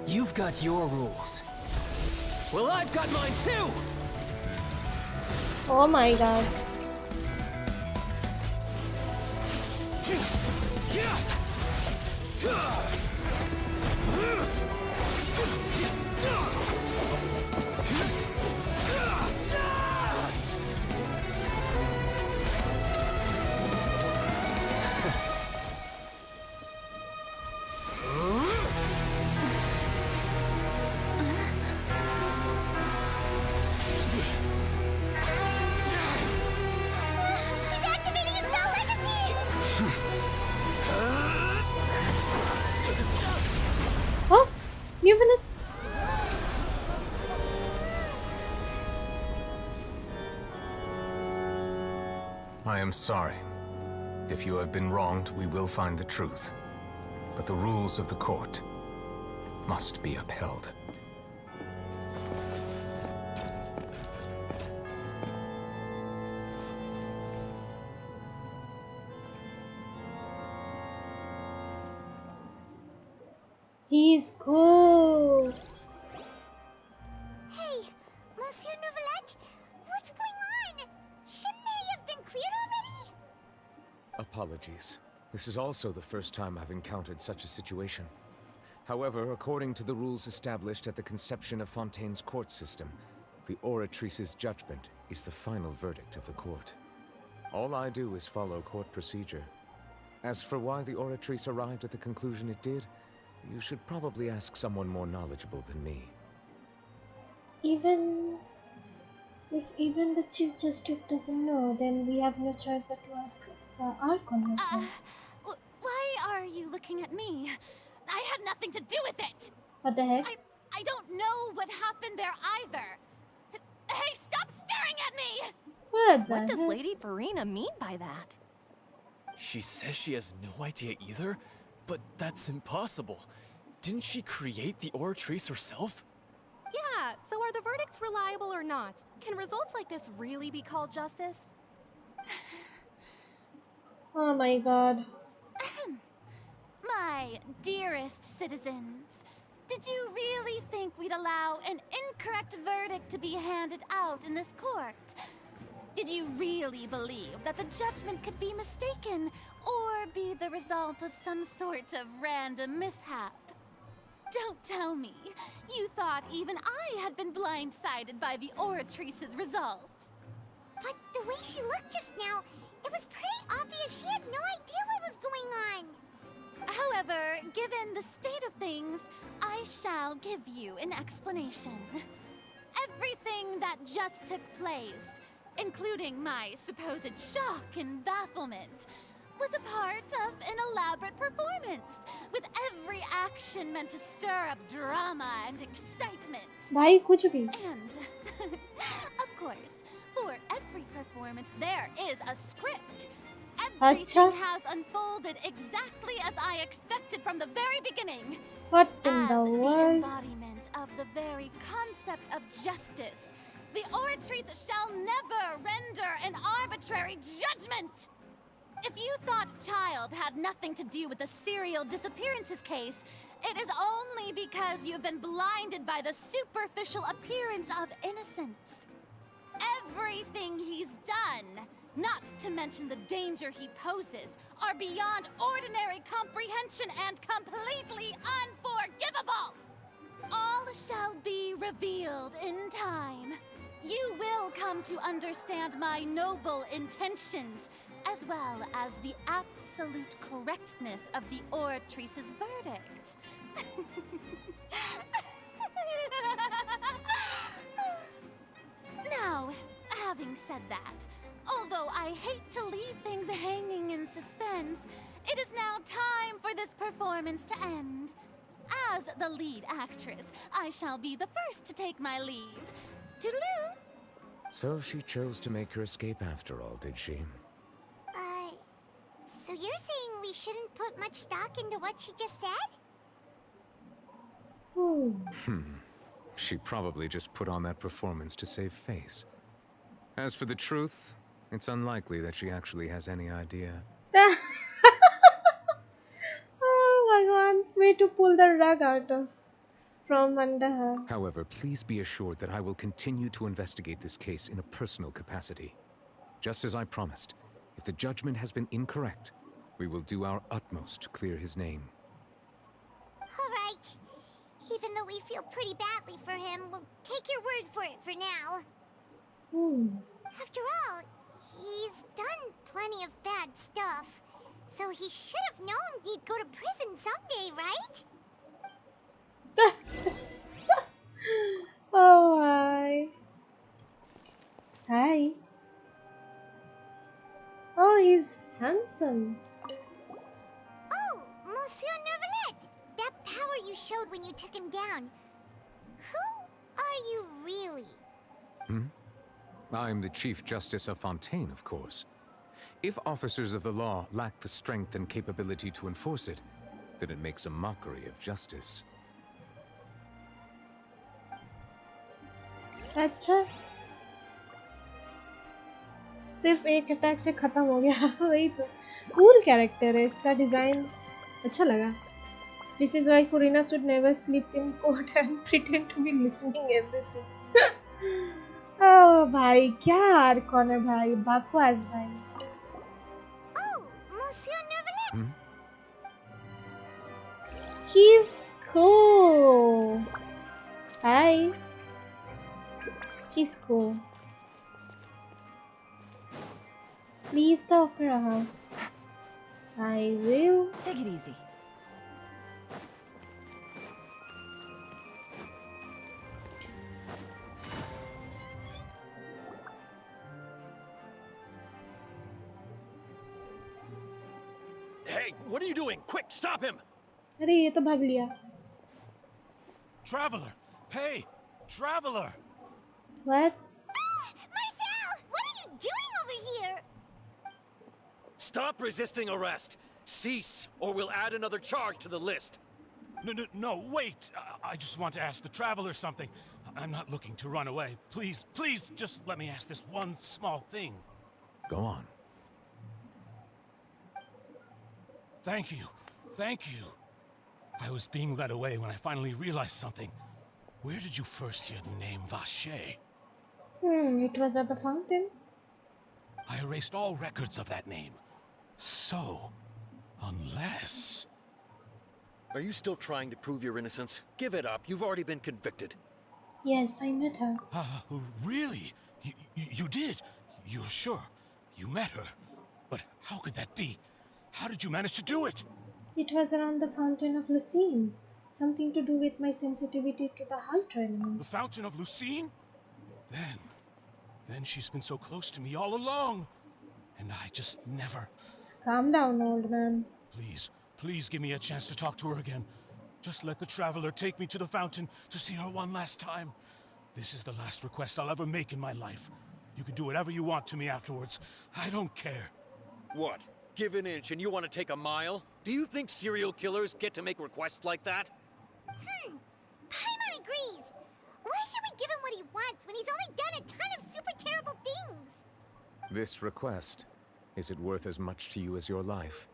You've got your rules. Well, I've got mine too!
Oh my god. Oh, new minute.
I am sorry. If you have been wronged, we will find the truth. But the rules of the court must be upheld.
He's cool.
Hey, Monsieur Novelette, what's going on? Shouldn't they have been cleared already?
Apologies. This is also the first time I've encountered such a situation. However, according to the rules established at the conception of Fontaine's court system, the Oratrice's judgment is the final verdict of the court. All I do is follow court procedure. As for why the Oratrice arrived at the conclusion it did, you should probably ask someone more knowledgeable than me.
Even if the Chief Justice doesn't know, then we have no choice but to ask Archon himself.
Why are you looking at me? I had nothing to do with it!
What the heck?
I don't know what happened there either. Hey, stop staring at me!
What does Lady Farina mean by that?
She says she has no idea either, but that's impossible. Didn't she create the Oratrice herself?
Yeah, so are the verdicts reliable or not? Can results like this really be called justice?
Oh my god.
My dearest citizens, did you really think we'd allow an incorrect verdict to be handed out in this court? Did you really believe that the judgment could be mistaken or be the result of some sort of random mishap? Don't tell me you thought even I had been blindsided by the Oratrice's result.
But the way she looked just now, it was pretty obvious she had no idea what was going on.
However, given the state of things, I shall give you an explanation. Everything that just took place, including my supposed shock and bafflement, was a part of an elaborate performance, with every action meant to stir up drama and excitement.
Bhai, kuch bhi.
And, of course, for every performance there is a script. Everything has unfolded exactly as I expected from the very beginning.
What in the
The
world?
embodiment of the very concept of justice, the Oratrice shall never render an arbitrary judgment! If you thought Child had nothing to do with the serial disappearances case, it is only because you've been blinded by the superficial appearance of innocence. Everything he's done, not to mention the danger he poses, are beyond ordinary comprehension and completely unforgivable! All shall be revealed in time. You will come to understand my noble intentions, as well as the absolute correctness of the Oratrice's verdict. Now, having said that, although I hate to leave things hanging in suspense, it is now time for this performance to end. As the lead actress, I shall be the first to take my leave. Toodaloo!
So she chose to make her escape after all, did she?
So you're saying we shouldn't put much stock into what she just said?
She probably just put on that performance to save face. As for the truth, it's unlikely that she actually has any idea.
Oh my god, way to pull the rug out of from under her.
However, please be assured that I will continue to investigate this case in a personal capacity. Just as I promised, if the judgment has been incorrect, we will do our utmost to clear his name.
Alright. Even though we feel pretty badly for him, we'll take your word for it for now. After all, he's done plenty of bad stuff, so he should have known he'd go to prison someday, right?
Oh my. Hi. Oh, he's handsome.
Oh, Monsieur Nervalet! That power you showed when you took him down. Who are you really?
I'm the Chief Justice of Fontaine, of course. If officers of the law lack the strength and capability to enforce it, then it makes a mockery of justice.
अच्छा सिर्फ एक attack से खत्म हो गया वही तो cool character है इसका डिजाइन अच्छा लगा This is why foreigners would never sleep in court and pretend to be listening everything Oh भाई क्या आर्कॉन है भाई बकवास भाई
Oh, Monsieur Nervalet!
He's cool Hi He's cool Leave the opera house I will
Take it easy.
Hey, what are you doing? Quick, stop him!
अरे ये तो भाग लिया
Traveler! Hey, Traveler!
What?
Marcel! What are you doing over here?
Stop resisting arrest! Cease, or we'll add another charge to the list.
No, wait! I just want to ask the Traveler something. I'm not looking to run away. Please, just let me ask this one small thing.
Go on.
Thank you. I was being led away when I finally realized something. Where did you first hear the name Vache?
It was at the fountain.
I erased all records of that name. So, unless...
Are you still trying to prove your innocence? Give it up. You've already been convicted.
Yes, I met her.
Really? You did? You're sure? You met her? But how could that be? How did you manage to do it?
It was around the fountain of Lucine. Something to do with my sensitivity to the hydro element.
The fountain of Lucine? Then she's been so close to me all along. And I just never...
Calm down, old man.
Please give me a chance to talk to her again. Just let the Traveler take me to the fountain to see her one last time. This is the last request I'll ever make in my life. You can do whatever you want to me afterwards. I don't care.
What? Give an inch and you want to take a mile? Do you think serial killers get to make requests like that?
Paimon agrees. Why should we give him what he wants when he's only done a ton of super terrible things?
This request, is it worth as much to you as your life?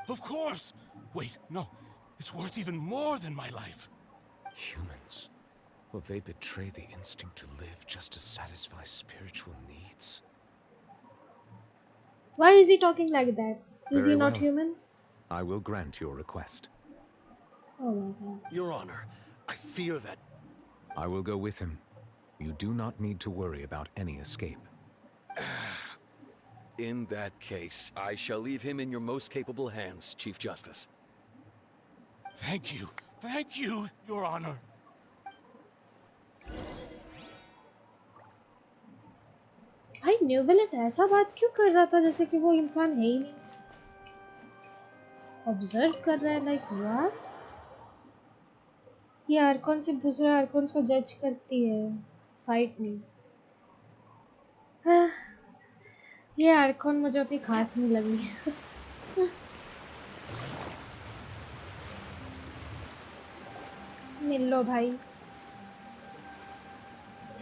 Of course! Wait, no. It's worth even more than my life.
Humans. Will they betray the instinct to live just to satisfy spiritual needs?
Why is he talking like that? Is
Very
he not
well.
human?
I will grant your request.
Oh my god.
Your Honor, I fear that...
I will go with him. You do not need to worry about any escape.
In that case, I shall leave him in your most capable hands, Chief Justice.
Thank you, Your Honor.
भाई न्यूविलेट ऐसा बात क्यों कर रहा था जैसे कि वो इंसान है ही नहीं ऑब्जर्व कर रहा है लाइक व्हाट ये आर्कॉन सिर्फ दूसरे आर्कॉन्स को जज करती है फाइट नहीं ये आर्कॉन मुझे उतनी खास नहीं लगी मिल लो भाई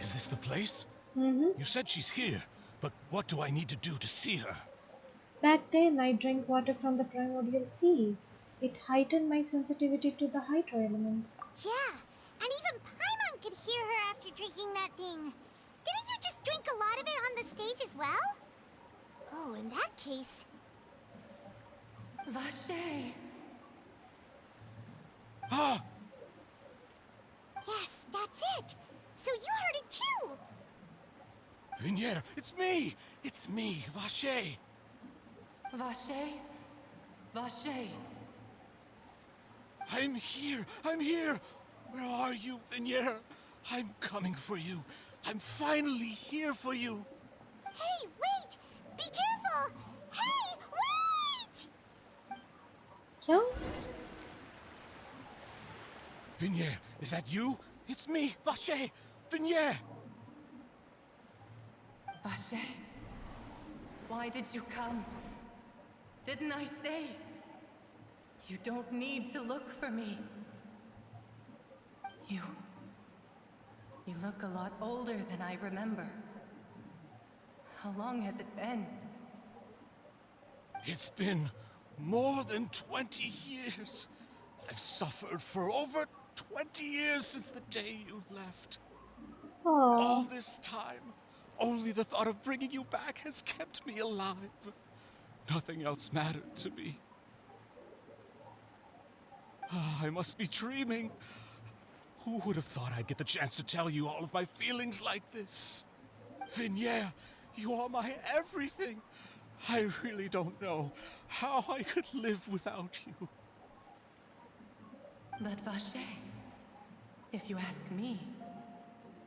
Is this the place? You said she's here, but what do I need to do to see her?
Back then, I drank water from the primordial sea. It heightened my sensitivity to the hydro element.
Yeah, And even Paimon could hear her after drinking that thing. Didn't you just drink a lot of it on the stage as well? Oh, in that case...
Vache!
Ah!
Yes, that's it! So you heard it too!
Vinier, it's me! It's me, Vache!
Vache? Vache?
I'm here! I'm here! Where are you, Vinier? I'm coming for you. I'm finally here for you.
Hey, wait! Be careful! Hey, wait!
क्या?
Vinier, is that you? It's me, Vache! Vinier!
Vache? Why did you come? Didn't I say? You don't need to look for me. You look a lot older than I remember. How long has it been?
It's been more than 20 years. I've suffered for over 20 years since the day you left. All this time, only the thought of bringing you back has kept me alive. Nothing else mattered to me. I must be dreaming. Who would have thought I'd get the chance to tell you all of my feelings like this? Vinier, you are my everything. I really don't know how I could live without you.
But Vache, if you ask me,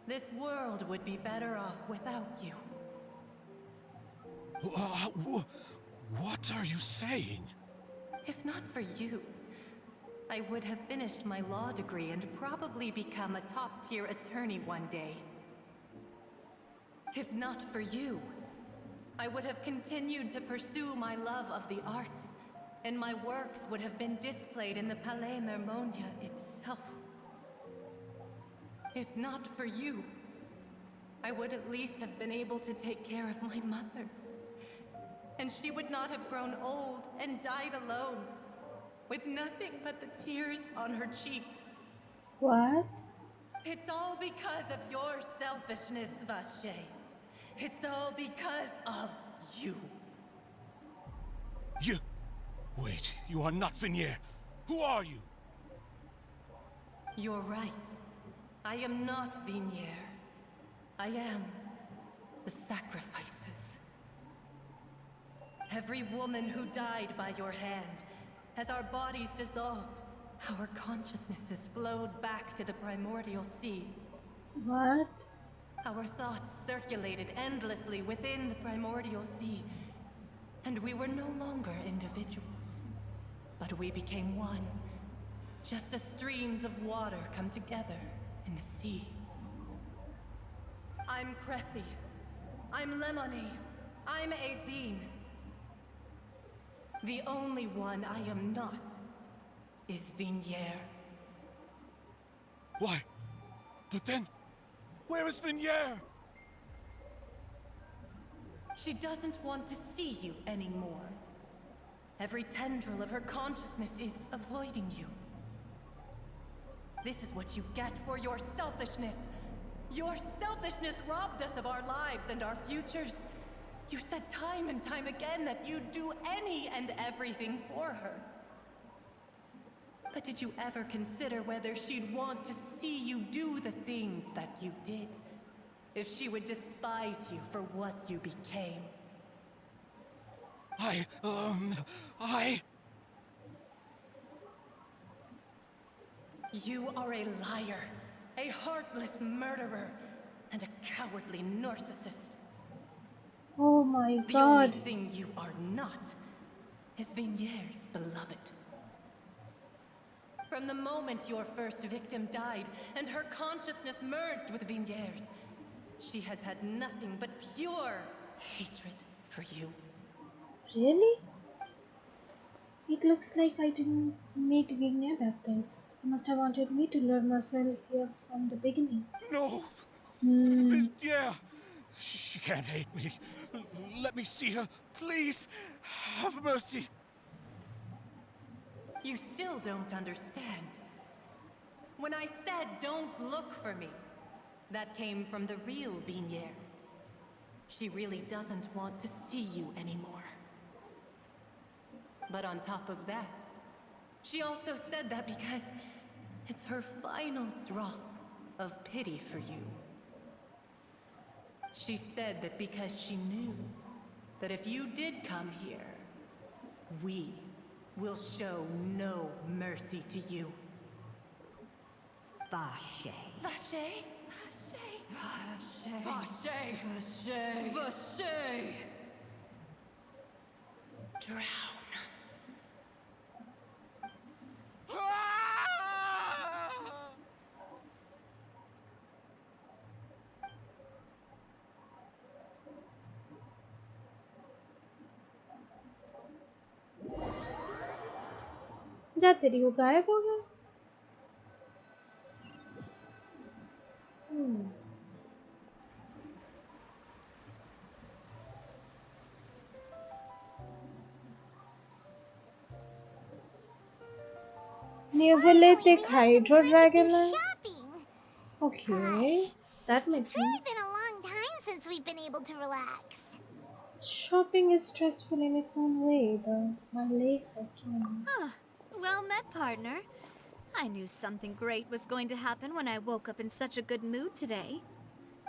this world would be better off without you.
What are you saying?
If not for you, I would have finished my law degree and probably become a top-tier attorney one day. If not for you, I would have continued to pursue my love of the arts, and my works would have been displayed in the Palais Mermonia itself. If not for you, I would at least have been able to take care of my mother. And she would not have grown old and died alone, with nothing but the tears on her cheeks.
What?
It's all because of your selfishness, Vache. It's all because of you.
You... Wait, you are not Vinier. Who are you?
You're right. I am not Vinier. I am the sacrifices. Every woman who died by your hand, as our bodies dissolved, our consciousnesses flowed back to the primordial sea.
What?
Our thoughts circulated endlessly within the primordial sea, and we were no longer individuals, but we became one, just as streams of water come together in the sea. I'm Cressy. I'm Lemony. I'm Azine. The only one I am not is Vinier.
Why? But then, where is Vinier?
She doesn't want to see you anymore. Every tendril of her consciousness is avoiding you. This is what you get for your selfishness. Your selfishness robbed us of our lives and our futures. You said time and time again that you'd do any and everything for her. But did you ever consider whether she'd want to see you do the things that you did? If she would despise you for what you became? You are a liar, a heartless murderer, and a cowardly narcissist.
Oh my
The
god.
only thing you are not is Vinier's beloved. From the moment your first victim died and her consciousness merged with Vinier's, she has had nothing but pure hatred for you.
Really? It looks like I didn't meet Vigna back then. You must have wanted me to lure Marcel here from the beginning.
No! Yeah! She can't hate me. Let me see her, please. Have mercy.
You still don't understand. when I said don't look for me. That came from the real Vignier. She really doesn't want to see you anymore. But on top of that, she also said that because it's her final drop of pity for you. She said that because she knew that if you did come here, we will show no mercy to you.
Vache.
Vache? Vache. Vache. Vache. Vache. Drown.
जा तेरी वो गायब हो गया। Neovolithic Hydro Dragon. Okay, that makes sense.
It's really been a long time since we've been able to relax.
Shopping is stressful in its own way, though. My legs are killing me.
Huh. Well met, partner. I knew something great was going to happen when I woke up in such a good mood today.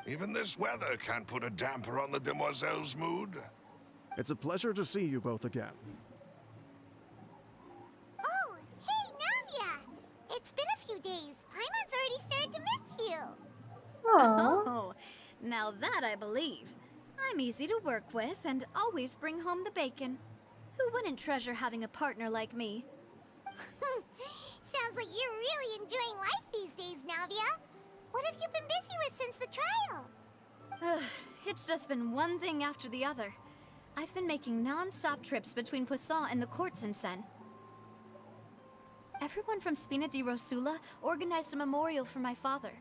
Even this weather can't put a damper on the demoiselle's mood.
It's a pleasure to see you both again.
Oh, hey, Navia! It's been a few days. Paimon's already started to miss you.
Oh, now that I believe. I'm easy to work with and always bring home the bacon. Who wouldn't treasure having a partner like me?
Sounds like you're really enjoying life these days, Navia. What have you been busy with since the trial?
It's just been one thing after the other. I've been making non-stop trips between Poisson and the court since then. Everyone from Spina di Rosula organized a memorial for my father.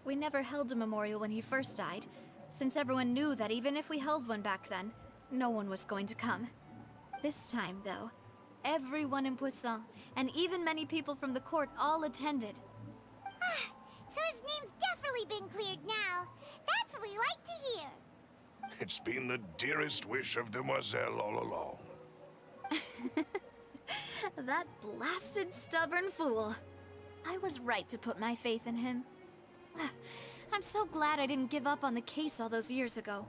We never held a memorial when he first died, since everyone knew that even if we held one back then, no one was going to come. This time, though, everyone in Poisson, and even many people from the court, all attended.
So his name's definitely been cleared now. That's what we like to hear.
It's been the dearest wish of Demoiselle all along.
That blasted stubborn fool. I was right to put my faith in him. I'm so glad I didn't give up on the case all those years ago.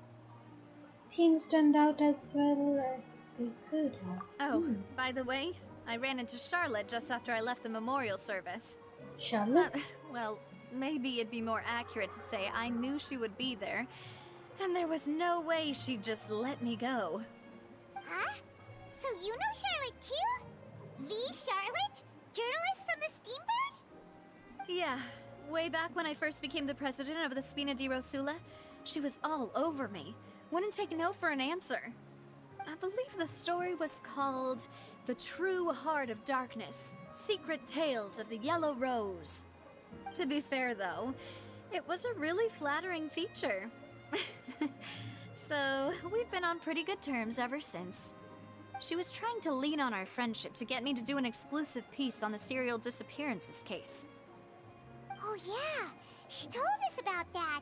Things turned out as well as they could have.
Oh, by the way, I ran into Charlotte just after I left the memorial service.
Charlotte?
Well, maybe it'd be more accurate to say I knew she would be there, and there was no way she'd just let me go.
Huh? So you know Charlotte too? The Charlotte? Journalist from the Steambird?
Yeah, way back when I first became the president of the Spina di Rosula, she was all over me. Wouldn't take no for an answer. I believe the story was called The True Heart of Darkness, Secret Tales of the Yellow Rose. To be fair, though, it was a really flattering feature. So, we've been on pretty good terms ever since. She was trying to lean on our friendship to get me to do an exclusive piece on the serial disappearances case.
Oh yeah, she told us about that.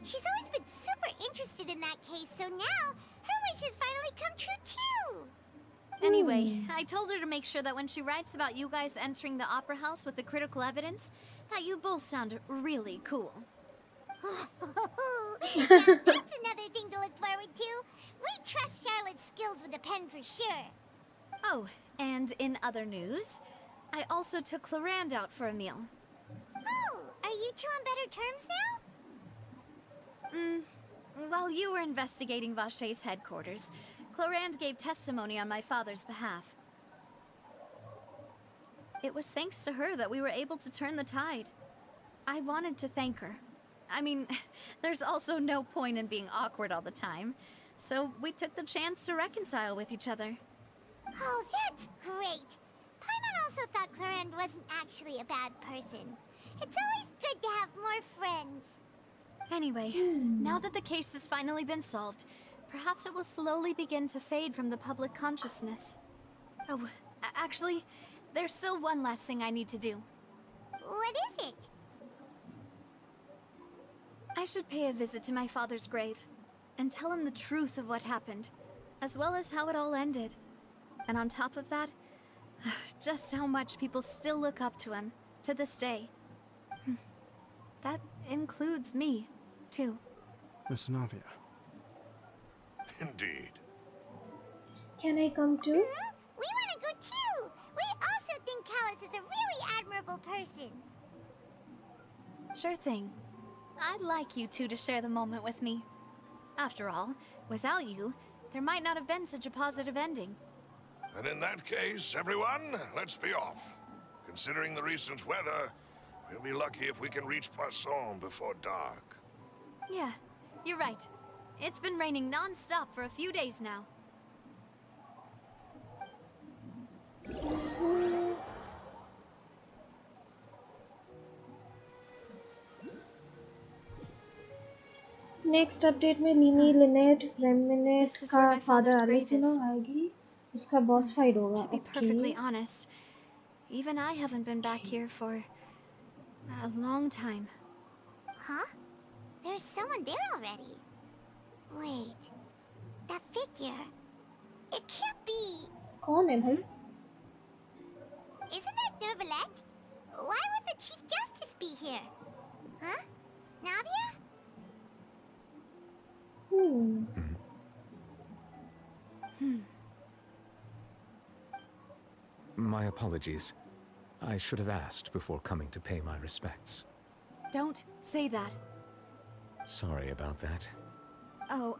She's always been super interested in that case, so now her wishes finally come true too.
Anyway, I told her to make sure that when she writes about you guys entering the opera house with the critical evidence, that you both sound really cool.
Now that's another thing to look forward to. We trust Charlotte's skills with a pen for sure.
Oh, and in other news, I also took Clarand out for a meal.
Oh, are you two on better terms now?
While you were investigating Vache's headquarters, Clarand gave testimony on my father's behalf. It was thanks to her that we were able to turn the tide. I wanted to thank her. I mean, there's also no point in being awkward all the time, so we took the chance to reconcile with each other.
Oh, that's great. Paimon also thought Clarand wasn't actually a bad person. It's always good to have more friends.
Anyway, now that the case has finally been solved, perhaps it will slowly begin to fade from the public consciousness. Oh, actually, there's still one last thing I need to do.
What is it?
I should pay a visit to my father's grave and tell him the truth of what happened, as well as how it all ended. And on top of that, just how much people still look up to him to this day. That includes me, too.
Miss Navia.
Indeed.
Can I come too?
We want to go too! We also think Callus is a really admirable person.
Sure thing. I'd like you two to share the moment with me. After all, without you, there might not have been such a positive ending.
And in that case, everyone, let's be off. Considering the recent weather, we'll be lucky if we can reach Poisson before dark.
Yeah, you're right. It's been raining non-stop for a few days now.
Next update में लिनी Lynette फ्रेमिनेट का father एलिसिनो आएगी उसका boss fight होगा
To be perfectly honest, even I haven't been back here for a long time.
Huh? There's someone there already. Wait. That figure. It can't be.
कौन है भाई?
Isn't that Nervalette? Why would the Chief Justice be here? Huh? Navia?
My apologies. I should have asked before coming to pay my respects.
Don't say that.
Sorry about that.
Oh,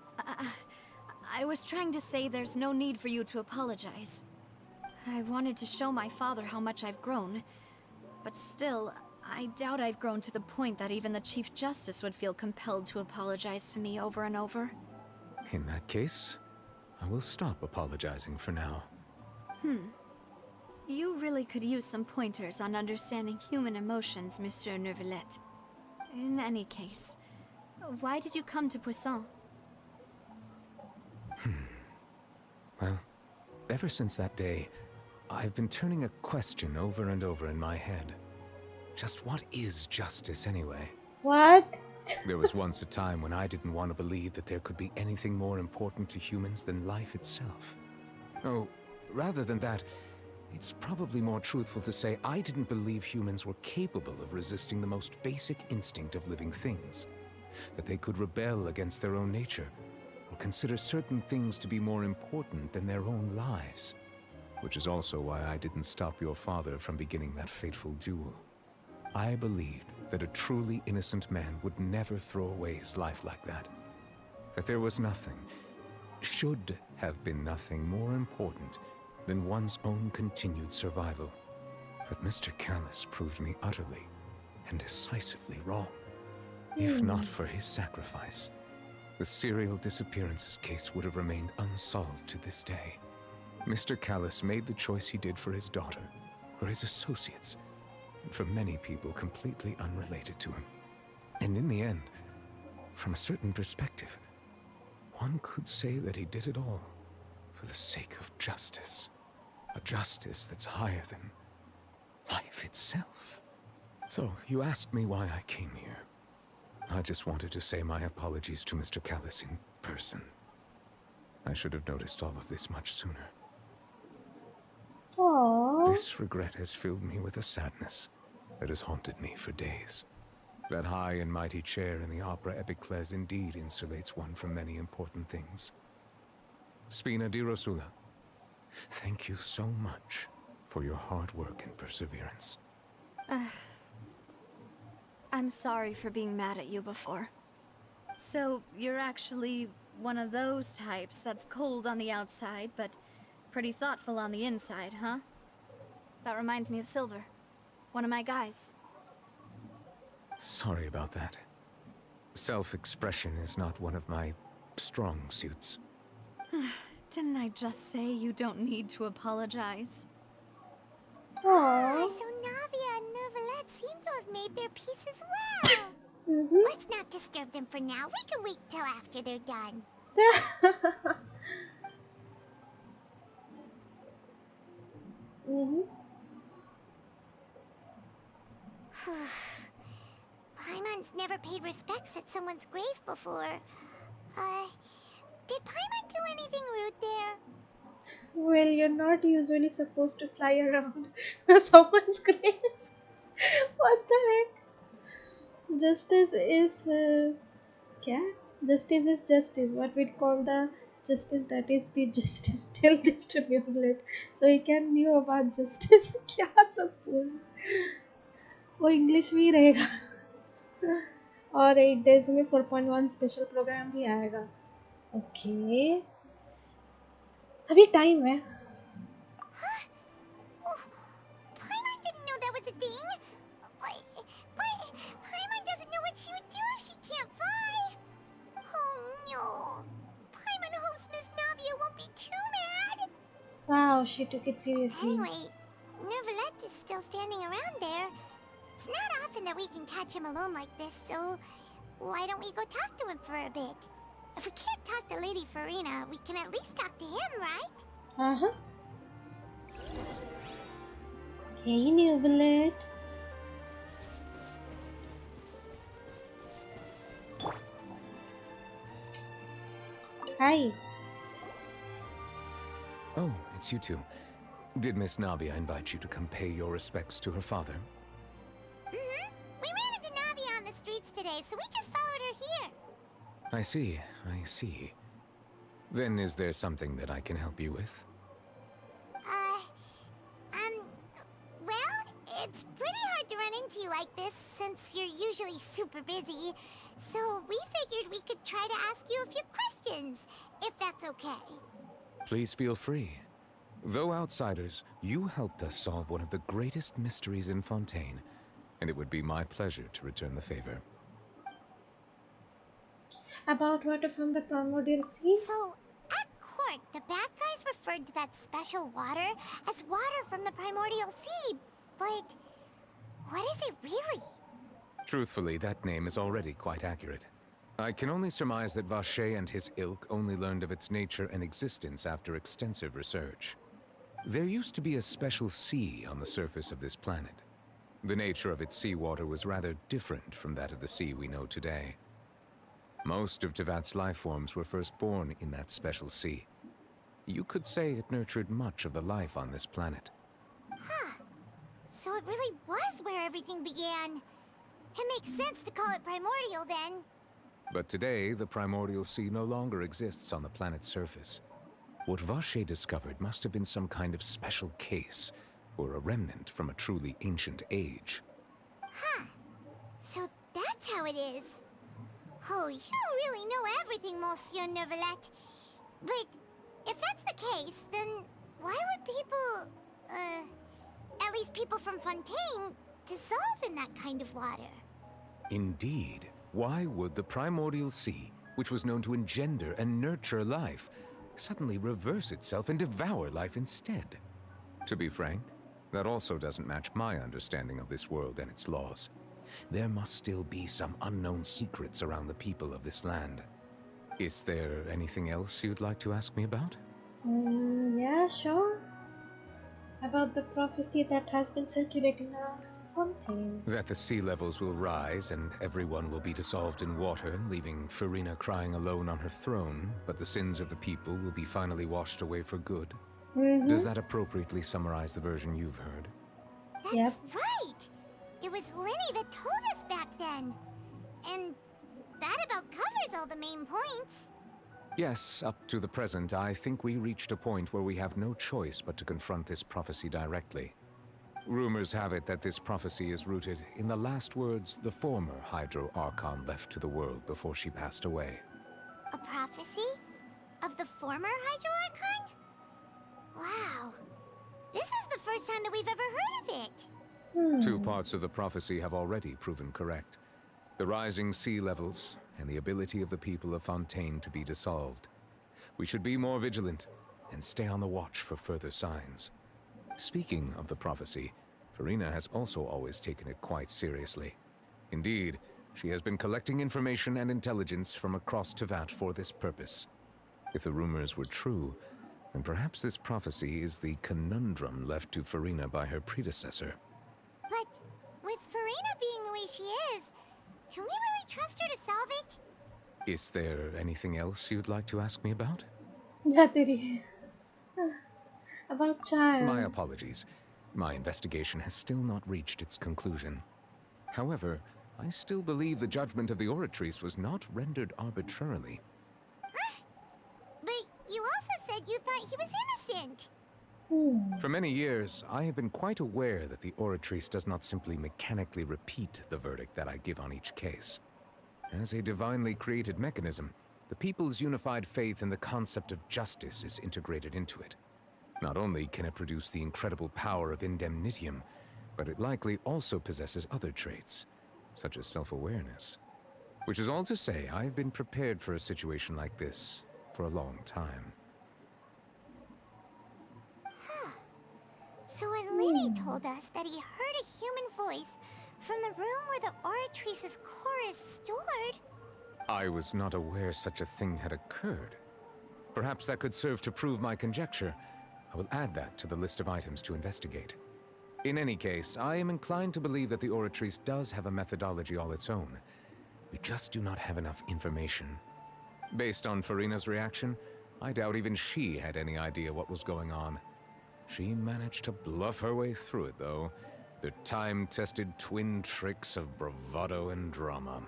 I was trying to say there's no need for you to apologize. I wanted to show my father how much I've grown, but still, I doubt I've grown to the point that even the Chief Justice would feel compelled to apologize to me over and over.
In that case, I will stop apologizing for now.
You really could use some pointers on understanding human emotions, Monsieur Nervalette. In any case, why did you come to Poisson?
Well, ever since that day, I've been turning a question over and over in my head. Just what is justice anyway?
What?
There was once a time when I didn't want to believe that there could be anything more important to humans than life itself. Oh, rather than that, it's probably more truthful to say I didn't believe humans were capable of resisting the most basic instinct of living things. That they could rebel against their own nature, or consider certain things to be more important than their own lives. Which is also why I didn't stop your father from beginning that fateful duel. I believed that a truly innocent man would never throw away his life like that. That there was nothing, should have been nothing more important than one's own continued survival. But Mr. Callus proved me utterly and decisively wrong. If not for his sacrifice, the serial disappearances case would have remained unsolved to this day. Mr. Callus made the choice he did for his daughter, for his associates, and for many people completely unrelated to him. And in the end, from a certain perspective, one could say that he did it all for the sake of justice. A justice that's higher than life itself. So, you asked me why I came here. I just wanted to say my apologies to Mr. Callus in person. I should have noticed all of this much sooner.
Aww.
This regret has filled me with a sadness that has haunted me for days. That high and mighty chair in the Opera Epiclese indeed insulates one from many important things. Spina di Rosula, thank you so much for your hard work and perseverance.
I'm sorry for being mad at you before. So, you're actually one of those types that's cold on the outside, but pretty thoughtful on the inside, huh? That reminds me of Silver, one of my guys.
Sorry about that. Self-expression is not one of my strong suits.
Didn't I just say you don't need to apologize?
So Navia and Nervalette seem to have made their peace as well. Let's not disturb them for now. We can wait till after they're done. Paimon's never paid respects at someone's grave before. Did Paimon do anything rude there?
Well, you're not usually supposed to fly around someone's grave. What the heck? Justice is क्या? Justice is justice. What we call the justice, that is the justice. Tell this to Newlet so he can knew about justice. क्या सब बोल? वो English में ही रहेगा और 8 days में 4.1 special programme भी आएगा. ओके, अभी टाइम है.
Paimon didn't know that was a thing. But Paimon doesn't know what she would do if she can't fly. Oh no. Paimon hopes Miss Navia won't be too mad.
Wow, she took it seriously.
Anyway, Nervalette is still standing around there. It's not often that we can catch him alone like this, so why don't we go talk to him for a bit? If we can't talk to Lady Farina, we can at least talk to him, right?
Uh-huh. Hey, Newlet. Hi.
Oh, it's you two. Did Miss Navia invite you to come pay your respects to her father?
Mm-hmm. We ran into Navia on the streets today, so we just followed her here.
I see, I see. Then is there something that I can help you with?
Well, it's pretty hard to run into you like this since you're usually super busy. So we figured we could try to ask you a few questions, if that's okay.
Please feel free. Though outsiders, you helped us solve one of the greatest mysteries in Fontaine, and it would be my pleasure to return the favor.
About water from the primordial sea?
So, at court, the bad guys referred to that special water as water from the primordial sea. But what is it really?
Truthfully, that name is already quite accurate. I can only surmise that Vacher and his ilk only learned of its nature and existence after extensive research. There used to be a special sea on the surface of this planet. The nature of its seawater was rather different from that of the sea we know today. Most of Tevat's life forms were first born in that special sea. You could say it nurtured much of the life on this planet.
Huh. So it really was where everything began. It makes sense to call it primordial then.
But today, the primordial sea no longer exists on the planet's surface. What Vacher discovered must have been some kind of special case, or a remnant from a truly ancient age.
Huh. So that's how it is. Oh, you really know everything, Monsieur Nervalette. But if that's the case, then why would people, at least people from Fontaine, dissolve in that kind of water?
Indeed. Why would the primordial sea, which was known to engender and nurture life, suddenly reverse itself and devour life instead? To be frank, that also doesn't match my understanding of this world and its laws. There must still be some unknown secrets around the people of this land. Is there anything else you'd like to ask me about?
Yeah, sure. About the prophecy that has been circulating around Fontaine.
That the sea levels will rise and everyone will be dissolved in water, leaving Farina crying alone on her throne, but the sins of the people will be finally washed away for good. Does that appropriately summarize the version you've heard?
That's right! It was Linny that told us back then. And that about covers all the main points.
Yes, up to the present, I think we reached a point where we have no choice but to confront this prophecy directly. Rumors have it that this prophecy is rooted in the last words the former Hydro Archon left to the world before she passed away.
A prophecy? Of the former Hydro Archon? Wow. This is the first time that we've ever heard of it.
2 parts of the prophecy have already proven correct. The rising sea levels, and the ability of the people of Fontaine to be dissolved. We should be more vigilant, and stay on the watch for further signs. Speaking of the prophecy, Farina has also always taken it quite seriously. Indeed, she has been collecting information and intelligence from across Tevat for this purpose. If the rumors were true, then perhaps this prophecy is the conundrum left to Farina by her predecessor.
But with Farina Serena being the way she is, can we really trust her to solve it?
Is there anything else you'd like to ask me about?
जा तेरी about
My
child.
apologies. My investigation has still not reached its conclusion. However, I still believe the judgment of the Oratrice was not rendered arbitrarily.
But you also said you thought he was innocent.
For many years, I have been quite aware that the Oratrice does not simply mechanically repeat the verdict that I give on each case. As a divinely created mechanism, the people's unified faith in the concept of justice is integrated into it. Not only can it produce the incredible power of indemnitium, but it likely also possesses other traits, such as self-awareness. Which is all to say, I have been prepared for a situation like this for a long time.
So when Lenny told us that he heard a human voice from the room where the Oratrice's core is stored...
I was not aware such a thing had occurred. Perhaps that could serve to prove my conjecture. I will add that to the list of items to investigate. In any case, I am inclined to believe that the Oratrice does have a methodology all its own. We just do not have enough information. Based on Farina's reaction, I doubt even she had any idea what was going on. She managed to bluff her way through it, though. The time-tested twin tricks of bravado and drama.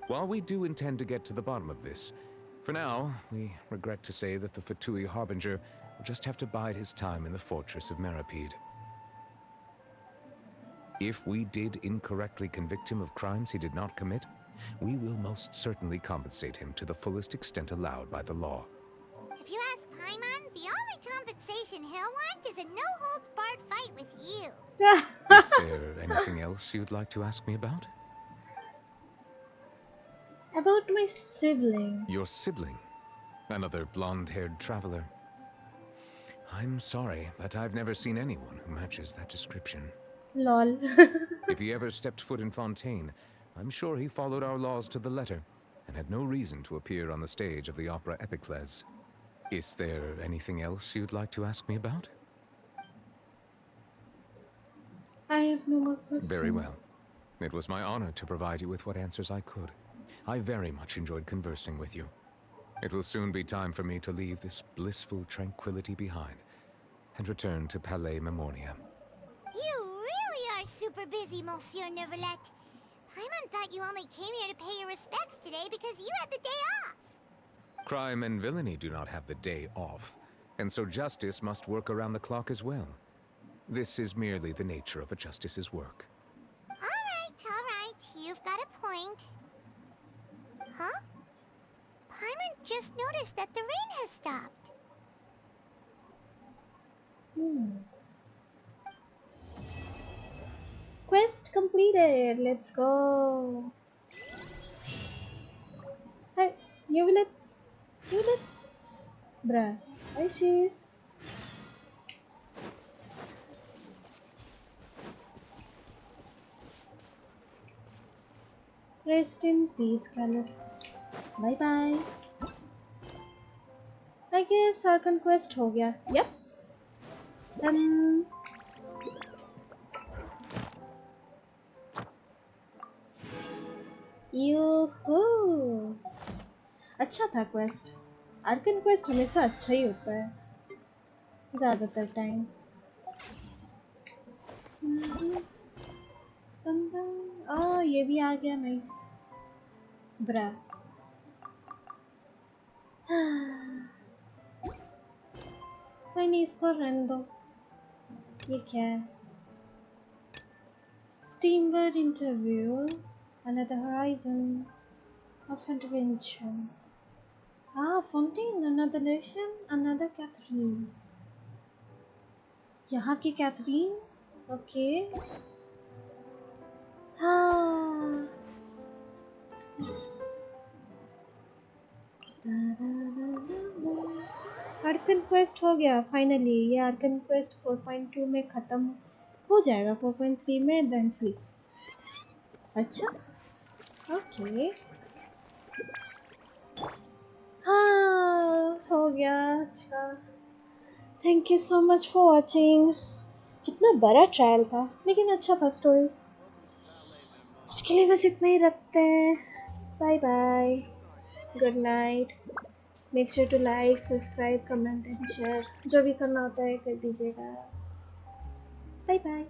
While we do intend to get to the bottom of this, for now, we regret to say that the Fatui Harbinger will just have to bide his time in the fortress of Meripede. If we did incorrectly convict him of crimes he did not commit, we will most certainly compensate him to the fullest extent allowed by the law.
If you ask Paimon, the only compensation he'll want is a no-holds-barred fight with you.
Is there anything else you'd like to ask me about?
About my sibling.
Your sibling? Another blonde-haired traveler? I'm sorry, but I've never seen anyone who matches that description.
Lol.
If he ever stepped foot in Fontaine, I'm sure he followed our laws to the letter and had no reason to appear on the stage of the opera Epicles. Is there anything else you'd like to ask me about?
I have no more questions.
Very well. It was my honor to provide you with what answers I could. I very much enjoyed conversing with you. It will soon be time for me to leave this blissful tranquility behind and return to Palais Memornia.
You really are super busy, Monsieur Neuvillette. Paimon thought you only came here to pay your respects today because you had the day off.
Crime and villainy do not have the day off, and so justice must work around the clock as well. This is merely the nature of a justice's work.
All right. You've got a point. Huh? Paimon just noticed that the rain has stopped.
Quest completed. Let's go. Hey, you will it? Bruh. Hi, sis. Rest in peace, Callus. Bye bye. I guess our conquest हो गया. Yep. Yoo-hoo! अच्छा था quest. Arkan quest हमेशा अच्छा ही होता है ज़्यादातर time. ये भी आ गया. नाइस. ब्रा. कोई नहीं, इसको रहने दो. ये क्या है? Steamboat interview. Another horizon of adventure. Fontaine, another nation, another Catherine. यहाँ की Catherine? Okay. आर्कन क्वेस्ट हो गया फाइनली. ये आर्कन क्वेस्ट 4.2 में ख़त्म हो जाएगा. 4.3 में इवेंट्सली. अच्छा, ओके. हाँ, हो गया. अच्छा, thank you so much for watching. कितना बड़ा ट्रायल था, लेकिन अच्छा था स्टोरी. इसके लिए बस इतना ही रखते हैं. Bye bye. Good night. Make sure to like, subscribe, comment and share. जो भी करना होता है कर दीजिएगा. Bye bye.